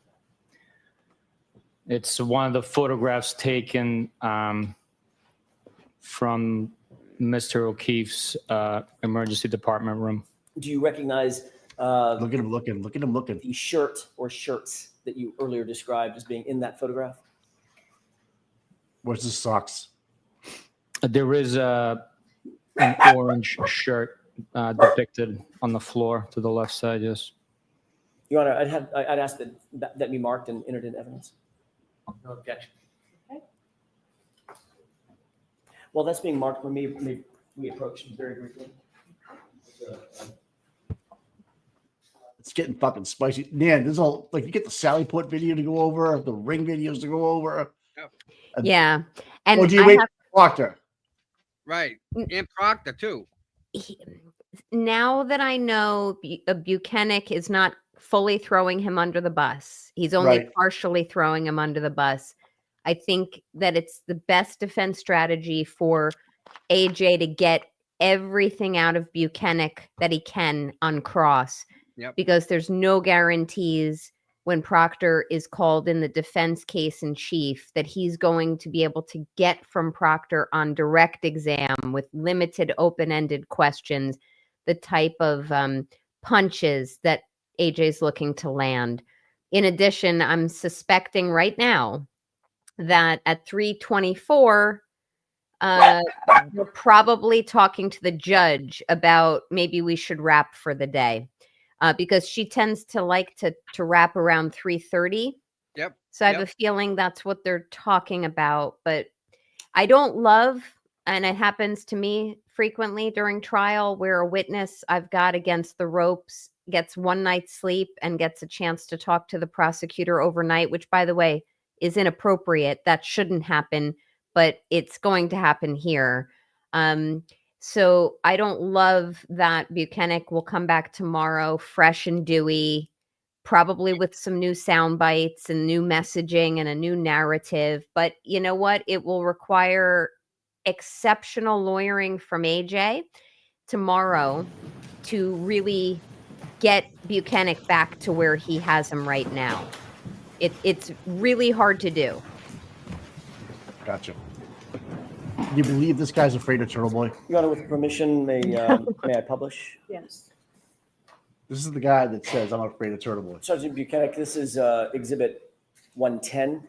It's one of the photographs taken from Mr. O'Keefe's emergency department room. Do you recognize Look at him looking. Look at him looking. the shirt or shirts that you earlier described as being in that photograph? Where's his socks? There is an orange shirt depicted on the floor to the left side. Yes. Your Honor, I'd ask that be marked and entered into evidence. No objection. While that's being marked, may we approach very briefly? It's getting fucking spicy. Man, there's all like you get the Sally Port video to go over, the ring videos to go over. Yeah. And Or do you I wait have- for Proctor? Right. And Proctor too. now that I know Buchanan is not fully throwing him under the bus, he's only Right. partially throwing him under the bus. I think that it's the best defense strategy for AJ to get everything out of Buchanan that he can on cross. Yep. Because there's no guarantees when Proctor is called in the defense case in chief that he's going to be able to get from Proctor on direct exam with limited open-ended questions the type of punches that AJ's looking to land. In addition, I'm suspecting right now that at 3:24, we're probably talking to the judge about maybe we should wrap for the day. Because she tends to like to wrap around 3:30. Yep. So I have a feeling that's what they're talking about. But I don't love, and it happens to me frequently during trial, where a witness I've got against the ropes gets one night's sleep and gets a chance to talk to the prosecutor overnight, which, by the way, is inappropriate. That shouldn't happen, but it's going to happen here. So I don't love that Buchanan will come back tomorrow fresh and dewy, probably with some new sound bites and new messaging and a new narrative. But you know what? It will require exceptional lawyering from AJ tomorrow to really get Buchanan back to where he has him right now. It's really hard to do. Gotcha. Do you believe this guy's afraid of Turtle Boy? Your Honor, with permission, may I publish? Yes. This is the guy that says, I'm afraid of Turtle Boy. Sergeant Buchanan, this is Exhibit 110.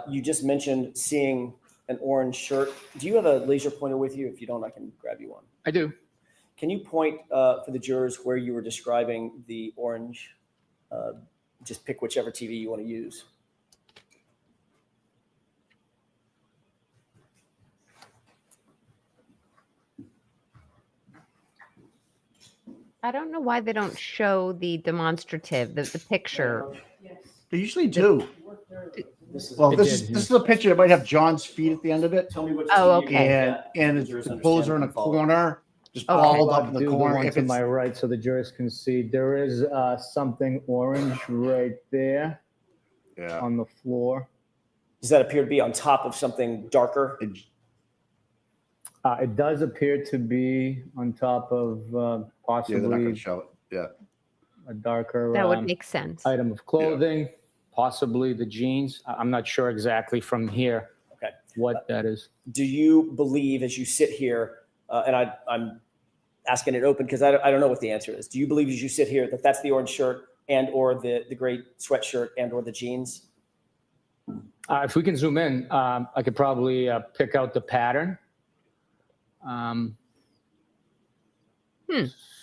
You just mentioned seeing an orange shirt. Do you have a laser pointer with you? If you don't, I can grab you one. I do. Can you point for the jurors where you were describing the orange? Just pick whichever TV you want to use. I don't know why they don't show the demonstrative, the picture. They usually do. Well, It this did, is a picture that might have John's feet at the end of it. Tell me which Oh, TV okay. And it's the poser in a corner, just Okay. balled up in the Do corner. one If to it's, my right so the jurors can see. There is something orange right there yeah. on the floor. Does that appear to be on top of something darker? It does appear to be on top of Yeah, they're not going possibly to show it. Yeah. a darker That would make sense. item of clothing. Possibly the jeans. I'm not sure exactly from here Okay. what that is. Do you believe, as you sit here, and I'm asking it open because I don't know what the answer is. Do you believe, as you sit here, that that's the orange shirt and or the gray sweatshirt and or the jeans? If we can zoom in, I could probably pick out the pattern.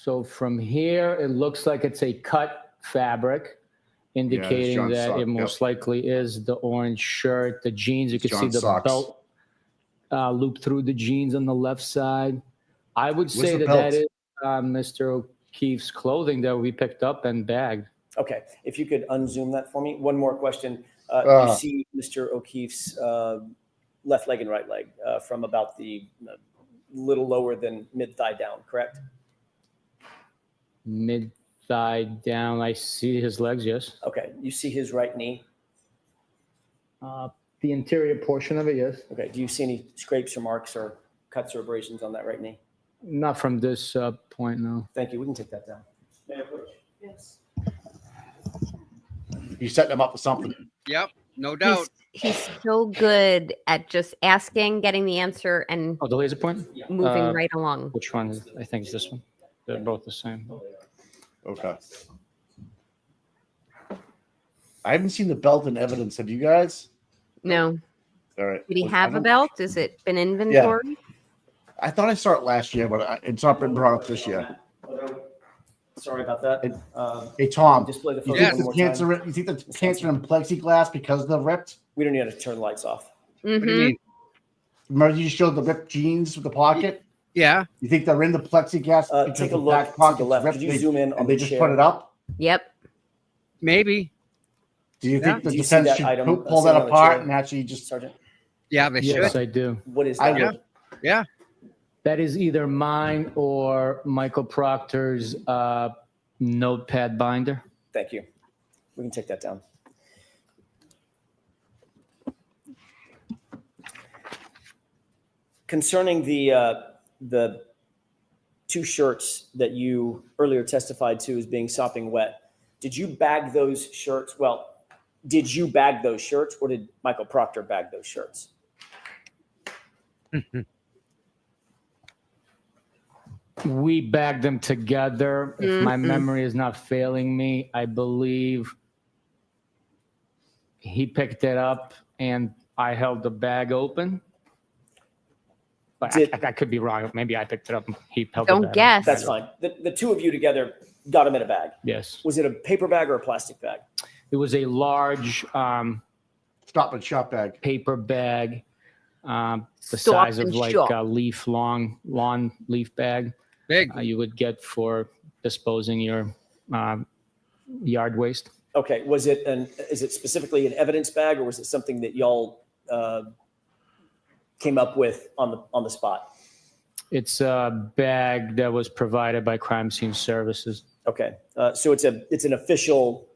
So from here, it looks like it's a cut fabric, indicating John's that sock, it most likely is the orange shirt. The jeans, you can see John's the socks. belt loop through the jeans on the left side. I would Where's say the that belt? that is Mr. O'Keefe's clothing that we picked up and bagged. Okay, if you could unzoom that for me. One more question. You see Mr. O'Keefe's left leg and right leg from about the little lower than mid thigh down, correct? Mid thigh down. I see his legs, yes. Okay, you see his right knee? The interior portion of it, yes. Okay, do you see any scrapes or marks or cuts or abrasions on that right knee? Not from this point, no. Thank you, we can take that down. May I approach? Yes. You setting them up for something. Yep, no doubt. He's so good at just asking, getting the answer, and Oh, the laser point? moving right along. Which one? I think it's this one. They're both the same. Okay. I haven't seen the belt in evidence. Have you guys? No. All right. Did he I have a don't- belt? Has it been inventory? I thought I saw it last year, but it's not been brought up this year. Sorry about that. Hey Tom, Display the you photo think one the more cancer? time. You think the cancer in plexiglass because of the ripped? We don't need to turn the lights off. What do you mean? Remember you showed the ripped jeans with the pocket? Yeah. You think they're in the plexiglass? because Take a the look back to the pocket's left. ripped, Could you zoom in on and the they just chair? put it up? Yep. Maybe. Do you think the Do you see defense that should item, pull that sitting on the apart chair, and actually just? Sergeant? Yeah, they Yes, should. I do. What is I that? would. Yeah. That is either mine or Michael Proctor's notepad binder. Thank you. We can take that down. Concerning the two shirts that you earlier testified to as being sopping wet, did you bag those shirts? Well, did you bag those shirts, or did Michael Proctor bag those shirts? We bagged them together. If my Mm-mm. memory is not failing me, I believe he picked it up and I held the bag open. But I could be wrong. Maybe I picked it up and he held the bag. That's fine. The two of you together got them in a bag. Yes. Was it a paper bag or a plastic bag? It was a large Stop and Shop bag. Paper bag, the Stop size of and like Shop. a lawn leaf bag. Big. You would get for disposing your yard waste. Okay. Is it specifically an evidence bag, or was it something that y'all came up with on the spot? It's a bag that was provided by Crime Scene Services. Okay. So it's an official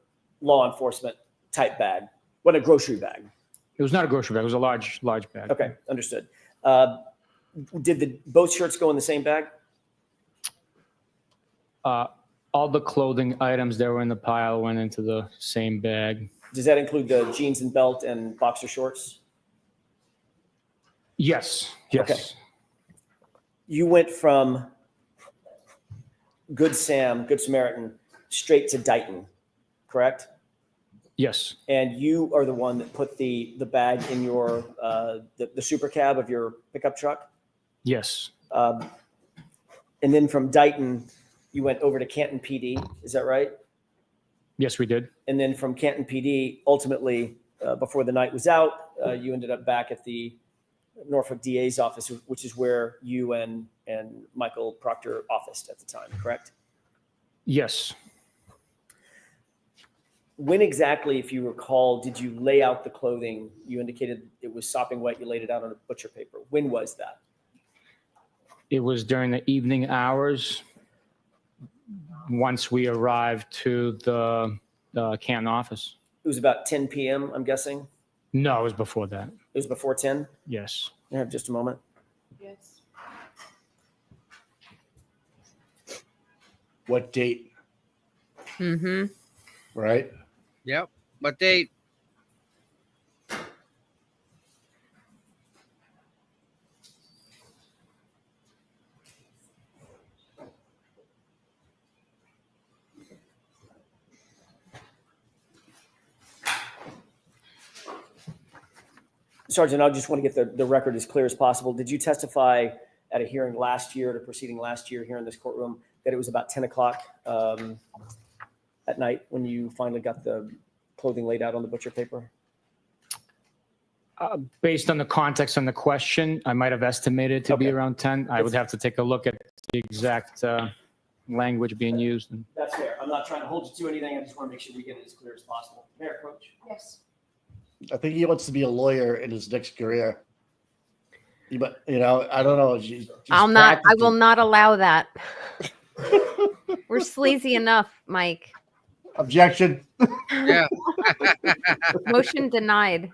law enforcement type bag. What, a grocery bag? It was not a grocery bag. It was a large bag. Okay, understood. Did both shirts go in the same bag? All the clothing items that were in the pile went into the same bag. Does that include the jeans and belt and boxer shorts? Yes. Yes. Okay. You went from Good Samaritan, straight to Dighton, correct? Yes. And you are the one that put the bag in your the super cab of your pickup truck? Yes. And then from Dighton, you went over to Canton PD. Is that right? Yes, we did. And then from Canton PD, ultimately, before the night was out, you ended up back at the Norfolk DA's office, which is where you and Michael Proctor officed at the time, correct? Yes. When exactly, if you recall, did you lay out the clothing? You indicated it was sopping wet. You laid it out on a butcher paper. When was that? It was during the evening hours. Once we arrived to the Canton office. It was about 10 p.m., I'm guessing? No, it was before that. It was before 10? Yes. You have just a moment. Yes. What date? Mm-hmm. Right? Yep. What date? Sergeant, I just want to get the record as clear as possible. Did you testify at a hearing last year, at a proceeding last year here in this courtroom, that it was about 10 o'clock at night when you finally got the clothing laid out on the butcher paper? Based on the context on the question, I might have estimated to be around 10. I would have to take a look at the exact language being used. That's fair. I'm not trying to hold you to anything. I just want to make sure we get it as clear as possible. Mayor, Coach? Yes. I think he wants to be a lawyer in his next career. But I don't know. I will not allow that. We're sleazy enough, Mike. Objection. Yeah. Motion denied.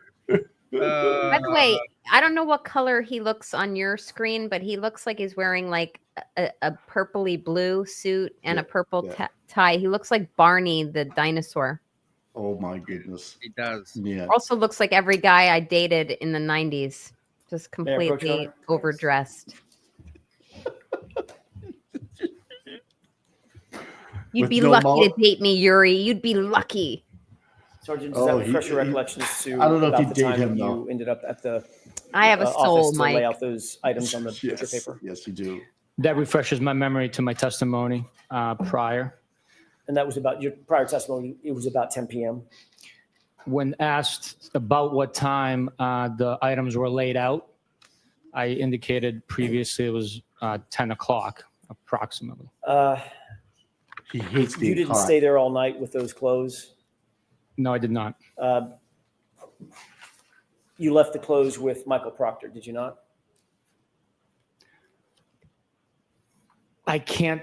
By the way, I don't know what color he looks on your screen, but he looks like he's wearing like a purpley blue suit and a purple tie. He looks like Barney the dinosaur. Oh my goodness. He does. Yeah. Also looks like every guy I dated in the 90s. Just completely overdressed. You'd With be no lucky mullet? to date me, Yuri. You'd be lucky. Sergeant, does that refresh your recollections to I don't know if about you the date time him, that though. you ended up at the I have a soul, office to Mike. lay out those items on the butcher paper? Yes, you do. That refreshes my memory to my testimony prior. And that was about your prior testimony. It was about 10 p.m. When asked about what time the items were laid out, I indicated previously it was 10 o'clock approximately. He hates You didn't stay there all night with those clothes. No, I did not. You left the clothes with Michael Proctor, did you not? I can't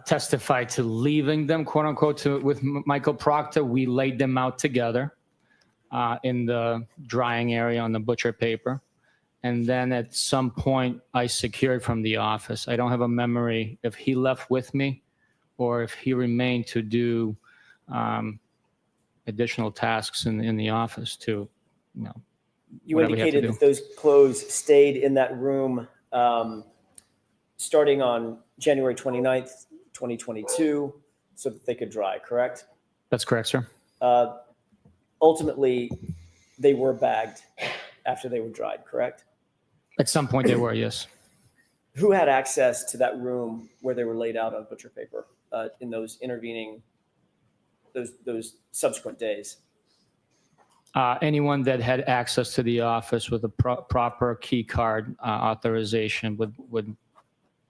testify to leaving them, quote unquote, with Michael Proctor. We laid them out together in the drying area on the butcher paper. And then at some point, I secured from the office. I don't have a memory if he left with me or if he remained to do additional tasks in the office to, You whatever we have to indicated do. that those clothes stayed in that room starting on January 29th, 2022, so that they could dry, correct? That's correct, sir. Ultimately, they were bagged after they were dried, correct? At some point they were, yes. Who had access to that room where they were laid out on butcher paper in those intervening, those subsequent days? Anyone that had access to the office with a proper key card authorization would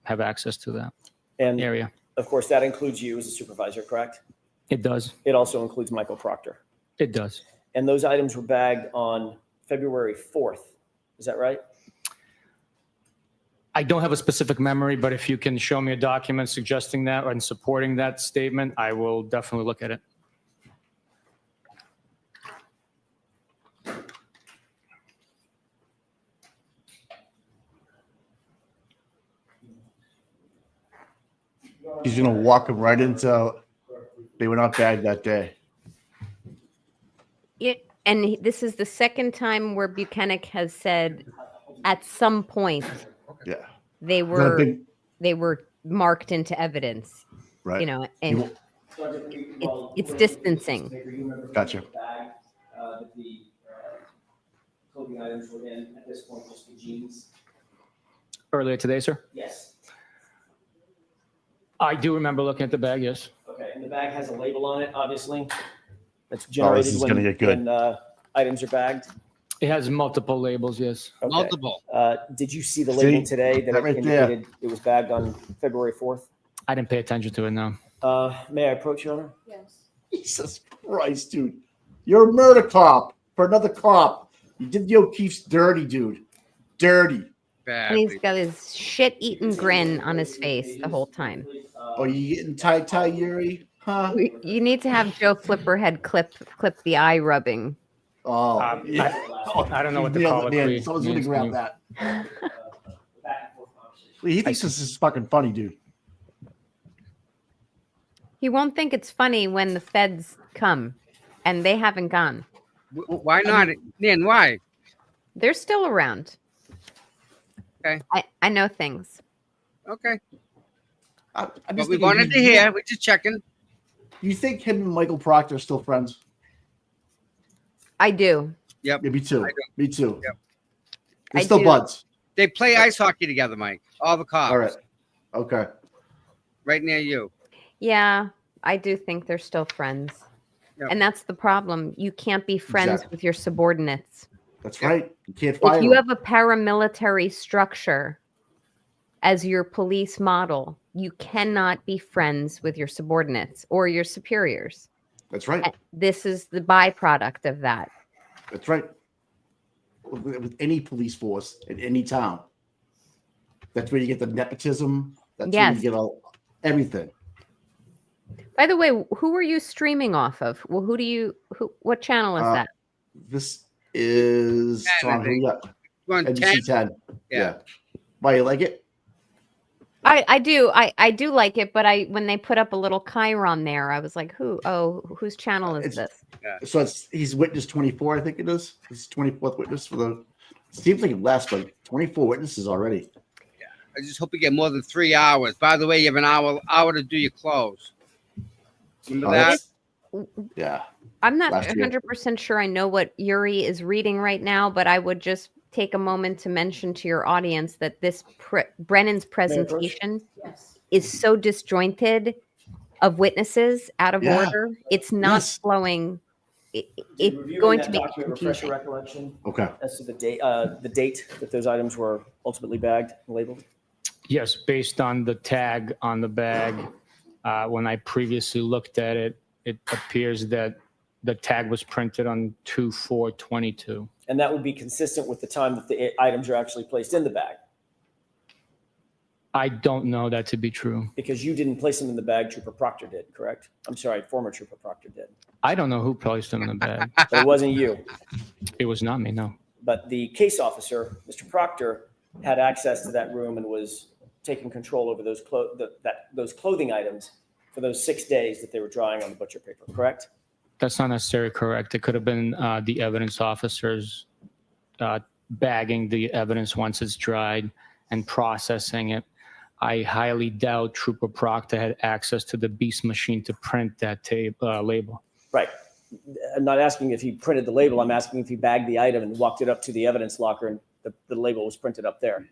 have access to that And area. of course, that includes you as a supervisor, correct? It does. It also includes Michael Proctor. It does. And those items were bagged on February 4th. Is that right? I don't have a specific memory, but if you can show me a document suggesting that and supporting that statement, I will definitely look at it. He's going to walk him right into they were not bagged that day. This is the second time where Buchanan has said at some point they were marked into evidence. Right. And it's distancing. Gotcha. The clothing items were in at this point, just the jeans. Earlier today, sir? Yes. I do remember looking at the bag, yes. Okay, and the bag has a label on it, obviously. That's Oh, generated this is gonna get good. when items are bagged. It has multiple labels, yes. Okay. Multiple. Did you see the label today that that right indicated it was bagged on February 4th? I didn't pay attention to it, no. May I approach, Your Honor? Yes. Jesus Christ, dude. You're a murder cop for another cop. You did the O'Keefe's dirty, dude. Dirty. And he's got his shit-eaten grin on his face the whole time. Oh, you getting tie Yuri? Huh? You need to have Joe Flipperhead clip the eye rubbing. Oh, I don't know what the nailed it, colloquy man. Someone's gonna means. grab Can you- that. He thinks this is fucking funny, dude. He won't think it's funny when the feds come, and they haven't gone. Why not? Nan, why? They're still around. Okay. I know things. Okay. I'm But just we thinking, wanted to hear. We're just checking. You think him and Michael Proctor are still friends? I do. Yep. Yeah, me too. Me too. Yep. They're I still do. buds. They play ice hockey together, Mike. All the cops. All right. Okay. Right near you. Yeah. I do think they're still friends. Yep. And that's the problem. You can't be friends Exactly. with your subordinates. That's right. You can't fire If you them. have a paramilitary structure as your police model, you cannot be friends with your subordinates or your superiors. That's right. This is the byproduct of that. That's right. With any police force in any town, that's where you get the nepotism. That's where Yes. you get all everything. By the way, who are you streaming off of? Well, what channel is that? This is 10, I Tom. Who think. we got? You want NBC 10. Yeah. Why you like it? I do. I do like it, but when they put up a little Chiron there, I was like, whose channel is this? So he's witness 24, I think it is. He's 24th witness for the. Seems like less, but 24 witnesses already. I just hope you get more than 3 hours. By the way, you have an hour to do your clothes. Remember that? Yeah. I'm not Last year. 100% sure I know what Yuri is reading right now, but I would just take a moment to mention to your audience that this Brennan's presentation is so disjointed of witnesses out of Yeah. order. It's not flowing. It's Reviewing going that to be document, refresh your confusing. recollection. Okay. As to the date that those items were ultimately bagged and labeled. Yes, based on the tag on the bag, when I previously looked at it, it appears that the tag was printed on 2/4/22. And that would be consistent with the time that the items are actually placed in the bag. I don't know that to be true. Because you didn't place them in the bag, Trooper Proctor did, correct? I'm sorry, former Trooper Proctor did. I don't know who placed them in the bag. But it wasn't you. It was not me, no. But the case officer, Mr. Proctor, had access to that room and was taking control over those clothing items for those 6 days that they were drying on the butcher paper, correct? That's not necessarily correct. It could have been the evidence officers bagging the evidence once it's dried and processing it. I highly doubt Trooper Proctor had access to the beast machine to print that label. Right. I'm not asking if he printed the label. I'm asking if he bagged the item and walked it up to the evidence locker and the label was printed up there.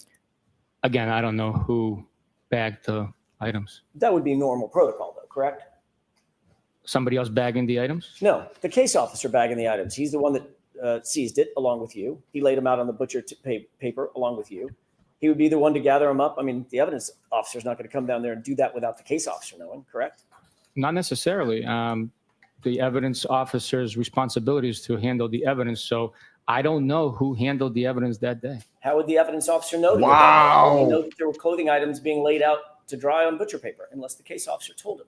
Again, I don't know who bagged the items. That would be normal protocol, though, correct? Somebody else bagging the items? No, the case officer bagging the items. He's the one that seized it along with you. He laid them out on the butcher paper along with you. He would be the one to gather them up. I mean, the evidence officer is not going to come down there and do that without the case officer knowing, correct? Not necessarily. The evidence officer's responsibility is to handle the evidence. So I don't know who handled the evidence that day. How would the evidence officer know? Wow. He know that there were clothing items being laid out to dry on butcher paper unless the case officer told him.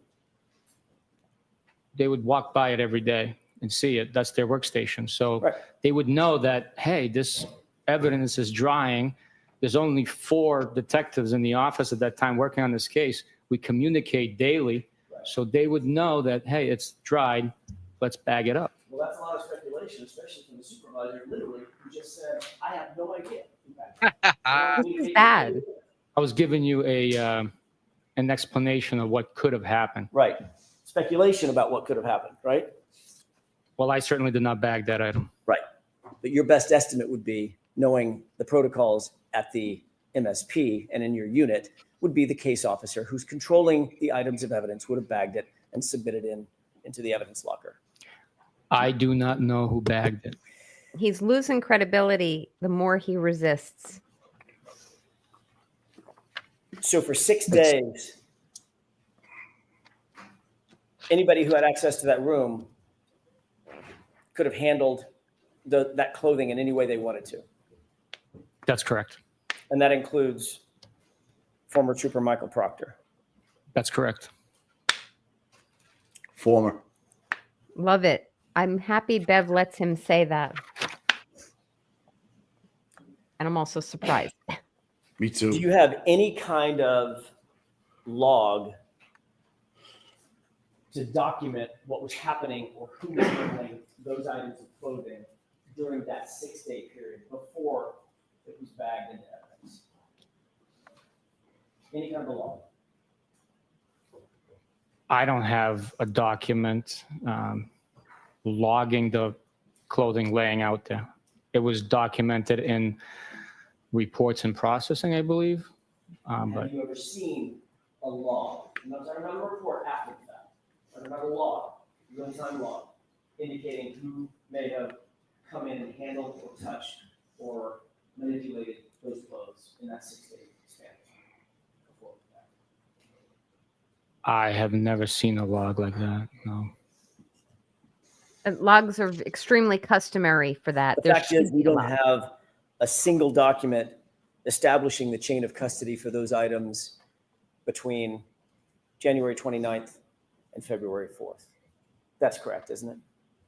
They would walk by it every day and see it. That's their workstation. So they would know that, hey, this evidence is drying. There's only 4 detectives in the office at that time working on this case. We communicate daily. So they would know that, hey, it's dried. Let's bag it up. Well, that's a lot of speculation, especially from the supervisor, literally, who just said, I have no idea. This is bad. I was giving you an explanation of what could have happened. Right. Speculation about what could have happened, right? Well, I certainly did not bag that item. Right. But your best estimate would be, knowing the protocols at the MSP and in your unit, would be the case officer who's controlling the items of evidence would have bagged it and submitted into the evidence locker. I do not know who bagged it. He's losing credibility the more he resists. So for 6 days, anybody who had access to that room could have handled that clothing in any way they wanted to. That's correct. And that includes former Trooper Michael Proctor. That's correct. Former. Love it. I'm happy Bev lets him say that. And I'm also surprised. Me too. Do you have any kind of log to document what was happening or who was handling those items of clothing during that 6-day period before it was bagged into evidence? Any kind of a log? I don't have a document logging the clothing laying out there. It was documented in reports and processing, I believe. Have you ever seen a log? And I'm talking about a report after the fact, another log, real-time log, indicating who may have come in and handled or touched or manipulated those clothes in that 6-day span? Before that? I have never seen a log like that. No. Logs are extremely customary for that. The There fact should is, we be a don't log. have a single document establishing the chain of custody for those items between January 29th and February 4th. That's correct, isn't it?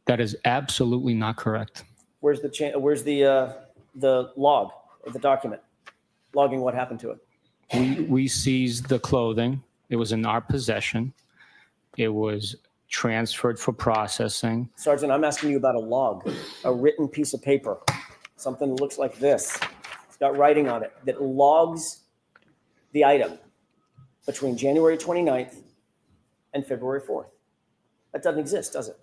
That is absolutely not correct. Where's the chain? Where's the log of the document logging what happened to it? We seized the clothing. It was in our possession. It was transferred for processing. Sergeant, I'm asking you about a log, a written piece of paper, something that looks like this. It's got writing on it that logs the item between January 29th and February 4th. That doesn't exist, does it?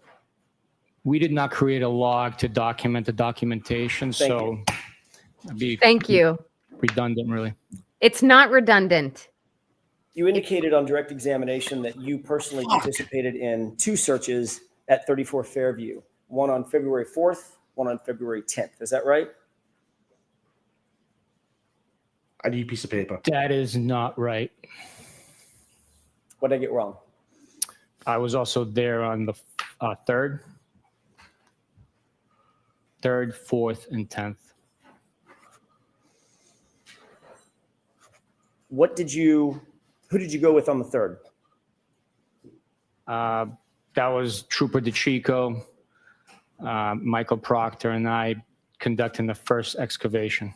We did not create a log to document the documentation, so it'd be Thank you. redundant, really. It's not redundant. You indicated on direct examination that you personally participated in 2 searches at 34 Fairview, one on February 4th, one on February 10th. Is that right? I need a piece of paper. That is not right. What did I get wrong? I was also there on the 3rd, 4th, and 10th. Who did you go with on the 3rd? That was Trooper DeChico, Michael Proctor, and I conducting the first excavation.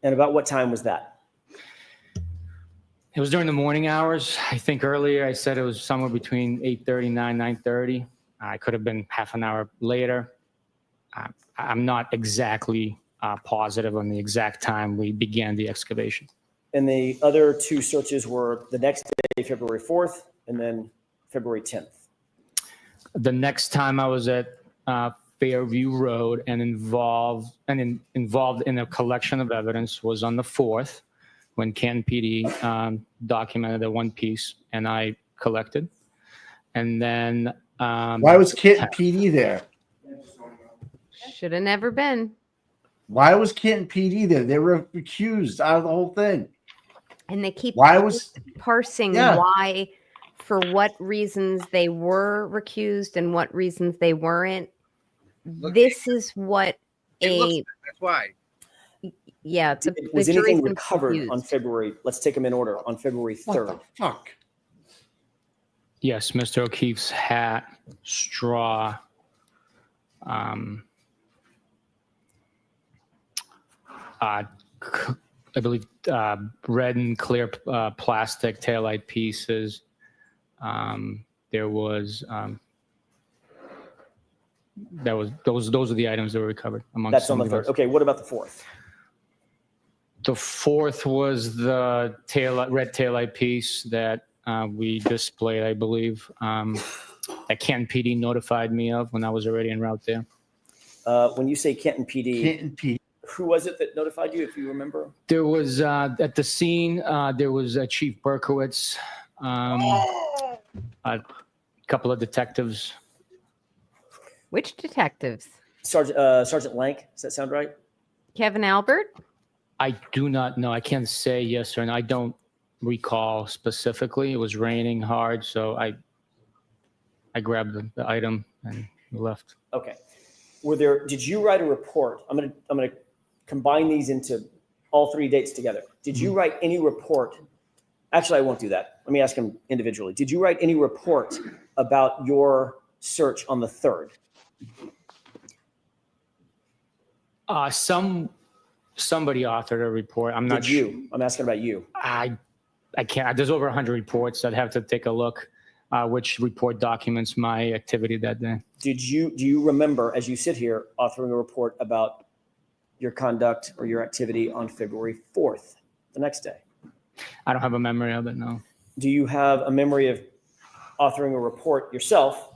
And about what time was that? It was during the morning hours. I think earlier I said it was somewhere between 8:30, 9:30. I could have been half an hour later. I'm not exactly positive on the exact time we began the excavation. And the other 2 searches were the next day, February 4th, and then February 10th. The next time I was at Fairview Road and involved in a collection of evidence was on the 4th, when Kaen PD documented the one piece and I collected. And then why was Kaen PD there? Should have never been. Why was Kaen PD there? They were accused out of the whole thing. And they keep parsing Yeah. why, for what reasons they were recused and what reasons they weren't. This is what That's why. Yeah. Was the jury's anything been recovered confused. on February? Let's take them in order. On February 3rd. Fuck. Yes, Mr. O'Keefe's hat, straw, I believe red and clear plastic taillight pieces. There was those are the items that were recovered amongst. That's on the some of 3rd. Okay, what about the 4th? The 4th was the red taillight piece that we displayed, I believe, that Kaen PD notified me of when I was already en route there. When you say Kenton PD, who was it that notified you, if you remember? There was at the scene. There was Chief Berkowitz, a couple of detectives. Which detectives? Sergeant Lank. Does that sound right? Kevin Albert? I do not know. I can't say yes or no. I don't recall specifically. It was raining hard, so I grabbed the item and left. Okay. Did you write a report? I'm gonna combine these into all 3 dates together. Did you write any report? Actually, I won't do that. Let me ask him individually. Did you write any report about your search on the 3rd? Somebody authored a report. I'm not Did you? I'm asking about you. I can't. There's over 100 reports. I'd have to take a look which report documents my activity that day. Do you remember, as you sit here, authoring a report about your conduct or your activity on February 4th, the next day? I don't have a memory of it, no. Do you have a memory of authoring a report yourself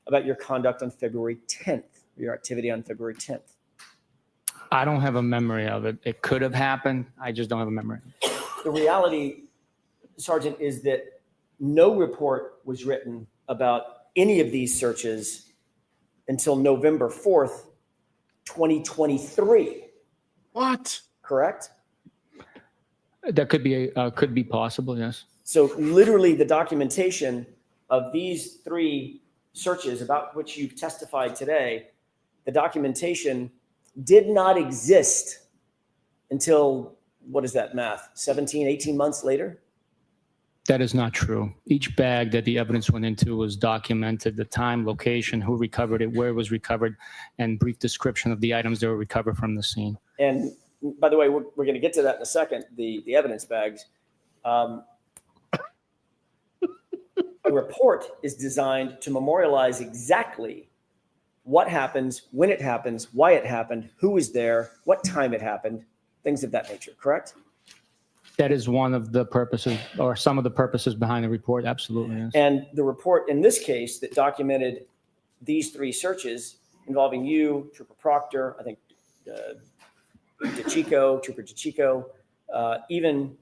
about your conduct on February 10th, your activity on February 10th? I don't have a memory of it. It could have happened. I just don't have a memory. The reality, Sergeant, is that no report was written about any of these searches until November 4th, 2023. What? Correct? That could be possible, yes. So literally the documentation of these 3 searches about which you've testified today, the documentation did not exist until, what is that math, 17, 18 months later? That is not true. Each bag that the evidence went into was documented, the time, location, who recovered it, where it was recovered, and brief description of the items that were recovered from the scene. And by the way, we're going to get to that in a second, the evidence bags. A report is designed to memorialize exactly what happens, when it happens, why it happened, who was there, what time it happened, things of that nature, correct? That is one of the purposes, or some of the purposes behind the report, absolutely, yes. And the report in this case that documented these 3 searches involving you, Trooper Proctor, I think Trooper DeChico, even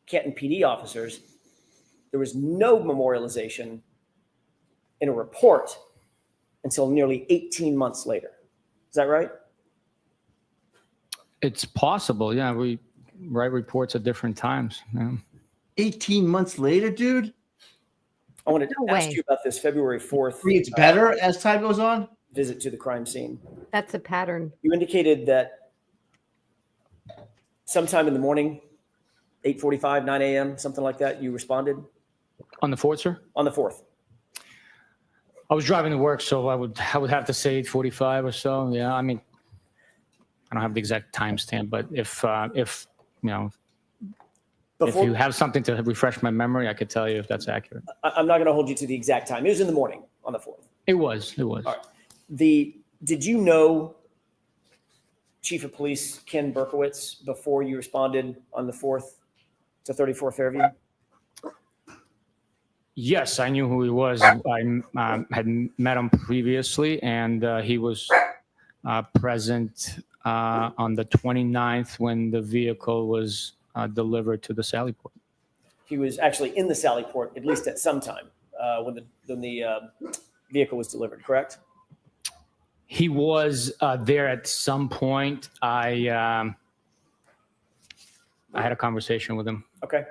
Canton PD officers, there was no memorialization in a report until nearly 18 months later. Is that right? It's possible, yeah. We write reports at different times. Yeah. 18 months later, dude? I wanted to ask you about this February 4th. It's better as time goes on? Visit to the crime scene. That's a pattern. You indicated that sometime in the morning, 8:45, 9 a.m., something like that, you responded? On the 4th, sir? On the 4th. I was driving to work, so I would have to say 8:45 or so. Yeah, I mean, I don't have the exact timestamp, but if you know, if you have something to refresh my memory, I could tell you if that's accurate. I'm not going to hold you to the exact time. It was in the morning on the 4th. It was. All right. Did you know Chief of Police Ken Berkowitz before you responded on the 4th to 34 Fairview? Yes, I knew who he was. I had met him previously, and he was present on the 29th when the vehicle was delivered to the Sallyport. He was actually in the Sallyport, at least at some time, when the vehicle was delivered, correct? He was there at some point. I had a conversation with him. Okay.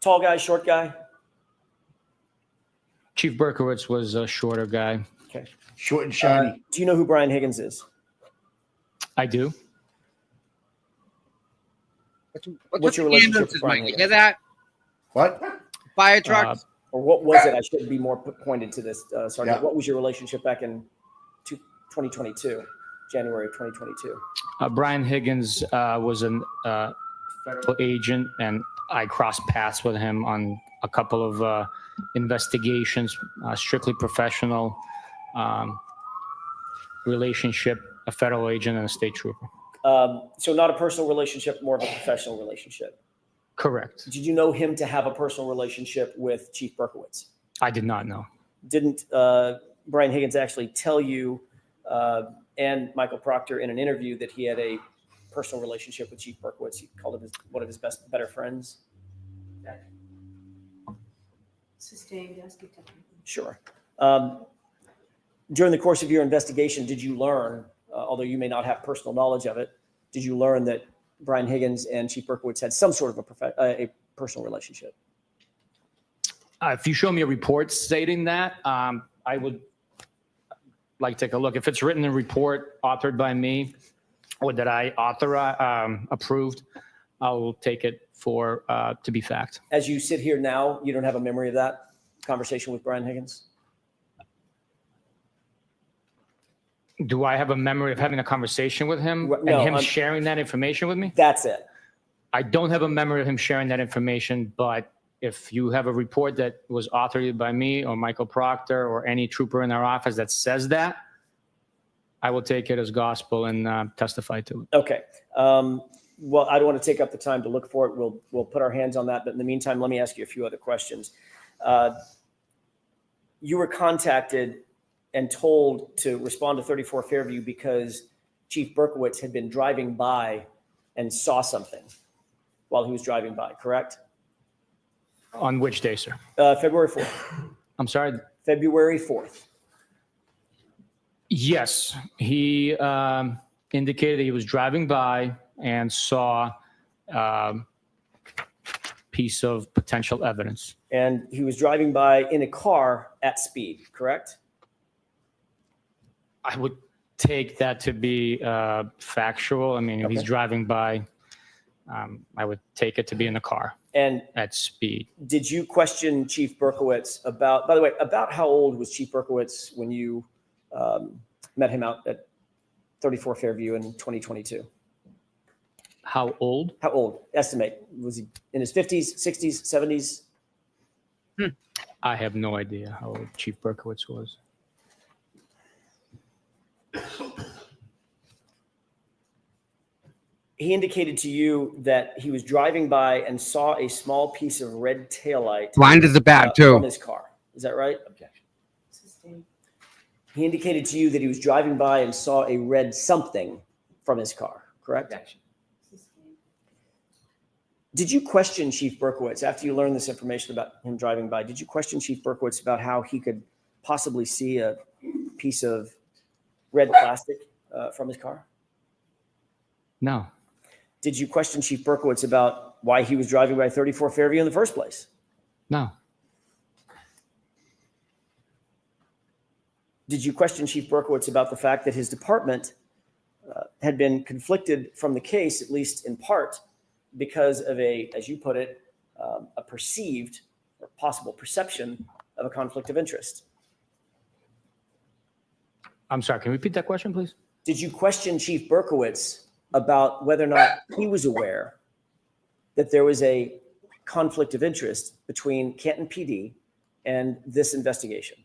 Tall guy, short guy? Chief Berkowitz was a shorter guy. Okay. Short and shiny. Do you know who Brian Higgins is? I do. What's your relationship with Brian You Higgins? hear that? What? Fire trucks? Or what was it? I should be more pointed to this, Sergeant. Yeah. What was your relationship back in 2022, January of 2022? Brian Higgins was a federal agent, and I crossed paths with him on a couple of investigations, strictly professional relationship, a federal agent and a state trooper. So not a personal relationship, more of a professional relationship. Correct. Did you know him to have a personal relationship with Chief Berkowitz? I did not know. Didn't Brian Higgins actually tell you and Michael Proctor in an interview that he had a personal relationship with Chief Berkowitz? He called him one of his better friends. Sustained. Sure. During the course of your investigation, did you learn, although you may not have personal knowledge of it, did you learn that Brian Higgins and Chief Berkowitz had some sort of a personal relationship? If you show me a report stating that, I would like to take a look. If it's written in a report authored by me or that I approved, I'll take it for to be fact. As you sit here now, you don't have a memory of that conversation with Brian Higgins? Do I have a memory of having a conversation with him No, and him sharing that information with me? That's it. I don't have a memory of him sharing that information, but if you have a report that was authored by me or Michael Proctor or any trooper in our office that says that, I will take it as gospel and testify to it. Okay. Well, I don't want to take up the time to look for it. We'll put our hands on that. But in the meantime, let me ask you a few other questions. You were contacted and told to respond to 34 Fairview because Chief Berkowitz had been driving by and saw something while he was driving by, correct? On which day, sir? February 4th. I'm sorry? February 4th. Yes, he indicated he was driving by and saw piece of potential evidence. And he was driving by in a car at speed, correct? I would take that to be factual. I mean, if he's Okay. driving by, I would take it to be in the car And at speed. did you question Chief Berkowitz about, by the way, about how old was Chief Berkowitz when you met him out at 34 Fairview in 2022? How old? How old? Estimate. Was he in his 50s, 60s, 70s? I have no idea how old Chief Berkowitz was. He indicated to you that he was driving by and saw a small piece of red taillight Blind as a bat, from too. his car. Is that right? Objection. He indicated to you that he was driving by and saw a red something from his car, correct? Objection. Did you question Chief Berkowitz after you learned this information about him driving by? Did you question Chief Berkowitz about how he could possibly see a piece of red plastic from his car? No. Did you question Chief Berkowitz about why he was driving by 34 Fairview in the first place? No. Did you question Chief Berkowitz about the fact that his department had been conflicted from the case, at least in part, because of a, as you put it, a perceived or possible perception of a conflict of interest? I'm sorry, can you repeat that question, please? Did you question Chief Berkowitz about whether or not he was aware that there was a conflict of interest between Canton PD and this investigation?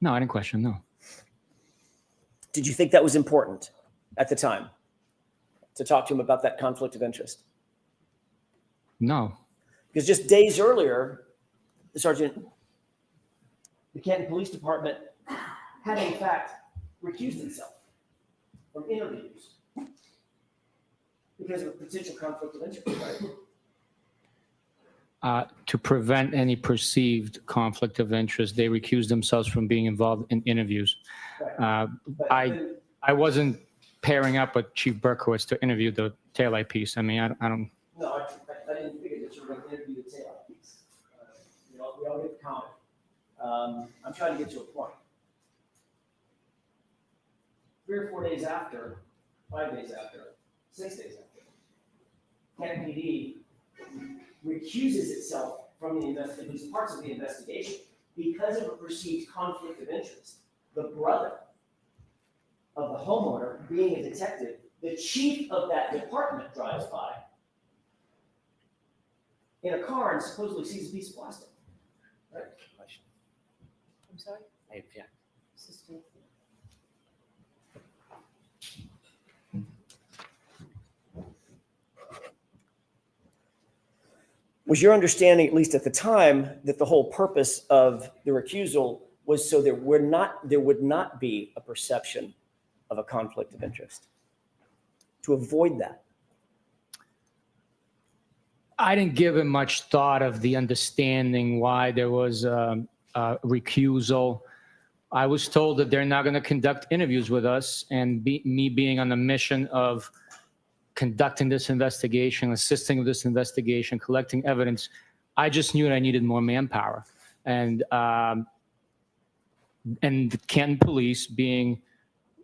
No, I didn't question, no. Did you think that was important at the time to talk to him about that conflict of interest? No. Because just days earlier, Sergeant, the Canton Police Department had in fact recused itself from interviews because of a potential conflict of interest, right? To prevent any perceived conflict of interest, they recused themselves from being involved in interviews. I wasn't pairing up with Chief Berkowitz to interview the taillight piece. I mean, I don't. No, I didn't figure that you were going to interview the taillight piece. We all get the comment. I'm trying to get to a point. 3 or 4 days after, 5 days after, 6 days after, Canton PD recuses itself from the investigation, at least parts of the investigation, because of a perceived conflict of interest. The brother of the homeowner, being a detective, the chief of that department drives by in a car and supposedly sees a piece of plastic. Right? I'm sorry? I object. Was your understanding, at least at the time, that the whole purpose of the recusal was so there would not be a perception of a conflict of interest? To avoid that? I didn't give him much thought of the understanding why there was a recusal. I was told that they're not going to conduct interviews with us, and me being on the mission of conducting this investigation, assisting with this investigation, collecting evidence, I just knew that I needed more manpower. And the Canton police, being,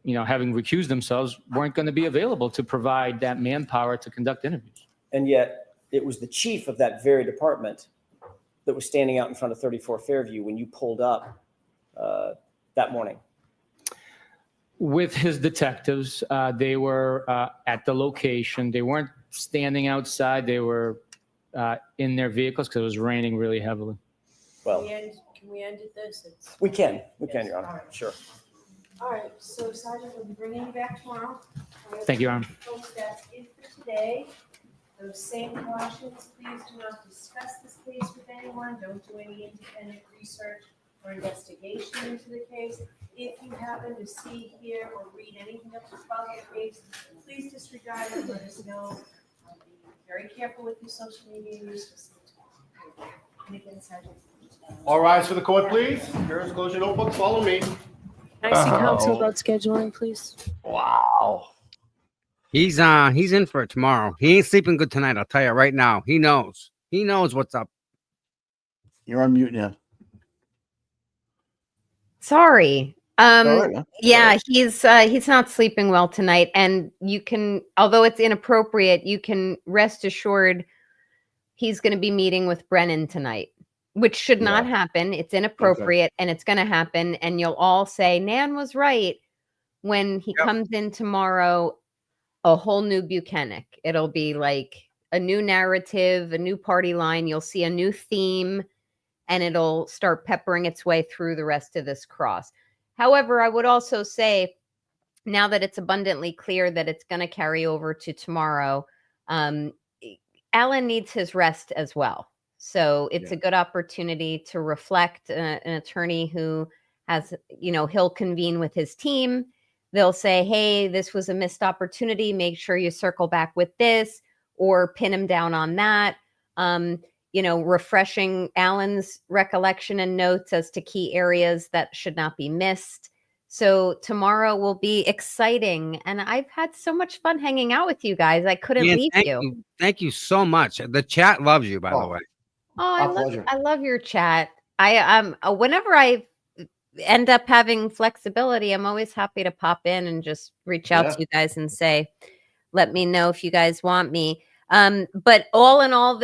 having recused themselves, weren't going to be available to provide that manpower to conduct interviews. And yet it was the chief of that very department that was standing out in front of 34 Fairview when you pulled up that morning. With his detectives, they were at the location. They weren't standing outside. They were in their vehicles because it was raining really heavily. Well, Can we end at this? we can, Your All Honor. right. Sure. All right, so Sergeant, we'll be bringing you back tomorrow. Thank you, Your Honor. Folks, that's it for today. Those same cautions, please do not discuss this case with anyone. Don't do any independent research or investigation into the case. If you happen to see, hear, or read anything else about the case, please disregard it and let us know. Be very careful with your social media use. All rise for the court, please. Jurors, close your notebooks. Follow me. Can I see counsel about scheduling, please? Wow. He's in for it tomorrow. He ain't sleeping good tonight. I'll tell you right now. He knows. He knows what's up. You're on mute now. Sorry. All right, man. Yeah, he's not sleeping well tonight, and you can, although it's inappropriate, you can rest assured he's going to be meeting with Brennan tonight, which should not happen. It's inappropriate, and it's going to happen, and you'll all say Nan was right when he comes in tomorrow. A whole new Buchanan. It'll be like a new narrative, a new party line. You'll see a new theme, and it'll start peppering its way through the rest of this cross. However, I would also say, now that it's abundantly clear that it's going to carry over to tomorrow, Alan needs his rest as well. So it's a good opportunity to reflect. An attorney who has, he'll convene with his team. They'll say, hey, this was a missed opportunity. Make sure you circle back with this, or pin him down on that. Refreshing Alan's recollection and notes as to key areas that should not be missed. So tomorrow will be exciting. And I've had so much fun hanging out with you guys. I couldn't leave you. Thank you so much. The chat loves you, by the way. Oh, I love your chat. Whenever I end up having flexibility, I'm always happy to pop in and just reach out to you guys and say, let me know if you guys want me. But all in all,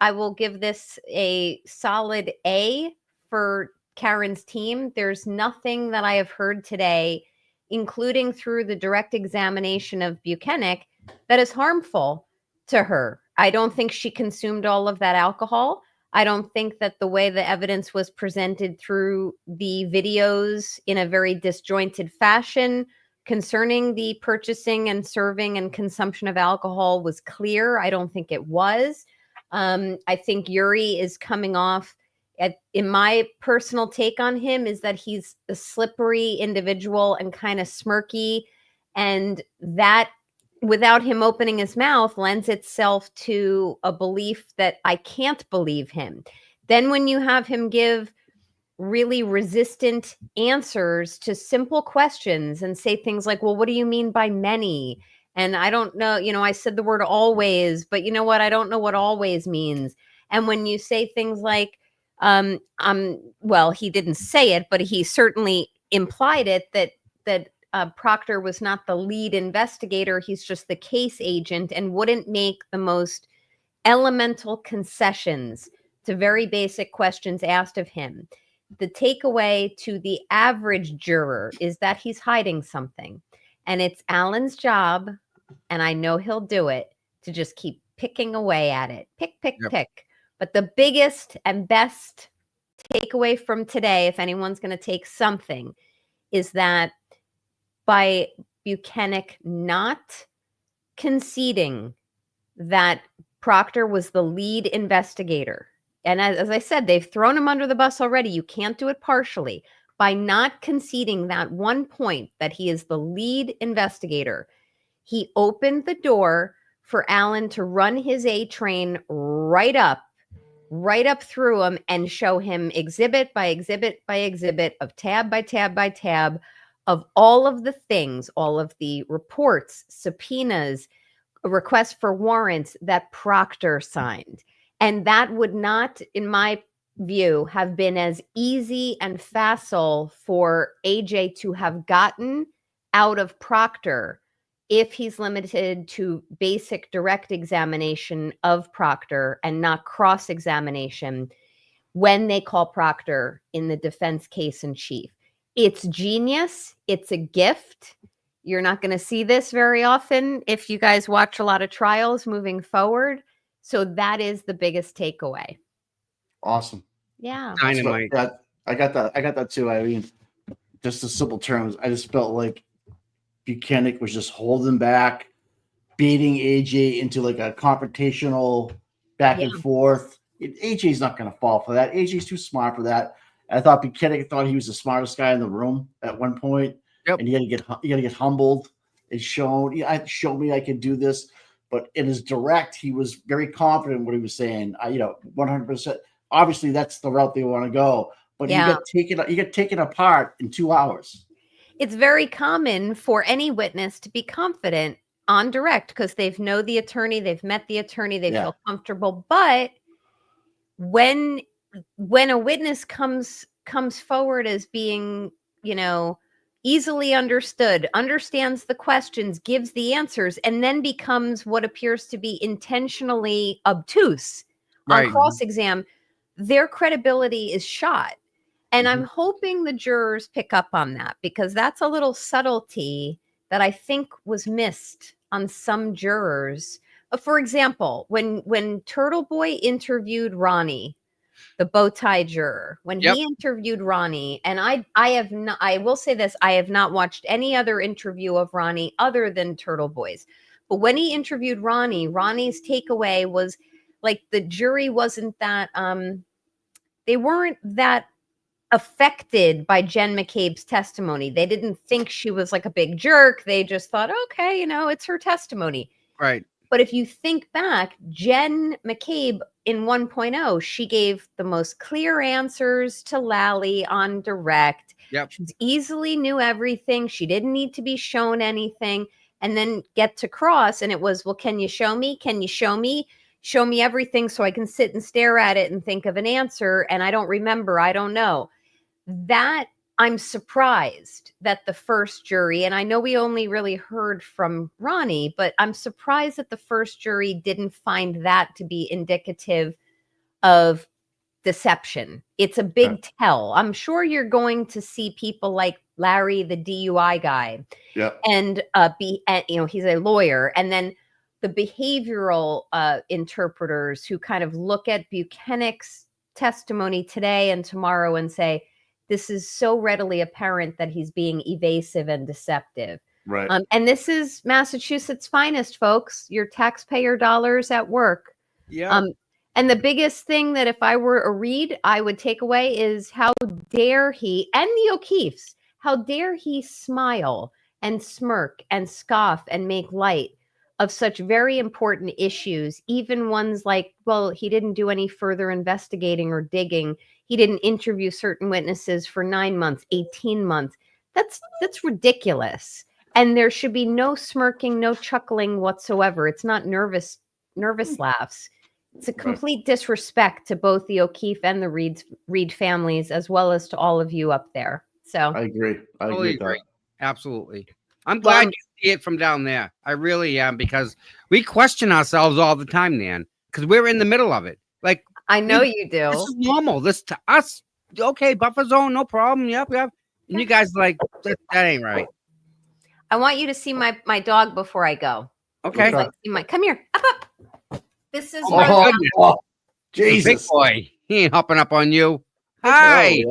I will give this a solid A for Karen's team. There's nothing that I have heard today, including through the direct examination of Buchanan, that is harmful to her. I don't think she consumed all of that alcohol. I don't think that the way the evidence was presented through the videos in a very disjointed fashion concerning the purchasing and serving and consumption of alcohol was clear. I don't think it was. I think Yuri is coming off, in my personal take on him, is that he's a slippery individual and kind of smirky. And that, without him opening his mouth, lends itself to a belief that I can't believe him. Then when you have him give really resistant answers to simple questions and say things like, well, what do you mean by many? And I don't know, I said the word always, but you know what? I don't know what always means. And when you say things like, well, he didn't say it, but he certainly implied it, that Proctor was not the lead investigator. He's just the case agent and wouldn't make the most elemental concessions to very basic questions asked of him. The takeaway to the average juror is that he's hiding something. And it's Alan's job, and I know he'll do it, to just keep picking away at it. Pick. But the biggest and best takeaway from today, if anyone's going to take something, is that by Buchanan not conceding that Proctor was the lead investigator, and as I said, they've thrown him under the bus already. You can't do it partially. By not conceding that one point that he is the lead investigator, he opened the door for Alan to run his A train right up through him and show him exhibit by exhibit by exhibit, of tab by tab by tab, of all of the things, all of the reports, subpoenas, requests for warrants that Proctor signed. And that would not, in my view, have been as easy and facile for AJ to have gotten out of Proctor if he's limited to basic direct examination of Proctor and not cross-examination when they call Proctor in the defense case in chief. It's genius. It's a gift. You're not going to see this very often if you guys watch a lot of trials moving forward. So that is the biggest takeaway. Awesome. Yeah. Dynamite. I got that too. I mean, just in simple terms, I just felt like Buchanan was just holding back, beating AJ into like a confrontational back and forth. AJ's not going to fall for that. AJ's too smart for that. I thought Buchanan thought he was the smartest guy in the room at one point, and you got to get humbled and shown. Show me I can do this. But in his direct, he was very confident in what he was saying. 100%. obviously that's the route they want to go. But Yeah. you get taken apart in 2 hours. It's very common for any witness to be confident on direct because they've know the attorney, they've met the attorney, they feel comfortable. But when a witness comes forward as being, easily understood, understands the questions, gives the answers, and then becomes what appears to be intentionally obtuse on cross-exam, their credibility is shot. And I'm hoping the jurors pick up on that because that's a little subtlety that I think was missed on some jurors. For example, when Turtle Boy interviewed Ronnie, the bow tie juror, when he interviewed Ronnie, and I will say this, I have not watched any other interview of Ronnie other than Turtle Boy's. But when he interviewed Ronnie's takeaway was like the jury wasn't that they weren't that affected by Jen McCabe's testimony. They didn't think she was like a big jerk. They just thought, okay, it's her testimony. Right. But if you think back, Jen McCabe in 1.0, she gave the most clear answers to Lally on direct. Yep. She easily knew everything. She didn't need to be shown anything. And then get to cross. And it was, well, can you show me? Can you show me? Show me everything so I can sit and stare at it and think of an answer. And I don't remember. I don't know. That I'm surprised that the first jury, and I know we only really heard from Ronnie, but I'm surprised that the first jury didn't find that to be indicative of deception. It's a big tell. I'm sure you're going to see people like Larry, the DUI guy, and he's a lawyer, and then the behavioral interpreters who kind of look at Buchanan's testimony today and tomorrow and say, this is so readily apparent that he's being evasive and deceptive. Right. And this is Massachusetts' finest, folks. Your taxpayer dollars at work. Yeah. And the biggest thing that if I were a Read, I would take away is how dare he, and the O'Keefes, how dare he smile and smirk and scoff and make light of such very important issues, even ones like, well, he didn't do any further investigating or digging. He didn't interview certain witnesses for 9 months, 18 months. That's ridiculous. And there should be no smirking, no chuckling whatsoever. It's not nervous laughs. It's a complete disrespect to both the O'Keefe and the Read families, as well as to all of you up there. So I agree. I Totally agree. agree. Absolutely. I'm glad you see it from down there. I really am, because we question ourselves all the time, Nan, because we're in the middle of it. Like, I know you do. This is normal. This to us, okay, buffer zone, no problem. Yep. And you guys like, that ain't right. I want you to see my dog before I go. Okay. Come here. Up, up. This is Jesus. Big boy. He ain't hopping up on you. Hi.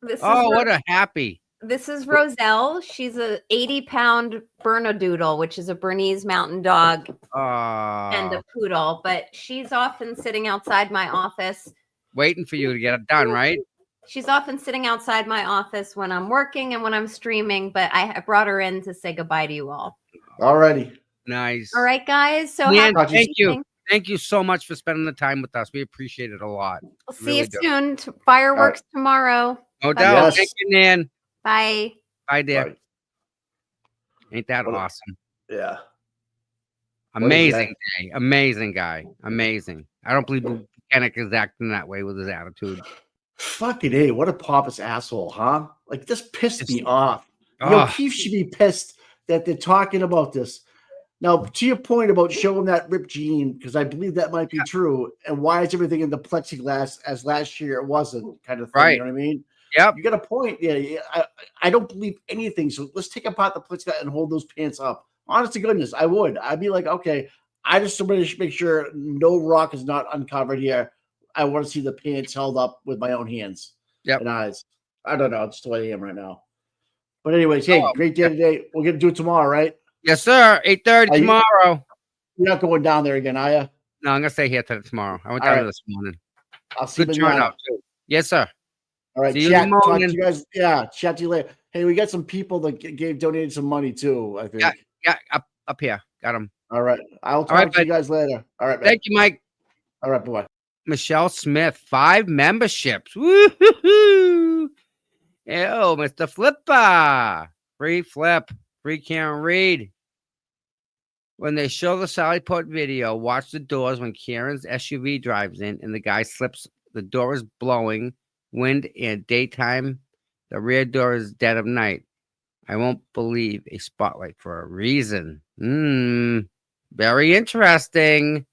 This is what a happy. This is Roselle. She's a 80-pound Bernedoodle, which is a Bernese mountain dog and a poodle. But she's often sitting outside my office. Waiting for you to get it done, right? She's often sitting outside my office when I'm working and when I'm streaming. But I brought her in to say goodbye to you all. Alrighty. Nice. All right, guys. So Nan, happy thank you. evening. Thank you so much for spending the time with us. We appreciate it a lot. We'll see you soon. Fireworks tomorrow. No doubt. Yes. Thank you, Nan. Bye. Bye, dear. Ain't that awesome? Yeah. Amazing day. Amazing guy. Amazing. I don't believe Buchanan is acting that way with his attitude. Fucking A, what a pompous asshole, huh? Like, this pissed me off. Ugh. O'Keefe should be pissed that they're talking about this. Now, to your point about showing that ripped jean, because I believe that might be true, and why is everything in the plexiglass as last year it wasn't, kind of thing, Right. you know what I mean? Yep. You got a point. Yeah, I don't believe anything, so let's take apart the plexiglass and hold those pants up. Honest to goodness, I would. I'd be like, okay, I just want to make sure no rock is not uncovered here. I want to see the pants held up with my own hands and eyes. I don't know. It's just the way I am right now. But anyways, hey, great day today. We're going to do it tomorrow, right? Yes, sir. 8:30 tomorrow. You're not going down there again, are you? No, I'm going to stay here tomorrow. I went All down right. this morning. I'll see Good you in the turnout, too. Yes, sir. All right, See you in the chat. Talk to morning. you guys. Yeah, chat to you later. Hey, we got some people that donated some money too, I think. Yeah, up here. Got him. All right. I'll talk right, to you guys later. All right, man. Thank you, Mike. All right, bye-bye. Michelle Smith, 5 memberships. Woo-hoo-hoo. Ew, Mr. Flipper. Free flip. Free Kaen Read. When they show the Sally Port video, watch the doors when Karen's SUV drives in and the guy slips. The door is blowing, wind and daytime. The rear door is dead of night. I won't believe a spotlight for a reason. Very interesting.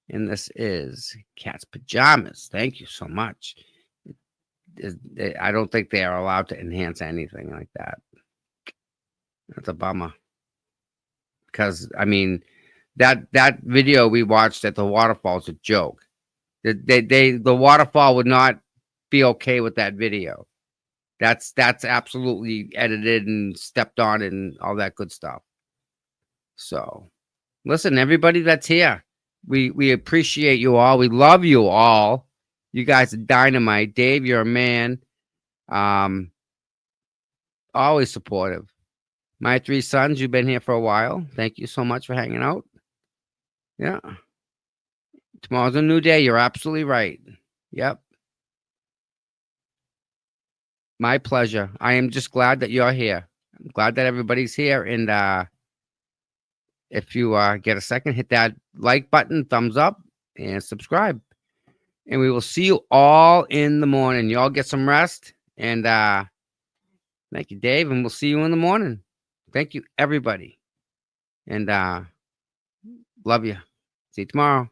And this is Cat's Pajamas. Thank you so much. I don't think they are allowed to enhance anything like that. That's a bummer. Because, I mean, that video we watched at the waterfall is a joke. The waterfall would not be okay with that video. That's absolutely edited and stepped on and all that good stuff. So, listen, everybody that's here, we appreciate you all. We love you all. You guys are dynamite. Dave, you're a man. Always supportive. My 3 sons, you've been here for a while. Thank you so much for hanging out. Yeah. Tomorrow's a new day. You're absolutely right. Yep. My pleasure. I am just glad that you're here. I'm glad that everybody's here. And if you get a second, hit that like button, thumbs up, and subscribe. And we will see you all in the morning. You all get some rest. And thank you, Dave. And we'll see you in the morning. Thank you, everybody. And love you. See you tomorrow.